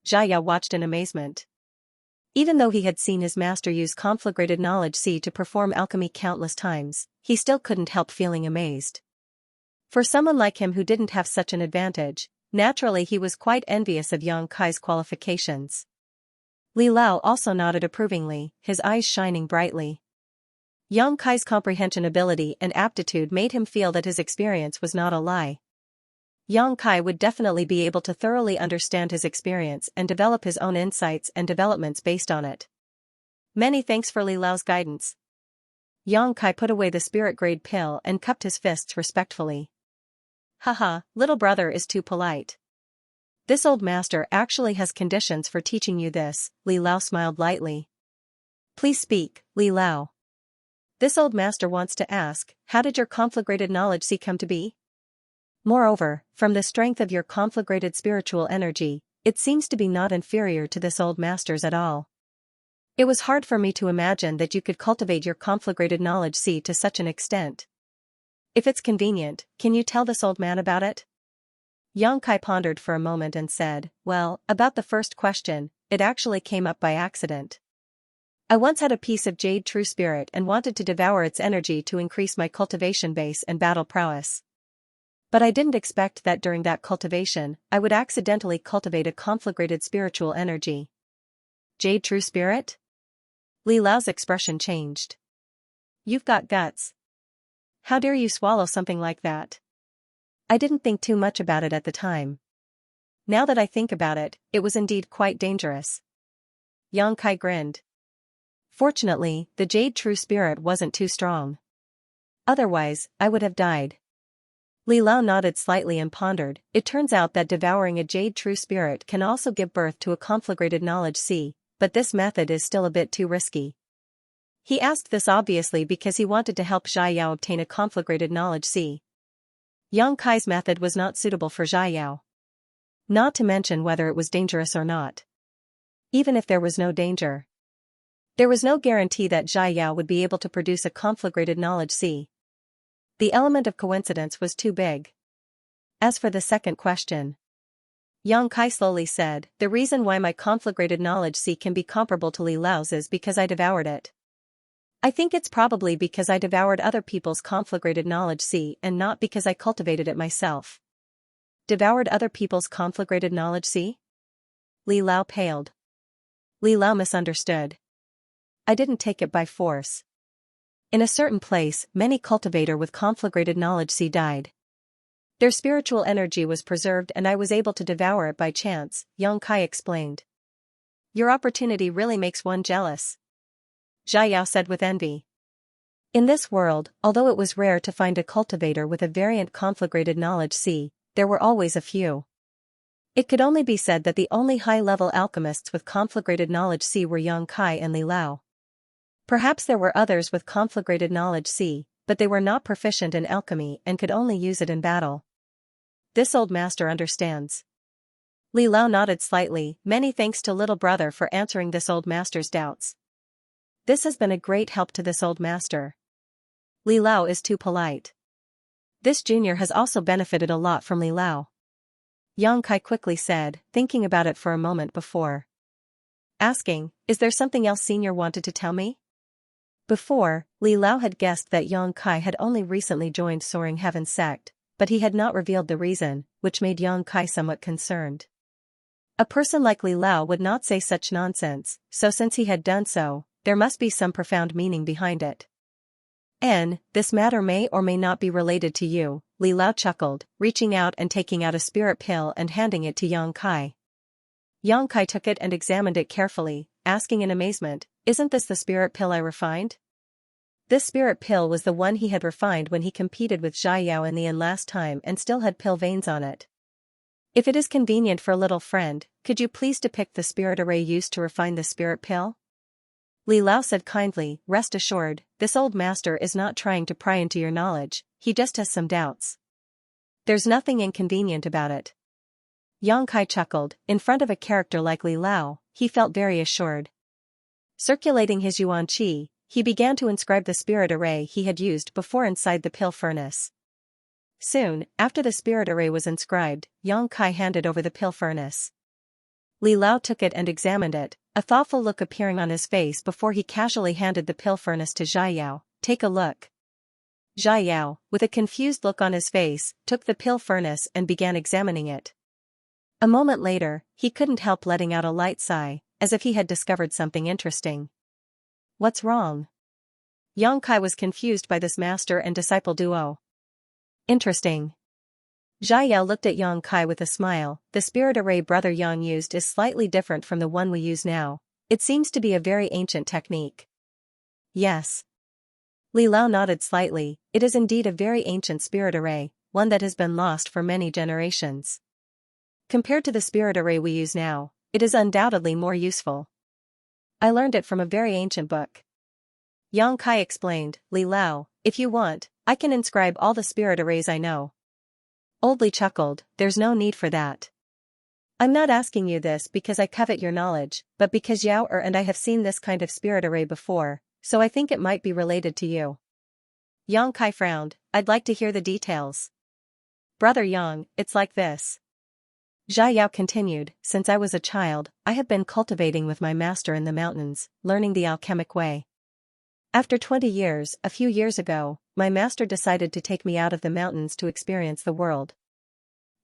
Xiao watched in amazement. Even though he had seen his master use conflagrated knowledge C to perform alchemy countless times, he still couldn't help feeling amazed. For someone like him who didn't have such an advantage, naturally he was quite envious of Yang Kai's qualifications. Li Lao also nodded approvingly, his eyes shining brightly. Yang Kai's comprehension ability and aptitude made him feel that his experience was not a lie. Yang Kai would definitely be able to thoroughly understand his experience and develop his own insights and developments based on it. Many thanks for Li Lao's guidance. Yang Kai put away the spirit-grade pill and cupped his fists respectfully. Haha, little brother is too polite. This old master actually has conditions for teaching you this, Li Lao smiled lightly. Please speak, Li Lao. This old master wants to ask, how did your conflagrated knowledge C come to be? Moreover, from the strength of your conflagrated spiritual energy, it seems to be not inferior to this old master's at all. It was hard for me to imagine that you could cultivate your conflagrated knowledge C to such an extent. If it's convenient, can you tell this old man about it? Yang Kai pondered for a moment and said, well, about the first question, it actually came up by accident. I once had a piece of jade true spirit and wanted to devour its energy to increase my cultivation base and battle prowess. But I didn't expect that during that cultivation, I would accidentally cultivate a conflagrated spiritual energy. Jade true spirit? Li Lao's expression changed. You've got guts. How dare you swallow something like that? I didn't think too much about it at the time. Now that I think about it, it was indeed quite dangerous. Yang Kai grinned. Fortunately, the jade true spirit wasn't too strong. Otherwise, I would have died. Li Lao nodded slightly and pondered. It turns out that devouring a jade true spirit can also give birth to a conflagrated knowledge C, but this method is still a bit too risky. He asked this obviously because he wanted to help Xiao obtain a conflagrated knowledge C. Yang Kai's method was not suitable for Xiao. Not to mention whether it was dangerous or not. Even if there was no danger, there was no guarantee that Xiao would be able to produce a conflagrated knowledge C. The element of coincidence was too big. As for the second question, Yang Kai slowly said, the reason why my conflagrated knowledge C can be comparable to Li Lao's is because I devoured it. I think it's probably because I devoured other people's conflagrated knowledge C and not because I cultivated it myself. Devoured other people's conflagrated knowledge C? Li Lao paled. Li Lao misunderstood. I didn't take it by force. In a certain place, many cultivator with conflagrated knowledge C died. Their spiritual energy was preserved and I was able to devour it by chance, Yang Kai explained. Your opportunity really makes one jealous. Xiao said with envy. In this world, although it was rare to find a cultivator with a variant conflagrated knowledge C, there were always a few. It could only be said that the only high-level alchemists with conflagrated knowledge C were Yang Kai and Li Lao. Perhaps there were others with conflagrated knowledge C, but they were not proficient in alchemy and could only use it in battle. This old master understands. Li Lao nodded slightly. Many thanks to little brother for answering this old master's doubts. This has been a great help to this old master. Li Lao is too polite. This junior has also benefited a lot from Li Lao. Yang Kai quickly said, thinking about it for a moment before asking, is there something else senior wanted to tell me? Before, Li Lao had guessed that Yang Kai had only recently joined Soaring Heaven sect, but he had not revealed the reason, which made Yang Kai somewhat concerned. A person like Li Lao would not say such nonsense, so since he had done so, there must be some profound meaning behind it. This matter may or may not be related to you, Li Lao chuckled, reaching out and taking out a spirit pill and handing it to Yang Kai. Yang Kai took it and examined it carefully, asking in amazement, isn't this the spirit pill I refined? This spirit pill was the one he had refined when he competed with Xiao in the inn last time and still had pill veins on it. If it is convenient for a little friend, could you please depict the spirit array used to refine the spirit pill? Li Lao said kindly, rest assured, this old master is not trying to pry into your knowledge, he just has some doubts. There's nothing inconvenient about it. Yang Kai chuckled, in front of a character like Li Lao, he felt very assured. Circulating his yuan qi, he began to inscribe the spirit array he had used before inside the pill furnace. Soon, after the spirit array was inscribed, Yang Kai handed over the pill furnace. Li Lao took it and examined it, a thoughtful look appearing on his face before he casually handed the pill furnace to Xiao. "Take a look." Xiao, with a confused look on his face, took the pill furnace and began examining it. A moment later, he couldn't help letting out a light sigh, as if he had discovered something interesting. "What's wrong?" Yang Kai was confused by this master and disciple duo. "Interesting." Xiao looked at Yang Kai with a smile. "The spirit array Brother Yang used is slightly different from the one we use now. It seems to be a very ancient technique." "Yes." Li Lao nodded slightly. "It is indeed a very ancient spirit array, one that has been lost for many generations. Compared to the spirit array we use now, it is undoubtedly more useful. I learned it from a very ancient book." Yang Kai explained. "Li Lao, if you want, I can inscribe all the spirit arrays I know." Old Li chuckled. "There's no need for that. I'm not asking you this because I covet your knowledge, but because Yao and I have seen this kind of spirit array before, so I think it might be related to you." Yang Kai frowned. "I'd like to hear the details." "Brother Yang, it's like this." Xiao continued. "Since I was a child, I have been cultivating with my master in the mountains, learning the alchemic way. After 20 years, a few years ago, my master decided to take me out of the mountains to experience the world.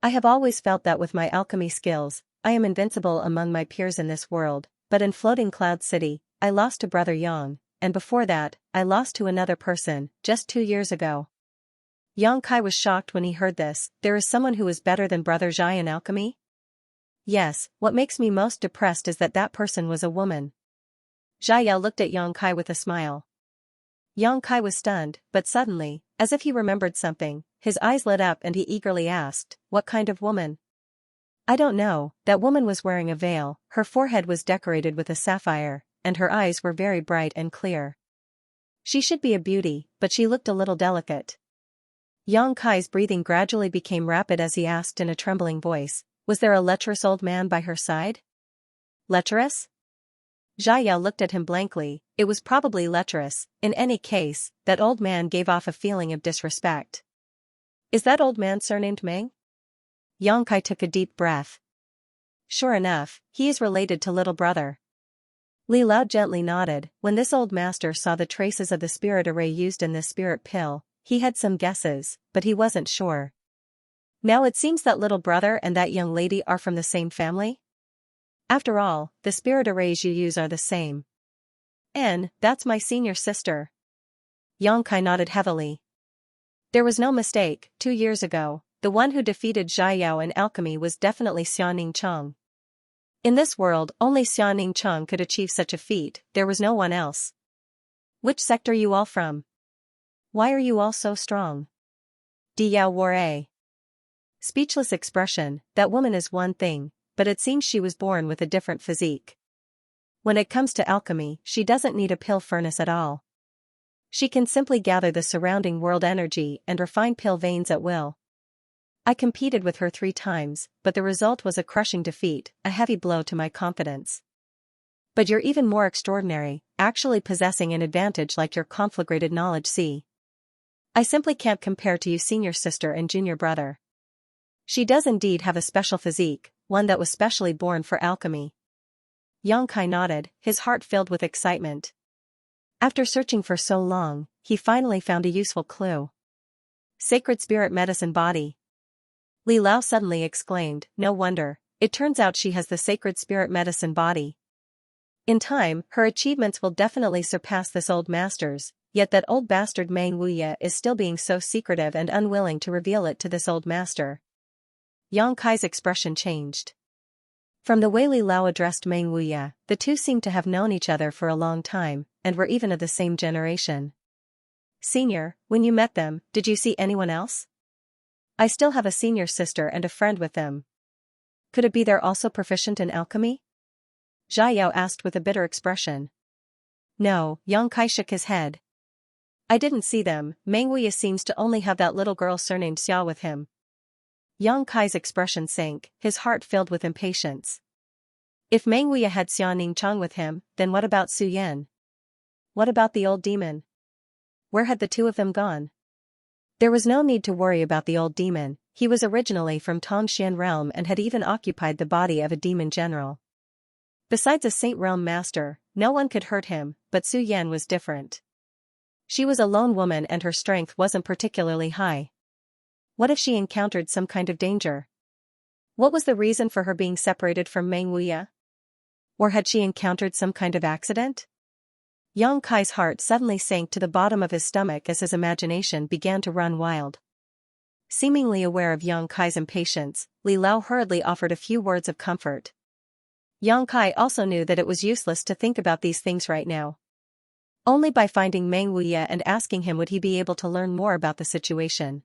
I have always felt that with my alchemy skills, I am invincible among my peers in this world, but in Floating Cloud City, I lost to Brother Yang, and before that, I lost to another person, just 2 years ago." Yang Kai was shocked when he heard this. "There is someone who is better than Brother Zhai in alchemy?" "Yes, what makes me most depressed is that that person was a woman." Xiao looked at Yang Kai with a smile. Yang Kai was stunned, but suddenly, as if he remembered something, his eyes lit up and he eagerly asked, "What kind of woman?" "I don't know, that woman was wearing a veil, her forehead was decorated with a sapphire, and her eyes were very bright and clear. She should be a beauty, but she looked a little delicate." Yang Kai's breathing gradually became rapid as he asked in a trembling voice, "Was there a lecherous old man by her side?" "Lecherous?" Xiao looked at him blankly. "It was probably lecherous. In any case, that old man gave off a feeling of disrespect." "Is that old man surnamed Meng?" Yang Kai took a deep breath. "Sure enough, he is related to little brother." Li Lao gently nodded. When this old master saw the traces of the spirit array used in this spirit pill, he had some guesses, but he wasn't sure. "Now it seems that little brother and that young lady are from the same family? After all, the spirit arrays you use are the same." That's my senior sister." Yang Kai nodded heavily. There was no mistake. 2 years ago, the one who defeated Xiao in alchemy was definitely Xianning Cheng. In this world, only Xianning Cheng could achieve such a feat. There was no one else. "Which sect are you all from? Why are you all so strong?" Diao War. Speechless expression. That woman is one thing, but it seems she was born with a different physique. When it comes to alchemy, she doesn't need a pill furnace at all. She can simply gather the surrounding world energy and refine pill veins at will. I competed with her 3 times, but the result was a crushing defeat, a heavy blow to my confidence. But you're even more extraordinary, actually possessing an advantage like your conflagrated knowledge. See, I simply can't compare to you, senior sister and junior brother. She does indeed have a special physique, one that was specially born for alchemy." Yang Kai nodded, his heart filled with excitement. After searching for so long, he finally found a useful clue. "Sacred spirit medicine body." Li Lao suddenly exclaimed, "No wonder, it turns out she has the sacred spirit medicine body. In time, her achievements will definitely surpass this old master's, yet that old bastard Meng Wuye is still being so secretive and unwilling to reveal it to this old master." Yang Kai's expression changed. From the way Li Lao addressed Meng Wuye, the two seemed to have known each other for a long time, and were even of the same generation. "Senior, when you met them, did you see anyone else?" "I still have a senior sister and a friend with them." "Could it be they're also proficient in alchemy?" Xiao asked with a bitter expression. "No," Yang Kai shook his head. "I didn't see them. Meng Wuye seems to only have that little girl surnamed Xia with him." Yang Kai's expression sank, his heart filled with impatience. If Meng Wuye had Xianning Cheng with him, then what about Su Yan? What about the old demon? Where had the two of them gone? There was no need to worry about the old demon. He was originally from Tongxian realm and had even occupied the body of a demon general. Besides a Saint Realm master, no one could hurt him, but Su Yan was different. She was a lone woman and her strength wasn't particularly high. What if she encountered some kind of danger? What was the reason for her being separated from Meng Wuya? Or had she encountered some kind of accident? Yang Kai's heart suddenly sank to the bottom of his stomach as his imagination began to run wild. Seemingly aware of Yang Kai's impatience, Li Lao hurriedly offered a few words of comfort. Yang Kai also knew that it was useless to think about these things right now. Only by finding Meng Wuya and asking him would he be able to learn more about the situation.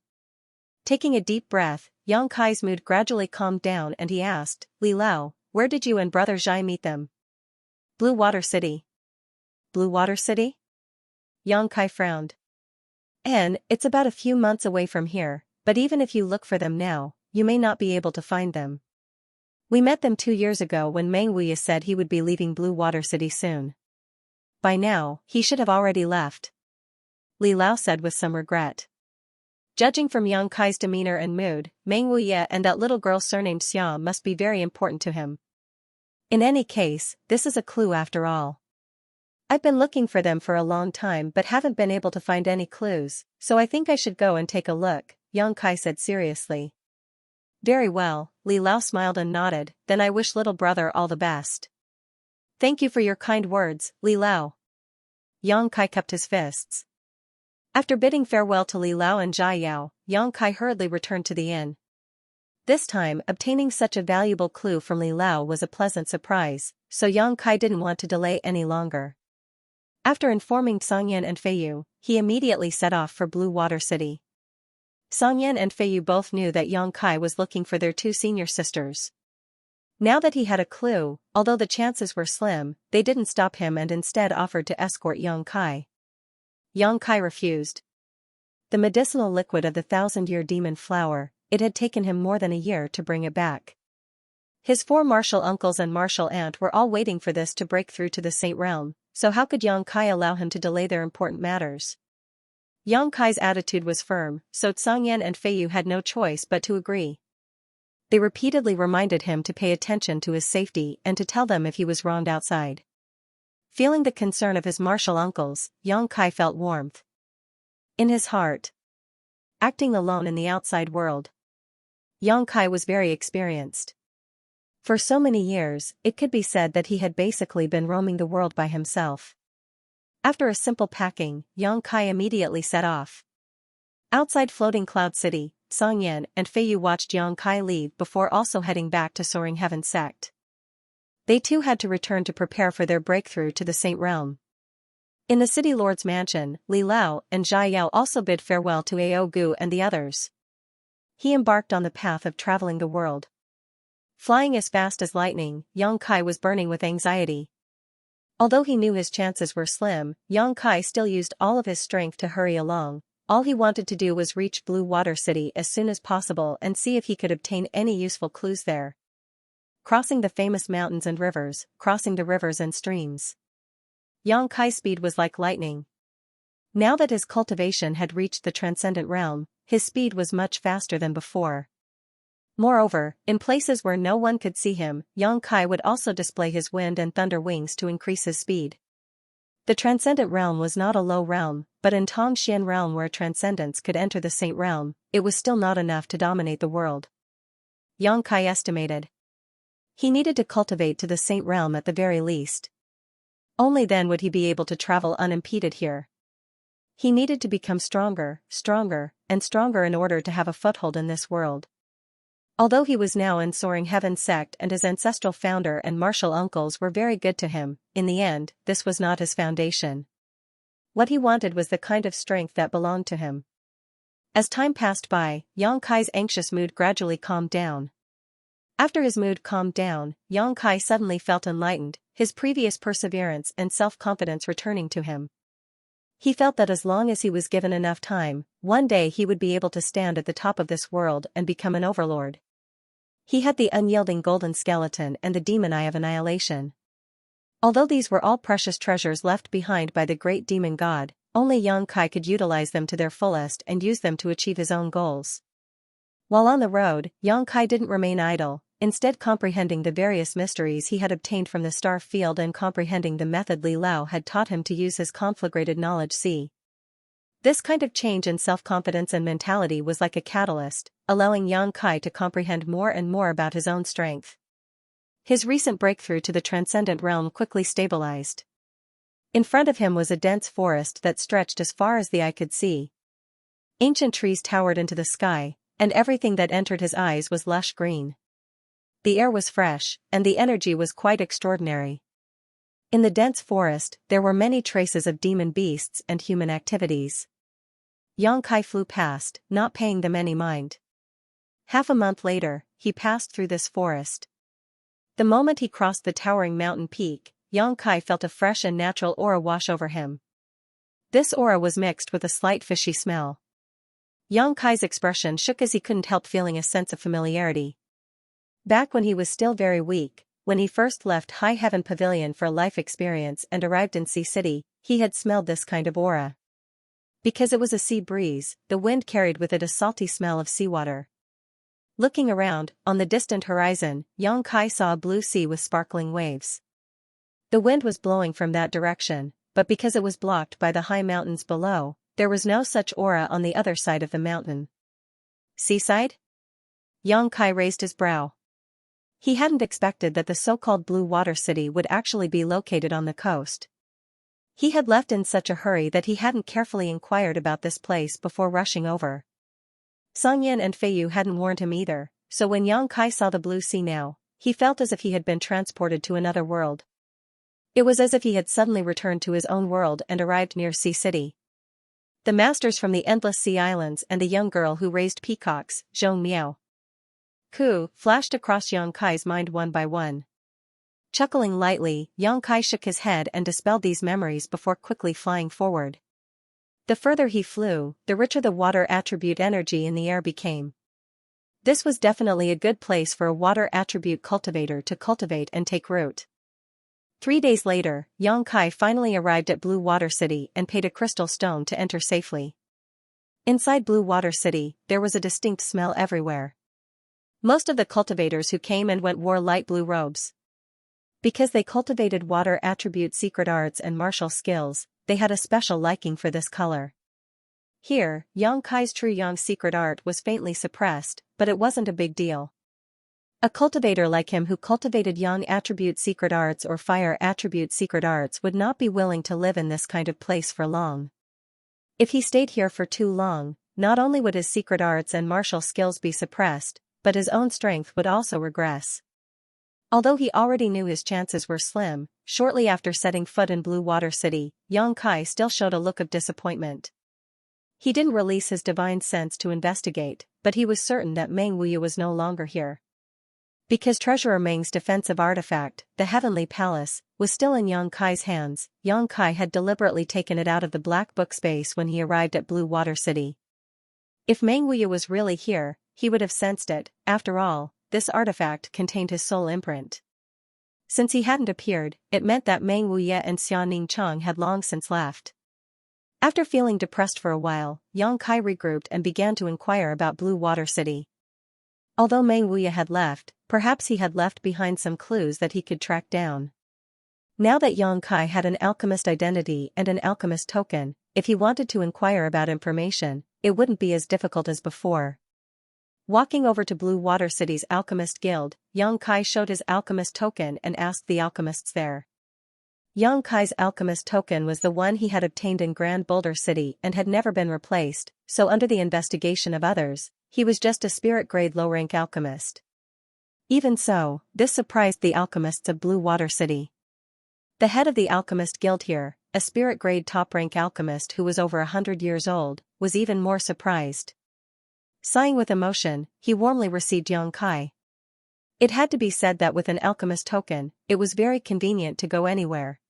Taking a deep breath, Yang Kai's mood gradually calmed down and he asked, Li Lao, where did you and brother Zhai meet them? Blue Water City. Blue Water City? Yang Kai frowned. It's about a few months away from here, but even if you look for them now, you may not be able to find them. We met them 2 years ago when Meng Wuya said he would be leaving Blue Water City soon. By now, he should have already left. Li Lao said with some regret. Judging from Yang Kai's demeanor and mood, Meng Wuya and that little girl surnamed Xia must be very important to him. In any case, this is a clue after all. I've been looking for them for a long time but haven't been able to find any clues, so I think I should go and take a look, Yang Kai said seriously. Very well, Li Lao smiled and nodded, then I wish little brother all the best. Thank you for your kind words, Li Lao. Yang Kai cupped his fists. After bidding farewell to Li Lao and Jia Yao, Yang Kai hurriedly returned to the inn. This time, obtaining such a valuable clue from Li Lao was a pleasant surprise, so Yang Kai didn't want to delay any longer. After informing Songyan and Feiyu, he immediately set off for Blue Water City. Songyan and Feiyu both knew that Yang Kai was looking for their 2 senior sisters. Now that he had a clue, although the chances were slim, they didn't stop him and instead offered to escort Yang Kai. Yang Kai refused. The medicinal liquid of the 1,000-year demon flower, it had taken him more than a year to bring it back. His 4 martial uncles and martial aunt were all waiting for this to break through to the Saint Realm, so how could Yang Kai allow him to delay their important matters? Yang Kai's attitude was firm, so Songyan and Feiyu had no choice but to agree. They repeatedly reminded him to pay attention to his safety and to tell them if he was wronged outside. Feeling the concern of his martial uncles, Yang Kai felt warmth in his heart. Acting alone in the outside world, Yang Kai was very experienced. For so many years, it could be said that he had basically been roaming the world by himself. After a simple packing, Yang Kai immediately set off. Outside Floating Cloud City, Songyan and Feiyu watched Yang Kai leave before also heading back to Soaring Heaven Sect. They too had to return to prepare for their breakthrough to the Saint Realm. In the City Lord's mansion, Li Lao and Jia Yao also bid farewell to Ao Gu and the others. He embarked on the path of traveling the world. Flying as fast as lightning, Yang Kai was burning with anxiety. Although he knew his chances were slim, Yang Kai still used all of his strength to hurry along. All he wanted to do was reach Blue Water City as soon as possible and see if he could obtain any useful clues there. Crossing the famous mountains and rivers, crossing the rivers and streams. Yang Kai's speed was like lightning. Now that his cultivation had reached the transcendent realm, his speed was much faster than before. Moreover, in places where no one could see him, Yang Kai would also display his wind and thunder wings to increase his speed. The transcendent realm was not a low realm, but in Tongxian realm where transcendence could enter the Saint Realm, it was still not enough to dominate the world. Yang Kai estimated. He needed to cultivate to the Saint Realm at the very least. Only then would he be able to travel unimpeded here. He needed to become stronger, and stronger in order to have a foothold in this world. Although he was now in Soaring Heaven Sect and his ancestral founder and martial uncles were very good to him, in the end, this was not his foundation. What he wanted was the kind of strength that belonged to him. As time passed by, Yang Kai's anxious mood gradually calmed down. After his mood calmed down, Yang Kai suddenly felt enlightened, his previous perseverance and self-confidence returning to him. He felt that as long as he was given enough time, one day he would be able to stand at the top of this world and become an overlord. He had the unyielding golden skeleton and the demon eye of annihilation. Although these were all precious treasures left behind by the great demon god, only Yang Kai could utilize them to their fullest and use them to achieve his own goals. While on the road, Yang Kai didn't remain idle, instead comprehending the various mysteries he had obtained from the star field and comprehending the method Li Lao had taught him to use his conflagrated knowledge. See. This kind of change in self-confidence and mentality was like a catalyst, allowing Yang Kai to comprehend more and more about his own strength. His recent breakthrough to the transcendent realm quickly stabilized. In front of him was a dense forest that stretched as far as the eye could see. Ancient trees towered into the sky, and everything that entered his eyes was lush green. The air was fresh, and the energy was quite extraordinary. In the dense forest, there were many traces of demon beasts and human activities. Yang Kai flew past, not paying them any mind. Half a month later, he passed through this forest. The moment he crossed the towering mountain peak, Yang Kai felt a fresh and natural aura wash over him. This aura was mixed with a slight fishy smell. Yang Kai's expression shook as he couldn't help feeling a sense of familiarity. Back when he was still very weak, when he first left High Heaven Pavilion for a life experience and arrived in Sea City, he had smelled this kind of aura. Because it was a sea breeze, the wind carried with it a salty smell of seawater. Looking around, on the distant horizon, Yang Kai saw a blue sea with sparkling waves. The wind was blowing from that direction, but because it was blocked by the high mountains below, there was no such aura on the other side of the mountain. Seaside? Yang Kai raised his brow. He hadn't expected that the so-called Blue Water City would actually be located on the coast. He had left in such a hurry that he hadn't carefully inquired about this place before rushing over. Songyan and Feiyu hadn't warned him either, so when Yang Kai saw the blue sea now, he felt as if he had been transported to another world. It was as if he had suddenly returned to his own world and arrived near Sea City. The masters from the Endless Sea Islands and the young girl who raised peacocks, Zhong Miao Ku, flashed across Yang Kai's mind one by one. Chuckling lightly, Yang Kai shook his head and dispelled these memories before quickly flying forward. The further he flew, the richer the water attribute energy in the air became. This was definitely a good place for a water attribute cultivator to cultivate and take root. 3 days later, Yang Kai finally arrived at Blue Water City and paid a crystal stone to enter safely. Inside Blue Water City, there was a distinct smell everywhere. Most of the cultivators who came and went wore light blue robes. Because they cultivated water attribute secret arts and martial skills, they had a special liking for this color. Here, Yang Kai's true Yang secret art was faintly suppressed, but it wasn't a big deal. A cultivator like him who cultivated Yang attribute secret arts or fire attribute secret arts would not be willing to live in this kind of place for long. If he stayed here for too long, not only would his secret arts and martial skills be suppressed, but his own strength would also regress. Although he already knew his chances were slim, shortly after setting foot in Blue Water City, Yang Kai still showed a look of disappointment. He didn't release his divine sense to investigate, but he was certain that Meng Wuya was no longer here. Because Treasurer Meng's defensive artifact, the Heavenly Palace, was still in Yang Kai's hands, Yang Kai had deliberately taken it out of the black book space when he arrived at Blue Water City. If Meng Wuya was really here, he would have sensed it. After all, this artifact contained his soul imprint. Since he hadn't appeared, it meant that Meng Wuya and Xianing Chang had long since left. After feeling depressed for a while, Yang Kai regrouped and began to inquire about Blue Water City. Although Meng Wuya had left, perhaps he had left behind some clues that he could track down. Now that Yang Kai had an alchemist identity and an alchemist token, if he wanted to inquire about information, it wouldn't be as difficult as before. Walking over to Blue Water City's Alchemist Guild, Yang Kai showed his alchemist token and asked the alchemists there. Yang Kai's alchemist token was the one he had obtained in Grand Boulder City and had never been replaced, so under the investigation of others, he was just a spirit-grade low-rank alchemist. Even so, this surprised the alchemists of Blue Water City. The head of the Alchemist Guild here, a spirit-grade top-rank alchemist who was over 100 years old, was even more surprised. Sighing with emotion, he warmly received Yang Kai. It had to be said that with an alchemist token, it was very convenient to go anywhere.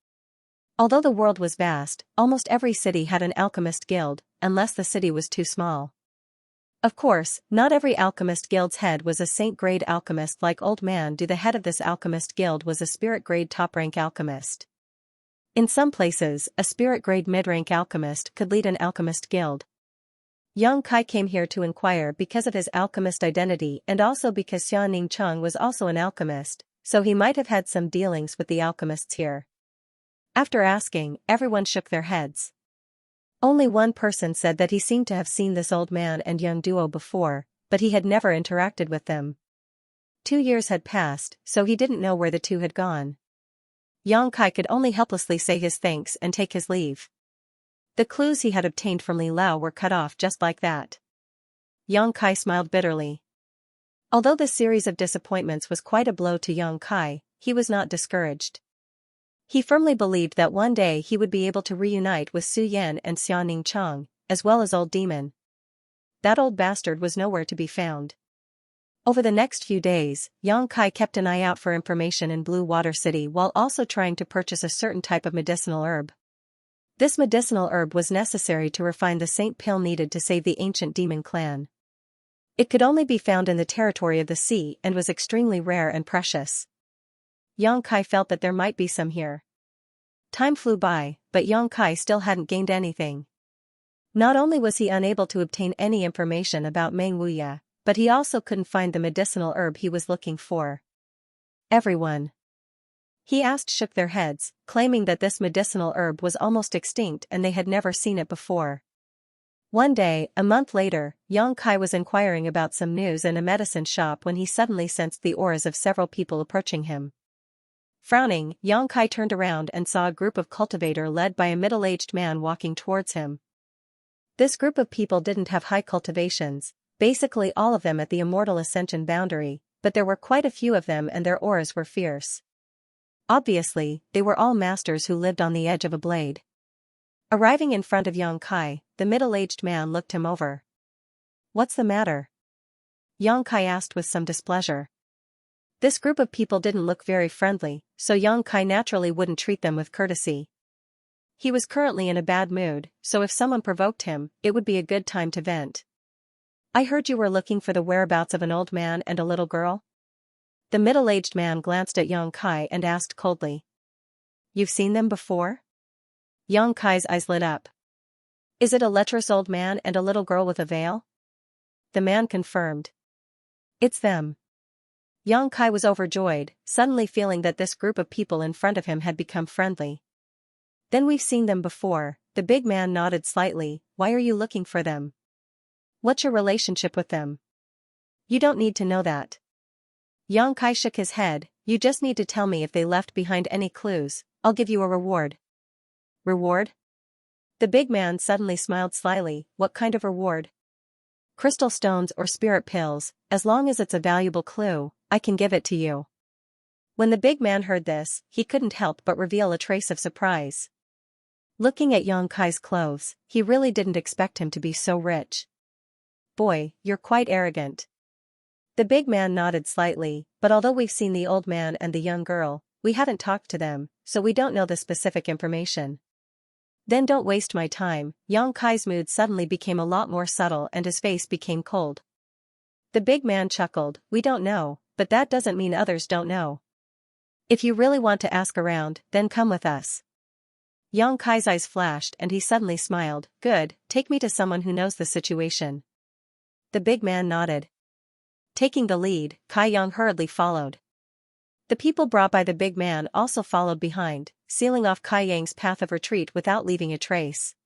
Although the world was vast, almost every city had an alchemist guild, unless the city was too small. Of course, not every alchemist guild's head was a saint-grade alchemist like Old Man Du. The head of this alchemist guild was a spirit-grade top-rank alchemist. In some places, a spirit-grade mid-rank alchemist could lead an alchemist guild. Yang Kai came here to inquire because of his alchemist identity and also because Xianxia was also an alchemist, so he might have had some dealings with the alchemists here. After asking, everyone shook their heads. Only one person said that he seemed to have seen this old man and young duo before, but he had never interacted with them. 2 years had passed, so he didn't know where the two had gone. Yang Kai could only helplessly say his thanks and take his leave. The clues he had obtained from Li Lao were cut off just like that. Yang Kai smiled bitterly. Although this series of disappointments was quite a blow to Yang Kai, he was not discouraged. He firmly believed that one day he would be able to reunite with Su Yan and Xianxia, as well as Old Demon. That old bastard was nowhere to be found. Over the next few days, Yang Kai kept an eye out for information in Blue Water City while also trying to purchase a certain type of medicinal herb. This medicinal herb was necessary to refine the saint pill needed to save the ancient demon clan. It could only be found in the territory of the sea and was extremely rare and precious. Yang Kai felt that there might be some here. Time flew by, but Yang Kai still hadn't gained anything. Not only was he unable to obtain any information about Meng Wuya, but he also couldn't find the medicinal herb he was looking for. Everyone he asked shook their heads, claiming that this medicinal herb was almost extinct and they had never seen it before. One day, a month later, Yang Kai was inquiring about some news in a medicine shop when he suddenly sensed the auras of several people approaching him. Frowning, Yang Kai turned around and saw a group of cultivator led by a middle-aged man walking towards him. This group of people didn't have high cultivations, basically all of them at the immortal ascension boundary, but there were quite a few of them and their auras were fierce. Obviously, they were all masters who lived on the edge of a blade. Arriving in front of Yang Kai, the middle-aged man looked him over. "What's the matter?" Yang Kai asked with some displeasure. This group of people didn't look very friendly, so Yang Kai naturally wouldn't treat them with courtesy. He was currently in a bad mood, so if someone provoked him, it would be a good time to vent. "I heard you were looking for the whereabouts of an old man and a little girl?" The middle-aged man glanced at Yang Kai and asked coldly. "You've seen them before?" Yang Kai's eyes lit up. "Is it a lecherous old man and a little girl with a veil?" The man confirmed. "It's them." Yang Kai was overjoyed, suddenly feeling that this group of people in front of him had become friendly. "Then we've seen them before," the big man nodded slightly. "Why are you looking for them? What's your relationship with them?" "You don't need to know that." Yang Kai shook his head. "You just need to tell me if they left behind any clues. I'll give you a reward." "Reward?" The big man suddenly smiled slyly. "What kind of reward?" "Crystal stones or spirit pills, as long as it's a valuable clue, I can give it to you." When the big man heard this, he couldn't help but reveal a trace of surprise. Looking at Yang Kai's clothes, he really didn't expect him to be so rich. "Boy, you're quite arrogant." The big man nodded slightly, "But although we've seen the old man and the young girl, we haven't talked to them, so we don't know the specific information." "Then don't waste my time." Yang Kai's mood suddenly became a lot more subtle and his face became cold. The big man chuckled. "We don't know, but that doesn't mean others don't know. If you really want to ask around, then come with us." Yang Kai's eyes flashed and he suddenly smiled. "Good, take me to someone who knows the situation." The big man nodded. Taking the lead, Kai Yang hurriedly followed. The people brought by the big man also followed behind, sealing off Kai Yang's path of retreat without leaving a trace.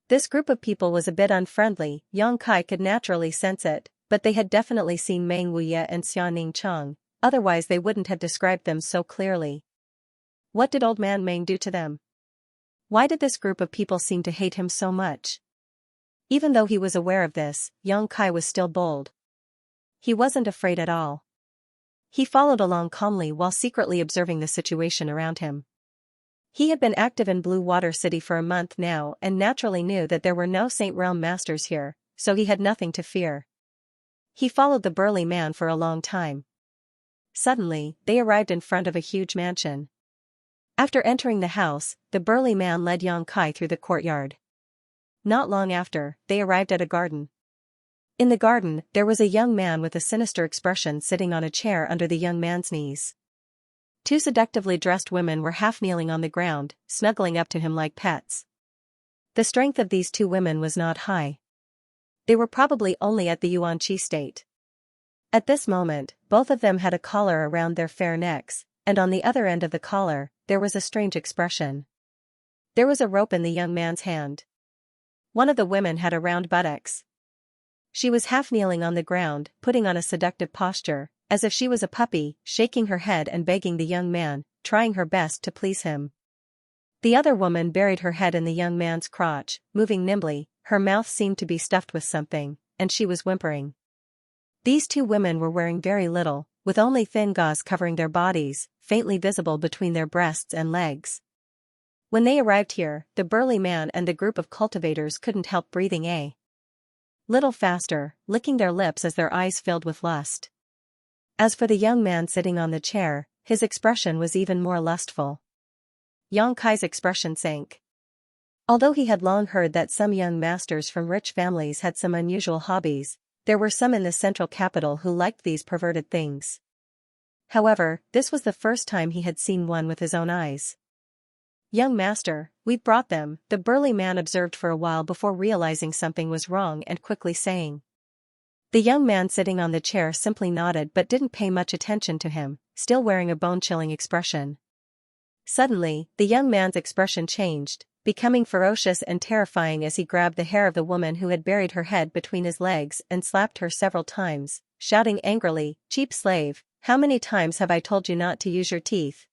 This group of people was a bit unfriendly. Yang Kai could naturally sense it, but they had definitely seen Meng Wuya and Xianxia, otherwise they wouldn't have described them so clearly. What did old man Meng do to them? Why did this group of people seem to hate him so much? Even though he was aware of this, Yang Kai was still bold. He wasn't afraid at all. He followed along calmly while secretly observing the situation around him. He had been active in Blue Water City for a month now and naturally knew that there were no Saint Realm masters here, so he had nothing to fear. He followed the burly man for a long time. Suddenly, they arrived in front of a huge mansion. After entering the house, the burly man led Yang Kai through the courtyard. Not long after, they arrived at a garden. In the garden, there was a young man with a sinister expression sitting on a chair under the young man's knees. Two seductively dressed women were half kneeling on the ground, snuggling up to him like pets. The strength of these two women was not high. They were probably only at the Xianxia state. At this moment, both of them had a collar around their fair necks, and on the other end of the collar, there was a strange expression. There was a rope in the young man's hand. One of the women had a round buttocks. She was half kneeling on the ground, putting on a seductive posture, as if she was a puppy, shaking her head and begging the young man, trying her best to please him. The other woman buried her head in the young man's crotch, moving nimbly, her mouth seemed to be stuffed with something, and she was whimpering. These two women were wearing very little, with only thin gauze covering their bodies, faintly visible between their breasts and legs. When they arrived here, the burly man and the group of cultivators couldn't help breathing a little faster, licking their lips as their eyes filled with lust. As for the young man sitting on the chair, his expression was even more lustful. Xianxia's expression sank. Although he had long heard that some young masters from rich families had some unusual hobbies, there were some in the central capital who liked these perverted things. However, this was the first time he had seen one with his own eyes. "Young master, we've brought them," the burly man observed for a while before realizing something was wrong and quickly saying. The young man sitting on the chair simply nodded but didn't pay much attention to him, still wearing a bone-chilling expression. Suddenly, the young man's expression changed, becoming ferocious and terrifying as he grabbed the hair of the woman who had buried her head between his legs and slapped her several times, shouting angrily, "Cheap slave, how many times have I told you not to use your teeth?"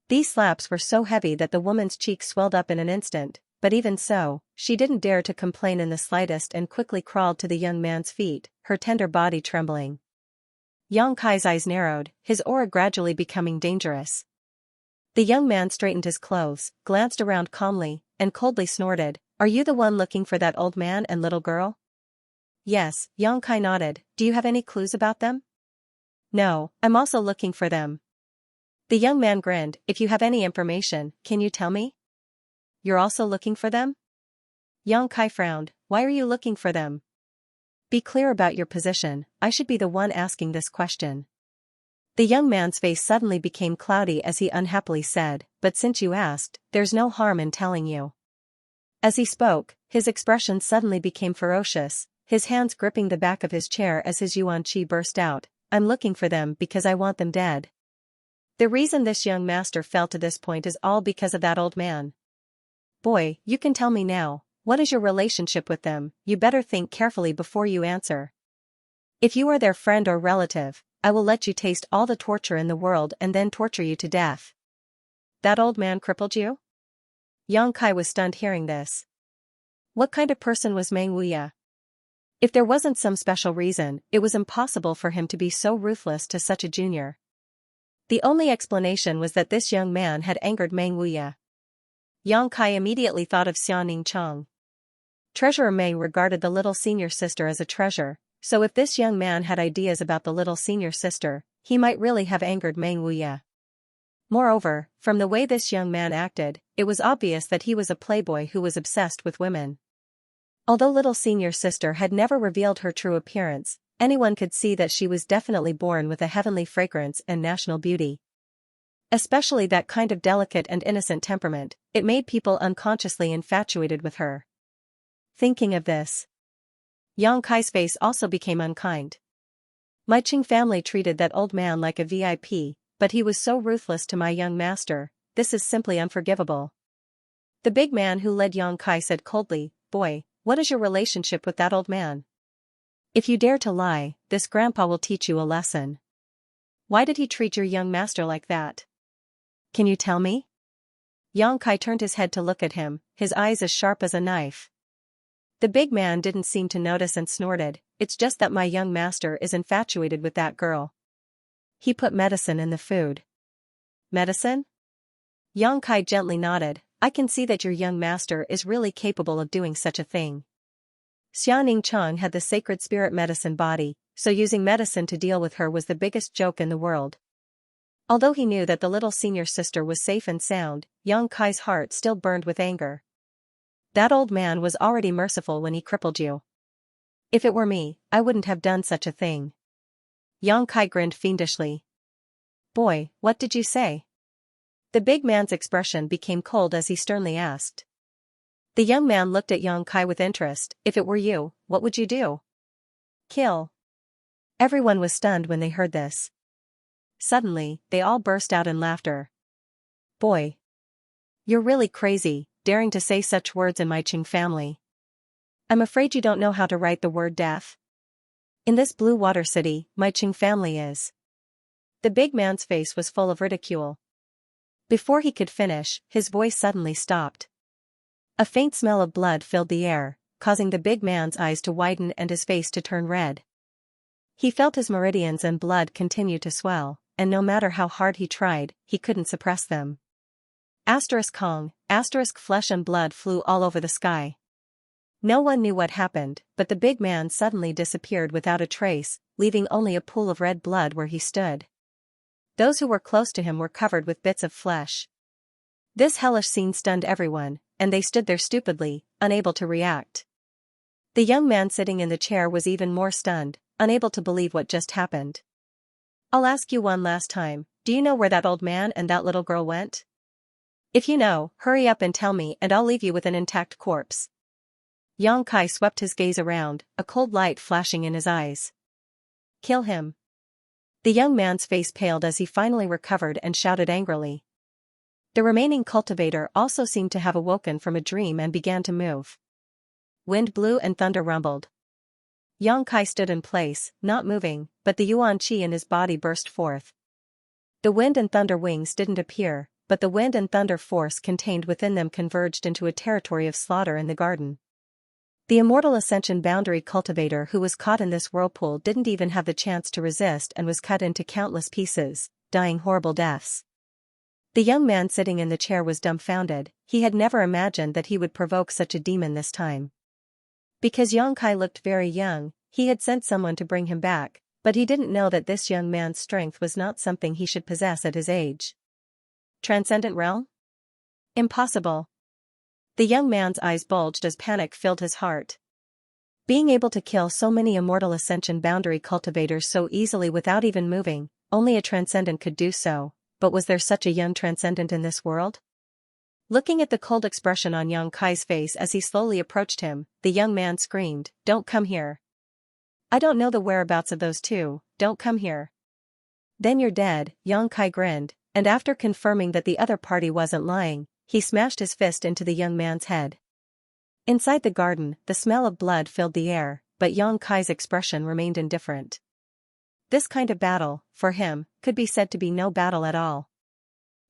These slaps were so heavy that the woman's cheeks swelled up in an instant, but even so, she didn't dare to complain in the slightest and quickly crawled to the young man's feet, her tender body trembling. Xianxia's eyes narrowed, his aura gradually becoming dangerous. The young man straightened his clothes, glanced around calmly, and coldly snorted, "Are you the one looking for that old man and little girl?" "Yes," Xianxia nodded. "Do you have any clues about them?" "No, I'm also looking for them." The young man grinned. "If you have any information, can you tell me?" "You're also looking for them?" Xianxia frowned. "Why are you looking for them?" "Be clear about your position, I should be the one asking this question." The young man's face suddenly became cloudy as he unhappily said, "But since you asked, there's no harm in telling you." As he spoke, his expression suddenly became ferocious, his hands gripping the back of his chair as his Xianxia burst out, "I'm looking for them because I want them dead." The reason this young master fell to this point is all because of that old man. "Boy, you can tell me now, what is your relationship with them? You better think carefully before you answer. If you are their friend or relative, I will let you taste all the torture in the world and then torture you to death." "That old man crippled you?" Xianxia was stunned hearing this. What kind of person was Meng Wuya? If there wasn't some special reason, it was impossible for him to be so ruthless to such a junior. The only explanation was that this young man had angered Meng Wuya. Xianxia immediately thought of Xianxia. Treasurer Meng regarded the little senior sister as a treasure, so if this young man had ideas about the little senior sister, he might really have angered Meng Wuya. Moreover, from the way this young man acted, it was obvious that he was a playboy who was obsessed with women. Although little senior sister had never revealed her true appearance, anyone could see that she was definitely born with a heavenly fragrance and national beauty. Especially that kind of delicate and innocent temperament, it made people unconsciously infatuated with her. Thinking of this, Xianxia's face also became unkind. My Qing family treated that old man like a VIP, but he was so ruthless to my young master, this is simply unforgivable. The big man who led Xianxia said coldly, "Boy, what is your relationship with that old man? If you dare to lie, this grandpa will teach you a lesson. Why did he treat your young master like that? Can you tell me?" Xianxia turned his head to look at him, his eyes as sharp as a knife. The big man didn't seem to notice and snorted, "It's just that my young master is infatuated with that girl. He put medicine in the food." "Medicine?" Xianxia gently nodded. "I can see that your young master is really capable of doing such a thing. Xianxia had the sacred spirit medicine body, so using medicine to deal with her was the biggest joke in the world." Although he knew that the little senior sister was safe and sound, Xianxia's heart still burned with anger. That old man was already merciful when he crippled you. If it were me, I wouldn't have done such a thing. Xianxia grinned fiendishly. Boy, what did you say? The big man's expression became cold as he sternly asked. The young man looked at Yang Kai with interest. If it were you, what would you do? Kill. Everyone was stunned when they heard this. Suddenly, they all burst out in laughter. Boy. You're really crazy, daring to say such words in my Qing family. I'm afraid you don't know how to write the word death. In this blue water city, my Qing family is. The big man's face was full of ridicule. Before he could finish, his voice suddenly stopped. A faint smell of blood filled the air, causing the big man's eyes to widen and his face to turn red. He felt his meridians and blood continue to swell, and no matter how hard he tried, he couldn't suppress them. Kong, flesh and blood flew all over the sky. No one knew what happened, but the big man suddenly disappeared without a trace, leaving only a pool of red blood where he stood. Those who were close to him were covered with bits of flesh. This hellish scene stunned everyone, and they stood there stupidly, unable to react. The young man sitting in the chair was even more stunned, unable to believe what just happened. I'll ask you one last time, do you know where that old man and that little girl went? If you know, hurry up and tell me and I'll leave you with an intact corpse. Yang Kai swept his gaze around, a cold light flashing in his eyes. Kill him. The young man's face paled as he finally recovered and shouted angrily. The remaining cultivator also seemed to have awoken from a dream and began to move. Wind blew and thunder rumbled. Yang Kai stood in place, not moving, but the yuan qi in his body burst forth. The wind and thunder wings didn't appear, but the wind and thunder force contained within them converged into a territory of slaughter in the garden. The immortal ascension boundary cultivator who was caught in this whirlpool didn't even have the chance to resist and was cut into countless pieces, dying horrible deaths. The young man sitting in the chair was dumbfounded. He had never imagined that he would provoke such a demon this time. Because Yang Kai looked very young, he had sent someone to bring him back, but he didn't know that this young man's strength was not something he should possess at his age. Transcendent realm? Impossible. The young man's eyes bulged as panic filled his heart. Being able to kill so many immortal ascension boundary cultivators so easily without even moving, only a transcendent could do so, but was there such a young transcendent in this world? Looking at the cold expression on Yang Kai's face as he slowly approached him, the young man screamed, "Don't come here. I don't know the whereabouts of those two, don't come here." Then you're dead, Yang Kai grinned, and after confirming that the other party wasn't lying, he smashed his fist into the young man's head. Inside the garden, the smell of blood filled the air, but Yang Kai's expression remained indifferent. This kind of battle, for him, could be said to be no battle at all.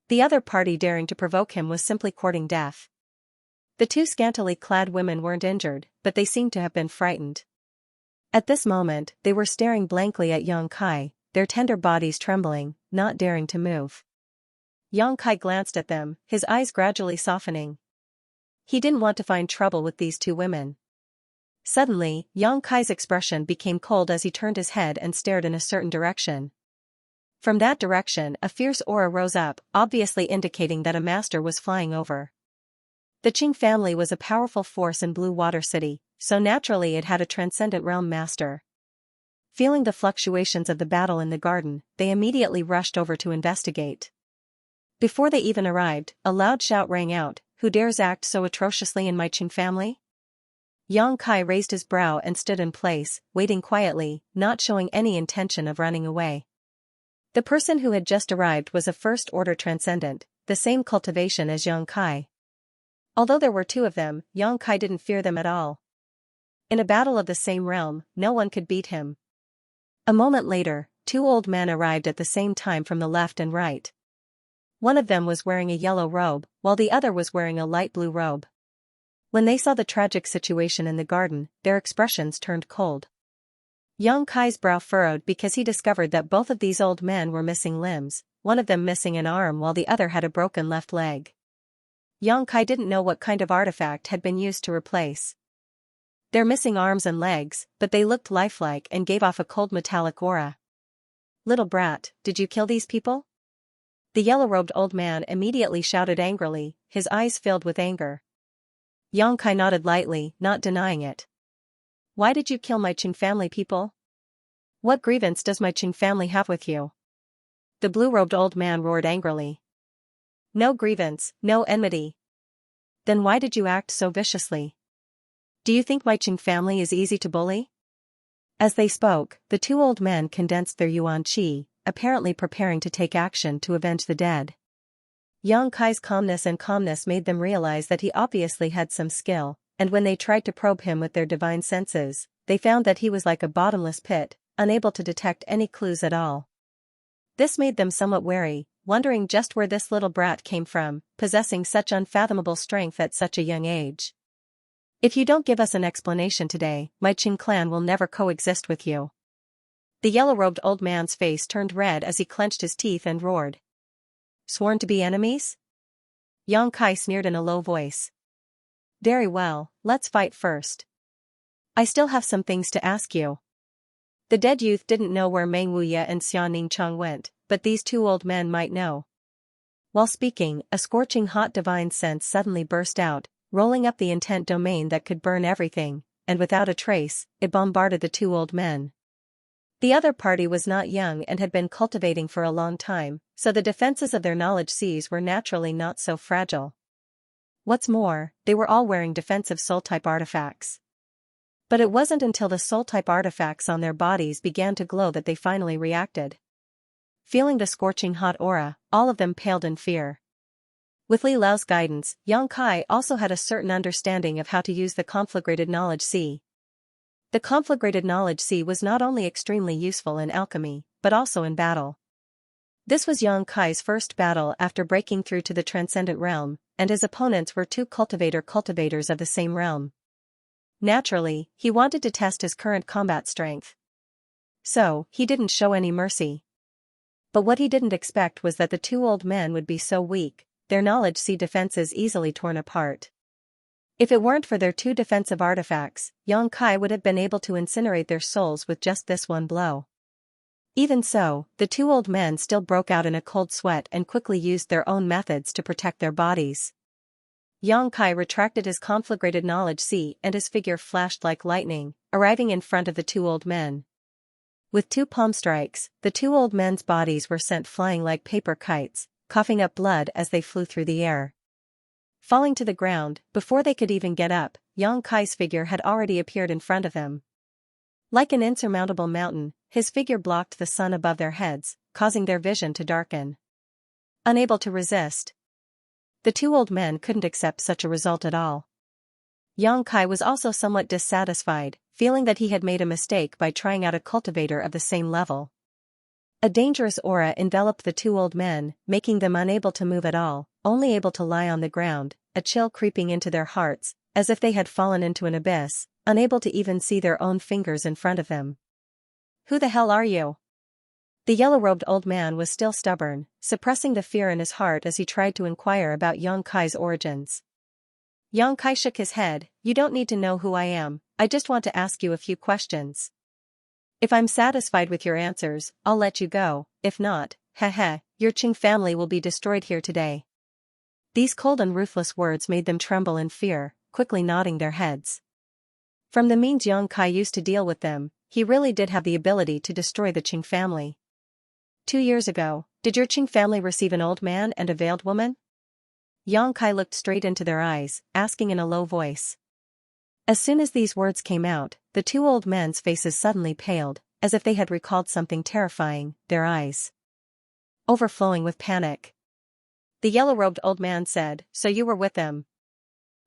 The other party daring to provoke him was simply courting death. The two scantily clad women weren't injured, but they seemed to have been frightened. At this moment, they were staring blankly at Yang Kai, their tender bodies trembling, not daring to move. Yang Kai glanced at them, his eyes gradually softening. He didn't want to find trouble with these two women. Suddenly, Yang Kai's expression became cold as he turned his head and stared in a certain direction. From that direction, a fierce aura rose up, obviously indicating that a master was flying over. The Qing family was a powerful force in Blue Water City, so naturally it had a transcendent realm master. Feeling the fluctuations of the battle in the garden, they immediately rushed over to investigate. Before they even arrived, a loud shout rang out, "Who dares act so atrociously in my Qing family?" Yang Kai raised his brow and stood in place, waiting quietly, not showing any intention of running away. The person who had just arrived was a first-order transcendent, the same cultivation as Yang Kai. Although there were two of them, Yang Kai didn't fear them at all. In a battle of the same realm, no one could beat him. A moment later, two old men arrived at the same time from the left and right. One of them was wearing a yellow robe, while the other was wearing a light blue robe. When they saw the tragic situation in the garden, their expressions turned cold. Yang Kai's brow furrowed because he discovered that both of these old men were missing limbs, one of them missing an arm while the other had a broken left leg. Yang Kai didn't know what kind of artifact had been used to replace their missing arms and legs, but they looked lifelike and gave off a cold metallic aura. "Little brat, did you kill these people?" The yellow-robed old man immediately shouted angrily, his eyes filled with anger. Yang Kai nodded lightly, not denying it. "Why did you kill my Qing family people? What grievance does my Qing family have with you?" the blue-robed old man roared angrily. No grievance, no enmity. Then why did you act so viciously? Do you think my Qing family is easy to bully? As they spoke, the two old men condensed their yuan qi, apparently preparing to take action to avenge the dead. Yang Kai's calmness made them realize that he obviously had some skill, and when they tried to probe him with their divine senses, they found that he was like a bottomless pit, unable to detect any clues at all. This made them somewhat wary, wondering just where this little brat came from, possessing such unfathomable strength at such a young age. If you don't give us an explanation today, my Qing clan will never coexist with you. The yellow-robed old man's face turned red as he clenched his teeth and roared. Sworn to be enemies? Yang Kai sneered in a low voice. Very well, let's fight first. I still have some things to ask you. The dead youth didn't know where Meng Wuya and Xianxia went, but these two old men might know. While speaking, a scorching hot divine sense suddenly burst out, rolling up the intent domain that could burn everything, and without a trace, it bombarded the two old men. The other party was not young and had been cultivating for a long time, so the defenses of their knowledge seas were naturally not so fragile. What's more, they were all wearing defensive soul-type artifacts. But it wasn't until the soul-type artifacts on their bodies began to glow that they finally reacted. Feeling the scorching hot aura, all of them paled in fear. With Li Lao's guidance, Yang Kai also had a certain understanding of how to use the conflagrated knowledge sea. The conflagrated knowledge sea was not only extremely useful in alchemy, but also in battle. This was Yang Kai's first battle after breaking through to the transcendent realm, and his opponents were two cultivators of the same realm. Naturally, he wanted to test his current combat strength. So, he didn't show any mercy. But what he didn't expect was that the two old men would be so weak, their knowledge sea defenses easily torn apart. If it weren't for their two defensive artifacts, Yang Kai would have been able to incinerate their souls with just this one blow. Even so, the two old men still broke out in a cold sweat and quickly used their own methods to protect their bodies. Yang Kai retracted his conflagrated knowledge sea and his figure flashed like lightning, arriving in front of the two old men. With two palm strikes, the two old men's bodies were sent flying like paper kites, coughing up blood as they flew through the air. Falling to the ground, before they could even get up, Yang Kai's figure had already appeared in front of them. Like an insurmountable mountain, his figure blocked the sun above their heads, causing their vision to darken. Unable to resist, the two old men couldn't accept such a result at all. Yang Kai was also somewhat dissatisfied, feeling that he had made a mistake by trying out a cultivator of the same level. A dangerous aura enveloped the two old men, making them unable to move at all, only able to lie on the ground, a chill creeping into their hearts, as if they had fallen into an abyss, unable to even see their own fingers in front of them. Who the hell are you? The yellow-robed old man was still stubborn, suppressing the fear in his heart as he tried to inquire about Yang Kai's origins. Yang Kai shook his head. You don't need to know who I am, I just want to ask you a few questions. If I'm satisfied with your answers, I'll let you go, if not, your Qing family will be destroyed here today. These cold and ruthless words made them tremble in fear, quickly nodding their heads. From the means Yang Kai used to deal with them, he really did have the ability to destroy the Qing family. 2 years ago, did your Qing family receive an old man and a veiled woman? Yang Kai looked straight into their eyes, asking in a low voice. As soon as these words came out, the two old men's faces suddenly paled, as if they had recalled something terrifying, their eyes overflowing with panic. The yellow-robed old man said, So you were with them.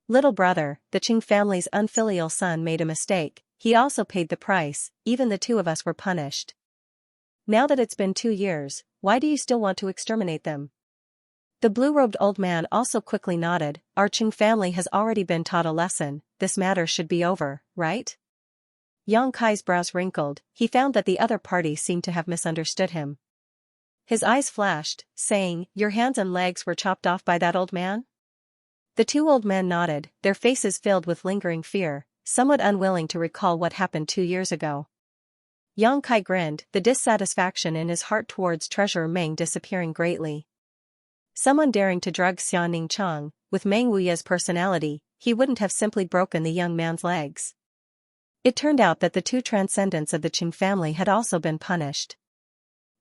Little brother, the Qing family's unfilial son made a mistake, he also paid the price, even the two of us were punished. Now that it's been 2 years, why do you still want to exterminate them? The blue-robed old man also quickly nodded. Our Qing family has already been taught a lesson, this matter should be over, right? Yang Kai's brows wrinkled, he found that the other party seemed to have misunderstood him. His eyes flashed, saying, Your hands and legs were chopped off by that old man? The two old men nodded, their faces filled with lingering fear, somewhat unwilling to recall what happened 2 years ago. Yang Kai grinned, the dissatisfaction in his heart towards Treasurer Meng disappearing greatly. Someone daring to drug Xianxia, with Meng Wuya's personality, he wouldn't have simply broken the young man's legs. It turned out that the two transcendents of the Qing family had also been punished.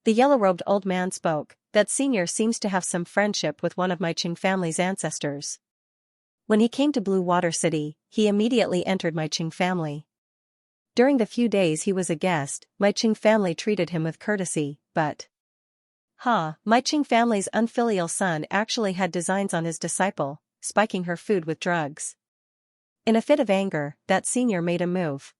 The yellow-robed old man spoke, that senior seems to have some friendship with one of my Qing family's ancestors. When he came to Blue Water City, he immediately entered my Qing family. During the few days he was a guest, my Qing family treated him with courtesy, but my Qing family's unfilial son actually had designs on his disciple, spiking her food with drugs. In a fit of anger, that senior made a move.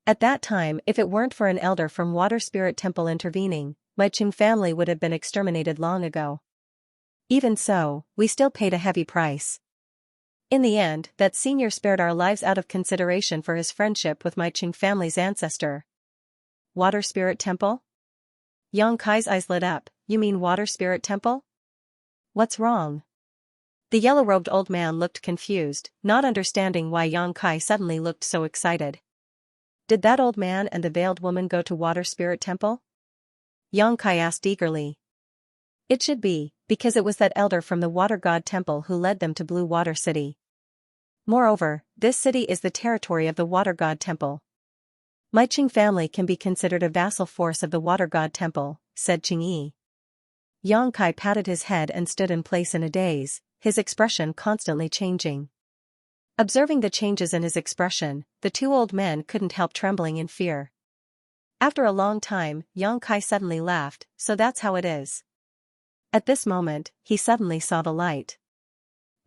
At that time, if it weren't for an elder from Water Spirit Temple intervening, my Qing family would have been exterminated long ago. Even so, we still paid a heavy price. In the end, that senior spared our lives out of consideration for his friendship with my Qing family's ancestor. Water Spirit Temple? Yang Kai's eyes lit up. You mean Water Spirit Temple? What's wrong? The yellow-robed old man looked confused, not understanding why Yang Kai suddenly looked so excited. Did that old man and the veiled woman go to Water Spirit Temple? Yang Kai asked eagerly. It should be, because it was that elder from the Water God Temple who led them to Blue Water City. Moreover, this city is the territory of the Water God Temple. My Qing family can be considered a vassal force of the Water God Temple, said Qing Yi. Yang Kai patted his head and stood in place in a daze, his expression constantly changing. Observing the changes in his expression, the two old men couldn't help trembling in fear. After a long time, Yang Kai suddenly laughed, so that's how it is. At this moment, he suddenly saw the light.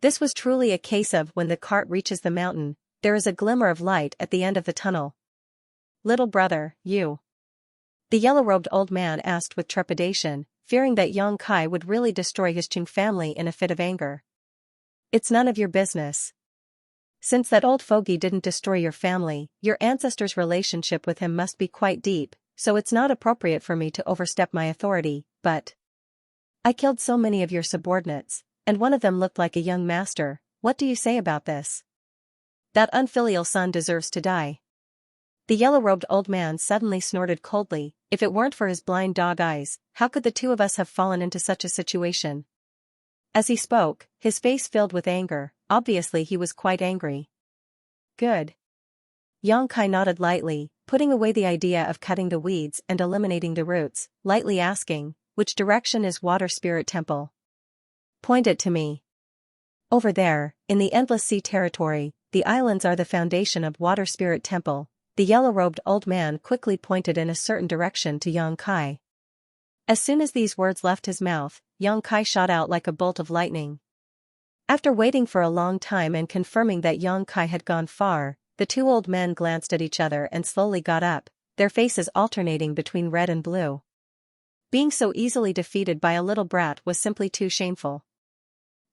This was truly a case of when the cart reaches the mountain, there is a glimmer of light at the end of the tunnel. Little brother, you. The yellow-robed old man asked with trepidation, fearing that Yang Kai would really destroy his Qing family in a fit of anger. It's none of your business. Since that old fogey didn't destroy your family, your ancestor's relationship with him must be quite deep, so it's not appropriate for me to overstep my authority, but I killed so many of your subordinates, and one of them looked like a young master. What do you say about this? That unfilial son deserves to die. The yellow-robed old man suddenly snorted coldly. If it weren't for his blind dog eyes, how could the two of us have fallen into such a situation? As he spoke, his face filled with anger. Obviously he was quite angry. Good. Yang Kai nodded lightly, putting away the idea of cutting the weeds and eliminating the roots, lightly asking, which direction is Water Spirit Temple? Point it to me. Over there, in the Endless Sea territory, the islands are the foundation of Water Spirit Temple. The yellow-robed old man quickly pointed in a certain direction to Yang Kai. As soon as these words left his mouth, Yang Kai shot out like a bolt of lightning. After waiting for a long time and confirming that Yang Kai had gone far, the two old men glanced at each other and slowly got up, their faces alternating between red and blue. Being so easily defeated by a little brat was simply too shameful.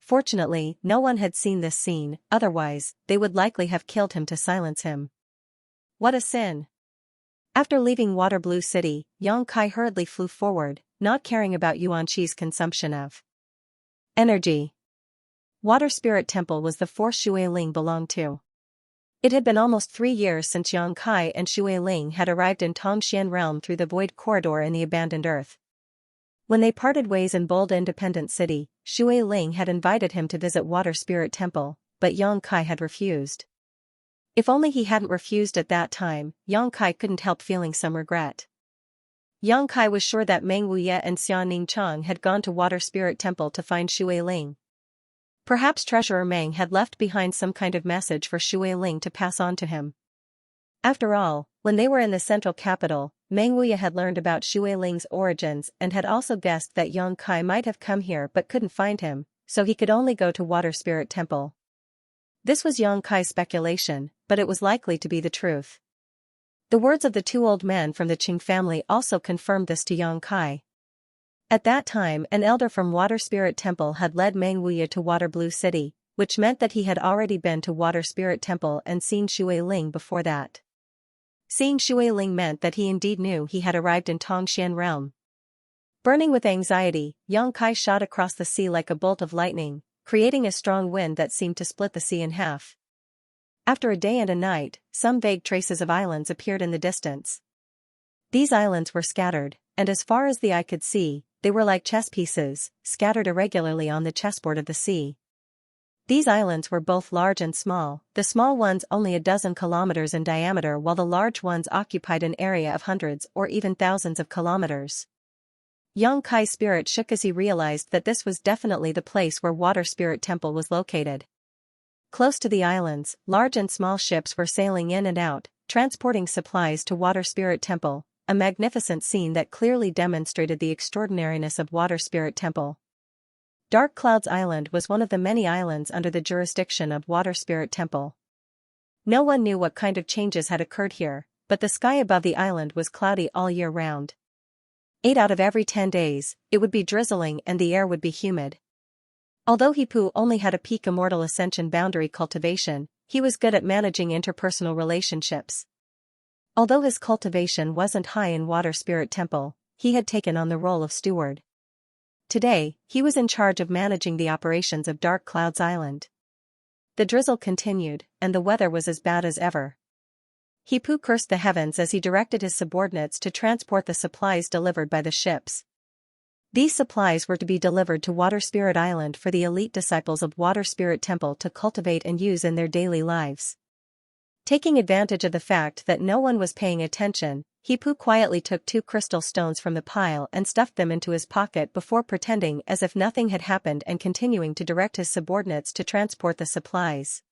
Fortunately, no one had seen this scene, otherwise, they would likely have killed him to silence him. What a sin! After leaving Water Blue City, Yang Kai hurriedly flew forward, not caring about Yuan Chi's consumption of energy. Water Spirit Temple was the force Shui Ling belonged to. It had been almost 3 years since Yang Kai and Shui Ling had arrived in Tongxian Realm through the Void Corridor in the Abandoned Earth. When they parted ways in Bold Independent City, Shui Ling had invited him to visit Water Spirit Temple, but Yang Kai had refused. If only he hadn't refused at that time, Yang Kai couldn't help feeling some regret. Yang Kai was sure that Meng Wuye and Xia Ningchang had gone to Water Spirit Temple to find Shui Ling. Perhaps Treasurer Meng had left behind some kind of message for Shui Ling to pass on to him. After all, when they were in the central capital, Meng Wuye had learned about Shui Ling's origins and had also guessed that Yang Kai might have come here but couldn't find him, so he could only go to Water Spirit Temple. This was Yang Kai's speculation, but it was likely to be the truth. The words of the two old men from the Qing family also confirmed this to Yang Kai. At that time, an elder from Water Spirit Temple had led Meng Wuye to Water Blue City, which meant that he had already been to Water Spirit Temple and seen Shui Ling before that. Seeing Shui Ling meant that he indeed knew he had arrived in Tongxian Realm. Burning with anxiety, Yang Kai shot across the sea like a bolt of lightning, creating a strong wind that seemed to split the sea in half. After a day and a night, some vague traces of islands appeared in the distance. These islands were scattered, and as far as the eye could see, they were like chess pieces, scattered irregularly on the chessboard of the sea. These islands were both large and small, the small ones only a dozen kilometers in diameter while the large ones occupied an area of hundreds or even thousands of kilometers. Yang Kai's spirit shook as he realized that this was definitely the place where Water Spirit Temple was located. Close to the islands, large and small ships were sailing in and out, transporting supplies to Water Spirit Temple, a magnificent scene that clearly demonstrated the extraordinariness of Water Spirit Temple. Dark Clouds Island was one of the many islands under the jurisdiction of Water Spirit Temple. No one knew what kind of changes had occurred here, but the sky above the island was cloudy all year round. 8 out of every 10 days, it would be drizzling and the air would be humid. Although Hipu only had a peak immortal ascension boundary cultivation, he was good at managing interpersonal relationships. Although his cultivation wasn't high in Water Spirit Temple, he had taken on the role of steward. Today, he was in charge of managing the operations of Dark Clouds Island. The drizzle continued, and the weather was as bad as ever. Hipu cursed the heavens as he directed his subordinates to transport the supplies delivered by the ships. These supplies were to be delivered to Water Spirit Island for the elite disciples of Water Spirit Temple to cultivate and use in their daily lives. Taking advantage of the fact that no one was paying attention, Hipu quietly took 2 crystal stones from the pile and stuffed them into his pocket before pretending as if nothing had happened and continuing to direct his subordinates to transport the supplies.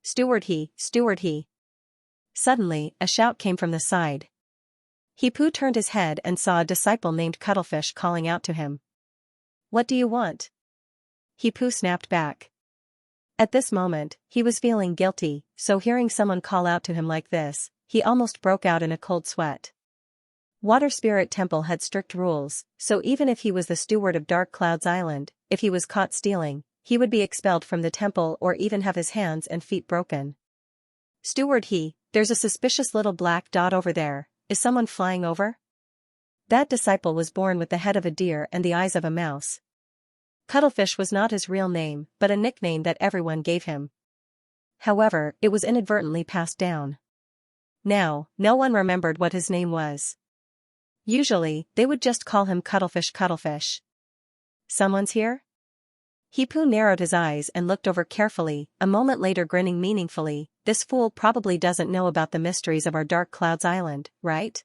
Steward he. Suddenly, a shout came from the side. Hipu turned his head and saw a disciple named Cuttlefish calling out to him. What do you want? Hipu snapped back. At this moment, he was feeling guilty, so hearing someone call out to him like this, he almost broke out in a cold sweat. Water Spirit Temple had strict rules, so even if he was the steward of Dark Clouds Island, if he was caught stealing, he would be expelled from the temple or even have his hands and feet broken. Steward there's a suspicious little black dot over there, is someone flying over? That disciple was born with the head of a deer and the eyes of a mouse. Cuttlefish was not his real name, but a nickname that everyone gave him. However, it was inadvertently passed down. Now, no one remembered what his name was. Usually, they would just call him Cuttlefish. Someone's here? Hipu narrowed his eyes and looked over carefully, a moment later grinning meaningfully. This fool probably doesn't know about the mysteries of our Dark Clouds Island, right?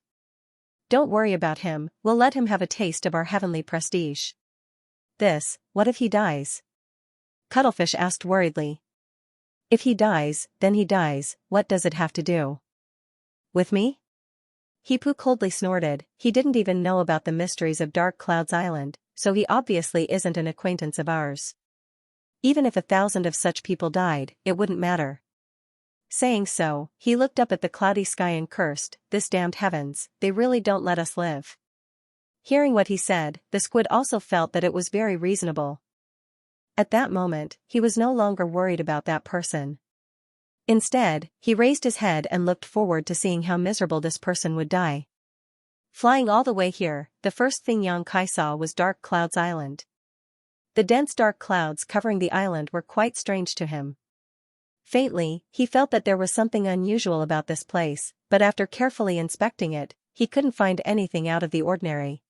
Don't worry about him, we'll let him have a taste of our heavenly prestige. What if he dies? Cuttlefish asked worriedly. If he dies, then he dies, what does it have to do with me? Hipu coldly snorted. He didn't even know about the mysteries of Dark Clouds Island, so he obviously isn't an acquaintance of ours. Even if 1,000 of such people died, it wouldn't matter. Saying so, he looked up at the cloudy sky and cursed, this damned heavens, they really don't let us live. Hearing what he said, the squid also felt that it was very reasonable. At that moment, he was no longer worried about that person. Instead, he raised his head and looked forward to seeing how miserable this person would die. Flying all the way here, the first thing Yang Kai saw was Dark Clouds Island. The dense dark clouds covering the island were quite strange to him. Faintly, he felt that there was something unusual about this place, but after carefully inspecting it, he couldn't find anything out of the ordinary.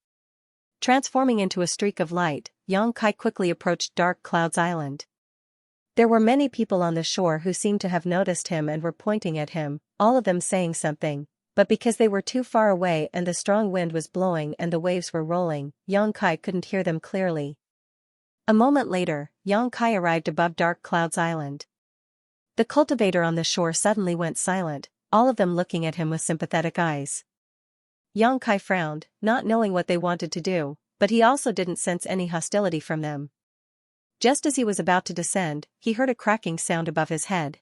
Transforming into a streak of light, Yang Kai quickly approached Dark Clouds Island. There were many people on the shore who seemed to have noticed him and were pointing at him, all of them saying something, but because they were too far away and the strong wind was blowing and the waves were rolling, Yang Kai couldn't hear them clearly. A moment later, Yang Kai arrived above Dark Clouds Island. The cultivator on the shore suddenly went silent, all of them looking at him with sympathetic eyes. Yang Kai frowned, not knowing what they wanted to do, but he also didn't sense any hostility from them. Just as he was about to descend, he heard a cracking sound above his head.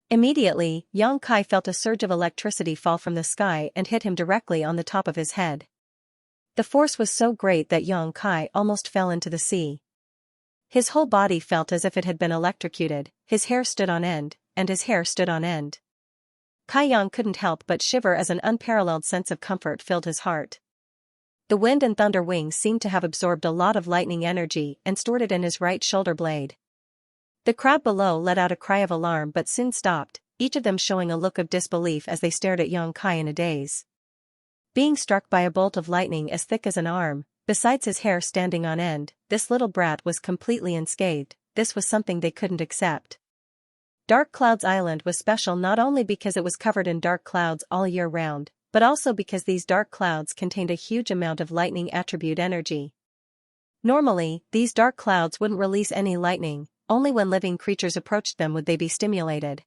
Immediately, Yang Kai felt a surge of electricity fall from the sky and hit him directly on the top of his head. The force was so great that Yang Kai almost fell into the sea. His whole body felt as if it had been electrocuted, his hair stood on end, and his hair stood on end. Kai Yang couldn't help but shiver as an unparalleled sense of comfort filled his heart. The wind and thunder wings seemed to have absorbed a lot of lightning energy and stored it in his right shoulder blade. The crowd below let out a cry of alarm but soon stopped, each of them showing a look of disbelief as they stared at Yang Kai in a daze. Being struck by a bolt of lightning as thick as an arm, besides his hair standing on end, this little brat was completely unscathed. This was something they couldn't accept. Dark Clouds Island was special not only because it was covered in dark clouds all year round, but also because these dark clouds contained a huge amount of lightning attribute energy. Normally, these dark clouds wouldn't release any lightning, only when living creatures approached them would they be stimulated.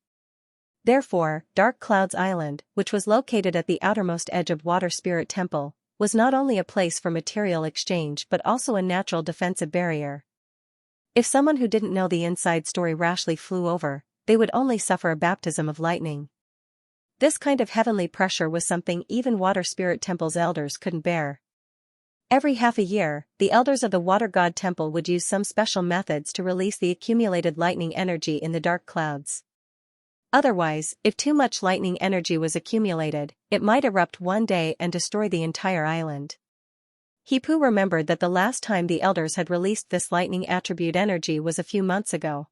Therefore, Dark Clouds Island, which was located at the outermost edge of Water Spirit Temple, was not only a place for material exchange but also a natural defensive barrier. If someone who didn't know the inside story rashly flew over, they would only suffer a baptism of lightning. This kind of heavenly pressure was something even Water Spirit Temple's elders couldn't bear. Every half a year, the elders of the Water God Temple would use some special methods to release the accumulated lightning energy in the dark clouds. Otherwise, if too much lightning energy was accumulated, it might erupt one day and destroy the entire island. Hipu remembered that the last time the elders had released this lightning attribute energy was a few months ago.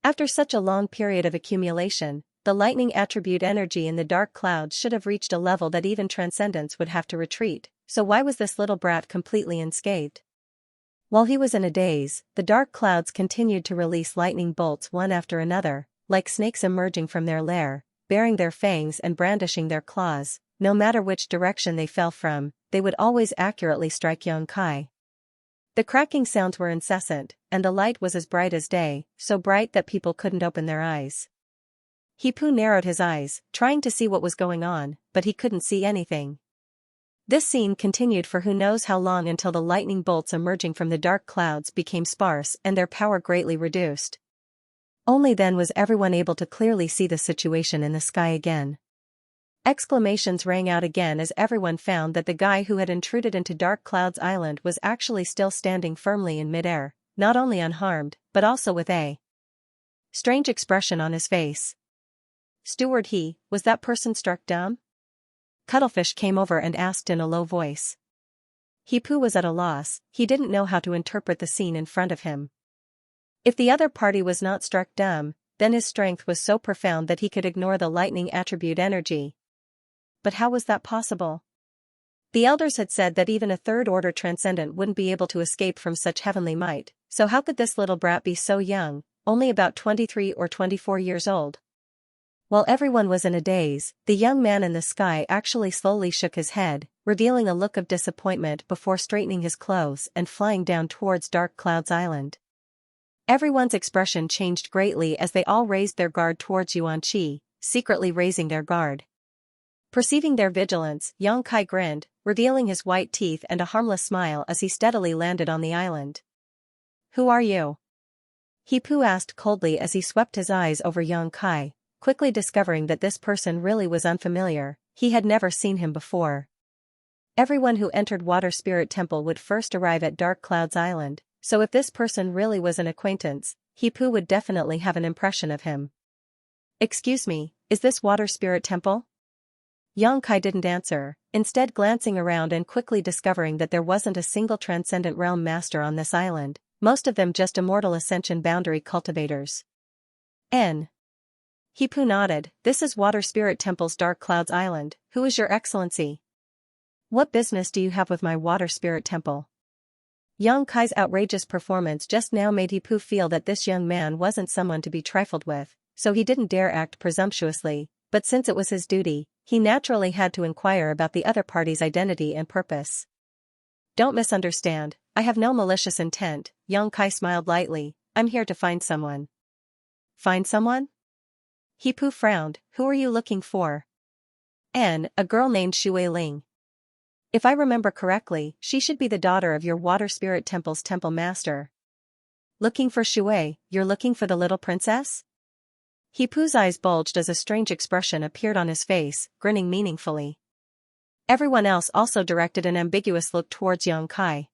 After such a long period of accumulation, the lightning attribute energy in the dark clouds should have reached a level that even transcendence would have to retreat, so why was this little brat completely unscathed? While he was in a daze, the dark clouds continued to release lightning bolts one after another, like snakes emerging from their lair, baring their fangs and brandishing their claws. No matter which direction they fell from, they would always accurately strike Xianxia. The cracking sounds were incessant, and the light was as bright as day, so bright that people couldn't open their eyes. Hipu narrowed his eyes, trying to see what was going on, but he couldn't see anything. This scene continued for who knows how long until the lightning bolts emerging from the dark clouds became sparse and their power greatly reduced. Only then was everyone able to clearly see the situation in the sky again. Exclamations rang out again as everyone found that the guy who had intruded into Dark Clouds Island was actually still standing firmly in midair, not only unharmed, but also with a strange expression on his face. Steward, was that person struck dumb? Cuttlefish came over and asked in a low voice. Hipu was at a loss, he didn't know how to interpret the scene in front of him. If the other party was not struck dumb, then his strength was so profound that he could ignore the lightning attribute energy. But how was that possible? The elders had said that even a third-order transcendent wouldn't be able to escape from such heavenly might, so how could this little brat be so young, only about 23 or 24 years old? While everyone was in a daze, the young man in the sky actually slowly shook his head, revealing a look of disappointment before straightening his clothes and flying down towards Dark Clouds Island. Everyone's expression changed greatly as they all raised their guard towards Xianxia, secretly raising their guard. Perceiving their vigilance, Xianxia grinned, revealing his white teeth and a harmless smile as he steadily landed on the island. Who are you? Hipu asked coldly as he swept his eyes over Xianxia, quickly discovering that this person really was unfamiliar, he had never seen him before. Everyone who entered Water Spirit Temple would first arrive at Dark Clouds Island, so if this person really was an acquaintance, Hipu would definitely have an impression of him. Excuse me, is this Water Spirit Temple? Xianxia didn't answer, instead glancing around and quickly discovering that there wasn't a single transcendent realm master on this island, most of them just immortal ascension boundary cultivators. N. Hipu nodded, this is Water Spirit Temple's Dark Clouds Island, who is your excellency? What business do you have with my Water Spirit Temple? Xianxia's outrageous performance just now made Hipu feel that this young man wasn't someone to be trifled with, so he didn't dare act presumptuously, but since it was his duty, he naturally had to inquire about the other party's identity and purpose. Don't misunderstand, I have no malicious intent, Xianxia smiled lightly, I'm here to find someone. Find someone? Hipu frowned, who are you looking for? A girl named Shui Ling. If I remember correctly, she should be the daughter of your Water Spirit Temple's temple master. Looking for Shui, you're looking for the little princess? Hipu's eyes bulged as a strange expression appeared on his face, grinning meaningfully. Everyone else also directed an ambiguous look towards Xianxia.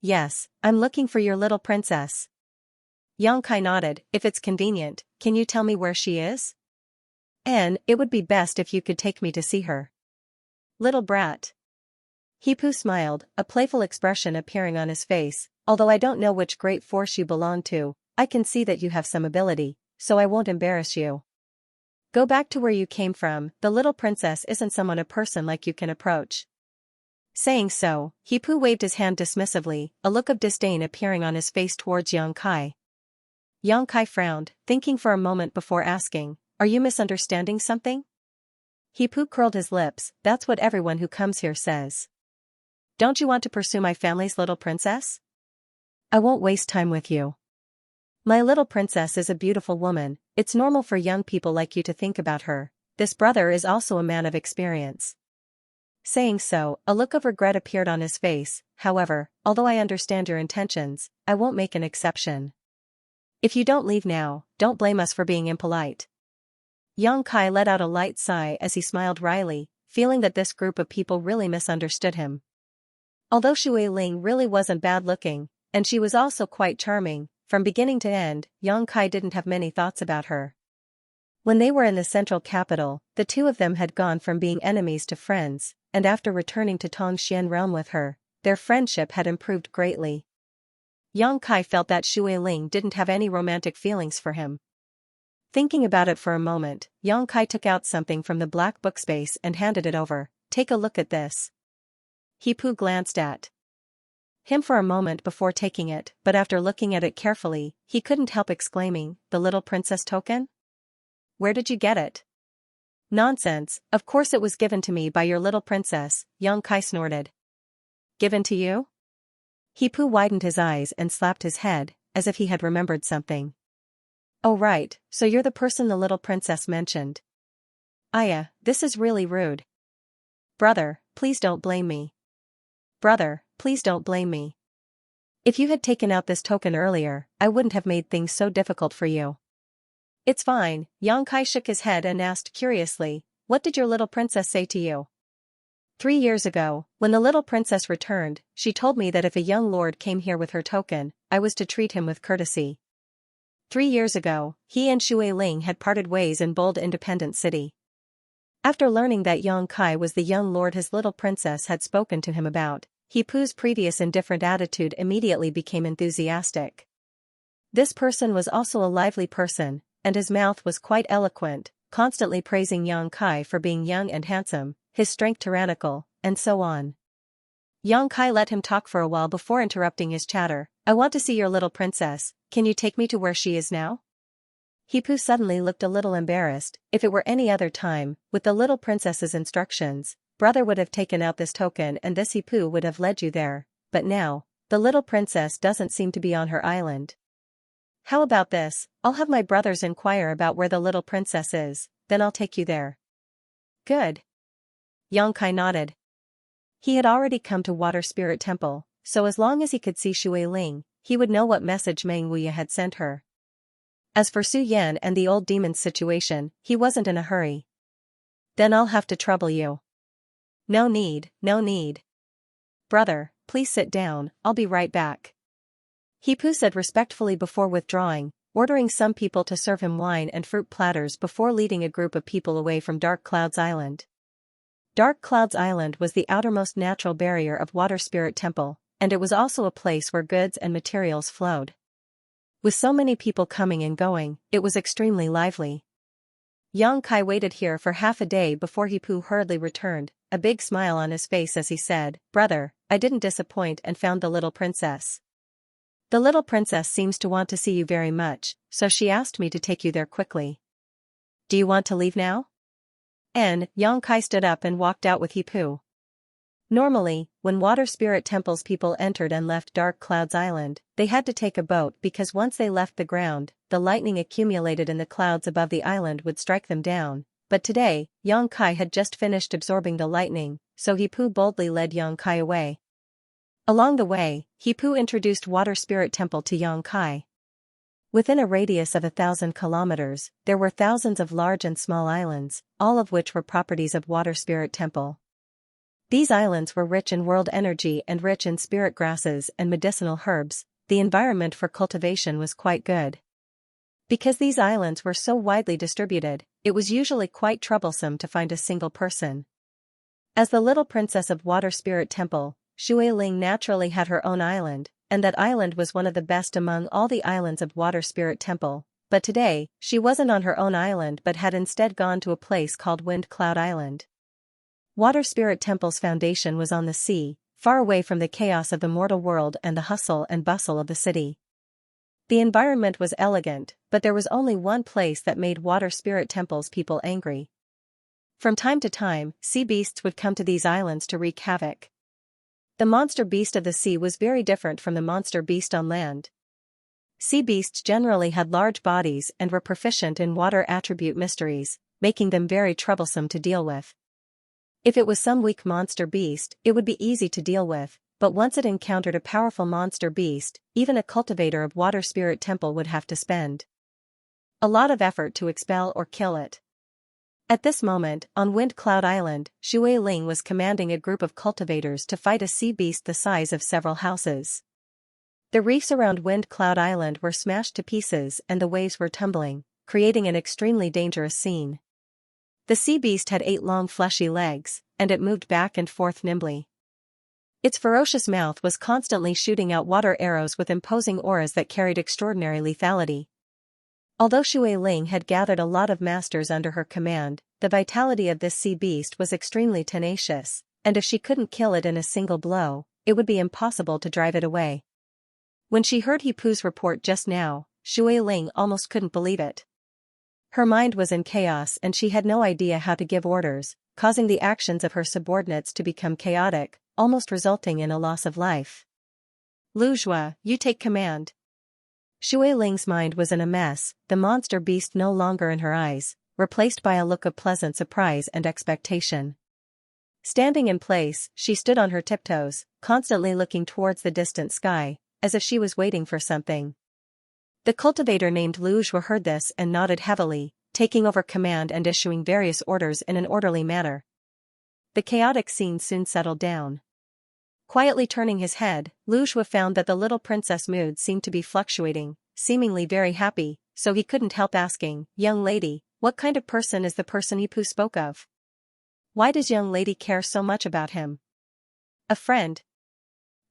Yes, I'm looking for your little princess. Xianxia nodded, if it's convenient, can you tell me where she is? It would be best if you could take me to see her. Little brat. Hipu smiled, a playful expression appearing on his face, although I don't know which great force you belong to, I can see that you have some ability, so I won't embarrass you. Go back to where you came from, the little princess isn't someone a person like you can approach. Saying so, Hipu waved his hand dismissively, a look of disdain appearing on his face towards Xianxia. Xianxia frowned, thinking for a moment before asking, are you misunderstanding something? Hipu curled his lips. That's what everyone who comes here says. Don't you want to pursue my family's little princess? I won't waste time with you. My little princess is a beautiful woman. It's normal for young people like you to think about her. This brother is also a man of experience. Saying so, a look of regret appeared on his face. However, although I understand your intentions, I won't make an exception. If you don't leave now, don't blame us for being impolite. Xianxia let out a light sigh as he smiled wryly, feeling that this group of people really misunderstood him. Although Shui Ling really wasn't bad-looking, and she was also quite charming, from beginning to end, Xianxia didn't have many thoughts about her. When they were in the central capital, the two of them had gone from being enemies to friends, and after returning to Tongxian realm with her, their friendship had improved greatly. Xianxia felt that Shui Ling didn't have any romantic feelings for him. Thinking about it for a moment, Xianxia took out something from the black book space and handed it over. Take a look at this. Hipu glanced at him for a moment before taking it, but after looking at it carefully, he couldn't help exclaiming, the little princess token? Where did you get it? Nonsense, of course it was given to me by your little princess, Xianxia snorted. Given to you? Hipu widened his eyes and slapped his head, as if he had remembered something. Oh right, so you're the person the little princess mentioned. Aya, this is really rude. Brother, please don't blame me. Brother, please don't blame me. If you had taken out this token earlier, I wouldn't have made things so difficult for you. It's fine, Xianxia shook his head and asked curiously, what did your little princess say to you? 3 years ago, when the little princess returned, she told me that if a young lord came here with her token, I was to treat him with courtesy. 3 years ago, he and Shui Ling had parted ways in bold independent city. After learning that Xianxia was the young lord his little princess had spoken to him about, Hipu's previous indifferent attitude immediately became enthusiastic. This person was also a lively person, and his mouth was quite eloquent, constantly praising Xianxia for being young and handsome, his strength tyrannical, and so on. Xianxia let him talk for a while before interrupting his chatter. I want to see your little princess, can you take me to where she is now? Hipu suddenly looked a little embarrassed. If it were any other time, with the little princess's instructions, brother would have taken out this token and this Hipu would have led you there, but now, the little princess doesn't seem to be on her island. How about this, I'll have my brothers inquire about where the little princess is, then I'll take you there. Good. Xianxia nodded. He had already come to Water Spirit Temple, so as long as he could see Shui Ling, he would know what message Meng Wuya had sent her. As for Su Yan and the old demon's situation, he wasn't in a hurry. Then I'll have to trouble you. No need, no need. Brother, please sit down, I'll be right back. Hipu said respectfully before withdrawing, ordering some people to serve him wine and fruit platters before leading a group of people away from Dark Clouds Island. Dark Clouds Island was the outermost natural barrier of Water Spirit Temple, and it was also a place where goods and materials flowed. With so many people coming and going, it was extremely lively. Xianxia waited here for half a day before Hipu hurriedly returned, a big smile on his face as he said, Brother, I didn't disappoint and found the little princess. The little princess seems to want to see you very much, so she asked me to take you there quickly. Do you want to leave now? Xianxia stood up and walked out with Hipu. Normally, when Water Spirit Temple's people entered and left Dark Clouds Island, they had to take a boat because once they left the ground, the lightning accumulated in the clouds above the island would strike them down. But today, Xianxia had just finished absorbing the lightning, so Hipu boldly led Xianxia away. Along the way, Hipu introduced Water Spirit Temple to Xianxia. Within a radius of 1,000 kilometers, there were thousands of large and small islands, all of which were properties of Water Spirit Temple. These islands were rich in world energy and rich in spirit grasses and medicinal herbs. The environment for cultivation was quite good. Because these islands were so widely distributed, it was usually quite troublesome to find a single person. As the little princess of Water Spirit Temple, Shui Ling naturally had her own island, and that island was one of the best among all the islands of Water Spirit Temple. But today, she wasn't on her own island but had instead gone to a place called Wind Cloud Island. Water Spirit Temple's foundation was on the sea, far away from the chaos of the mortal world and the hustle and bustle of the city. The environment was elegant, but there was only one place that made Water Spirit Temple's people angry. From time to time, sea beasts would come to these islands to wreak havoc. The monster beast of the sea was very different from the monster beast on land. Sea beasts generally had large bodies and were proficient in water attribute mysteries, making them very troublesome to deal with. If it was some weak monster beast, it would be easy to deal with, but once it encountered a powerful monster beast, even a cultivator of water spirit temple would have to spend a lot of effort to expel or kill it. At this moment, on Wind Cloud Island, Shui Ling was commanding a group of cultivators to fight a sea beast the size of several houses. The reefs around Wind Cloud Island were smashed to pieces and the waves were tumbling, creating an extremely dangerous scene. The sea beast had 8 long fleshy legs, and it moved back and forth nimbly. Its ferocious mouth was constantly shooting out water arrows with imposing auras that carried extraordinary lethality. Although Shui Ling had gathered a lot of masters under her command, the vitality of this sea beast was extremely tenacious, and if she couldn't kill it in a single blow, it would be impossible to drive it away. When she heard Hipu's report just now, Shui Ling almost couldn't believe it. Her mind was in chaos and she had no idea how to give orders, causing the actions of her subordinates to become chaotic, almost resulting in a loss of life. Lu Zhua, you take command. Shui Ling's mind was in a mess, the monster beast no longer in her eyes, replaced by a look of pleasant surprise and expectation. Standing in place, she stood on her tiptoes, constantly looking towards the distant sky, as if she was waiting for something. The cultivator named Lu Zhua heard this and nodded heavily, taking over command and issuing various orders in an orderly manner. The chaotic scene soon settled down. Quietly turning his head, Lu Zhua found that the little princess' mood seemed to be fluctuating, seemingly very happy, so he couldn't help asking, "Young lady, what kind of person is the person Hipu spoke of? Why does young lady care so much about him?" "A friend."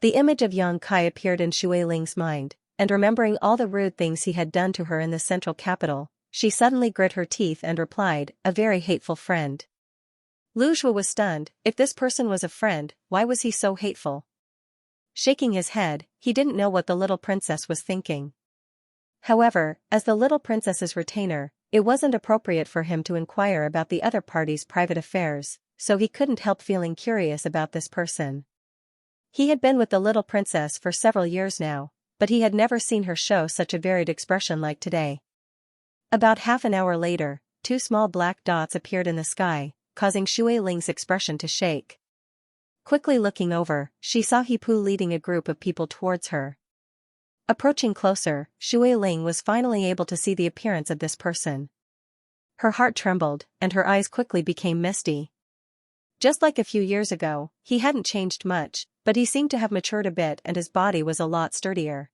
The image of Yang Kai appeared in Shui Ling's mind, and remembering all the rude things he had done to her in the central capital, she suddenly grit her teeth and replied, "A very hateful friend." Lu Zhua was stunned. If this person was a friend, why was he so hateful? Shaking his head, he didn't know what the little princess was thinking. However, as the little princess's retainer, it wasn't appropriate for him to inquire about the other party's private affairs, so he couldn't help feeling curious about this person. He had been with the little princess for several years now, but he had never seen her show such a varied expression like today. About half an hour later, 2 small black dots appeared in the sky, causing Shui Ling's expression to shake. Quickly looking over, she saw Hipu leading a group of people towards her. Approaching closer, Shui Ling was finally able to see the appearance of this person. Her heart trembled, and her eyes quickly became misty. Just like a few years ago, he hadn't changed much, but he seemed to have matured a bit and his body was a lot sturdier.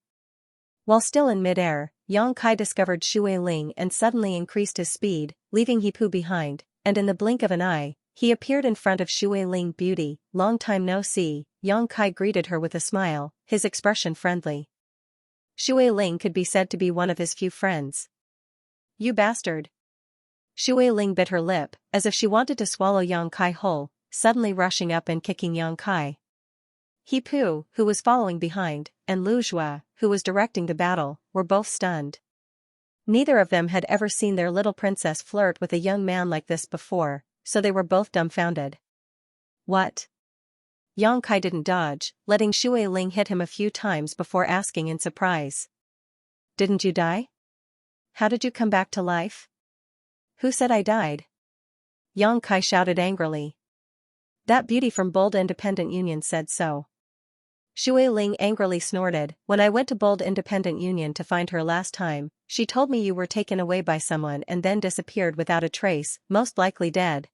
While still in mid-air, Yang Kai discovered Shui Ling and suddenly increased his speed, leaving Hipu behind, and in the blink of an eye, he appeared in front of Shui Ling. "Beauty, long time no see," Yang Kai greeted her with a smile, his expression friendly. Shui Ling could be said to be one of his few friends. "You bastard." Shui Ling bit her lip, as if she wanted to swallow Yang Kai whole, suddenly rushing up and kicking Yang Kai. Hipu, who was following behind, and Lu Zhua, who was directing the battle, were both stunned. Neither of them had ever seen their little princess flirt with a young man like this before, so they were both dumbfounded. "What?" Yang Kai didn't dodge, letting Shui Ling hit him a few times before asking in surprise. "Didn't you die? How did you come back to life?" "Who said I died?" Yang Kai shouted angrily. "That beauty from Bold Independent Union said so." Shui Ling angrily snorted. "When I went to Bold Independent Union to find her last time, she told me you were taken away by someone and then disappeared without a trace, most likely dead."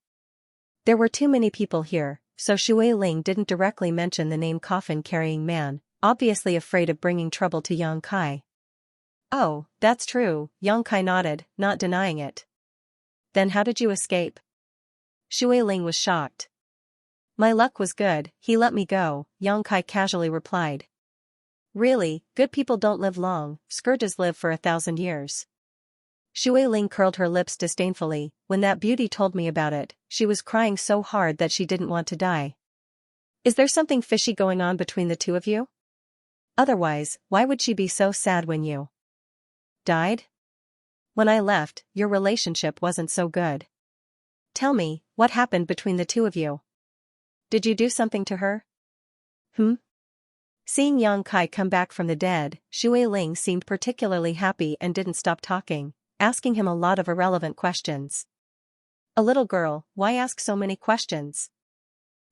There were too many people here, so Shui Ling didn't directly mention the name coffin-carrying man, obviously afraid of bringing trouble to Yang Kai. "Oh, that's true," Yang Kai nodded, not denying it. "Then how did you escape?" Shui Ling was shocked. "My luck was good, he let me go," Yang Kai casually replied. "Really, good people don't live long, scourges live for 1,000 years. Shui Ling curled her lips disdainfully. "When that beauty told me about it, she was crying so hard that she didn't want to die. Is there something fishy going on between the two of you? Otherwise, why would she be so sad when you died? When I left, your relationship wasn't so good." Tell me, what happened between the two of you? Did you do something to her? Hmm? Seeing Yang Kai come back from the dead, Xue Ling seemed particularly happy and didn't stop talking, asking him a lot of irrelevant questions. A little girl, why ask so many questions?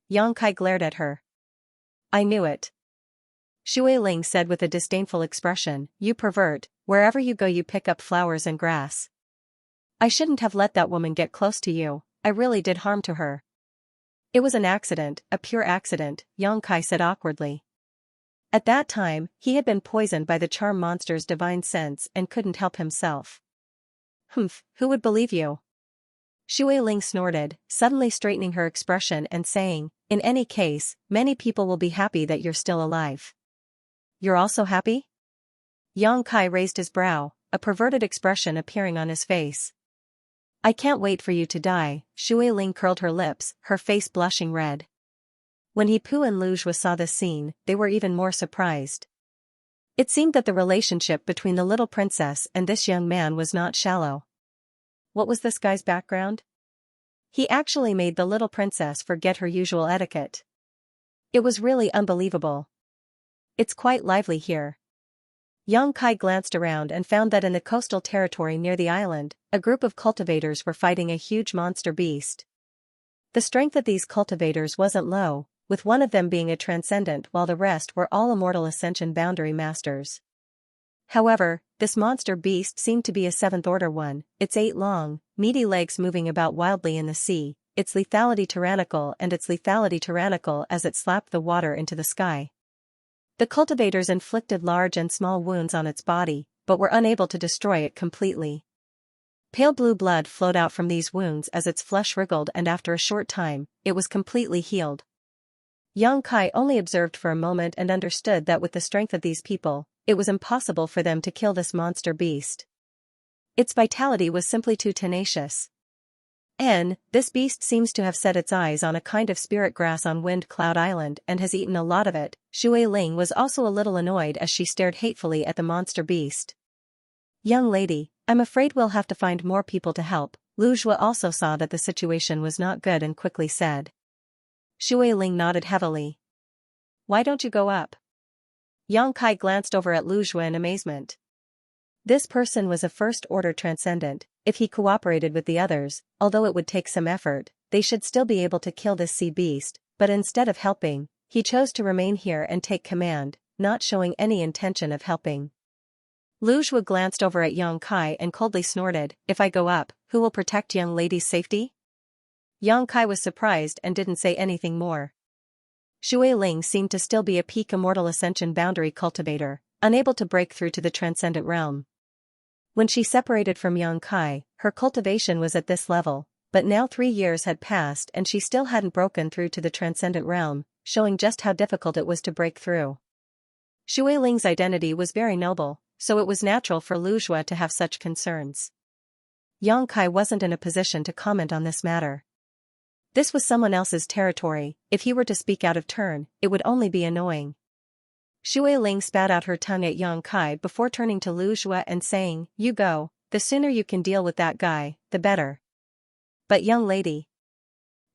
Yang Kai glared at her. I knew it. Xue Ling said with a disdainful expression, you pervert, wherever you go you pick up flowers and grass. I shouldn't have let that woman get close to you, I really did harm to her. It was an accident, a pure accident, Yang Kai said awkwardly. At that time, he had been poisoned by the charm monster's divine sense and couldn't help himself. Humph, who would believe you? Xue Ling snorted, suddenly straightening her expression and saying, in any case, many people will be happy that you're still alive. You're also happy? Yang Kai raised his brow, a perverted expression appearing on his face. I can't wait for you to die, Xue Ling curled her lips, her face blushing red. When He Pu and Lu Jue saw this scene, they were even more surprised. It seemed that the relationship between the little princess and this young man was not shallow. What was this guy's background? He actually made the little princess forget her usual etiquette. It was really unbelievable. It's quite lively here. Yang Kai glanced around and found that in the coastal territory near the island, a group of cultivators were fighting a huge monster beast. The strength of these cultivators wasn't low, with one of them being a transcendent while the rest were all immortal ascension boundary masters. However, this monster beast seemed to be a seventh-order one, its 8 long, meaty legs moving about wildly in the sea, its lethality tyrannical as it slapped the water into the sky. The cultivators inflicted large and small wounds on its body, but were unable to destroy it completely. Pale blue blood flowed out from these wounds as its flesh wriggled, and after a short time, it was completely healed. Yang Kai only observed for a moment and understood that with the strength of these people, it was impossible for them to kill this monster beast. Its vitality was simply too tenacious. This beast seems to have set its eyes on a kind of spirit grass on Wind Cloud Island and has eaten a lot of it. Xue Ling was also a little annoyed as she stared hatefully at the monster beast. Young lady, I'm afraid we'll have to find more people to help. Lu Jue also saw that the situation was not good and quickly said. Xue Ling nodded heavily. Why don't you go up? Yang Kai glanced over at Lu Jue in amazement. This person was a first-order transcendent. If he cooperated with the others, although it would take some effort, they should still be able to kill this sea beast, but instead of helping, he chose to remain here and take command, not showing any intention of helping. Lu Jue glanced over at Yang Kai and coldly snorted, if I go up, who will protect young lady's safety? Yang Kai was surprised and didn't say anything more. Xue Ling seemed to still be a peak immortal ascension boundary cultivator, unable to break through to the transcendent realm. When she separated from Yang Kai, her cultivation was at this level, but now 3 years had passed and she still hadn't broken through to the transcendent realm, showing just how difficult it was to break through. Xue Ling's identity was very noble, so it was natural for Lu Jue to have such concerns. Yang Kai wasn't in a position to comment on this matter. This was someone else's territory. If he were to speak out of turn, it would only be annoying. Xue Ling spat out her tongue at Yang Kai before turning to Lu Jue and saying, you go, the sooner you can deal with that guy, the better. But young lady.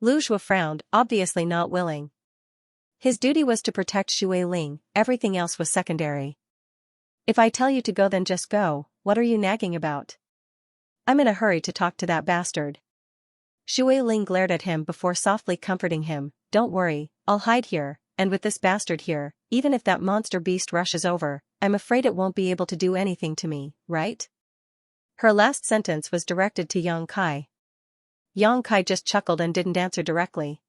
Lu Jue frowned, obviously not willing. His duty was to protect Xue Ling, everything else was secondary. If I tell you to go then just go, what are you nagging about? I'm in a hurry to talk to that bastard. Xue Ling glared at him before softly comforting him, don't worry, I'll hide here, and with this bastard here, even if that monster beast rushes over, I'm afraid it won't be able to do anything to me, right? Her last sentence was directed to Yang Kai. Yang Kai just chuckled and didn't answer directly.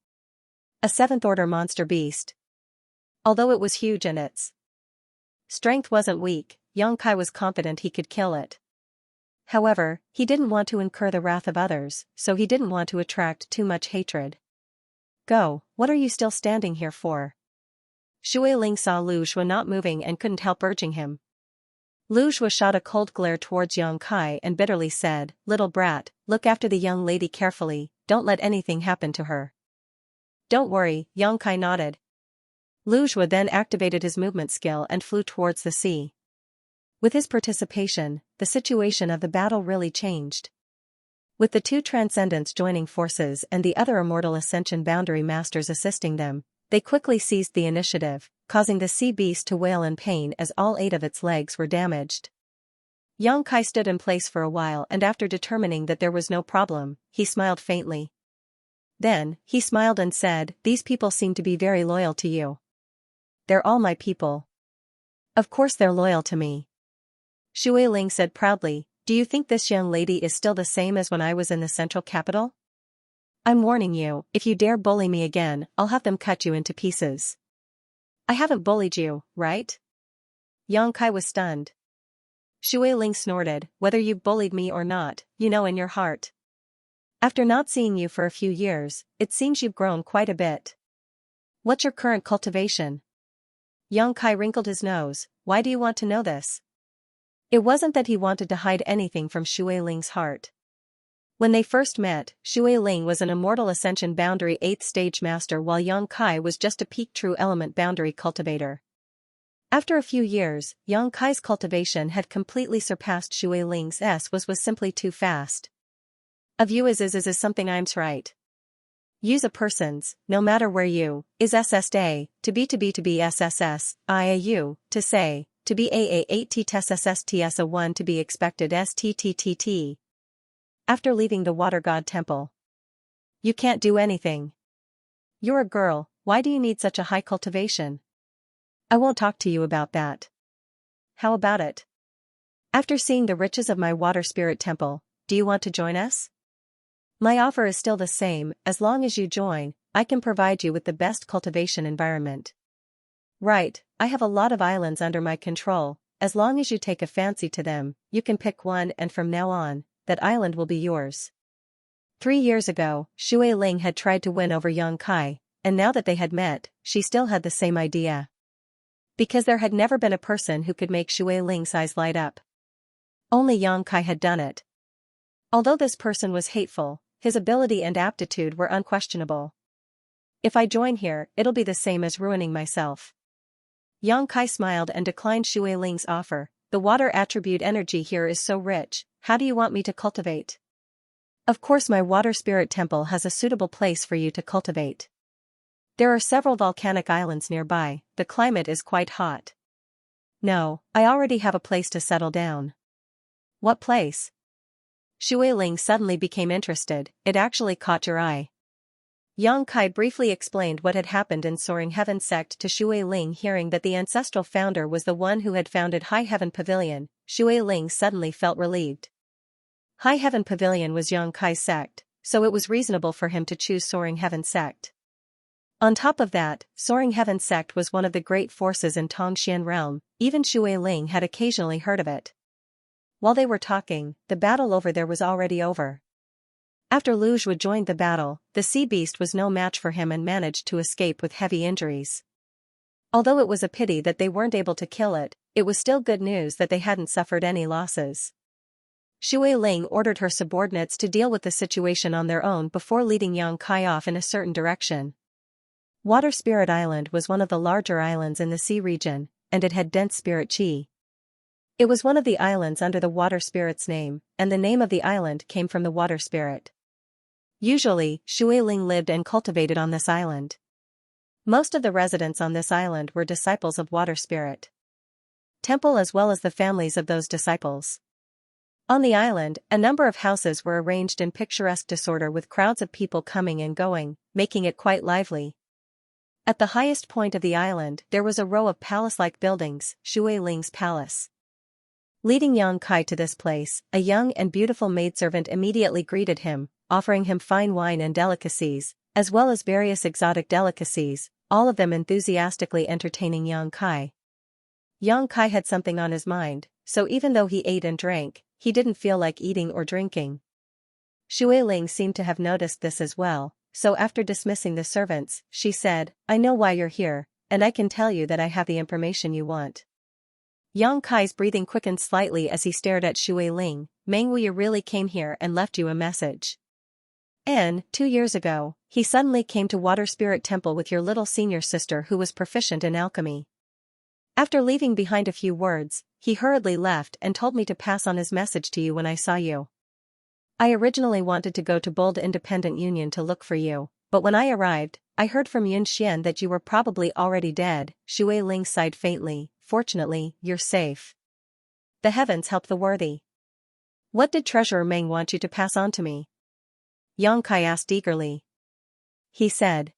A 7th-order monster beast. Although it was huge and its strength wasn't weak, Yang Kai was confident he could kill it. However, he didn't want to incur the wrath of others, so he didn't want to attract too much hatred. Go, what are you still standing here for? Xue Ling saw Lu Jue not moving and couldn't help urging him. Lu Jue shot a cold glare towards Yang Kai and bitterly said, little brat, look after the young lady carefully, don't let anything happen to her. Don't worry, Yang Kai nodded. Lu Jue then activated his movement skill and flew towards the sea. With his participation, the situation of the battle really changed. With the two transcendents joining forces and the other immortal ascension boundary masters assisting them, they quickly seized the initiative, causing the sea beast to wail in pain as all 8 of its legs were damaged. Xianxia stood in place for a while, and after determining that there was no problem, he smiled faintly. Then, he smiled and said, "These people seem to be very loyal to you." "They're all my people." "Of course they're loyal to me," Shui Ling said proudly. "Do you think this young lady is still the same as when I was in the central capital? I'm warning you, if you dare bully me again, I'll have them cut you into pieces." "I haven't bullied you, right?" Xianxia was stunned. Shui Ling snorted, "Whether you've bullied me or not, you know in your heart. After not seeing you for a few years, it seems you've grown quite a bit. What's your current cultivation?" Xianxia wrinkled his nose. "Why do you want to know this?" It wasn't that he wanted to hide anything from Shui Ling's heart. When they first met, Shui Ling was an immortal ascension boundary 8th stage master while Xianxia was just a peak true element boundary cultivator. After a few years, Xianxia's cultivation had completely surpassed Shui Ling's was simply too fast. "A view is something I'm right. Use a person's, no matter where you, is SSA, to be SSS, IAU, to say, to be AA8 TSSSTS a 1 to be expected STTTT. After leaving the water god temple. You can't do anything. You're a girl, why do you need such a high cultivation? I won't talk to you about that. How about it? After seeing the riches of my water spirit temple, do you want to join us? My offer is still the same, as long as you join, I can provide you with the best cultivation environment. Right, I have a lot of islands under my control, as long as you take a fancy to them, you can pick one and from now on, that island will be yours." 3 years ago, Shui Ling had tried to win over Xianxia, and now that they had met, she still had the same idea. Because there had never been a person who could make Shui Ling's eyes light up. Only Xianxia had done it. Although this person was hateful, his ability and aptitude were unquestionable. "If I join here, it'll be the same as ruining myself." Xianxia smiled and declined Shui Ling's offer. "The water attribute energy here is so rich, how do you want me to cultivate?" "Of course my water spirit temple has a suitable place for you to cultivate. There are several volcanic islands nearby, the climate is quite hot." "No, I already have a place to settle down." "What place?" Shui Ling suddenly became interested. "It actually caught your eye." Xianxia briefly explained what had happened in Soaring Heaven sect to Shui Ling. Hearing that the ancestral founder was the one who had founded High Heaven Pavilion, Shui Ling suddenly felt relieved. High Heaven Pavilion was Xianxia's sect, so it was reasonable for him to choose Soaring Heaven sect. On top of that, Soaring Heaven sect was one of the great forces in Tongxian realm, even Shui Ling had occasionally heard of it. While they were talking, the battle over there was already over. After Luzhua joined the battle, the sea beast was no match for him and managed to escape with heavy injuries. Although it was a pity that they weren't able to kill it, it was still good news that they hadn't suffered any losses. Shui Ling ordered her subordinates to deal with the situation on their own before leading Xianxia off in a certain direction. Water Spirit Island was one of the larger islands in the sea region, and it had dense spirit chi. It was one of the islands under the water spirit's name, and the name of the island came from the water spirit. Usually, Shui Ling lived and cultivated on this island. Most of the residents on this island were disciples of water spirit temple as well as the families of those disciples. On the island, a number of houses were arranged in picturesque disorder with crowds of people coming and going, making it quite lively. At the highest point of the island, there was a row of palace-like buildings, Shui Ling's palace. Leading Xianxia to this place, a young and beautiful maidservant immediately greeted him, offering him fine wine and delicacies, as well as various exotic delicacies, all of them enthusiastically entertaining Xianxia. Xianxia had something on his mind, so even though he ate and drank, he didn't feel like eating or drinking. Shui Ling seemed to have noticed this as well, so after dismissing the servants, she said, "I know why you're here, and I can tell you that I have the information you want." Xianxia's breathing quickened slightly as he stared at Shui Ling. "Mengwu really came here and left you a message." 2 years ago, he suddenly came to Water Spirit Temple with your little senior sister who was proficient in alchemy. After leaving behind a few words, he hurriedly left and told me to pass on his message to you when I saw you. I originally wanted to go to Bold Independent Union to look for you, but when I arrived, I heard from Yunxian that you were probably already dead. Shui Ling sighed faintly. Fortunately, you're safe. The heavens help the worthy. What did Treasurer Meng want you to pass on to me? Yang Kai asked eagerly. He said.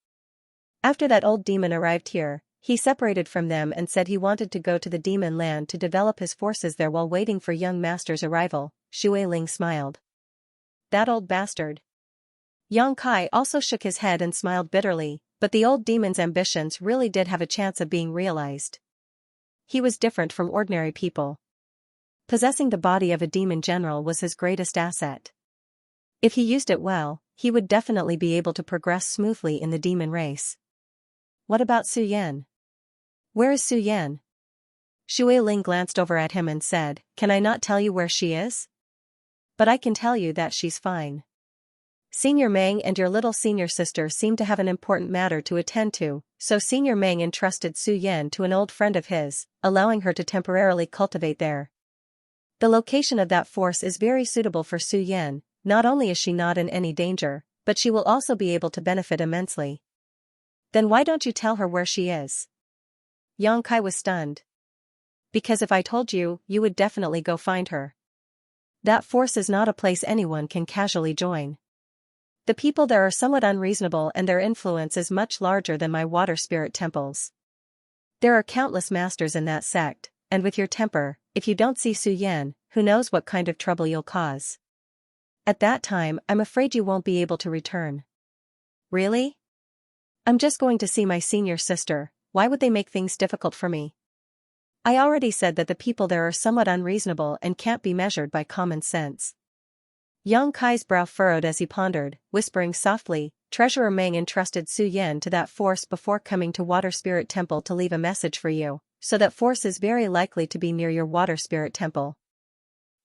After that old demon arrived here, he separated from them and said he wanted to go to the demon land to develop his forces there while waiting for young master's arrival. Shui Ling smiled. That old bastard. Yang Kai also shook his head and smiled bitterly, but the old demon's ambitions really did have a chance of being realized. He was different from ordinary people. Possessing the body of a demon general was his greatest asset. If he used it well, he would definitely be able to progress smoothly in the demon race. What about Su Yan? Where is Su Yan? Shui Ling glanced over at him and said, Can I not tell you where she is? But I can tell you that she's fine. Senior Meng and your little senior sister seem to have an important matter to attend to, so Senior Meng entrusted Su Yan to an old friend of his, allowing her to temporarily cultivate there. The location of that force is very suitable for Su Yan. Not only is she not in any danger, but she will also be able to benefit immensely. Then why don't you tell her where she is? Yang Kai was stunned. Because if I told you, you would definitely go find her. That force is not a place anyone can casually join. The people there are somewhat unreasonable and their influence is much larger than my water spirit temples. There are countless masters in that sect, and with your temper, if you don't see Su Yan, who knows what kind of trouble you'll cause. At that time, I'm afraid you won't be able to return. Really? I'm just going to see my senior sister. Why would they make things difficult for me? I already said that the people there are somewhat unreasonable and can't be measured by common sense. Yang Kai's brow furrowed as he pondered, whispering softly, Treasurer Meng entrusted Su Yan to that force before coming to Water Spirit Temple to leave a message for you, so that force is very likely to be near your Water Spirit Temple.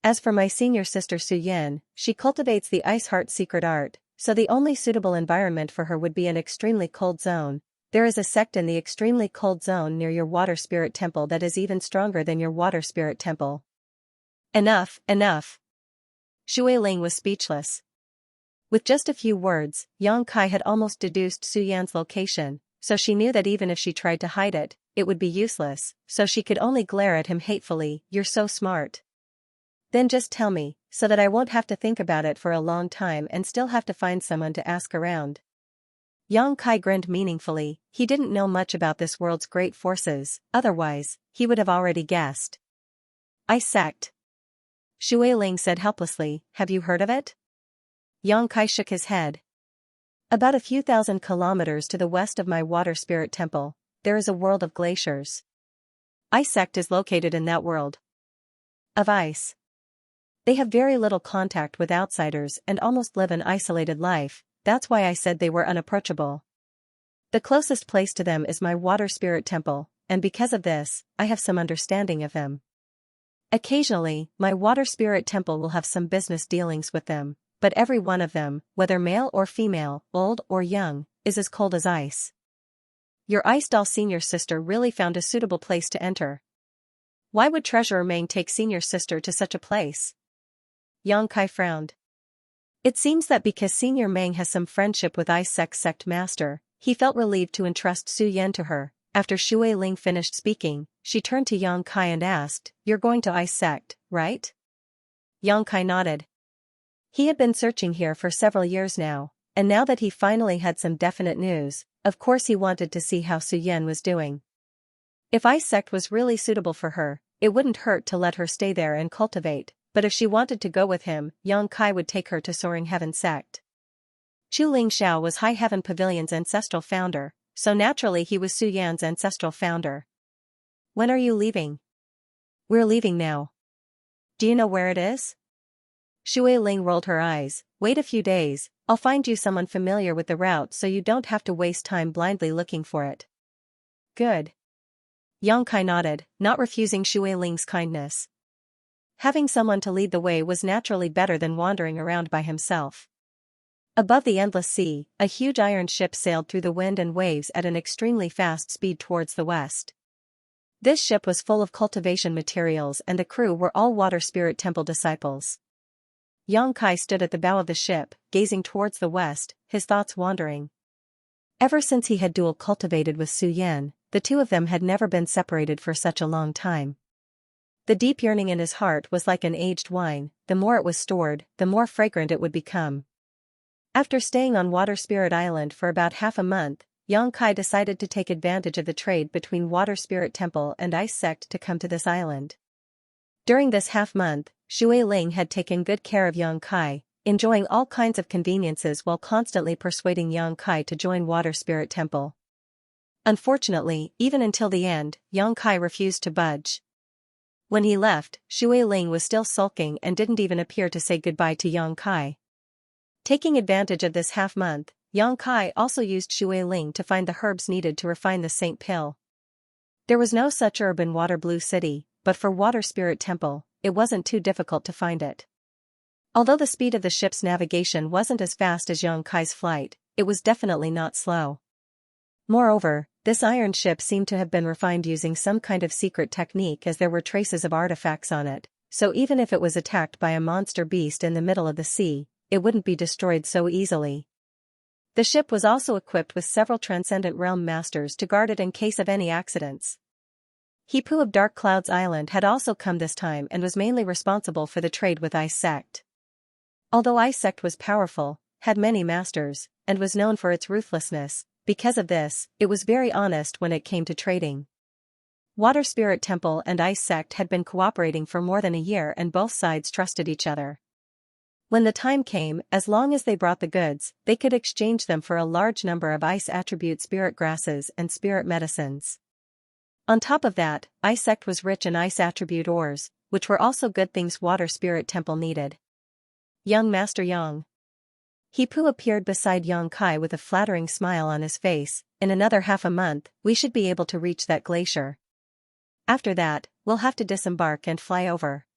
As for my senior sister Su Yan, she cultivates the Ice Heart secret art, so the only suitable environment for her would be an extremely cold zone. There is a sect in the extremely cold zone near your Water Spirit Temple that is even stronger than your Water Spirit Temple. Enough, enough. Shui Ling was speechless. With just a few words, Yang Kai had almost deduced Su Yan's location, so she knew that even if she tried to hide it, it would be useless, so she could only glare at him hatefully. You're so smart. Then just tell me, so that I won't have to think about it for a long time and still have to find someone to ask around. Yang Kai grinned meaningfully. He didn't know much about this world's great forces, otherwise, he would have already guessed. Ice sect. Shui Ling said helplessly, have you heard of it? Yang Kai shook his head. About a few thousand kilometers to the west of my Water Spirit Temple, there is a world of glaciers. Ice sect is located in that world. Of ice. They have very little contact with outsiders and almost live an isolated life, that's why I said they were unapproachable. The closest place to them is my Water Spirit Temple, and because of this, I have some understanding of them. Occasionally, my Water Spirit Temple will have some business dealings with them, but every one of them, whether male or female, old or young, is as cold as ice. Your Ice Doll senior sister really found a suitable place to enter. Why would Treasurer Meng take senior sister to such a place? Yang Kai frowned. It seems that because Senior Meng has some friendship with Ice Sect Master, he felt relieved to entrust Su Yan to her. After Shui Ling finished speaking, she turned to Yang Kai and asked, You're going to Ice Sect, right? Yang Kai nodded. He had been searching here for several years now, and now that he finally had some definite news, of course he wanted to see how Su Yan was doing. If Ice Sect was really suitable for her, it wouldn't hurt to let her stay there and cultivate, but if she wanted to go with him, Yang Kai would take her to Soaring Heaven Sect. Chu Ling Xiao was High Heaven Pavilion's ancestral founder, so naturally he was Su Yan's ancestral founder. When are you leaving? We're leaving now. Do you know where it is? Shui Ling rolled her eyes. Wait a few days, I'll find you someone familiar with the route so you don't have to waste time blindly looking for it. Good. Yang Kai nodded, not refusing Shui Ling's kindness. Having someone to lead the way was naturally better than wandering around by himself. Above the endless sea, a huge iron ship sailed through the wind and waves at an extremely fast speed towards the west. This ship was full of cultivation materials and the crew were all Water Spirit Temple disciples. Yang Kai stood at the bow of the ship, gazing towards the west, his thoughts wandering. Ever since he had dual cultivated with Su Yan, the two of them had never been separated for such a long time. The deep yearning in his heart was like an aged wine, the more it was stored, the more fragrant it would become. After staying on Water Spirit Island for about half a month, Yang Kai decided to take advantage of the trade between Water Spirit Temple and Ice Sect to come to this island. During this half-month, Shui Ling had taken good care of Yang Kai, enjoying all kinds of conveniences while constantly persuading Yang Kai to join Water Spirit Temple. Unfortunately, even until the end, Yang Kai refused to budge. When he left, Shui Ling was still sulking and didn't even appear to say goodbye to Yang Kai. Taking advantage of this half-month, Yang Kai also used Shui Ling to find the herbs needed to refine the Saint Pill. There was no such herb in Water Blue City, but for Water Spirit Temple, it wasn't too difficult to find it. Although the speed of the ship's navigation wasn't as fast as Yang Kai's flight, it was definitely not slow. Moreover, this iron ship seemed to have been refined using some kind of secret technique, as there were traces of artifacts on it, so even if it was attacked by a monster beast in the middle of the sea, it wouldn't be destroyed so easily. The ship was also equipped with several Transcendent Realm Masters to guard it in case of any accidents. Hipu of Dark Clouds Island had also come this time and was mainly responsible for the trade with Ice Sect. Although Ice Sect was powerful, had many masters, and was known for its ruthlessness, because of this, it was very honest when it came to trading. Water Spirit Temple and Ice Sect had been cooperating for more than a year and both sides trusted each other. When the time came, as long as they brought the goods, they could exchange them for a large number of ice attribute spirit grasses and spirit medicines. On top of that, Ice Sect was rich in ice attribute ores, which were also good things Water Spirit Temple needed. Young Master Yang. Hipu appeared beside Yang Kai with a flattering smile on his face. In another half a month, we should be able to reach that glacier. After that, we'll have to disembark and fly over.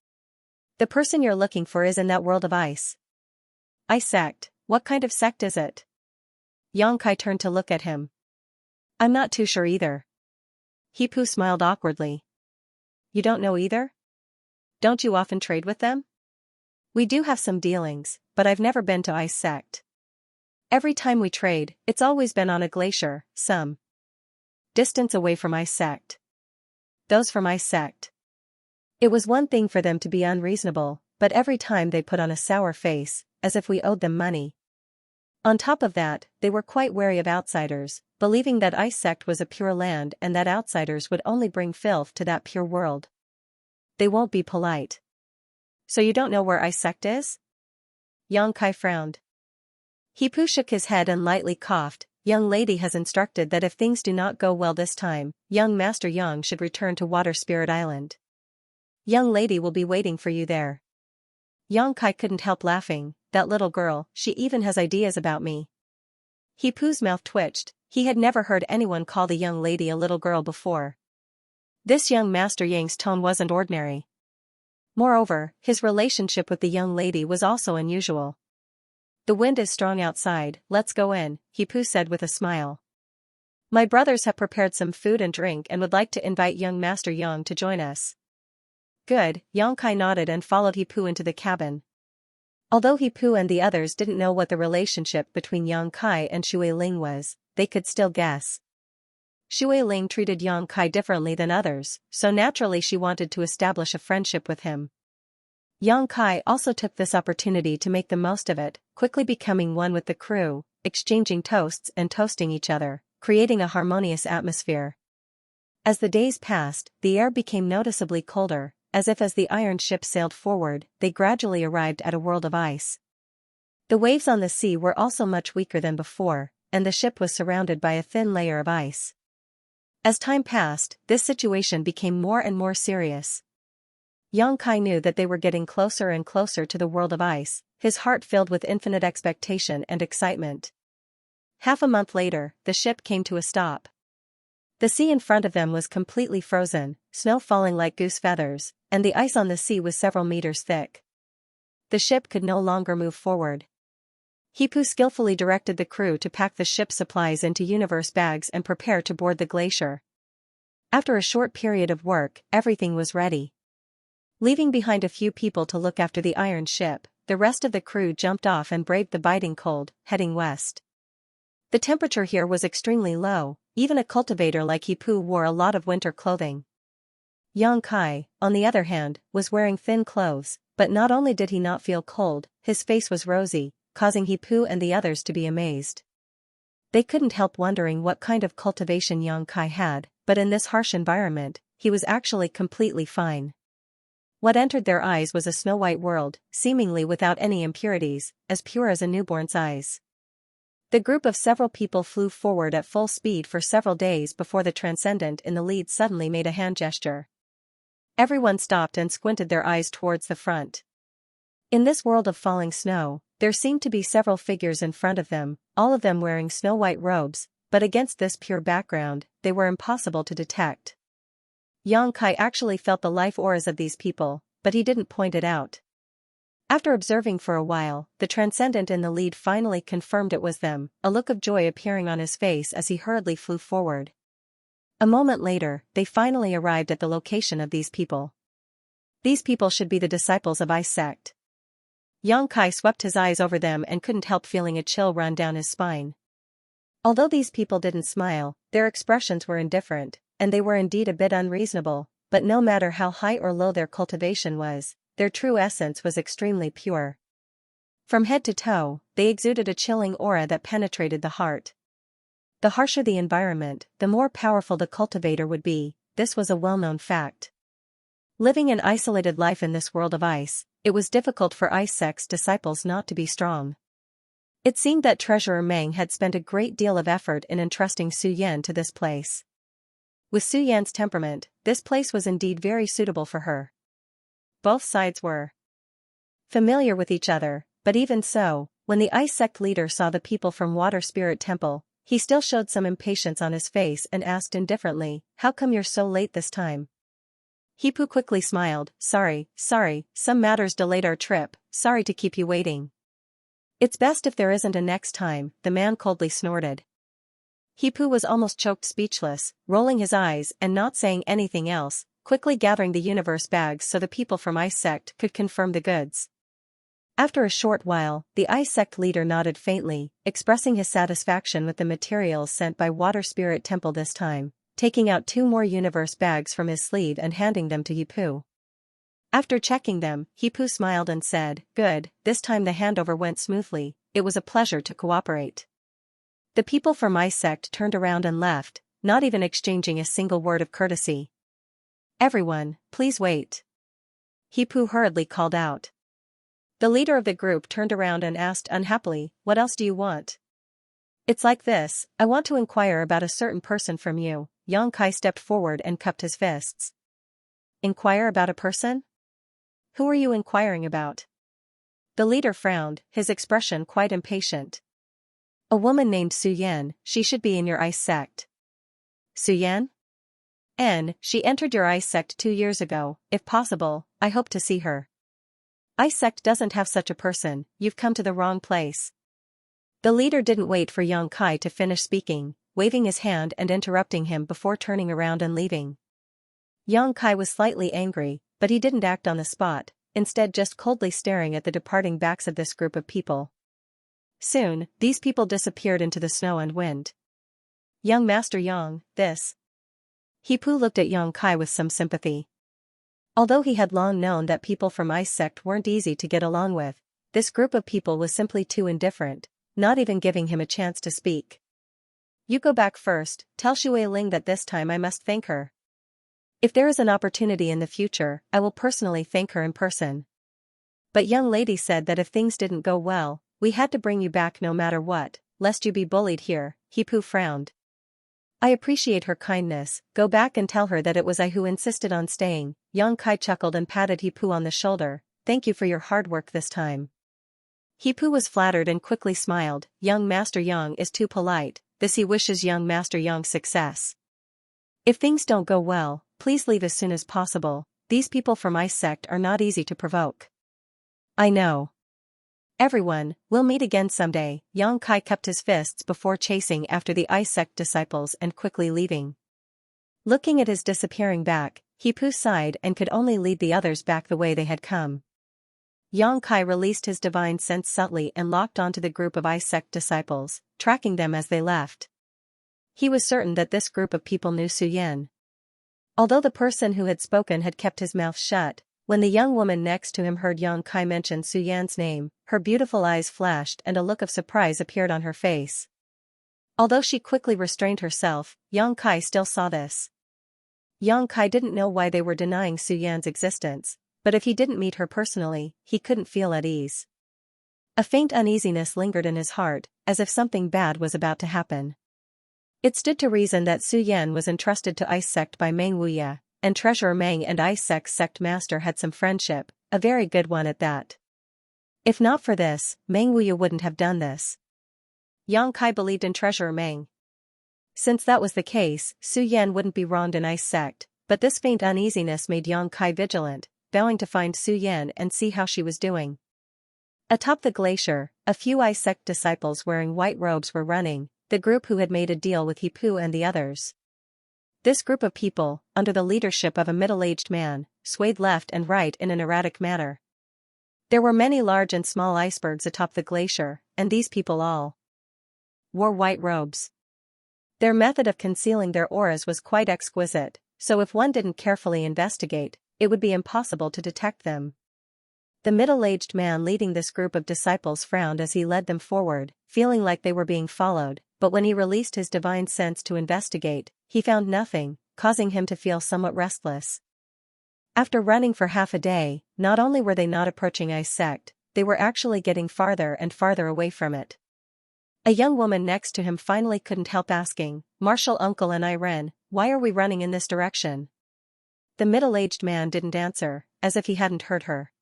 The person you're looking for is in that world of ice. Ice Sect, what kind of sect is it? Yang Kai turned to look at him. I'm not too sure either. Hipu smiled awkwardly. You don't know either? Don't you often trade with them? We do have some dealings, but I've never been to Ice Sect. Every time we trade, it's always been on a glacier, some distance away from Ice Sect. Those from Ice Sect. It was one thing for them to be unreasonable, but every time they put on a sour face, as if we owed them money. On top of that, they were quite wary of outsiders, believing that Ice Sect was a pure land and that outsiders would only bring filth to that pure world. They won't be polite. So you don't know where Ice Sect is? Yang Kai frowned. Hipu shook his head and lightly coughed. Young lady has instructed that if things do not go well this time, young Master Yang should return to Water Spirit Island. Young lady will be waiting for you there. Yang Kai couldn't help laughing. That little girl, she even has ideas about me. Hipu's mouth twitched. He had never heard anyone call the young lady a little girl before. This young Master Yang's tone wasn't ordinary. Moreover, his relationship with the young lady was also unusual. The wind is strong outside, let's go in, Hipu said with a smile. My brothers have prepared some food and drink and would like to invite young Master Yang to join us. Good, Yang Kai nodded and followed Hipu into the cabin. Although Hipu and the others didn't know what the relationship between Yang Kai and Shui Ling was, they could still guess. Shui Ling treated Yang Kai differently than others, so naturally she wanted to establish a friendship with him. Yang Kai also took this opportunity to make the most of it, quickly becoming one with the crew, exchanging toasts and toasting each other, creating a harmonious atmosphere. As the days passed, the air became noticeably colder, as the iron ship sailed forward, they gradually arrived at a world of ice. The waves on the sea were also much weaker than before, and the ship was surrounded by a thin layer of ice. As time passed, this situation became more and more serious. Yang Kai knew that they were getting closer and closer to the world of ice, his heart filled with infinite expectation and excitement. Half a month later, the ship came to a stop. The sea in front of them was completely frozen, snow falling like goose feathers, and the ice on the sea was several meters thick. The ship could no longer move forward. Hipu skillfully directed the crew to pack the ship's supplies into universe bags and prepare to board the glacier. After a short period of work, everything was ready. Leaving behind a few people to look after the iron ship, the rest of the crew jumped off and braved the biting cold, heading west. The temperature here was extremely low, even a cultivator like Hipu wore a lot of winter clothing. Yang Kai, on the other hand, was wearing thin clothes, but not only did he not feel cold, his face was rosy, causing Hipu and the others to be amazed. They couldn't help wondering what kind of cultivation Yang Kai had, but in this harsh environment, he was actually completely fine. What entered their eyes was a snow-white world, seemingly without any impurities, as pure as a newborn's eyes. The group of several people flew forward at full speed for several days before the transcendent in the lead suddenly made a hand gesture. Everyone stopped and squinted their eyes towards the front. In this world of falling snow, there seemed to be several figures in front of them, all of them wearing snow-white robes, but against this pure background, they were impossible to detect. Yang Kai actually felt the life auras of these people, but he didn't point it out. After observing for a while, the transcendent in the lead finally confirmed it was them, a look of joy appearing on his face as he hurriedly flew forward. A moment later, they finally arrived at the location of these people. These people should be the disciples of Ice Sect. Yang Kai swept his eyes over them and couldn't help feeling a chill run down his spine. Although these people didn't smile, their expressions were indifferent, and they were indeed a bit unreasonable, but no matter how high or low their cultivation was, their true essence was extremely pure. From head to toe, they exuded a chilling aura that penetrated the heart. The harsher the environment, the more powerful the cultivator would be, this was a well-known fact. Living an isolated life in this world of ice, it was difficult for Ice Sect's disciples not to be strong. It seemed that Treasurer Meng had spent a great deal of effort in entrusting Su Yan to this place. With Su Yan's temperament, this place was indeed very suitable for her. Both sides were familiar with each other, but even so, when the Ice Sect leader saw the people from Water Spirit Temple, he still showed some impatience on his face and asked indifferently, "How come you're so late this time?" Hipu quickly smiled, sorry, some matters delayed our trip, sorry to keep you waiting." "It's best if there isn't a next time," the man coldly snorted. Hipu was almost choked speechless, rolling his eyes and not saying anything else, quickly gathering the universe bags so the people from Ice Sect could confirm the goods. After a short while, the Ice Sect leader nodded faintly, expressing his satisfaction with the materials sent by Water Spirit Temple this time, taking out 2 more universe bags from his sleeve and handing them to Hipu. After checking them, Hipu smiled and said, "Good, this time the handover went smoothly, it was a pleasure to cooperate." The people from Ice Sect turned around and left, not even exchanging a single word of courtesy. "Everyone, please wait," Hipu hurriedly called out. The leader of the group turned around and asked unhappily, "What else do you want?" "It's like this, I want to inquire about a certain person from you." Yang Kai stepped forward and cupped his fists. "Inquire about a person? Who are you inquiring about?" The leader frowned, his expression quite impatient. "A woman named Su Yan, she should be in your Ice Sect." "Su Yan? She entered your Ice Sect 2 years ago, if possible, I hope to see her." "Ice Sect doesn't have such a person, you've come to the wrong place." The leader didn't wait for Yang Kai to finish speaking, waving his hand and interrupting him before turning around and leaving. Yang Kai was slightly angry, but he didn't act on the spot, instead just coldly staring at the departing backs of this group of people. Soon, these people disappeared into the snow and wind. "Young Master Yang, this..." Hipu looked at Yang Kai with some sympathy. Although he had long known that people from Ice Sect weren't easy to get along with, this group of people was simply too indifferent, not even giving him a chance to speak. "You go back first, tell Shui Ling that this time I must thank her. If there is an opportunity in the future, I will personally thank her in person. But young lady said that if things didn't go well, we had to bring you back no matter what, lest you be bullied here." Hipu frowned. "I appreciate her kindness, go back and tell her that it was I who insisted on staying." Yang Kai chuckled and patted Hipu on the shoulder, "Thank you for your hard work this time." Hipu was flattered and quickly smiled, "Young Master Yang is too polite, this he wishes young Master Yang success. If things don't go well, please leave as soon as possible, these people from Ice Sect are not easy to provoke." "I know. Everyone, we'll meet again someday." Yang Kai cupped his fists before chasing after the Ice Sect disciples and quickly leaving. Looking at his disappearing back, Hipu sighed and could only lead the others back the way they had come. Yang Kai released his divine sense subtly and locked onto the group of ice sect disciples, tracking them as they left. He was certain that this group of people knew Su Yan. Although the person who had spoken had kept his mouth shut, when the young woman next to him heard Yang Kai mention Su Yan's name, her beautiful eyes flashed and a look of surprise appeared on her face. Although she quickly restrained herself, Yang Kai still saw this. Yang Kai didn't know why they were denying Su Yan's existence, but if he didn't meet her personally, he couldn't feel at ease. A faint uneasiness lingered in his heart, as if something bad was about to happen. It stood to reason that Su Yan was entrusted to Ice Sect by Meng Wuya, and Treasurer Meng and Ice Sect Master had some friendship, a very good one at that. If not for this, Meng Wuya wouldn't have done this. Yang Kai believed in Treasurer Meng. Since that was the case, Su Yan wouldn't be wronged in Ice Sect, but this faint uneasiness made Yang Kai vigilant, vowing to find Su Yan and see how she was doing. Atop the glacier, a few Ice Sect disciples wearing white robes were running, the group who had made a deal with Hipu and the others. This group of people, under the leadership of a middle-aged man, swayed left and right in an erratic manner. There were many large and small icebergs atop the glacier, and these people all wore white robes. Their method of concealing their auras was quite exquisite, so if one didn't carefully investigate, it would be impossible to detect them. The middle-aged man leading this group of disciples frowned as he led them forward, feeling like they were being followed, but when he released his divine sense to investigate, he found nothing, causing him to feel somewhat restless. After running for half a day, not only were they not approaching Ice Sect, they were actually getting farther and farther away from it. A young woman next to him finally couldn't help asking, "Martial Uncle and Irene, why are we running in this direction?" The middle-aged man didn't answer, as if he hadn't heard her.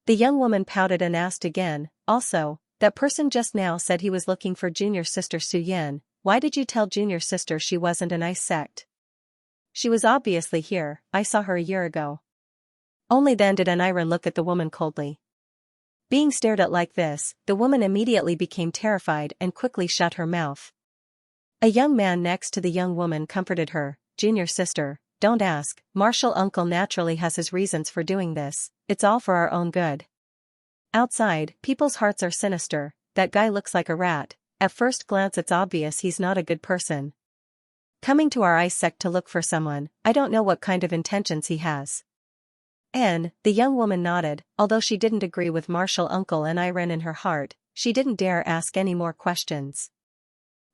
The young woman pouted and asked again, "Also, that person just now said he was looking for junior sister Su Yan. Why did you tell junior sister she wasn't an Ice Sect?" "She was obviously here, I saw her a year ago." Only then did Aniran look at the woman coldly. Being stared at like this, the woman immediately became terrified and quickly shut her mouth. A young man next to the young woman comforted her, "Junior sister, don't ask, Martial Uncle naturally has his reasons for doing this, it's all for our own good." Outside, people's hearts are sinister. That guy looks like a rat. At first glance it's obvious he's not a good person. Coming to our Ice Sect to look for someone, I don't know what kind of intentions he has. And, the young woman nodded, although she didn't agree with Martial Uncle and Irene in her heart, she didn't dare ask any more questions.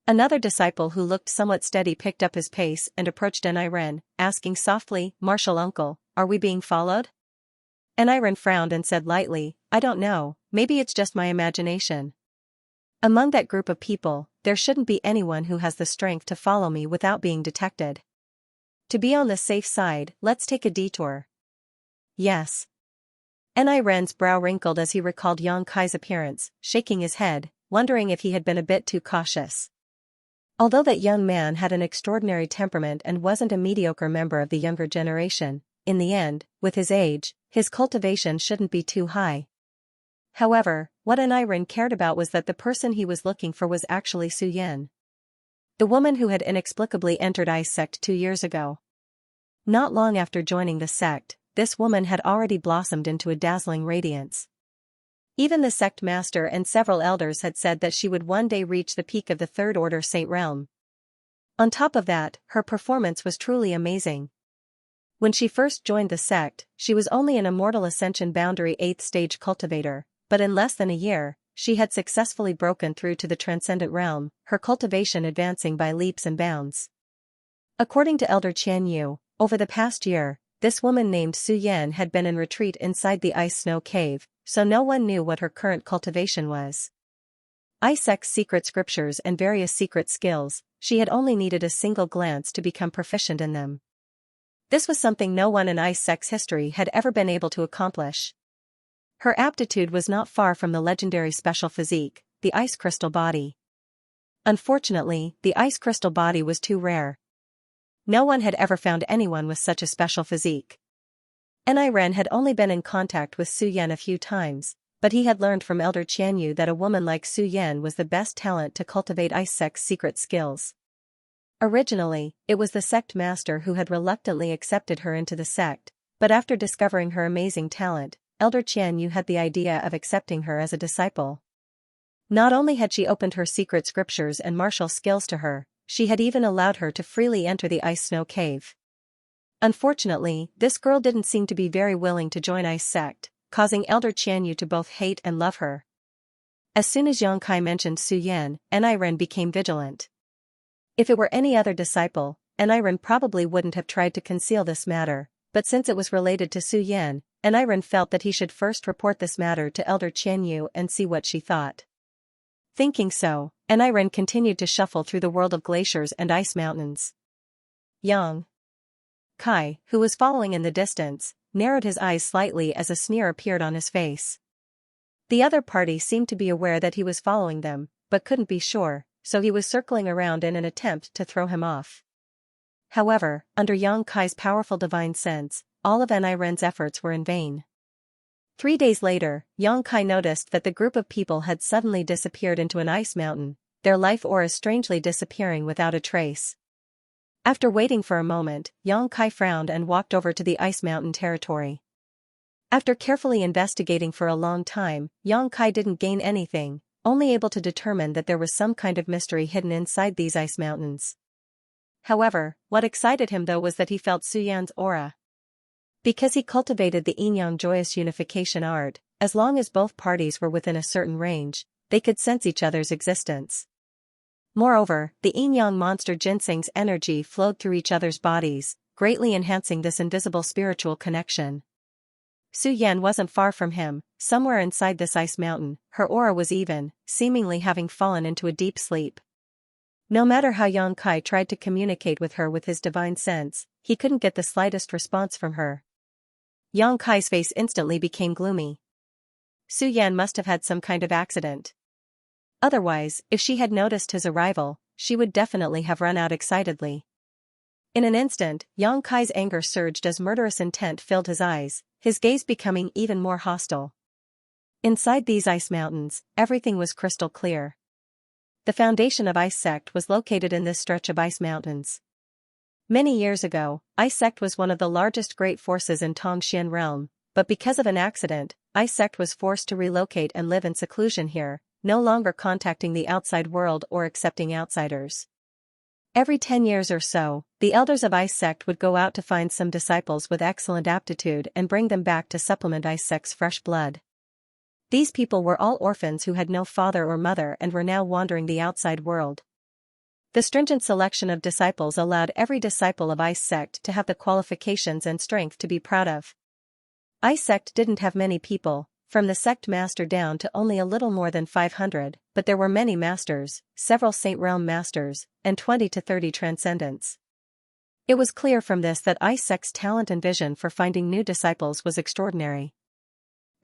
Another disciple who looked somewhat steady picked up his pace and approached Irene, asking softly, "Martial Uncle, are we being followed?" Irene frowned and said lightly, "I don't know, maybe it's just my imagination. Among that group of people, there shouldn't be anyone who has the strength to follow me without being detected. To be on the safe side, let's take a detour." "Yes." Iren's brow wrinkled as he recalled Yang Kai's appearance, shaking his head, wondering if he had been a bit too cautious. Although that young man had an extraordinary temperament and wasn't a mediocre member of the younger generation, in the end, with his age, his cultivation shouldn't be too high. However, what Iren cared about was that the person he was looking for was actually Su Yan, the woman who had inexplicably entered Ice Sect 2 years ago. Not long after joining the sect, this woman had already blossomed into a dazzling radiance. Even the sect master and several elders had said that she would one day reach the peak of the Third Order Saint realm. On top of that, her performance was truly amazing. When she first joined the sect, she was only an Immortal Ascension Boundary 8th stage cultivator, but in less than a year, she had successfully broken through to the Transcendent realm, her cultivation advancing by leaps and bounds. According to Elder Xianxia, over the past year, this woman named Su Yan had been in retreat inside the ice snow cave, so no one knew what her current cultivation was. Ice Sect's secret scriptures and various secret skills, she had only needed a single glance to become proficient in them. This was something no one in Ice Sect's history had ever been able to accomplish. Her aptitude was not far from the legendary special physique, the ice crystal body. Unfortunately, the ice crystal body was too rare. No one had ever found anyone with such a special physique. Iren had only been in contact with Su Yan a few times, but he had learned from Elder Qianyu that a woman like Su Yan was the best talent to cultivate Ice Sect's secret skills. Originally, it was the sect master who had reluctantly accepted her into the sect, but after discovering her amazing talent, Elder Xianyu had the idea of accepting her as a disciple. Not only had she opened her secret scriptures and martial skills to her, she had even allowed her to freely enter the ice snow cave. Unfortunately, this girl didn't seem to be very willing to join Ice Sect, causing Elder Qianyu to both hate and love her. As soon as Yang Kai mentioned Su Yan, Eniren became vigilant. If it were any other disciple, Eniren probably wouldn't have tried to conceal this matter, but since it was related to Su Yan, Eniren felt that he should first report this matter to Elder Qianyu and see what she thought. Thinking so, Eniren continued to shuffle through the world of glaciers and ice mountains. Yang Kai, who was following in the distance, narrowed his eyes slightly as a sneer appeared on his face. The other party seemed to be aware that he was following them, but couldn't be sure, so he was circling around in an attempt to throw him off. However, under Yang Kai's powerful divine sense, all of Eniren's efforts were in vain. 3 days later, Yang Kai noticed that the group of people had suddenly disappeared into an ice mountain, their life auras strangely disappearing without a trace. After waiting for a moment, Yang Kai frowned and walked over to the ice mountain territory. After carefully investigating for a long time, Yang Kai didn't gain anything, only able to determine that there was some kind of mystery hidden inside these ice mountains. However, what excited him though was that he felt Su Yan's aura. Because he cultivated the yin-yang joyous unification art, as long as both parties were within a certain range, they could sense each other's existence. Moreover, the yin-yang monster ginseng's energy flowed through each other's bodies, greatly enhancing this invisible spiritual connection. Su Yan wasn't far from him, somewhere inside this ice mountain, her aura was even, seemingly having fallen into a deep sleep. No matter how Yang Kai tried to communicate with her with his divine sense, he couldn't get the slightest response from her. Yang Kai's face instantly became gloomy. Su Yan must have had some kind of accident. Otherwise, if she had noticed his arrival, she would definitely have run out excitedly. In an instant, Yang Kai's anger surged as murderous intent filled his eyes, his gaze becoming even more hostile. Inside these ice mountains, everything was crystal clear. The foundation of Ice Sect was located in this stretch of ice mountains. Many years ago, Ice Sect was one of the largest great forces in Tongxian realm, but because of an accident, Ice Sect was forced to relocate and live in seclusion here, no longer contacting the outside world or accepting outsiders. Every 10 years or so, the elders of Ice Sect would go out to find some disciples with excellent aptitude and bring them back to supplement Ice Sect's fresh blood. These people were all orphans who had no father or mother and were now wandering the outside world. The stringent selection of disciples allowed every disciple of Ice Sect to have the qualifications and strength to be proud of. Ice Sect didn't have many people, from the sect master down to only a little more than 500, but there were many masters, several Saint Realm masters, and 20 to 30 transcendents. It was clear from this that Ice Sect's talent and vision for finding new disciples was extraordinary.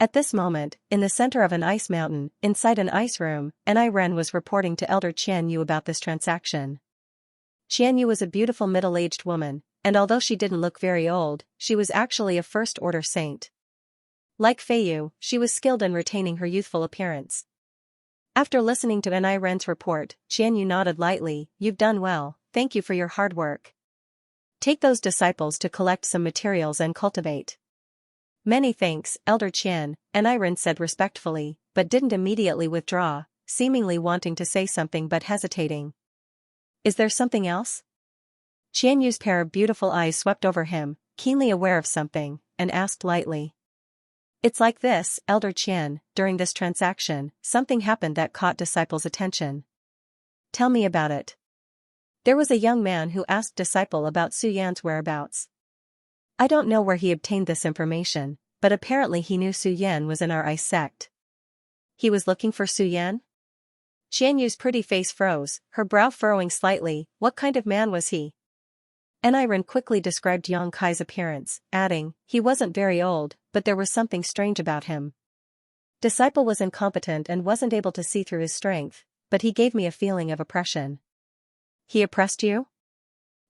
At this moment, in the center of an ice mountain, inside an ice room, Eniren was reporting to Elder Qianyu about this transaction. Qianyu was a beautiful middle-aged woman, and although she didn't look very old, she was actually a first-order saint. Like Feiyu, she was skilled in retaining her youthful appearance. After listening to Eniren's report, Qianyu nodded lightly. "You've done well, thank you for your hard work. Take those disciples to collect some materials and cultivate." "Many thanks, Elder Qian," Eniren said respectfully, but didn't immediately withdraw, seemingly wanting to say something but hesitating. "Is there something else?" Qianyu's pair of beautiful eyes swept over him, keenly aware of something, and asked lightly. "It's like this, Elder Qian, during this transaction, something happened that caught disciples' attention." "Tell me about it." There was a young man who asked disciple about Su Yan's whereabouts. "I don't know where he obtained this information, but apparently he knew Su Yan was in our Ice Sect." "He was looking for Su Yan?" Qianyu's pretty face froze, her brow furrowing slightly. "What kind of man was he?" Eniren quickly described Yang Kai's appearance, adding, "He wasn't very old, but there was something strange about him. Disciple was incompetent and wasn't able to see through his strength, but he gave me a feeling of oppression." "He oppressed you?"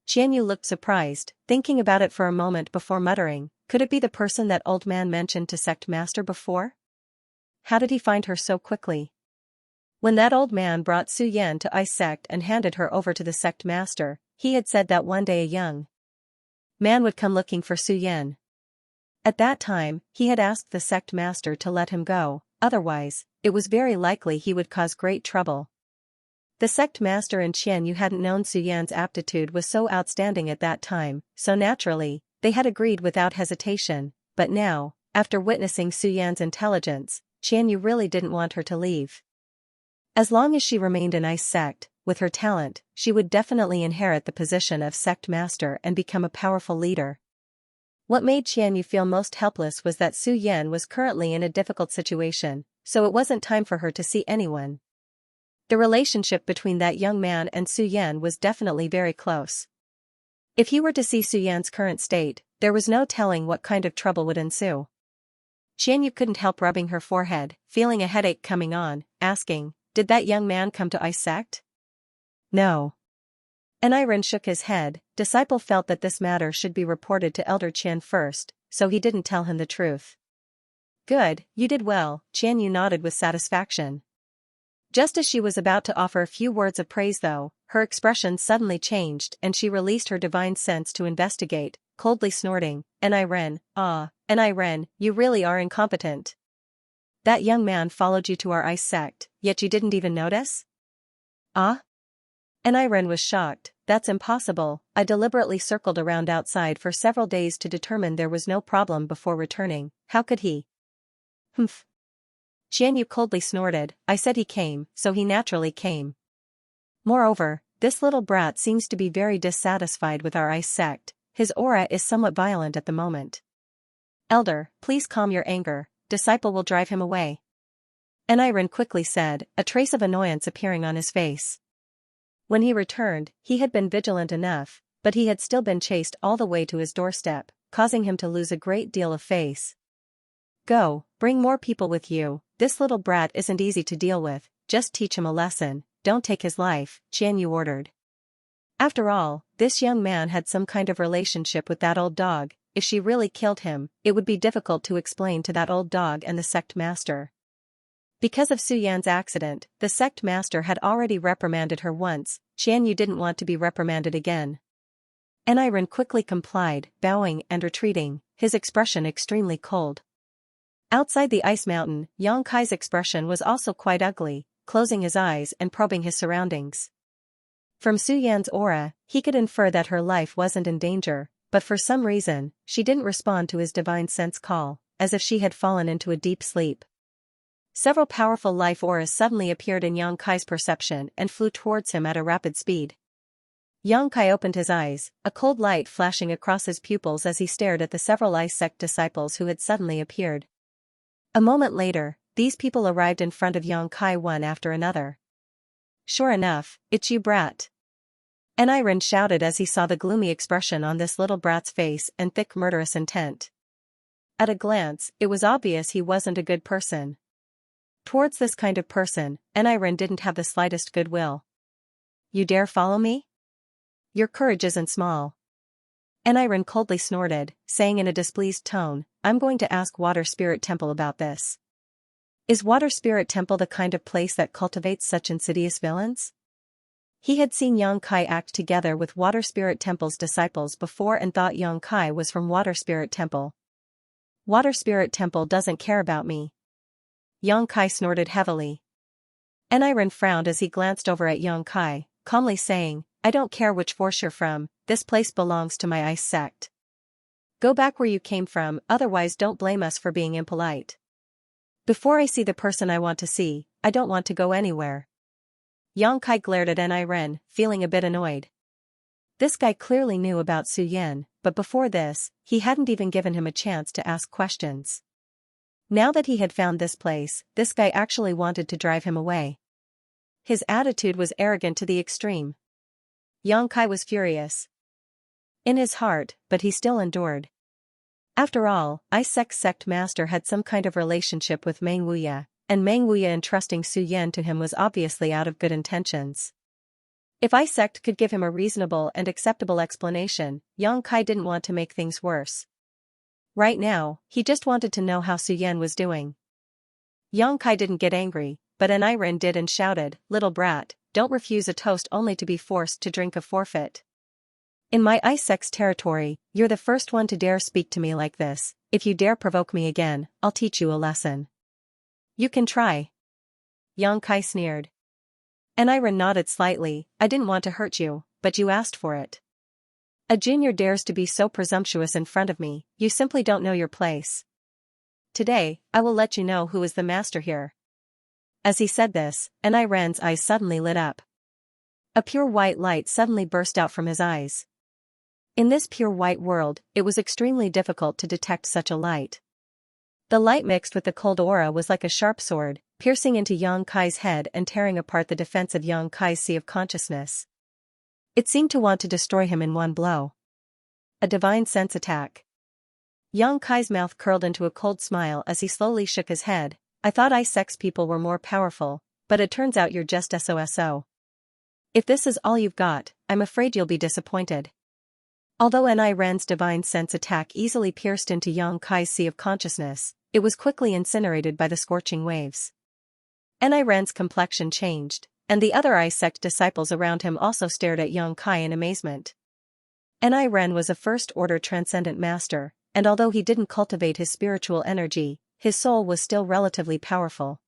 Qianyu looked surprised, thinking about it for a moment before muttering, "Could it be the person that old man mentioned to sect master before? How did he find her so quickly?" When that old man brought Su Yan to Ice Sect and handed her over to the sect master, he had said that one day a young man would come looking for Su Yan. At that time, he had asked the sect master to let him go, otherwise, it was very likely he would cause great trouble. The sect master and Xianyu hadn't known Su Yan's aptitude was so outstanding at that time, so naturally, they had agreed without hesitation, but now, after witnessing Su Yan's intelligence, Xianyu really didn't want her to leave. As long as she remained in Ice Sect, with her talent, she would definitely inherit the position of sect master and become a powerful leader. What made Xianyu feel most helpless was that Su Yan was currently in a difficult situation, so it wasn't time for her to see anyone. The relationship between that young man and Su Yan was definitely very close. If he were to see Su Yan's current state, there was no telling what kind of trouble would ensue. Xianyu couldn't help rubbing her forehead, feeling a headache coming on, asking, "Did that young man come to Ice Sect?" "No." Anirin shook his head. Disciple felt that this matter should be reported to Elder Qian first, so he didn't tell him the truth. "Good, you did well," Qianyu nodded with satisfaction. Just as she was about to offer a few words of praise though, her expression suddenly changed and she released her divine sense to investigate, coldly snorting, Anirin, you really are incompetent. That young man followed you to our Ice Sect, yet you didn't even notice?" "Ah?" Anirin was shocked. "That's impossible. I deliberately circled around outside for several days to determine there was no problem before returning. How could he?" "Humph." Xianyu coldly snorted. "I said he came, so he naturally came. Moreover, this little brat seems to be very dissatisfied with our Ice Sect. His aura is somewhat violent at the moment. Elder, please calm your anger. Disciple will drive him away." Anirin quickly said, a trace of annoyance appearing on his face. When he returned, he had been vigilant enough, but he had still been chased all the way to his doorstep, causing him to lose a great deal of face. "Go, bring more people with you. This little brat isn't easy to deal with, just teach him a lesson, don't take his life," Qianyu ordered. After all, this young man had some kind of relationship with that old dog. If she really killed him, it would be difficult to explain to that old dog and the sect master. Because of Su Yan's accident, the sect master had already reprimanded her once. Qianyu didn't want to be reprimanded again. Anirin quickly complied, bowing and retreating, his expression extremely cold. Outside the ice mountain, Yang Kai's expression was also quite ugly, closing his eyes and probing his surroundings. From Su Yan's aura, he could infer that her life wasn't in danger, but for some reason, she didn't respond to his divine sense call, as if she had fallen into a deep sleep. Several powerful life auras suddenly appeared in Yang Kai's perception and flew towards him at a rapid speed. Yang Kai opened his eyes, a cold light flashing across his pupils as he stared at the several Ice Sect disciples who had suddenly appeared. A moment later, these people arrived in front of Yang Kai one after another. "Sure enough, it's you, brat." Anirin shouted as he saw the gloomy expression on this little brat's face and thick murderous intent. At a glance, it was obvious he wasn't a good person. Towards this kind of person, Anirin didn't have the slightest goodwill. "You dare follow me? Your courage isn't small." Anirin coldly snorted, saying in a displeased tone, "I'm going to ask Water Spirit Temple about this." Is Water Spirit Temple the kind of place that cultivates such insidious villains? He had seen Yang Kai act together with Water Spirit Temple's disciples before and thought Yang Kai was from Water Spirit Temple. "Water Spirit Temple doesn't care about me." Yang Kai snorted heavily. Anirin frowned as he glanced over at Yang Kai, calmly saying, "I don't care which force you're from, this place belongs to my Ice Sect. Go back where you came from, otherwise don't blame us for being impolite. Before I see the person I want to see, I don't want to go anywhere." Yang Kai glared at Anirin, feeling a bit annoyed. This guy clearly knew about Su Yan, but before this, he hadn't even given him a chance to ask questions. Now that he had found this place, this guy actually wanted to drive him away. His attitude was arrogant to the extreme. Yang Kai was furious in his heart, but he still endured. After all, Ice Sect master had some kind of relationship with Meng Wuya, and Meng Wuya entrusting Su Yan to him was obviously out of good intentions. If Ice Sect could give him a reasonable and acceptable explanation, Yang Kai didn't want to make things worse. Right now, he just wanted to know how Su Yan was doing. Yang Kai didn't get angry, but Anirin did and shouted, "Little brat, don't refuse a toast only to be forced to drink a forfeit. In my ice sex territory, you're the first one to dare speak to me like this. If you dare provoke me again, I'll teach you a lesson. You can try. Yang Kai sneered. Eniren nodded slightly. I didn't want to hurt you, but you asked for it. A junior dares to be so presumptuous in front of me, you simply don't know your place. Today, I will let you know who is the master here. As he said this, Eniren's eyes suddenly lit up. A pure white light suddenly burst out from his eyes. In this pure white world, it was extremely difficult to detect such a light. The light mixed with the cold aura was like a sharp sword, piercing into Yang Kai's head and tearing apart the defense of Yang Kai's sea of consciousness. It seemed to want to destroy him in one blow. A divine sense attack. Yang Kai's mouth curled into a cold smile as he slowly shook his head. I thought ice sex people were more powerful, but it turns out you're just SOSO. If this is all you've got, I'm afraid you'll be disappointed. Although Eniren's divine sense attack easily pierced into Yang Kai's sea of consciousness, it was quickly incinerated by the scorching waves. Eniren's complexion changed, and the other ice sect disciples around him also stared at Yang Kai in amazement. Eniren was a first-order transcendent master, and although he didn't cultivate his spiritual energy, his soul was still relatively powerful.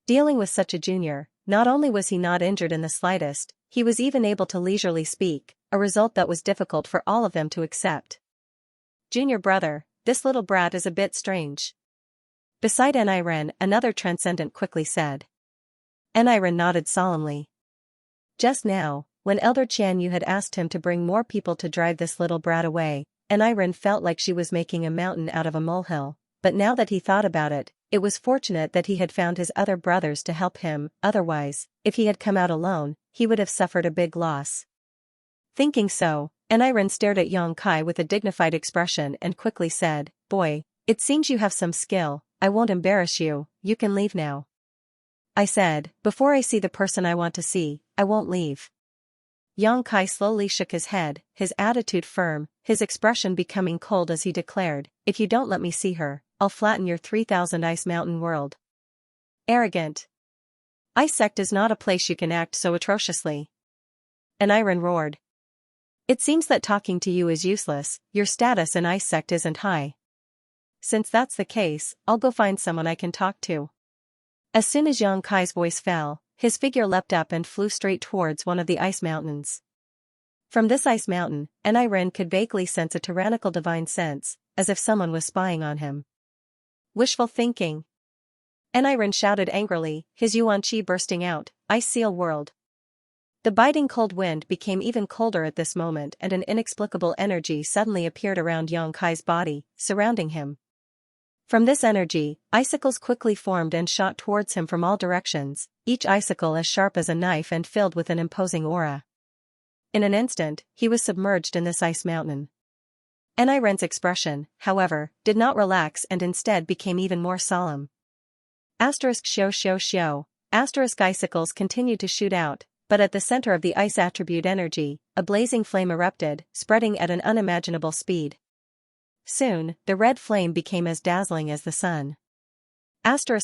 Dealing with such a junior, not only was he not injured in the slightest, he was even able to leisurely speak, a result that was difficult for all of them to accept. Junior brother, this little brat is a bit strange. Beside Eniren, another transcendent quickly said. Eniren nodded solemnly. Just now, when Elder Qianyu had asked him to bring more people to drive this little brat away, Eniren felt like she was making a mountain out of a molehill, but now that he thought about it, it was fortunate that he had found his other brothers to help him, otherwise, if he had come out alone, he would have suffered a big loss. Thinking so, Eniren stared at Yang Kai with a dignified expression and quickly said, Boy, it seems you have some skill, I won't embarrass you, you can leave now. I said, before I see the person I want to see, I won't leave. Yang Kai slowly shook his head, his attitude firm, his expression becoming cold as he declared, if you don't let me see her, I'll flatten your 3,000 ice mountain world. Arrogant. Ice sect is not a place you can act so atrociously. Eniren roared. It seems that talking to you is useless, your status in ice sect isn't high. Since that's the case, I'll go find someone I can talk to. As soon as Yang Kai's voice fell, his figure leapt up and flew straight towards one of the ice mountains. From this ice mountain, Eniren could vaguely sense a tyrannical divine sense, as if someone was spying on him. Wishful thinking. Eniren shouted angrily, his yuan qi bursting out, ice seal world. The biting cold wind became even colder at this moment and an inexplicable energy suddenly appeared around Yang Kai's body, surrounding him. From this energy, icicles quickly formed and shot towards him from all directions, each icicle as sharp as a knife and filled with an imposing aura. In an instant, he was submerged in this ice mountain. Eniren's expression, however, did not relax and instead became even more solemn. *************************************************************************************************************************************************************************************************************************************************************** A blazing flame erupted, spreading at an unimaginable speed. Soon, the red flame became as dazzling as the sun.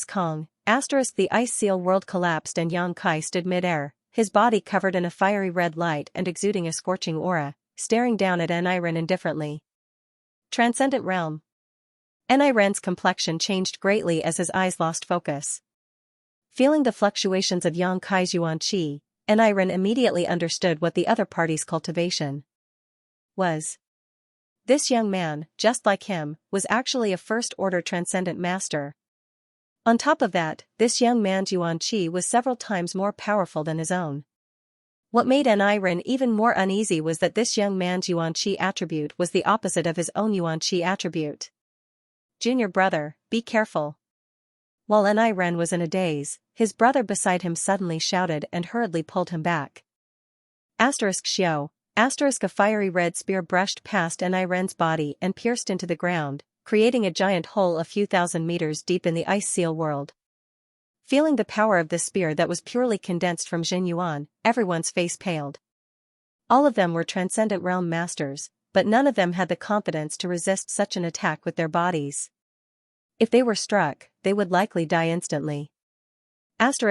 Kong, the ice seal world collapsed and Yang Kai stood mid-air, his body covered in a fiery red light and exuding a scorching aura, staring down at Eniren indifferently. Transcendent realm. Eniren's complexion changed greatly as his eyes lost focus. Feeling the fluctuations of Yang Kai's yuan qi, Eniren immediately understood what the other party's cultivation was. This young man, just like him, was actually a first-order transcendent master. On top of that, this young man's yuan qi was several times more powerful than his own. What made Eniren even more uneasy was that this young man's yuan qi attribute was the opposite of his own yuan qi attribute. Junior brother, be careful. While Eniren was in a daze, his brother beside him suddenly shouted and hurriedly pulled him back. ****************************************** A fiery red spear brushed past Eniren's body and pierced into the ground, creating a giant hole a few thousand meters deep in the ice seal world. Feeling the power of the spear that was purely condensed from Jin Yuan, everyone's face paled. All of them were transcendent realm masters, but none of them had the confidence to resist such an attack with their bodies. If they were struck, they would likely die instantly. ***********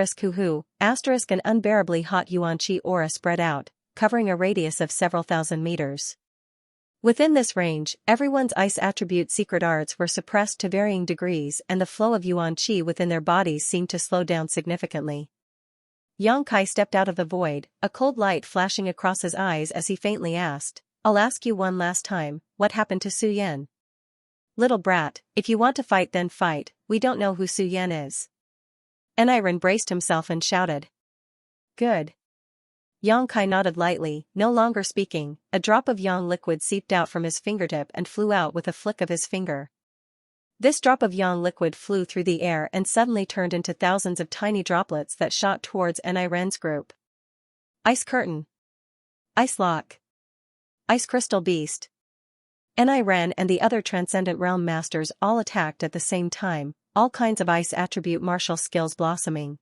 An unbearably hot yuan qi aura spread out, covering a radius of several thousand meters. Within this range, everyone's ice attribute secret arts were suppressed to varying degrees and the flow of yuan qi within their bodies seemed to slow down significantly. Yang Kai stepped out of the void, a cold light flashing across his eyes as he faintly asked, "I'll ask you one last time, what happened to Su Yan?" "Little brat, if you want to fight then fight, we don't know who Su Yan is." Eniren braced himself and shouted. "Good." Yang Kai nodded lightly, no longer speaking. A drop of yang liquid seeped out from his fingertip and flew out with a flick of his finger. This drop of yang liquid flew through the air and suddenly turned into thousands of tiny droplets that shot towards Eniren's group. Ice Curtain. Ice Lock. Ice Crystal Beast. Eniren and the other Transcendent Realm Masters all attacked at the same time, all kinds of ice attribute martial skills blossoming.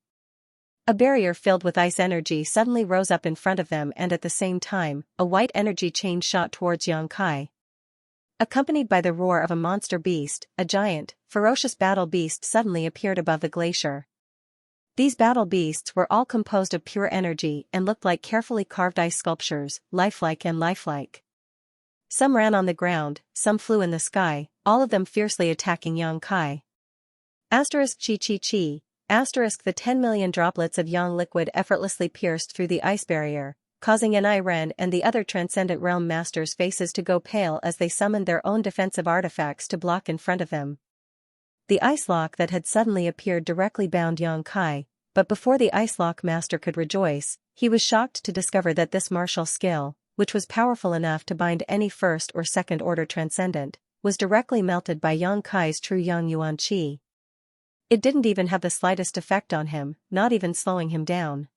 A barrier filled with ice energy suddenly rose up in front of them and at the same time, a white energy chain shot towards Yang Kai. Accompanied by the roar of a monster beast, a giant, ferocious battle beast suddenly appeared above the glacier. These battle beasts were all composed of pure energy and looked like carefully carved ice sculptures, lifelike and lifelike. Some ran on the ground, some flew in the sky, all of them fiercely attacking Yang Kai. Asterisk chi chi chi, asterisk the 10 million droplets of yang liquid effortlessly pierced through the ice barrier, causing Eniren and the other Transcendent Realm Masters' faces to go pale as they summoned their own defensive artifacts to block in front of them. The ice lock that had suddenly appeared directly bound Yang Kai, but before the ice lock master could rejoice, he was shocked to discover that this martial skill, which was powerful enough to bind any first or second order transcendent, was directly melted by Yang Kai's true yang yuan qi. It didn't even have the slightest effect on him, not even slowing him down.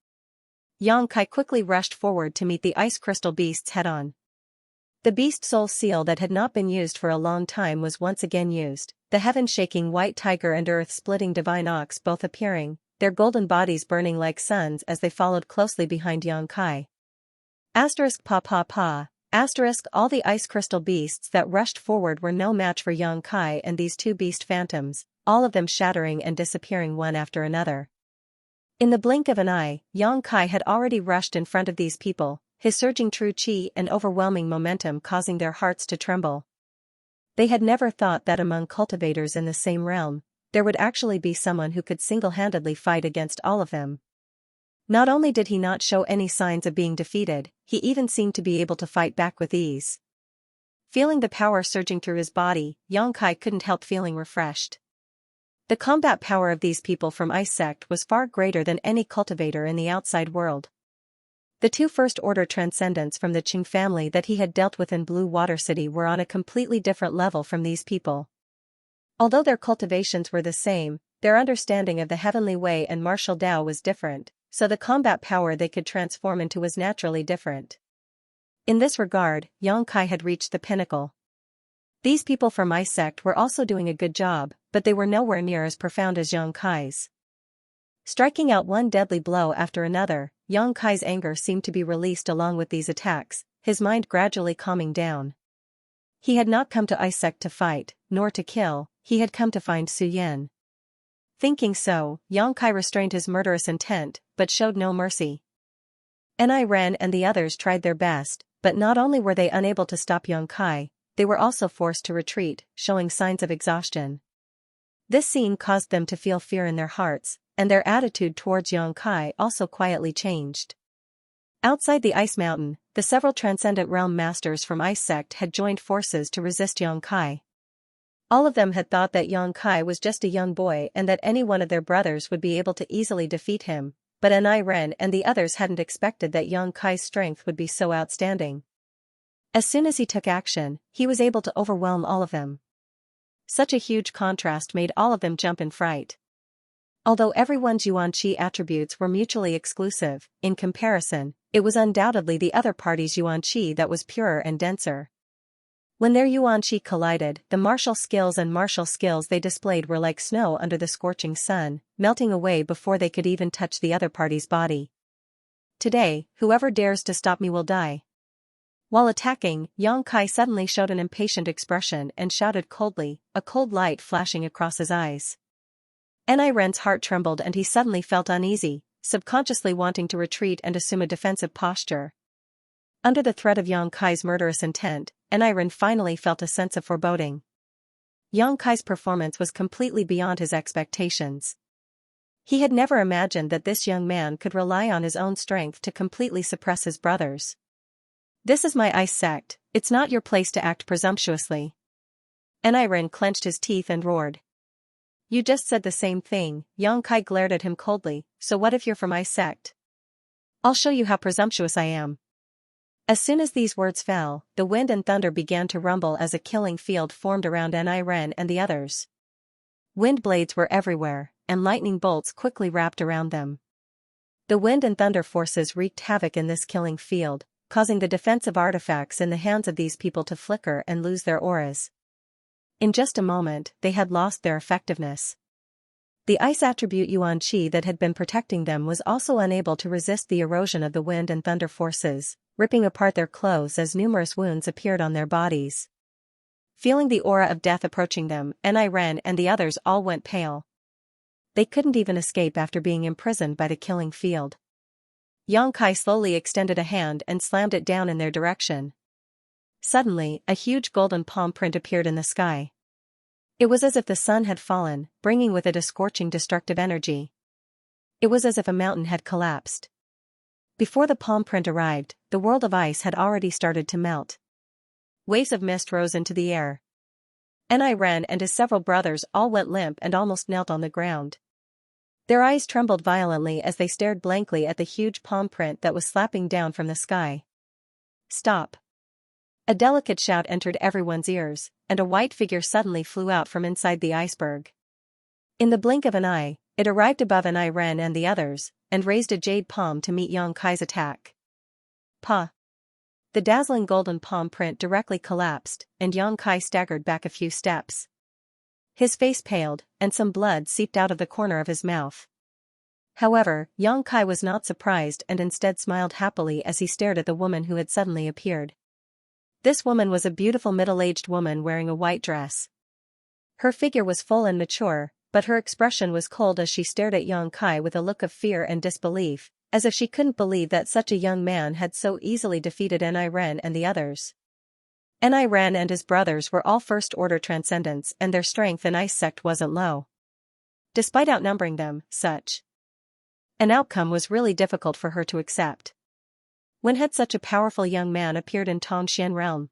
Yang Kai quickly rushed forward to meet the ice crystal beasts head-on. The beast soul seal that had not been used for a long time was once again used, the heaven-shaking white tiger and earth-splitting divine ox both appearing, their golden bodies burning like suns as they followed closely behind Yang Kai. Asterisk pa pa pa, asterisk all the ice crystal beasts that rushed forward were no match for Yang Kai and these two beast phantoms, all of them shattering and disappearing one after another. In the blink of an eye, Yang Kai had already rushed in front of these people, his surging true qi and overwhelming momentum causing their hearts to tremble. They had never thought that among cultivators in the same realm, there would actually be someone who could single-handedly fight against all of them. Not only did he not show any signs of being defeated, he even seemed to be able to fight back with ease. Feeling the power surging through his body, Yang Kai couldn't help feeling refreshed. The combat power of these people from Ice Sect was far greater than any cultivator in the outside world. The two first-order transcendents from the Qing family that he had dealt with in Blue Water City were on a completely different level from these people. Although their cultivations were the same, their understanding of the heavenly way and martial Dao was different, so the combat power they could transform into was naturally different. In this regard, Yang Kai had reached the pinnacle. These people from Ice Sect were also doing a good job, but they were nowhere near as profound as Yang Kai's. Striking out one deadly blow after another, Yang Kai's anger seemed to be released along with these attacks, his mind gradually calming down. He had not come to Ice Sect to fight, nor to kill, he had come to find Su Yan. Thinking so, Yang Kai restrained his murderous intent, but showed no mercy. Eniren and the others tried their best, but not only were they unable to stop Yang Kai, they were also forced to retreat, showing signs of exhaustion. This scene caused them to feel fear in their hearts, and their attitude towards Yang Kai also quietly changed. Outside the Ice Mountain, the several Transcendent Realm Masters from Ice Sect had joined forces to resist Yang Kai. All of them had thought that Yang Kai was just a young boy and that any one of their brothers would be able to easily defeat him, but Eniren and the others hadn't expected that Yang Kai's strength would be so outstanding. As soon as he took action, he was able to overwhelm all of them. Such a huge contrast made all of them jump in fright. Although everyone's yuan qi attributes were mutually exclusive, in comparison, it was undoubtedly the other party's yuan qi that was purer and denser. When their yuan qi collided, the martial skills they displayed were like snow under the scorching sun, melting away before they could even touch the other party's body. Today, whoever dares to stop me will die. While attacking, Yang Kai suddenly showed an impatient expression and shouted coldly, a cold light flashing across his eyes. Eniren's heart trembled and he suddenly felt uneasy, subconsciously wanting to retreat and assume a defensive posture. Under the threat of Yang Kai's murderous intent, Anirin finally felt a sense of foreboding. Yang Kai's performance was completely beyond his expectations. He had never imagined that this young man could rely on his own strength to completely suppress his brothers. "This is my ice sect, it's not your place to act presumptuously." Anirin clenched his teeth and roared. "You just said the same thing," Yang Kai glared at him coldly, "so what if you're from my sect? I'll show you how presumptuous I am." As soon as these words fell, the wind and thunder began to rumble as a killing field formed around Anirin and the others. Wind blades were everywhere, and lightning bolts quickly wrapped around them. The wind and thunder forces wreaked havoc in this killing field, causing the defensive artifacts in the hands of these people to flicker and lose their auras. In just a moment, they had lost their effectiveness. The ice attribute Yuan Qi that had been protecting them was also unable to resist the erosion of the wind and thunder forces, ripping apart their clothes as numerous wounds appeared on their bodies. Feeling the aura of death approaching them, Anirin and the others all went pale. They couldn't even escape after being imprisoned by the killing field. Yang Kai slowly extended a hand and slammed it down in their direction. Suddenly, a huge golden palm print appeared in the sky. It was as if the sun had fallen, bringing with it a scorching destructive energy. It was as if a mountain had collapsed. Before the palm print arrived, the world of ice had already started to melt. Waves of mist rose into the air. Anirin and his several brothers all went limp and almost knelt on the ground. Their eyes trembled violently as they stared blankly at the huge palm print that was slapping down from the sky. "Stop!" A delicate shout entered everyone's ears, and a white figure suddenly flew out from inside the iceberg. In the blink of an eye, it arrived above Anirin and the others, and raised a jade palm to meet Yang Kai's attack. "Pa!" The dazzling golden palm print directly collapsed, and Yang Kai staggered back a few steps. His face paled, and some blood seeped out of the corner of his mouth. However, Yang Kai was not surprised and instead smiled happily as he stared at the woman who had suddenly appeared. This woman was a beautiful middle-aged woman wearing a white dress. Her figure was full and mature, but her expression was cold as she stared at Yang Kai with a look of fear and disbelief, as if she couldn't believe that such a young man had so easily defeated Anirin and the others. Anirin and his brothers were all first-order transcendents and their strength in Ice Sect wasn't low. Despite outnumbering them, such an outcome was really difficult for her to accept. When had such a powerful young man appeared in Tongxian realm?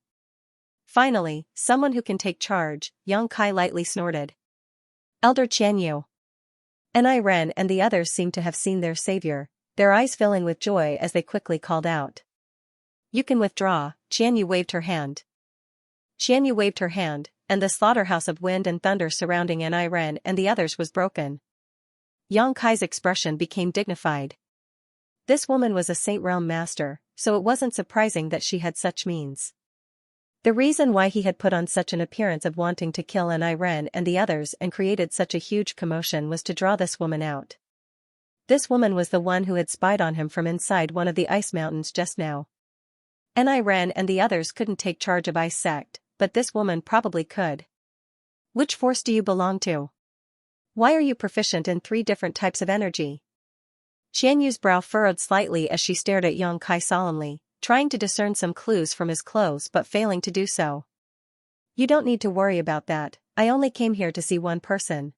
Finally, someone who can take charge, Yang Kai lightly snorted. "Elder Qianyu." Anirin and the others seemed to have seen their savior, their eyes filling with joy as they quickly called out. "You can withdraw." Qianyu waved her hand. Qianyu waved her hand, and the slaughterhouse of wind and thunder surrounding Anirin and the others was broken. Yang Kai's expression became dignified. This woman was a Saint Realm master, so it wasn't surprising that she had such means. The reason why he had put on such an appearance of wanting to kill Anirin and the others and created such a huge commotion was to draw this woman out. This woman was the one who had spied on him from inside one of the ice mountains just now. Anirin and the others couldn't take charge of Ice Sect, but this woman probably could. "Which force do you belong to? Why are you proficient in 3 different types of energy?" Qianyu's brow furrowed slightly as she stared at Yang Kai solemnly, trying to discern some clues from his clothes but failing to do so. "You don't need to worry about that, I only came here to see one person."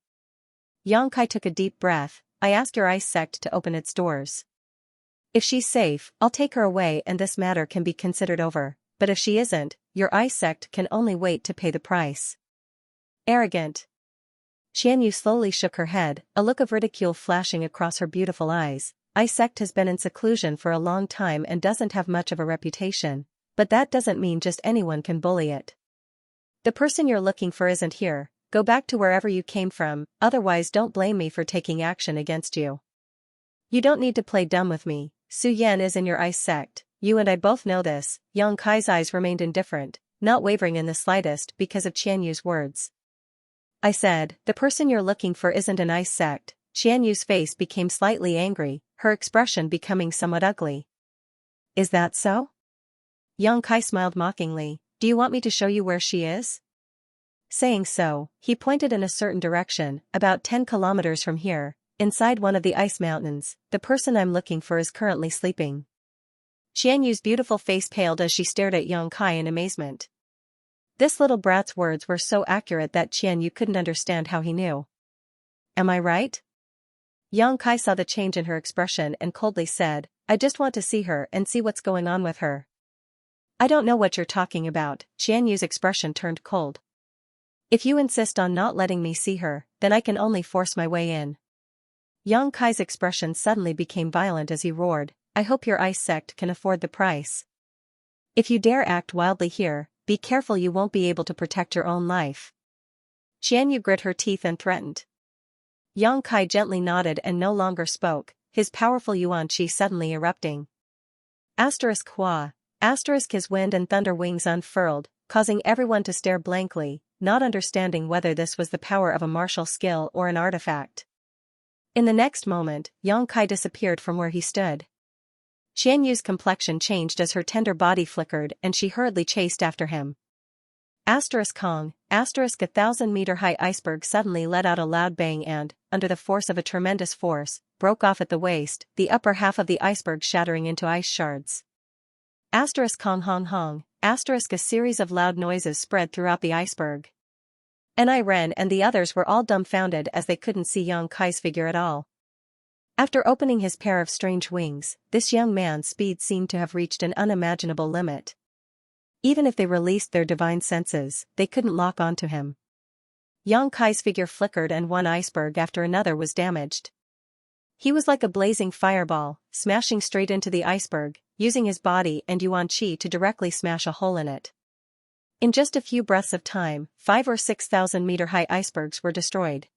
Yang Kai took a deep breath. "I asked your Ice Sect to open its doors. If she's safe, I'll take her away and this matter can be considered over, but if she isn't, your Ice Sect can only wait to pay the price." "Arrogant." Qianyu slowly shook her head, a look of ridicule flashing across her beautiful eyes. "Ice Sect has been in seclusion for a long time and doesn't have much of a reputation, but that doesn't mean just anyone can bully it. The person you're looking for isn't here, go back to wherever you came from, otherwise don't blame me for taking action against you. You don't need to play dumb with me, Su Yan is in your Ice Sect, you and I both know this." Yang Kai's eyes remained indifferent, not wavering in the slightest because of Qianyu's words. "I said, the person you're looking for isn't an Ice Sect." Qianyu's face became slightly angry, her expression becoming somewhat ugly. "Is that so?" Yang Kai smiled mockingly. "Do you want me to show you where she is?" Saying so, he pointed in a certain direction, about 10 kilometers from here, inside one of the ice mountains. "The person I'm looking for is currently sleeping." Xianyu's beautiful face paled as she stared at Yang Kai in amazement. This little brat's words were so accurate that Xianyu couldn't understand how he knew. Am I right? Yang Kai saw the change in her expression and coldly said, I just want to see her and see what's going on with her. I don't know what you're talking about. Xianyu's expression turned cold. If you insist on not letting me see her, then I can only force my way in. Yang Kai's expression suddenly became violent as he roared, I hope your ice sect can afford the price. If you dare act wildly here, be careful you won't be able to protect your own life. Xianyu grit her teeth and threatened. Yang Kai gently nodded and no longer spoke, his powerful yuan qi suddenly erupting. Hua. His wind and thunder wings unfurled, causing everyone to stare blankly, not understanding whether this was the power of a martial skill or an artifact. In the next moment, Yang Kai disappeared from where he stood. Xianyu's complexion changed as her tender body flickered and she hurriedly chased after him. A 1,000-meter-high iceberg suddenly let out a loud bang and, under the force of a tremendous force, broke off at the waist, the upper half of the iceberg shattering into ice shards. A series of loud noises spread throughout the iceberg. Ren and the others were all dumbfounded as they couldn't see Yang Kai's figure at all. After opening his pair of strange wings, this young man's speed seemed to have reached an unimaginable limit. Even if they released their divine senses, they couldn't lock onto him. Yang Kai's figure flickered and one iceberg after another was damaged. He was like a blazing fireball, smashing straight into the iceberg, using his body and yuan qi to directly smash a hole in it. In just a few breaths of time, 5,000 or 6,000 meter high icebergs were destroyed.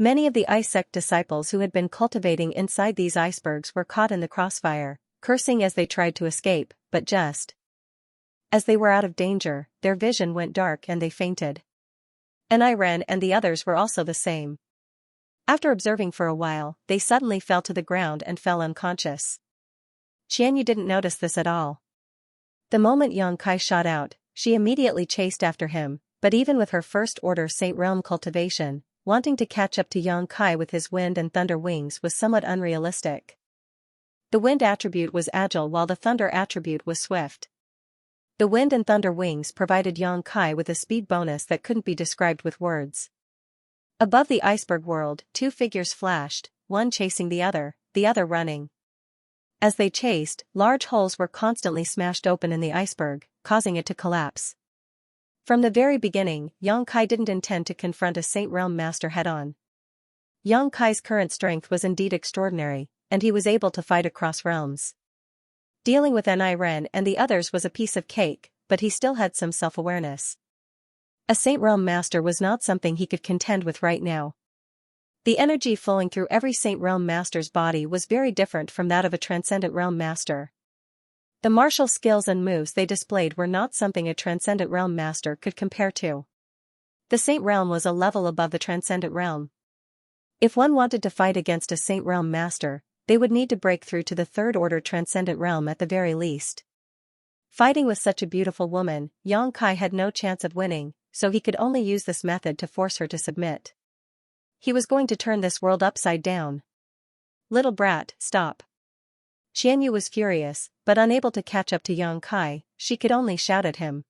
Many of the ice sect disciples who had been cultivating inside these icebergs were caught in the crossfire, cursing as they tried to escape, but just as they were out of danger, their vision went dark and they fainted. Ren and the others were also the same. After observing for a while, they suddenly fell to the ground and fell unconscious. Xianyu didn't notice this at all. The moment Yang Kai shot out, she immediately chased after him, but even with her first-order Saint Realm cultivation, wanting to catch up to Yang Kai with his wind and thunder wings was somewhat unrealistic. The wind attribute was agile while the thunder attribute was swift. The wind and thunder wings provided Yang Kai with a speed bonus that couldn't be described with words. Above the iceberg world, two figures flashed, one chasing the other running. As they chased, large holes were constantly smashed open in the iceberg, causing it to collapse. From the very beginning, Yang Kai didn't intend to confront a Saint Realm master head-on. Yang Kai's current strength was indeed extraordinary, and he was able to fight across realms. Dealing with Ren and the others was a piece of cake, but he still had some self-awareness. A Saint Realm master was not something he could contend with right now. The energy flowing through every Saint Realm master's body was very different from that of a Transcendent Realm master. The martial skills and moves they displayed were not something a Transcendent Realm master could compare to. The Saint Realm was a level above the Transcendent Realm. If one wanted to fight against a Saint Realm master, they would need to break through to the third-order Transcendent Realm at the very least. Fighting with such a beautiful woman, Yang Kai had no chance of winning, so he could only use this method to force her to submit. He was going to turn this world upside down. Little brat, stop. Xianyu was furious, but unable to catch up to Yang Kai, she could only shout at him.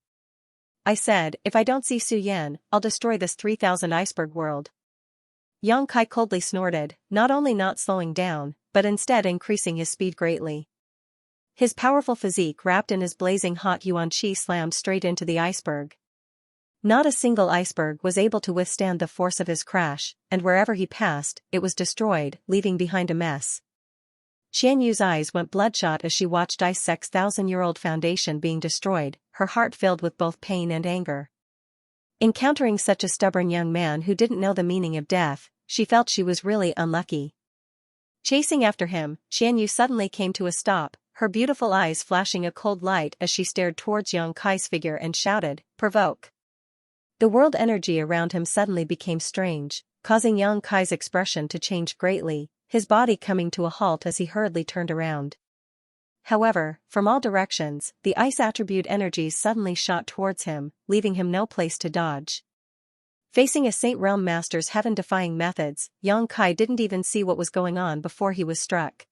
I said, if I don't see Su Yan, I'll destroy this 3,000 iceberg world. Yang Kai coldly snorted, not only not slowing down, but instead increasing his speed greatly. His powerful physique wrapped in his blazing hot yuan qi slammed straight into the iceberg. Not a single iceberg was able to withstand the force of his crash, and wherever he passed, it was destroyed, leaving behind a mess. Xianyu's eyes went bloodshot as she watched Ice Sect's 1,000-year-old foundation being destroyed, her heart filled with both pain and anger. Encountering such a stubborn young man who didn't know the meaning of death, she felt she was really unlucky. Chasing after him, Xianyu suddenly came to a stop, her beautiful eyes flashing a cold light as she stared towards Yang Kai's figure and shouted, "Provoke!" The world energy around him suddenly became strange, causing Yang Kai's expression to change greatly, his body coming to a halt as he hurriedly turned around. However, from all directions, the ice attribute energies suddenly shot towards him, leaving him no place to dodge. Facing a Saint Realm master's heaven-defying methods, Yang Kai didn't even see what was going on before he was struck.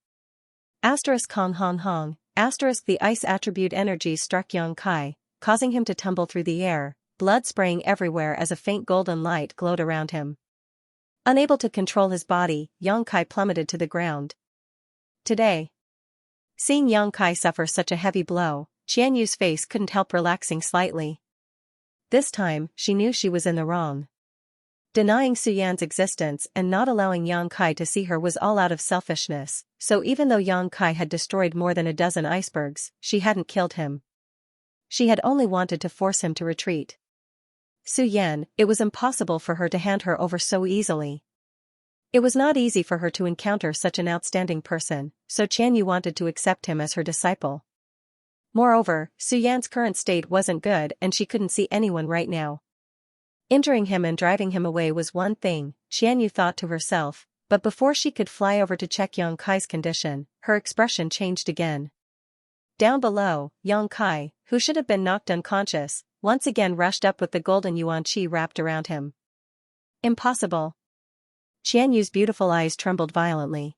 The ice attribute energy struck young Kai, causing him to tumble through the air, blood spraying everywhere as a faint golden light glowed around him. Unable to control his body, young Kai plummeted to the ground. Today. Seeing young Kai suffer such a heavy blow, Xianyu's face couldn't help relaxing slightly. This time, she knew she was in the wrong. Denying Suyan's existence and not allowing young Kai to see her was all out of selfishness, so even though young Kai had destroyed more than a dozen icebergs, she hadn't killed him. She had only wanted to force him to retreat. Suyan, it was impossible for her to hand her over so easily. It was not easy for her to encounter such an outstanding person, so Xianyu wanted to accept him as her disciple. Moreover, Suyan's current state wasn't good and she couldn't see anyone right now. Injuring him and driving him away was one thing, Xianyu thought to herself, but before she could fly over to check young Kai's condition, her expression changed again. Down below, young Kai, who should have been knocked unconscious, once again rushed up with the golden yuan qi wrapped around him. Impossible. Xianyu's beautiful eyes trembled violently.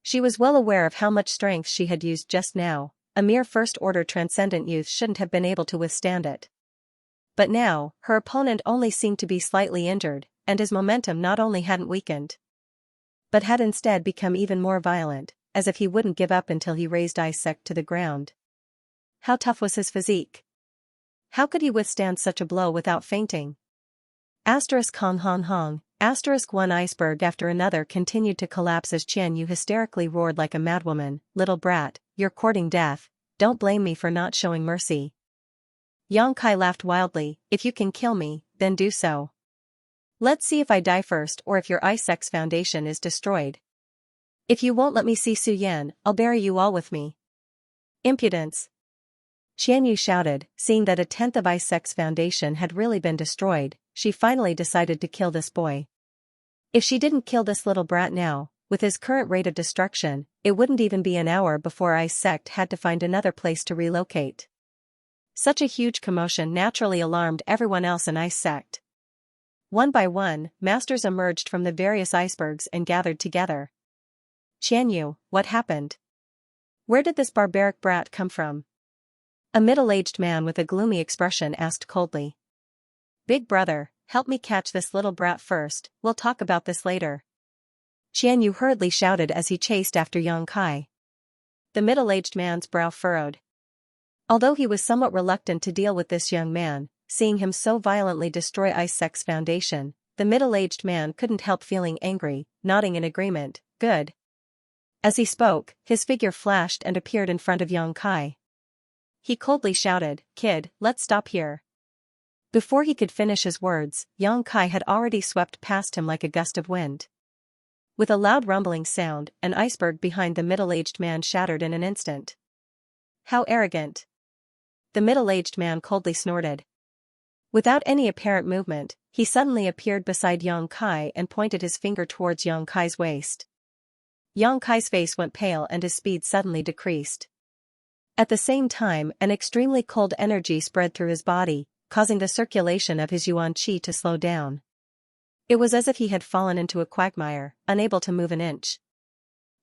She was well aware of how much strength she had used just now, a mere first-order transcendent youth shouldn't have been able to withstand it. But now, her opponent only seemed to be slightly injured, and his momentum not only hadn't weakened, but had instead become even more violent, as if he wouldn't give up until he razed Isaac to the ground. How tough was his physique? How could he withstand such a blow without fainting? Hong hong hong. One iceberg after another continued to collapse as Xianyu hysterically roared like a madwoman, "Little brat, you're courting death, don't blame me for not showing mercy." Yang Kai laughed wildly, "If you can kill me, then do so. Let's see if I die first or if your Icex foundation is destroyed. If you won't let me see Suyan, I'll bury you all with me." Impudence! Xianyu shouted, seeing that a tenth of Icex foundation had really been destroyed. She finally decided to kill this boy. If she didn't kill this little brat now, with his current rate of destruction, it wouldn't even be an hour before Ice Sect had to find another place to relocate. Such a huge commotion naturally alarmed everyone else in Ice Sect. One by one, masters emerged from the various icebergs and gathered together. "Xianyu, what happened? Where did this barbaric brat come from?" A middle-aged man with a gloomy expression asked coldly. "Big brother, help me catch this little brat first, we'll talk about this later." Xianyu hurriedly shouted as he chased after young Kai. The middle-aged man's brow furrowed. Although he was somewhat reluctant to deal with this young man, seeing him so violently destroy Isec's foundation, the middle-aged man couldn't help feeling angry, nodding in agreement, "Good." As he spoke, his figure flashed and appeared in front of young Kai. He coldly shouted, "Kid, let's stop here." Before he could finish his words, young Kai had already swept past him like a gust of wind. With a loud rumbling sound, an iceberg behind the middle-aged man shattered in an instant. "How arrogant!" The middle-aged man coldly snorted. Without any apparent movement, he suddenly appeared beside young Kai and pointed his finger towards young Kai's waist. Young Kai's face went pale and his speed suddenly decreased. At the same time, an extremely cold energy spread through his body, causing the circulation of his yuan qi to slow down. It was as if he had fallen into a quagmire, unable to move an inch.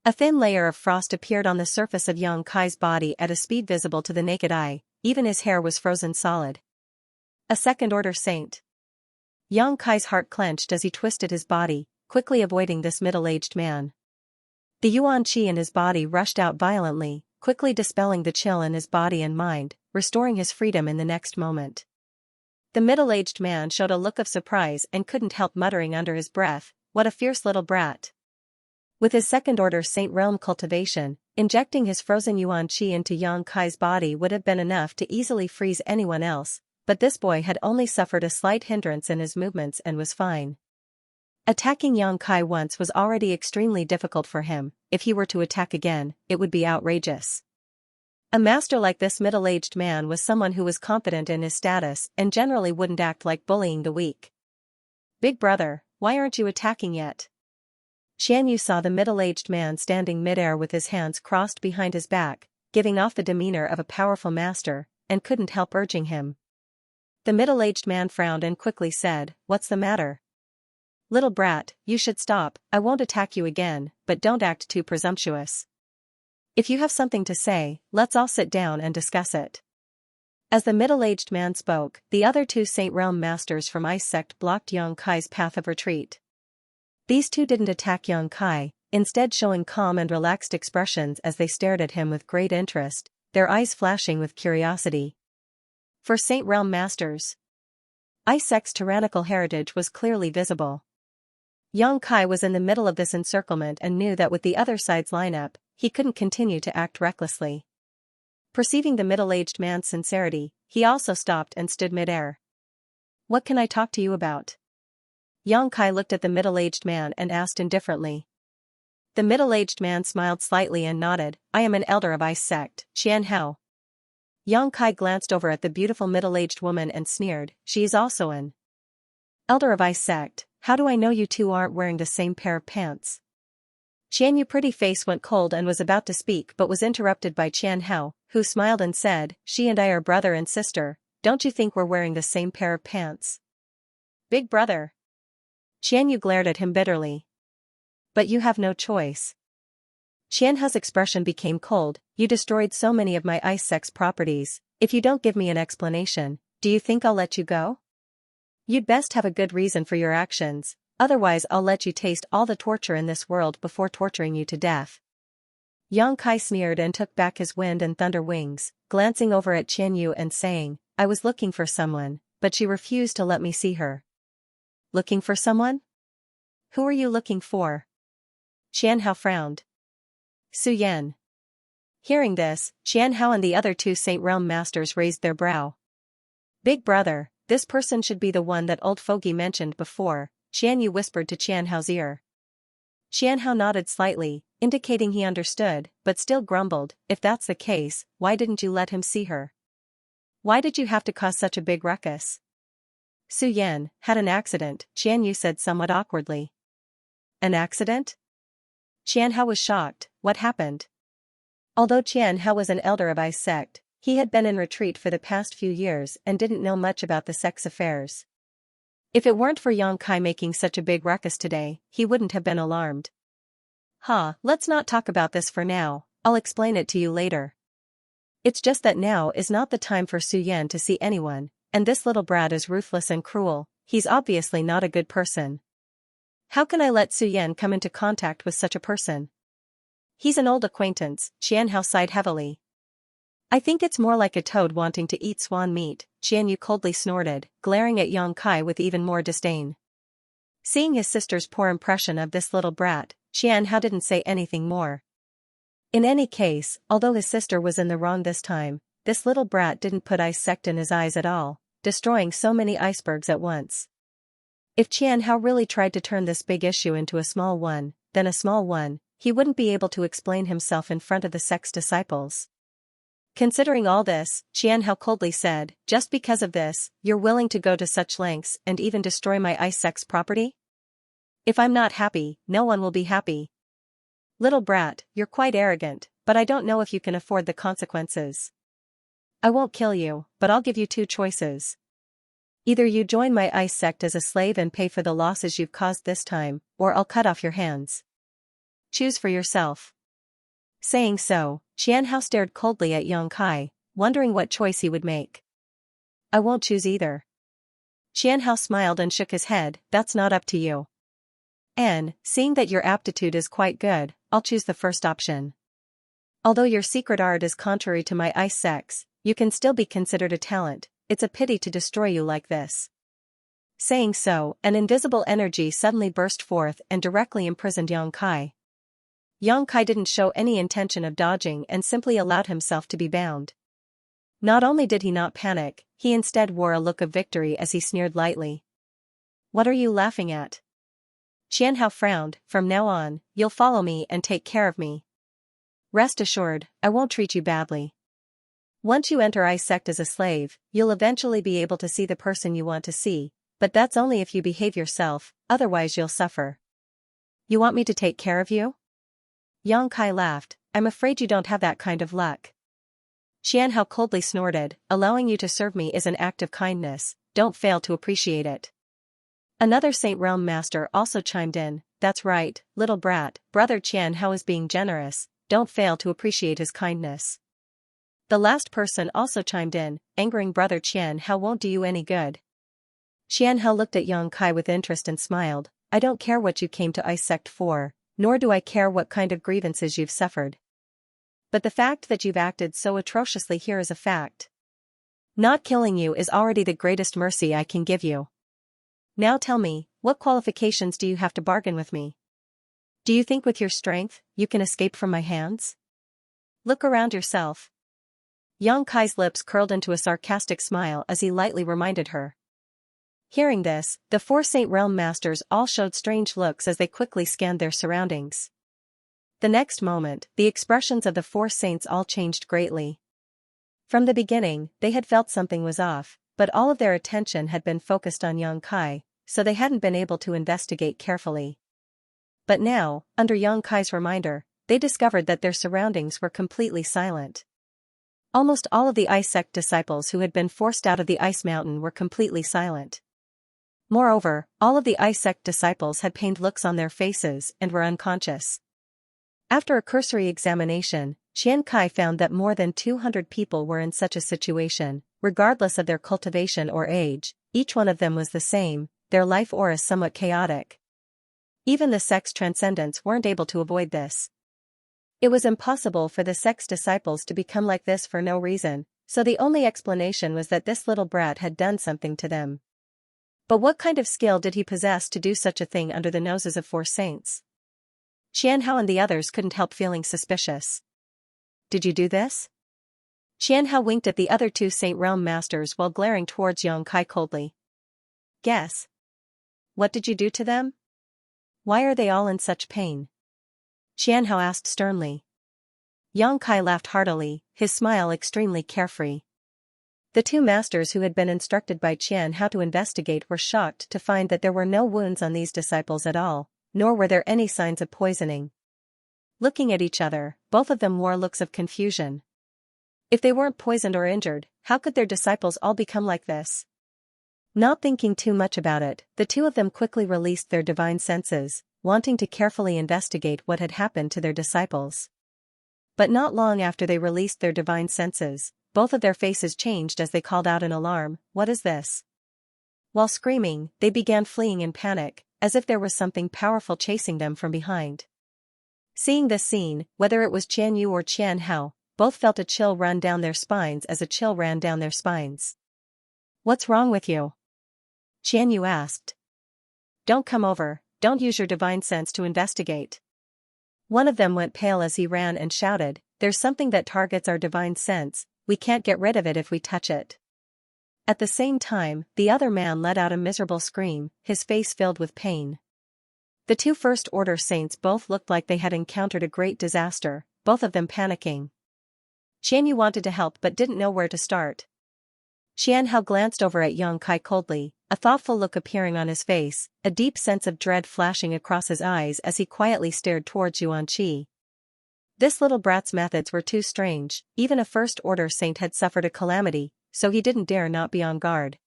A thin layer of frost appeared on the surface of young Kai's body at a speed visible to the naked eye, even his hair was frozen solid. A second-order saint. Young Kai's heart clenched as he twisted his body, quickly avoiding this middle-aged man. The yuan qi in his body rushed out violently, quickly dispelling the chill in his body and mind, restoring his freedom in the next moment. The middle-aged man showed a look of surprise and couldn't help muttering under his breath, "What a fierce little brat." With his second-order Saint Realm cultivation, injecting his frozen yuan qi into young Kai's body would have been enough to easily freeze anyone else, but this boy had only suffered a slight hindrance in his movements and was fine. Attacking young Kai once was already extremely difficult for him. If he were to attack again, it would be outrageous. A master like this middle-aged man was someone who was confident in his status and generally wouldn't act like bullying the weak. "Big brother, why aren't you attacking yet?" Xianyu saw the middle-aged man standing midair with his hands crossed behind his back, giving off the demeanor of a powerful master, and couldn't help urging him. The middle-aged man frowned and quickly said, "What's the matter?" "Little brat, you should stop, I won't attack you again, but don't act too presumptuous." If you have something to say, let's all sit down and discuss it. As the middle-aged man spoke, the other two Saint Realm masters from Ice Sect blocked Yang Kai's path of retreat. These two didn't attack Yang Kai, instead showing calm and relaxed expressions as they stared at him with great interest, their eyes flashing with curiosity. For Saint Realm masters, Ice Sect's tyrannical heritage was clearly visible. Yang Kai was in the middle of this encirclement and knew that with the other side's lineup, he couldn't continue to act recklessly. Perceiving the middle-aged man's sincerity, he also stopped and stood mid-air. "What can I talk to you about?" Yang Kai looked at the middle-aged man and asked indifferently. The middle-aged man smiled slightly and nodded. "I am an elder of Ice Sect, Xianxia." Yang Kai glanced over at the beautiful middle-aged woman and sneered, "She is also an elder of Ice Sect. How do I know you two aren't wearing the same pair of pants?" Xianyu's pretty face went cold and was about to speak but was interrupted by Xianxia, who smiled and said, "She and I are brother and sister, don't you think we're wearing the same pair of pants?" "Big brother." Xianyu glared at him bitterly. "But you have no choice." Xianxia's expression became cold. "You destroyed so many of my Ice Sect's properties, if you don't give me an explanation, do you think I'll let you go? You'd best have a good reason for your actions. Otherwise I'll let you taste all the torture in this world before torturing you to death." Yang Kai sneered and took back his wind and thunder wings, glancing over at Xianyu and saying, "I was looking for someone, but she refused to let me see her." "Looking for someone? Who are you looking for?" Xianxia frowned. "Su Yan." Hearing this, Xianxia and the other two Saint Realm masters raised their brow. "Big brother, this person should be the one that old fogey mentioned before," Xianyu whispered to Xianxia's ear. Xianxia nodded slightly, indicating he understood, but still grumbled, "If that's the case, why didn't you let him see her? Why did you have to cause such a big ruckus?" "Su Yan had an accident," Xianyu said somewhat awkwardly. "An accident?" Xianxia was shocked. What happened? Although Xianxia was an elder of Ice Sect, he had been in retreat for the past few years and didn't know much about the sect's affairs. If it weren't for Yang Kai making such a big ruckus today, he wouldn't have been alarmed. Let's not talk about this for now, I'll explain it to you later. It's just that now is not the time for Su Yan to see anyone, and this little brat is ruthless and cruel, he's obviously not a good person. How can I let Su Yan come into contact with such a person? He's an old acquaintance, Xianxia sighed heavily. I think it's more like a toad wanting to eat swan meat, Xianyu coldly snorted, glaring at Yang Kai with even more disdain. Seeing his sister's poor impression of this little brat, Xianxia didn't say anything more. In any case, although his sister was in the wrong this time, this little brat didn't put Ice Sect in his eyes at all, destroying so many icebergs at once. If Xianxia really tried to turn this big issue into a small one, then a small one, he wouldn't be able to explain himself in front of the sect's disciples. Considering all this, Xianxia coldly said, "Just because of this, you're willing to go to such lengths and even destroy my Ice Sect's property? If I'm not happy, no one will be happy. Little brat, you're quite arrogant, but I don't know if you can afford the consequences. I won't kill you, but I'll give you two choices. Either you join my Ice Sect as a slave and pay for the losses you've caused this time, or I'll cut off your hands. Choose for yourself." Saying so, Xianxia stared coldly at Yang Kai, wondering what choice he would make. "I won't choose either." Xianxia smiled and shook his head, "That's not up to you. And, seeing that your aptitude is quite good, I'll choose the first option. Although your secret art is contrary to my Ice Sect's, you can still be considered a talent, it's a pity to destroy you like this." Saying so, an invisible energy suddenly burst forth and directly imprisoned Yang Kai. Yang Kai didn't show any intention of dodging and simply allowed himself to be bound. Not only did he not panic, he instead wore a look of victory as he sneered lightly. "What are you laughing at?" Xianxia frowned. "From now on, you'll follow me and take care of me. Rest assured, I won't treat you badly. Once you enter Ice Sect as a slave, you'll eventually be able to see the person you want to see, but that's only if you behave yourself, otherwise you'll suffer." "You want me to take care of you?" Yang Kai laughed. "I'm afraid you don't have that kind of luck." Xianxia coldly snorted, "Allowing you to serve me is an act of kindness, don't fail to appreciate it." Another Saint Realm master also chimed in, "That's right, little brat, brother Xianxia is being generous, don't fail to appreciate his kindness. The last person also chimed in, angering brother Xianhao won't do you any good. Xianhao looked at Yang Kai with interest and smiled, I don't care what you came to Ice Sect for, nor do I care what kind of grievances you've suffered. But the fact that you've acted so atrociously here is a fact. Not killing you is already the greatest mercy I can give you. Now tell me, what qualifications do you have to bargain with me? Do you think with your strength, you can escape from my hands? Look around yourself. Yang Kai's lips curled into a sarcastic smile as he lightly reminded her. Hearing this, the 4 Saint Realm Masters all showed strange looks as they quickly scanned their surroundings. The next moment, the expressions of the 4 saints all changed greatly. From the beginning, they had felt something was off, but all of their attention had been focused on Yang Kai, so they hadn't been able to investigate carefully. But now, under Yang Kai's reminder, they discovered that their surroundings were completely silent. Almost all of the Ice Sect disciples who had been forced out of the Ice Mountain were completely silent. Moreover, all of the Ice Sect disciples had pained looks on their faces and were unconscious. After a cursory examination, Xian Kai found that more than 200 people were in such a situation, regardless of their cultivation or age. Each one of them was the same, their life aura somewhat chaotic. Even the sect's transcendents weren't able to avoid this. It was impossible for the sect's disciples to become like this for no reason, so the only explanation was that this little brat had done something to them. But what kind of skill did he possess to do such a thing under the noses of 4 saints? Xianhao and the others couldn't help feeling suspicious. Did you do this? Xianhao winked at the other 2 Saint Realm Masters while glaring towards Yang Kai coldly. Guess. What did you do to them? Why are they all in such pain? Xianhao asked sternly. Yang Kai laughed heartily, his smile extremely carefree. The 2 masters who had been instructed by Xianhao to investigate were shocked to find that there were no wounds on these disciples at all, nor were there any signs of poisoning. Looking at each other, both of them wore looks of confusion. If they weren't poisoned or injured, how could their disciples all become like this? Not thinking too much about it, the 2 of them quickly released their divine senses, wanting to carefully investigate what had happened to their disciples. But not long after they released their divine senses, both of their faces changed as they called out in alarm, "What is this?" While screaming, they began fleeing in panic, as if there was something powerful chasing them from behind. Seeing this scene, whether it was Qian Yu or Qianhao, both felt a chill run down their spines as a chill ran down their spines. What's wrong with you? Qian Yu asked. Don't come over, don't use your divine sense to investigate. One of them went pale as he ran and shouted, there's something that targets our divine sense, we can't get rid of it if we touch it. At the same time, the other man let out a miserable scream, his face filled with pain. The 2 First Order saints both looked like they had encountered a great disaster, both of them panicking. Qian Yu wanted to help but didn't know where to start. Xianhao glanced over at Yang Kai coldly, a thoughtful look appearing on his face, a deep sense of dread flashing across his eyes as he quietly stared towards Yuan Qi. This little brat's methods were too strange, even a First Order saint had suffered a calamity, so he didn't dare not be on guard.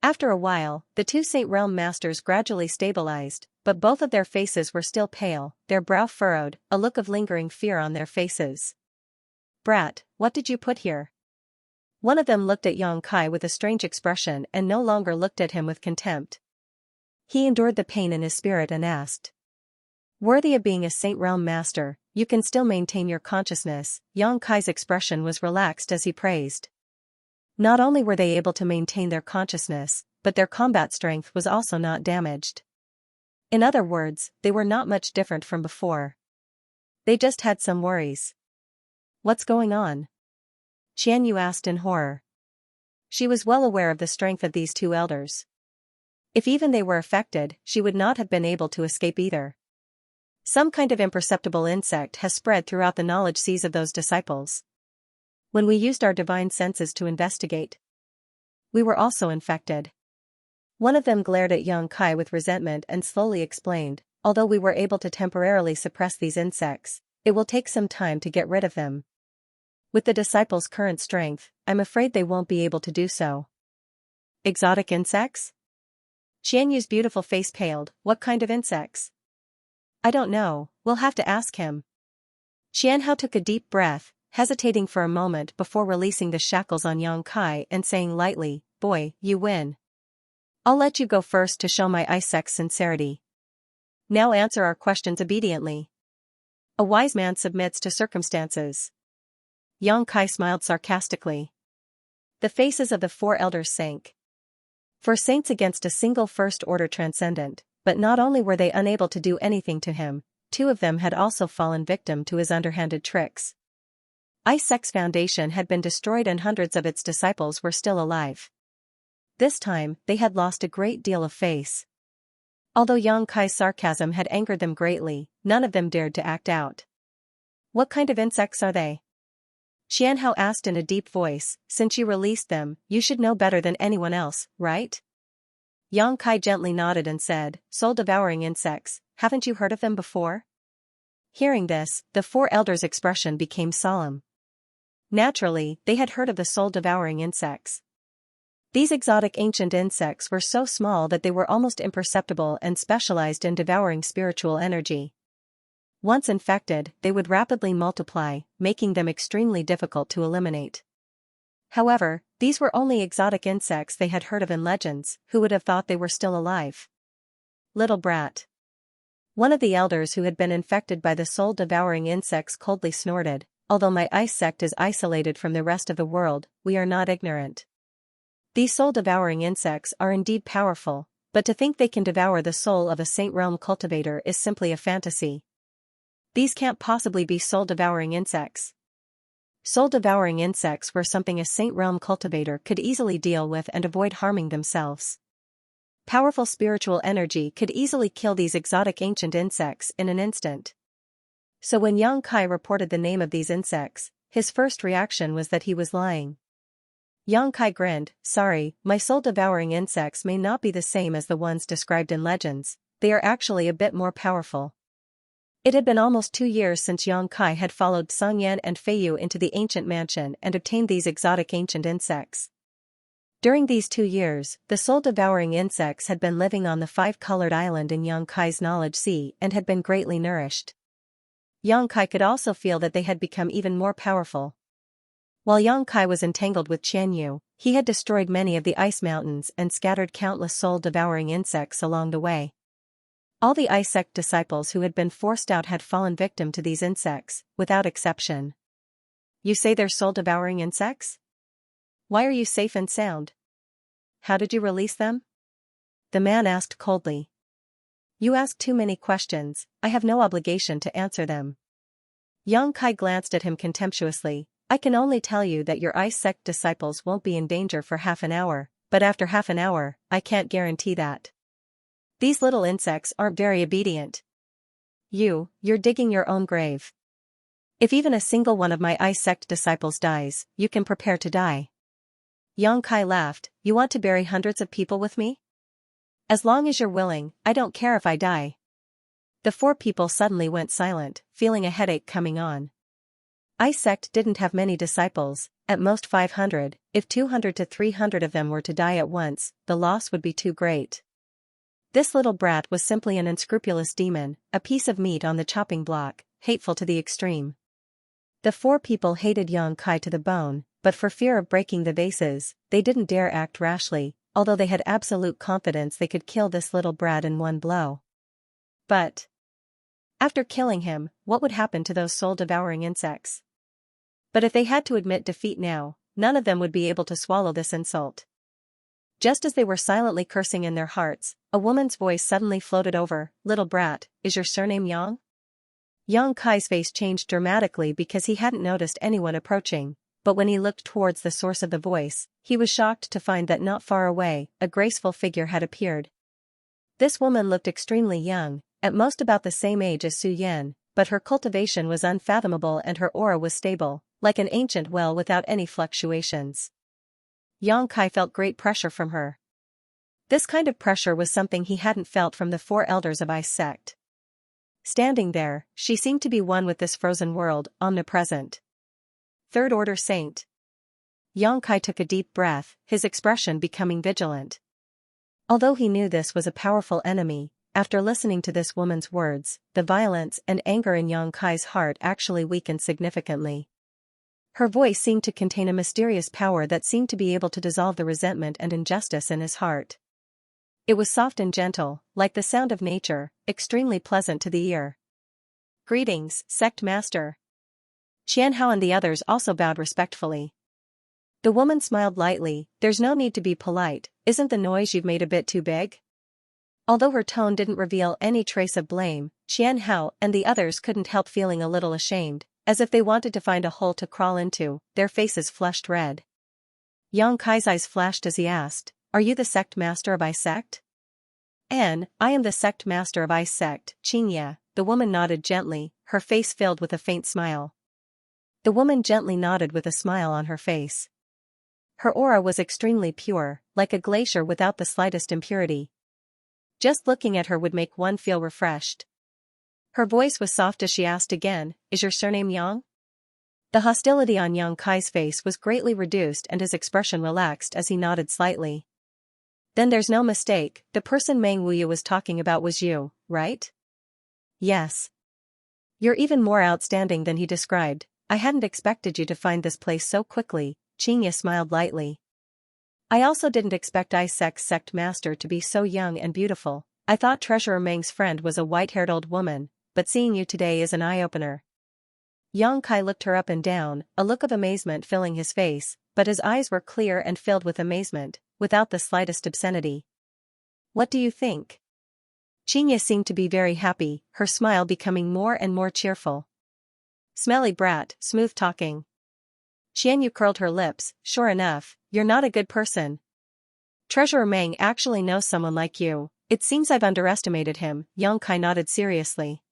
After a while, the 2 Saint Realm Masters gradually stabilized, but both of their faces were still pale, their brow furrowed, a look of lingering fear on their faces. Brat, what did you put here? One of them looked at Yang Kai with a strange expression and no longer looked at him with contempt. He endured the pain in his spirit and asked. Worthy of being a Saint Realm Master, you can still maintain your consciousness. Yang Kai's expression was relaxed as he praised. Not only were they able to maintain their consciousness, but their combat strength was also not damaged. In other words, they were not much different from before. They just had some worries. What's going on? Qian Yu asked in horror. She was well aware of the strength of these 2 elders. If even they were affected, she would not have been able to escape either. Some kind of imperceptible insect has spread throughout the knowledge seas of those disciples. When we used our divine senses to investigate, we were also infected. One of them glared at Yang Kai with resentment and slowly explained, although we were able to temporarily suppress these insects, it will take some time to get rid of them. With the disciples' current strength, I'm afraid they won't be able to do so. Exotic insects? Xian Yu's beautiful face paled, what kind of insects? I don't know, we'll have to ask him. Xianxia took a deep breath, hesitating for a moment before releasing the shackles on Yang Kai and saying lightly, "Boy, you win. I'll let you go first to show my ice sect's sincerity. Now answer our questions obediently. A wise man submits to circumstances." Yang Kai smiled sarcastically. The faces of the four elders sank. For saints against a single first-order transcendent, but not only were they unable to do anything to him, two of them had also fallen victim to his underhanded tricks. Ice Sect's foundation had been destroyed and hundreds of its disciples were still alive. This time, they had lost a great deal of face. Although Yang Kai's sarcasm had angered them greatly, none of them dared to act out. "What kind of insects are they?" Xianxia asked in a deep voice. "Since you released them, you should know better than anyone else, right?" Yang Kai gently nodded and said, "Soul-devouring insects, haven't you heard of them before?" Hearing this, the four elders' expression became solemn. Naturally, they had heard of the soul-devouring insects. These exotic ancient insects were so small that they were almost imperceptible and specialized in devouring spiritual energy. Once infected, they would rapidly multiply, making them extremely difficult to eliminate. However, these were only exotic insects they had heard of in legends. Who would have thought they were still alive? "Little brat." One of the elders who had been infected by the soul-devouring insects coldly snorted, "Although my ice sect is isolated from the rest of the world, we are not ignorant. These soul-devouring insects are indeed powerful, but to think they can devour the soul of a Saint Realm cultivator is simply a fantasy. These can't possibly be soul-devouring insects." Soul-devouring insects were something a Saint Realm cultivator could easily deal with and avoid harming themselves. Powerful spiritual energy could easily kill these exotic ancient insects in an instant. So when Yang Kai reported the name of these insects, his first reaction was that he was lying. Yang Kai grinned, "Sorry, my soul-devouring insects may not be the same as the ones described in legends, they are actually a bit more powerful." It had been almost 2 years since Yang Kai had followed Songyan and Feiyu into the ancient mansion and obtained these exotic ancient insects. During these 2 years, the soul-devouring insects had been living on the 5-colored island in Yang Kai's knowledge sea and had been greatly nourished. Yang Kai could also feel that they had become even more powerful. While Yang Kai was entangled with Qianyu, he had destroyed many of the ice mountains and scattered countless soul-devouring insects along the way. All the ice sect disciples who had been forced out had fallen victim to these insects, without exception. "You say they're soul-devouring insects? Why are you safe and sound? How did you release them?" the man asked coldly. "You ask too many questions, I have no obligation to answer them." Yang Kai glanced at him contemptuously. "I can only tell you that your ice sect disciples won't be in danger for half an hour, but after half an hour, I can't guarantee that. These little insects aren't very obedient. You're digging your own grave. If even a single one of my ice sect disciples dies, you can prepare to die." Yang Kai laughed, "You want to bury hundreds of people with me? As long as you're willing, I don't care if I die." The 4 people suddenly went silent, feeling a headache coming on. Ice sect didn't have many disciples, at most 500, if 200 to 300 of them were to die at once, the loss would be too great. This little brat was simply an unscrupulous demon, a piece of meat on the chopping block, hateful to the extreme. The 4 people hated Yang Kai to the bone, but for fear of breaking the vases, they didn't dare act rashly, although they had absolute confidence they could kill this little brat in one blow. But after killing him, what would happen to those soul-devouring insects? But if they had to admit defeat now, none of them would be able to swallow this insult. Just as they were silently cursing in their hearts, a woman's voice suddenly floated over, "Little brat, is your surname Yang?" Yang Kai's face changed dramatically because he hadn't noticed anyone approaching, but when he looked towards the source of the voice, he was shocked to find that not far away, a graceful figure had appeared. This woman looked extremely young, at most about the same age as Su Yan, but her cultivation was unfathomable and her aura was stable, like an ancient well without any fluctuations. Yang Kai felt great pressure from her. This kind of pressure was something he hadn't felt from the 4 elders of Ice Sect. Standing there, she seemed to be one with this frozen world, omnipresent. 3rd Order Saint. Yang Kai took a deep breath, his expression becoming vigilant. Although he knew this was a powerful enemy, after listening to this woman's words, the violence and anger in Yang Kai's heart actually weakened significantly. Her voice seemed to contain a mysterious power that seemed to be able to dissolve the resentment and injustice in his heart. It was soft and gentle, like the sound of nature, extremely pleasant to the ear. "Greetings, sect master." Xianxia and the others also bowed respectfully. The woman smiled lightly. "There's no need to be polite, isn't the noise you've made a bit too big?" Although her tone didn't reveal any trace of blame, Xianxia and the others couldn't help feeling a little ashamed, as if they wanted to find a hole to crawl into. Their faces flushed red. Yang Kai's eyes flashed as he asked, "Are you the sect master of I sect?" I am the sect master of I sect, Xianxia." The woman nodded gently, her face filled with a faint smile. The woman gently nodded with a smile on her face. Her aura was extremely pure, like a glacier without the slightest impurity. Just looking at her would make one feel refreshed. Her voice was soft as she asked again, "Is your surname Yang?" The hostility on Yang Kai's face was greatly reduced and his expression relaxed as he nodded slightly. "Then there's no mistake, the person Meng Wuyu was talking about was you, right?" "Yes. You're even more outstanding than he described. I hadn't expected you to find this place so quickly." Xianxia smiled lightly. "I also didn't expect Isaac's sect master to be so young and beautiful. I thought Treasurer Meng's friend was a white-haired old woman, but seeing you today is an eye-opener." Yang Kai looked her up and down, a look of amazement filling his face, but his eyes were clear and filled with amazement, without the slightest obscenity. "What do you think?" Xianxia seemed to be very happy, her smile becoming more and more cheerful. "Smelly brat, smooth talking." Xianyu curled her lips. "Sure enough, you're not a good person. Treasurer Meng actually knows someone like you. It seems I've underestimated him." Yang Kai nodded seriously.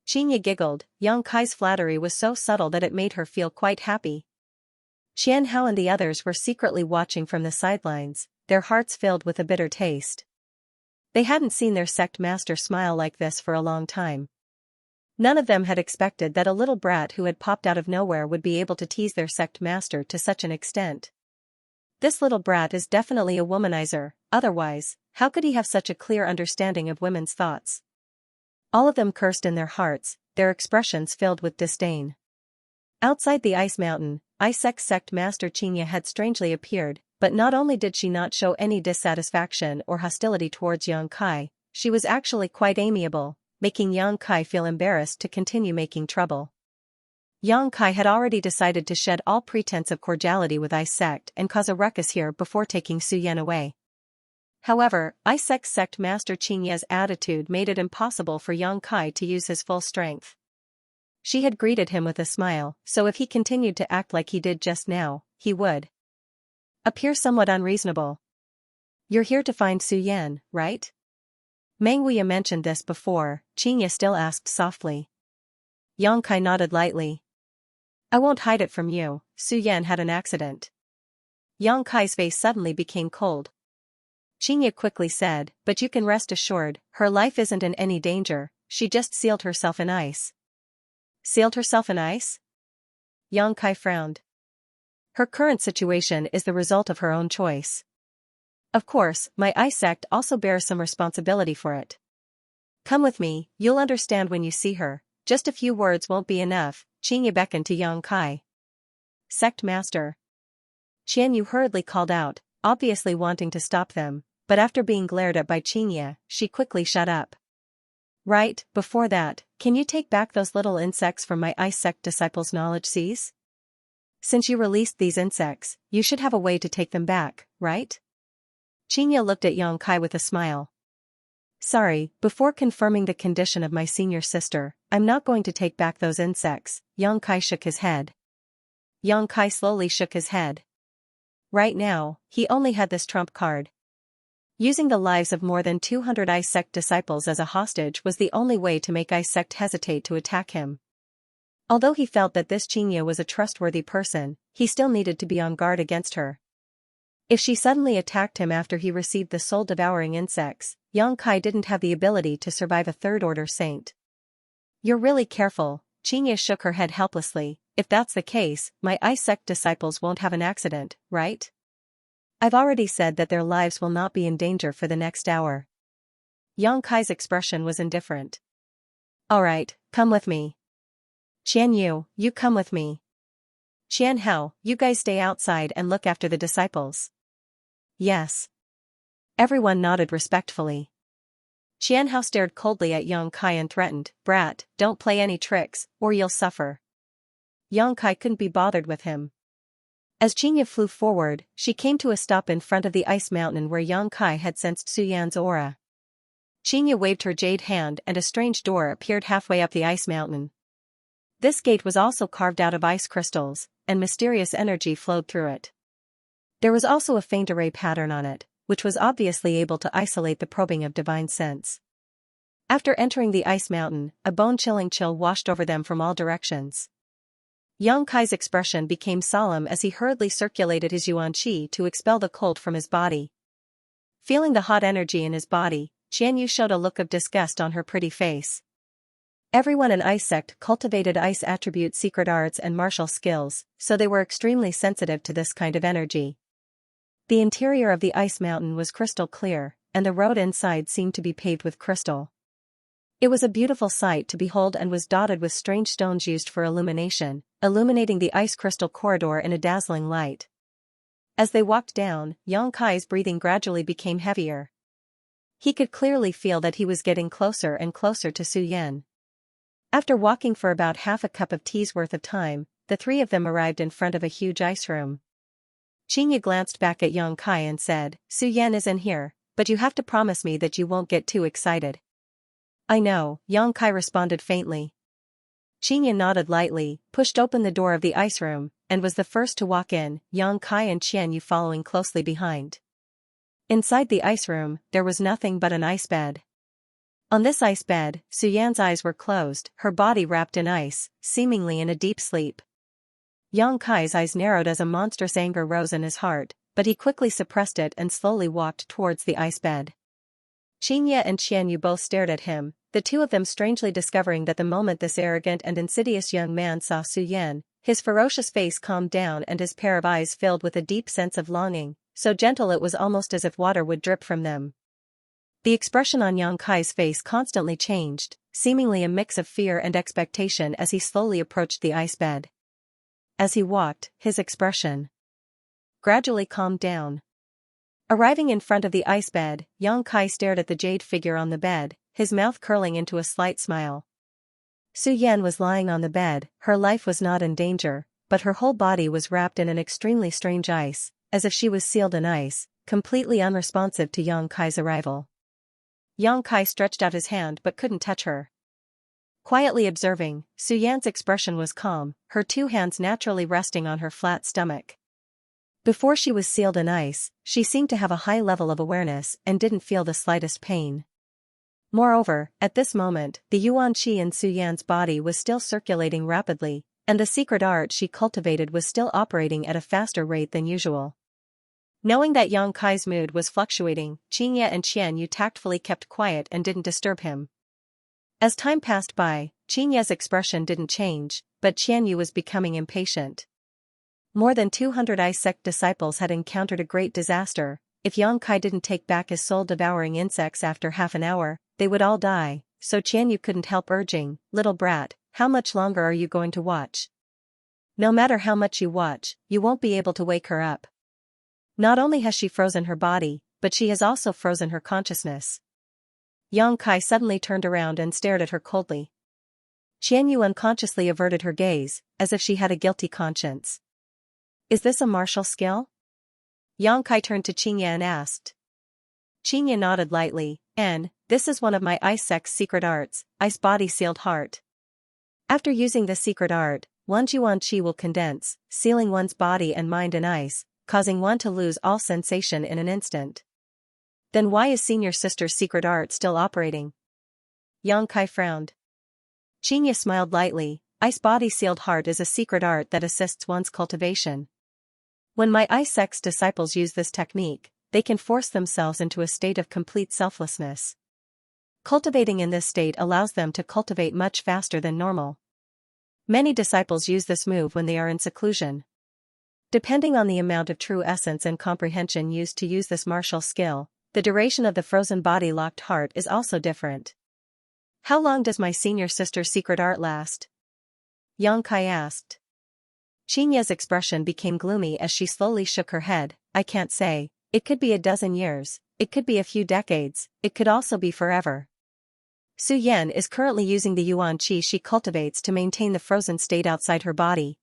Xianxia giggled. Yang Kai's flattery was so subtle that it made her feel quite happy. Xianhao and the others were secretly watching from the sidelines, their hearts filled with a bitter taste. They hadn't seen their sect master smile like this for a long time. None of them had expected that a little brat who had popped out of nowhere would be able to tease their sect master to such an extent. This little brat is definitely a womanizer, otherwise, how could he have such a clear understanding of women's thoughts? All of them cursed in their hearts, their expressions filled with disdain. Outside the ice mountain, Isaac's sect master Xianxia had strangely appeared, but not only did she not show any dissatisfaction or hostility towards Yang Kai, she was actually quite amiable, making Yang Kai feel embarrassed to continue making trouble. Yang Kai had already decided to shed all pretense of cordiality with Isaac and cause a ruckus here before taking Su Yan away. However, Isaac's sect master Xianxia's attitude made it impossible for Yang Kai to use his full strength. She had greeted him with a smile, so if he continued to act like he did just now, he would appear somewhat unreasonable. "You're here to find Su Yan, right?" Meng Wuya mentioned this before, Xianxia still asked softly. Yang Kai nodded lightly. "I won't hide it from you, Su Yan had an accident." Yang Kai's face suddenly became cold. Xianxia quickly said, "But you can rest assured, her life isn't in any danger, she just sealed herself in ice." "Sealed herself in ice?" Yang Kai frowned. "Her current situation is the result of her own choice. Of course, my ice sect also bears some responsibility for it. Come with me, you'll understand when you see her, just a few words won't be enough." Xianxia beckoned to Yang Kai. "Sect master." Xianyu hurriedly called out, obviously wanting to stop them, but after being glared at by Xianxia, she quickly shut up. "Right, before that, can you take back those little insects from my ice sect disciples' knowledge seas? Since you released these insects, you should have a way to take them back, right?" Xianxia looked at Yang Kai with a smile. "Sorry, before confirming the condition of my senior sister, I'm not going to take back those insects." Yang Kai shook his head. Yang Kai slowly shook his head. Right now, he only had this trump card. Using the lives of more than 200 ice sect disciples as a hostage was the only way to make ice sect hesitate to attack him. Although he felt that this Xianxia was a trustworthy person, he still needed to be on guard against her. If she suddenly attacked him after he received the soul-devouring insects, Yang Kai didn't have the ability to survive a third-order saint. "You're really careful," Xianxia shook her head helplessly. "If that's the case, my ice sect disciples won't have an accident, right? I've already said that their lives will not be in danger for the next hour." Yang Kai's expression was indifferent. Alright, come with me. Xianyu, you come with me. Xian Hao, you guys stay outside and look after the disciples. Yes. Everyone nodded respectfully. Xian Hao stared coldly at Yang Kai and threatened, Brat, don't play any tricks, or you'll suffer. Yang Kai couldn't be bothered with him. As Xianxia flew forward, she came to a stop in front of the ice mountain where Yang Kai had sensed Su Yan's aura. Xianxia waved her jade hand and a strange door appeared halfway up the ice mountain. This gate was also carved out of ice crystals, and mysterious energy flowed through it. There was also a faint array pattern on it, which was obviously able to isolate the probing of divine sense. After entering the ice mountain, a bone-chilling chill washed over them from all directions. Yang Kai's expression became solemn as he hurriedly circulated his yuan qi to expel the cold from his body. Feeling the hot energy in his body, Xianyu showed a look of disgust on her pretty face. Everyone in Ice Sect cultivated ice attributes, secret arts and martial skills, so they were extremely sensitive to this kind of energy. The interior of the ice mountain was crystal clear, and the road inside seemed to be paved with crystal. It was a beautiful sight to behold and was dotted with strange stones used for illumination, illuminating the ice crystal corridor in a dazzling light. As they walked down, Yang Kai's breathing gradually became heavier. He could clearly feel that he was getting closer and closer to Su Yan. After walking for about half a cup of tea's worth of time, the three of them arrived in front of a huge ice room. Xianxia glanced back at Yang Kai and said, Su Yan is in here, but you have to promise me that you won't get too excited. I know, Yang Kai responded faintly. Xianxia nodded lightly, pushed open the door of the ice room, and was the first to walk in, Yang Kai and Xianyu following closely behind. Inside the ice room, there was nothing but an ice bed. On this ice bed, Su Yan's eyes were closed, her body wrapped in ice, seemingly in a deep sleep. Yang Kai's eyes narrowed as a monstrous anger rose in his heart, but he quickly suppressed it and slowly walked towards the ice bed. Xianxia and Xianyu both stared at him, the two of them strangely discovering that the moment this arrogant and insidious young man saw Su Yan, his ferocious face calmed down and his pair of eyes filled with a deep sense of longing, so gentle it was almost as if water would drip from them. The expression on Yang Kai's face constantly changed, seemingly a mix of fear and expectation as he slowly approached the ice bed. As he walked, his expression gradually calmed down. Arriving in front of the ice bed, Yang Kai stared at the jade figure on the bed, his mouth curling into a slight smile. Su Yan was lying on the bed, her life was not in danger, but her whole body was wrapped in an extremely strange ice, as if she was sealed in ice, completely unresponsive to Yang Kai's arrival. Yang Kai stretched out his hand but couldn't touch her. Quietly observing, Su Yan's expression was calm, her two hands naturally resting on her flat stomach. Before she was sealed in ice, she seemed to have a high level of awareness and didn't feel the slightest pain. Moreover, at this moment, the yuan qi in Su Yan's body was still circulating rapidly, and the secret art she cultivated was still operating at a faster rate than usual. Knowing that Yang Kai's mood was fluctuating, Xianxia and Xianyu tactfully kept quiet and didn't disturb him. As time passed by, Xianxia's expression didn't change, but Xianyu was becoming impatient. More than 200 Ice Sect disciples had encountered a great disaster. If Yang Kai didn't take back his soul-devouring insects after half an hour, they would all die, so Xianyu couldn't help urging, Little brat, how much longer are you going to watch? No matter how much you watch, you won't be able to wake her up. Not only has she frozen her body, but she has also frozen her consciousness. Yang Kai suddenly turned around and stared at her coldly. Xianyu unconsciously averted her gaze, as if she had a guilty conscience. Is this a martial skill? Yang Kai turned to Xianxia and asked. Xianxia nodded lightly, and, this is one of my Ice Sect's secret arts, Ice Body Sealed Heart. After using this secret art, one's yuan qi will condense, sealing one's body and mind in ice, causing one to lose all sensation in an instant. Then why is senior sister's secret art still operating? Yang Kai frowned. Xianxia smiled lightly. Ice Body Sealed Heart is a secret art that assists one's cultivation. When my Ice Sect's disciples use this technique, they can force themselves into a state of complete selflessness. Cultivating in this state allows them to cultivate much faster than normal. Many disciples use this move when they are in seclusion. Depending on the amount of true essence and comprehension used to use this martial skill, the duration of the frozen body locked heart is also different. How long does my senior sister's secret art last? Xianxia asked. Xianxia's expression became gloomy as she slowly shook her head. I can't say. It could be a dozen years, it could be a few decades, it could also be forever. Su Yan is currently using the yuan qi she cultivates to maintain the frozen state outside her body.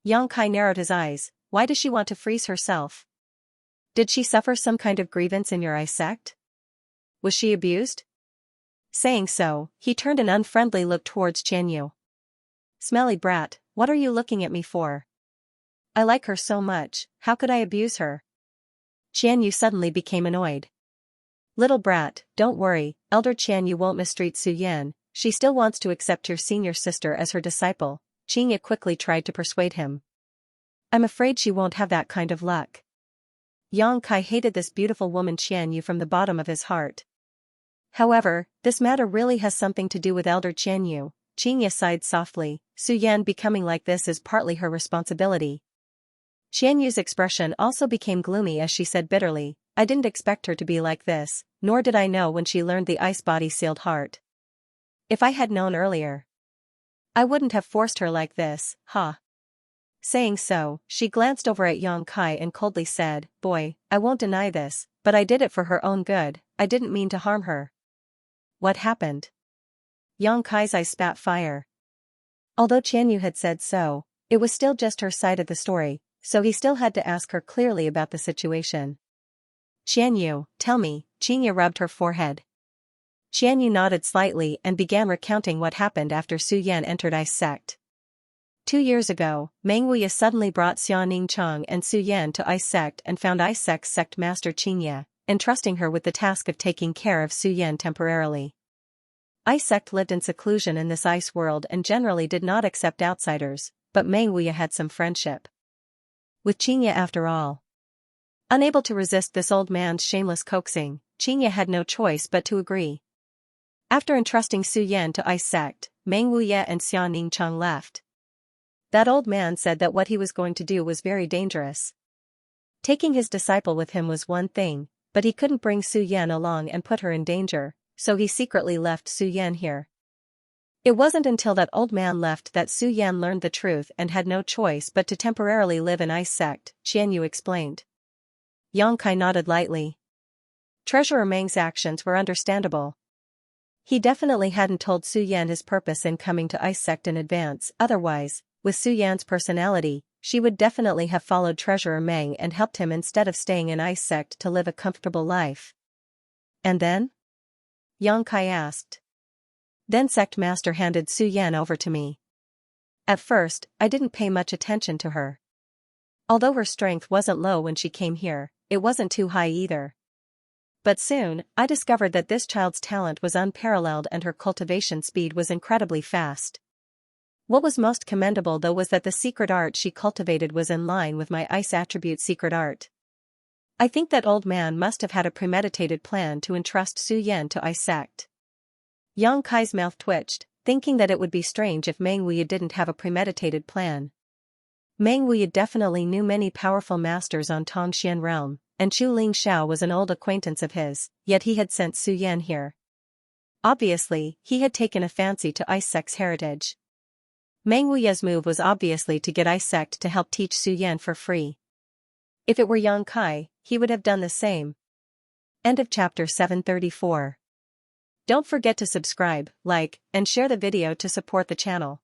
Xianxia narrowed his eyes. Why does she want to freeze herself? Did she suffer some kind of grievance in your ice sect? Was she abused? Saying so, he turned an unfriendly look towards Qianyu. Smelly brat, what are you looking at me for? I like her so much, how could I abuse her? Qianyu suddenly became annoyed. Little brat, don't worry, Elder Qianyu won't mistreat Su Yan, she still wants to accept your senior sister as her disciple. Qianyu quickly tried to persuade him. I'm afraid she won't have that kind of luck. Xianxia hated this beautiful woman Qianyu from the bottom of his heart. However, this matter really has something to do with Elder Qianyu. Qianyu sighed softly. Su Yan becoming like this is partly her responsibility. Qianyu's expression also became gloomy as she said bitterly, I didn't expect her to be like this, nor did I know when she learned the ice body sealed heart. If I had known earlier, I wouldn't have forced her like this, huh? Saying so, she glanced over at Xianxia and coldly said, boy, I won't deny this, but I did it for her own good, I didn't mean to harm her. What happened? Xianxia's eyes spat fire. Although Qianyu had said so, it was still just her side of the story, so he still had to ask her clearly about the situation. Qianyu, tell me, Qianyu rubbed her forehead. Qianyu nodded slightly and began recounting what happened after Su Yan entered Ice Sect. 2 years ago, Meng Wuya suddenly brought Xiaoning Chang and Su Yan to Ice Sect and found Ice Sect's sect master Qianyu, entrusting her with the task of taking care of Su Yan temporarily. Ice Sect lived in seclusion in this ice world and generally did not accept outsiders, but Meng Wuya had some friendship with Qianyu after all. Unable to resist this old man's shameless coaxing, Qianyu had no choice but to agree. After entrusting Su Yan to Ice Sect, Meng Wuya and Xiaoning Chang left. That old man said that what he was going to do was very dangerous. Taking his disciple with him was one thing, but he couldn't bring Su Yan along and put her in danger, so he secretly left Su Yan here. It wasn't until that old man left that Su Yan learned the truth and had no choice but to temporarily live in Ice Sect, Qianyu explained. Xianxia nodded lightly. Treasurer Meng's actions were understandable. He definitely hadn't told Su Yan his purpose in coming to Ice Sect in advance, otherwise, with Su Yan's personality, she would definitely have followed Treasurer Meng and helped him instead of staying in Ice Sect to live a comfortable life. And then? Xianxia asked. Then Sect Master handed Su Yan over to me. At first, I didn't pay much attention to her. Although her strength wasn't low when she came here, it wasn't too high either. But soon, I discovered that this child's talent was unparalleled and her cultivation speed was incredibly fast. What was most commendable though was that the secret art she cultivated was in line with my ice attribute secret art. I think that old man must have had a premeditated plan to entrust Su Yan to Ice Sect. Xianxia's mouth twitched, thinking that it would be strange if Meng Wuya didn't have a premeditated plan. Meng Wuya definitely knew many powerful masters on Tongxian realm, and Chu Lingxiao was an old acquaintance of his, yet he had sent Su Yan here. Obviously, he had taken a fancy to Ice Sect's heritage. Meng Wuya's move was obviously to get Ice Sect to help teach Su Yan for free. If it were Xianxia, he would have done the same. End of chapter 734. Don't forget to subscribe, like, and share the video to support the channel.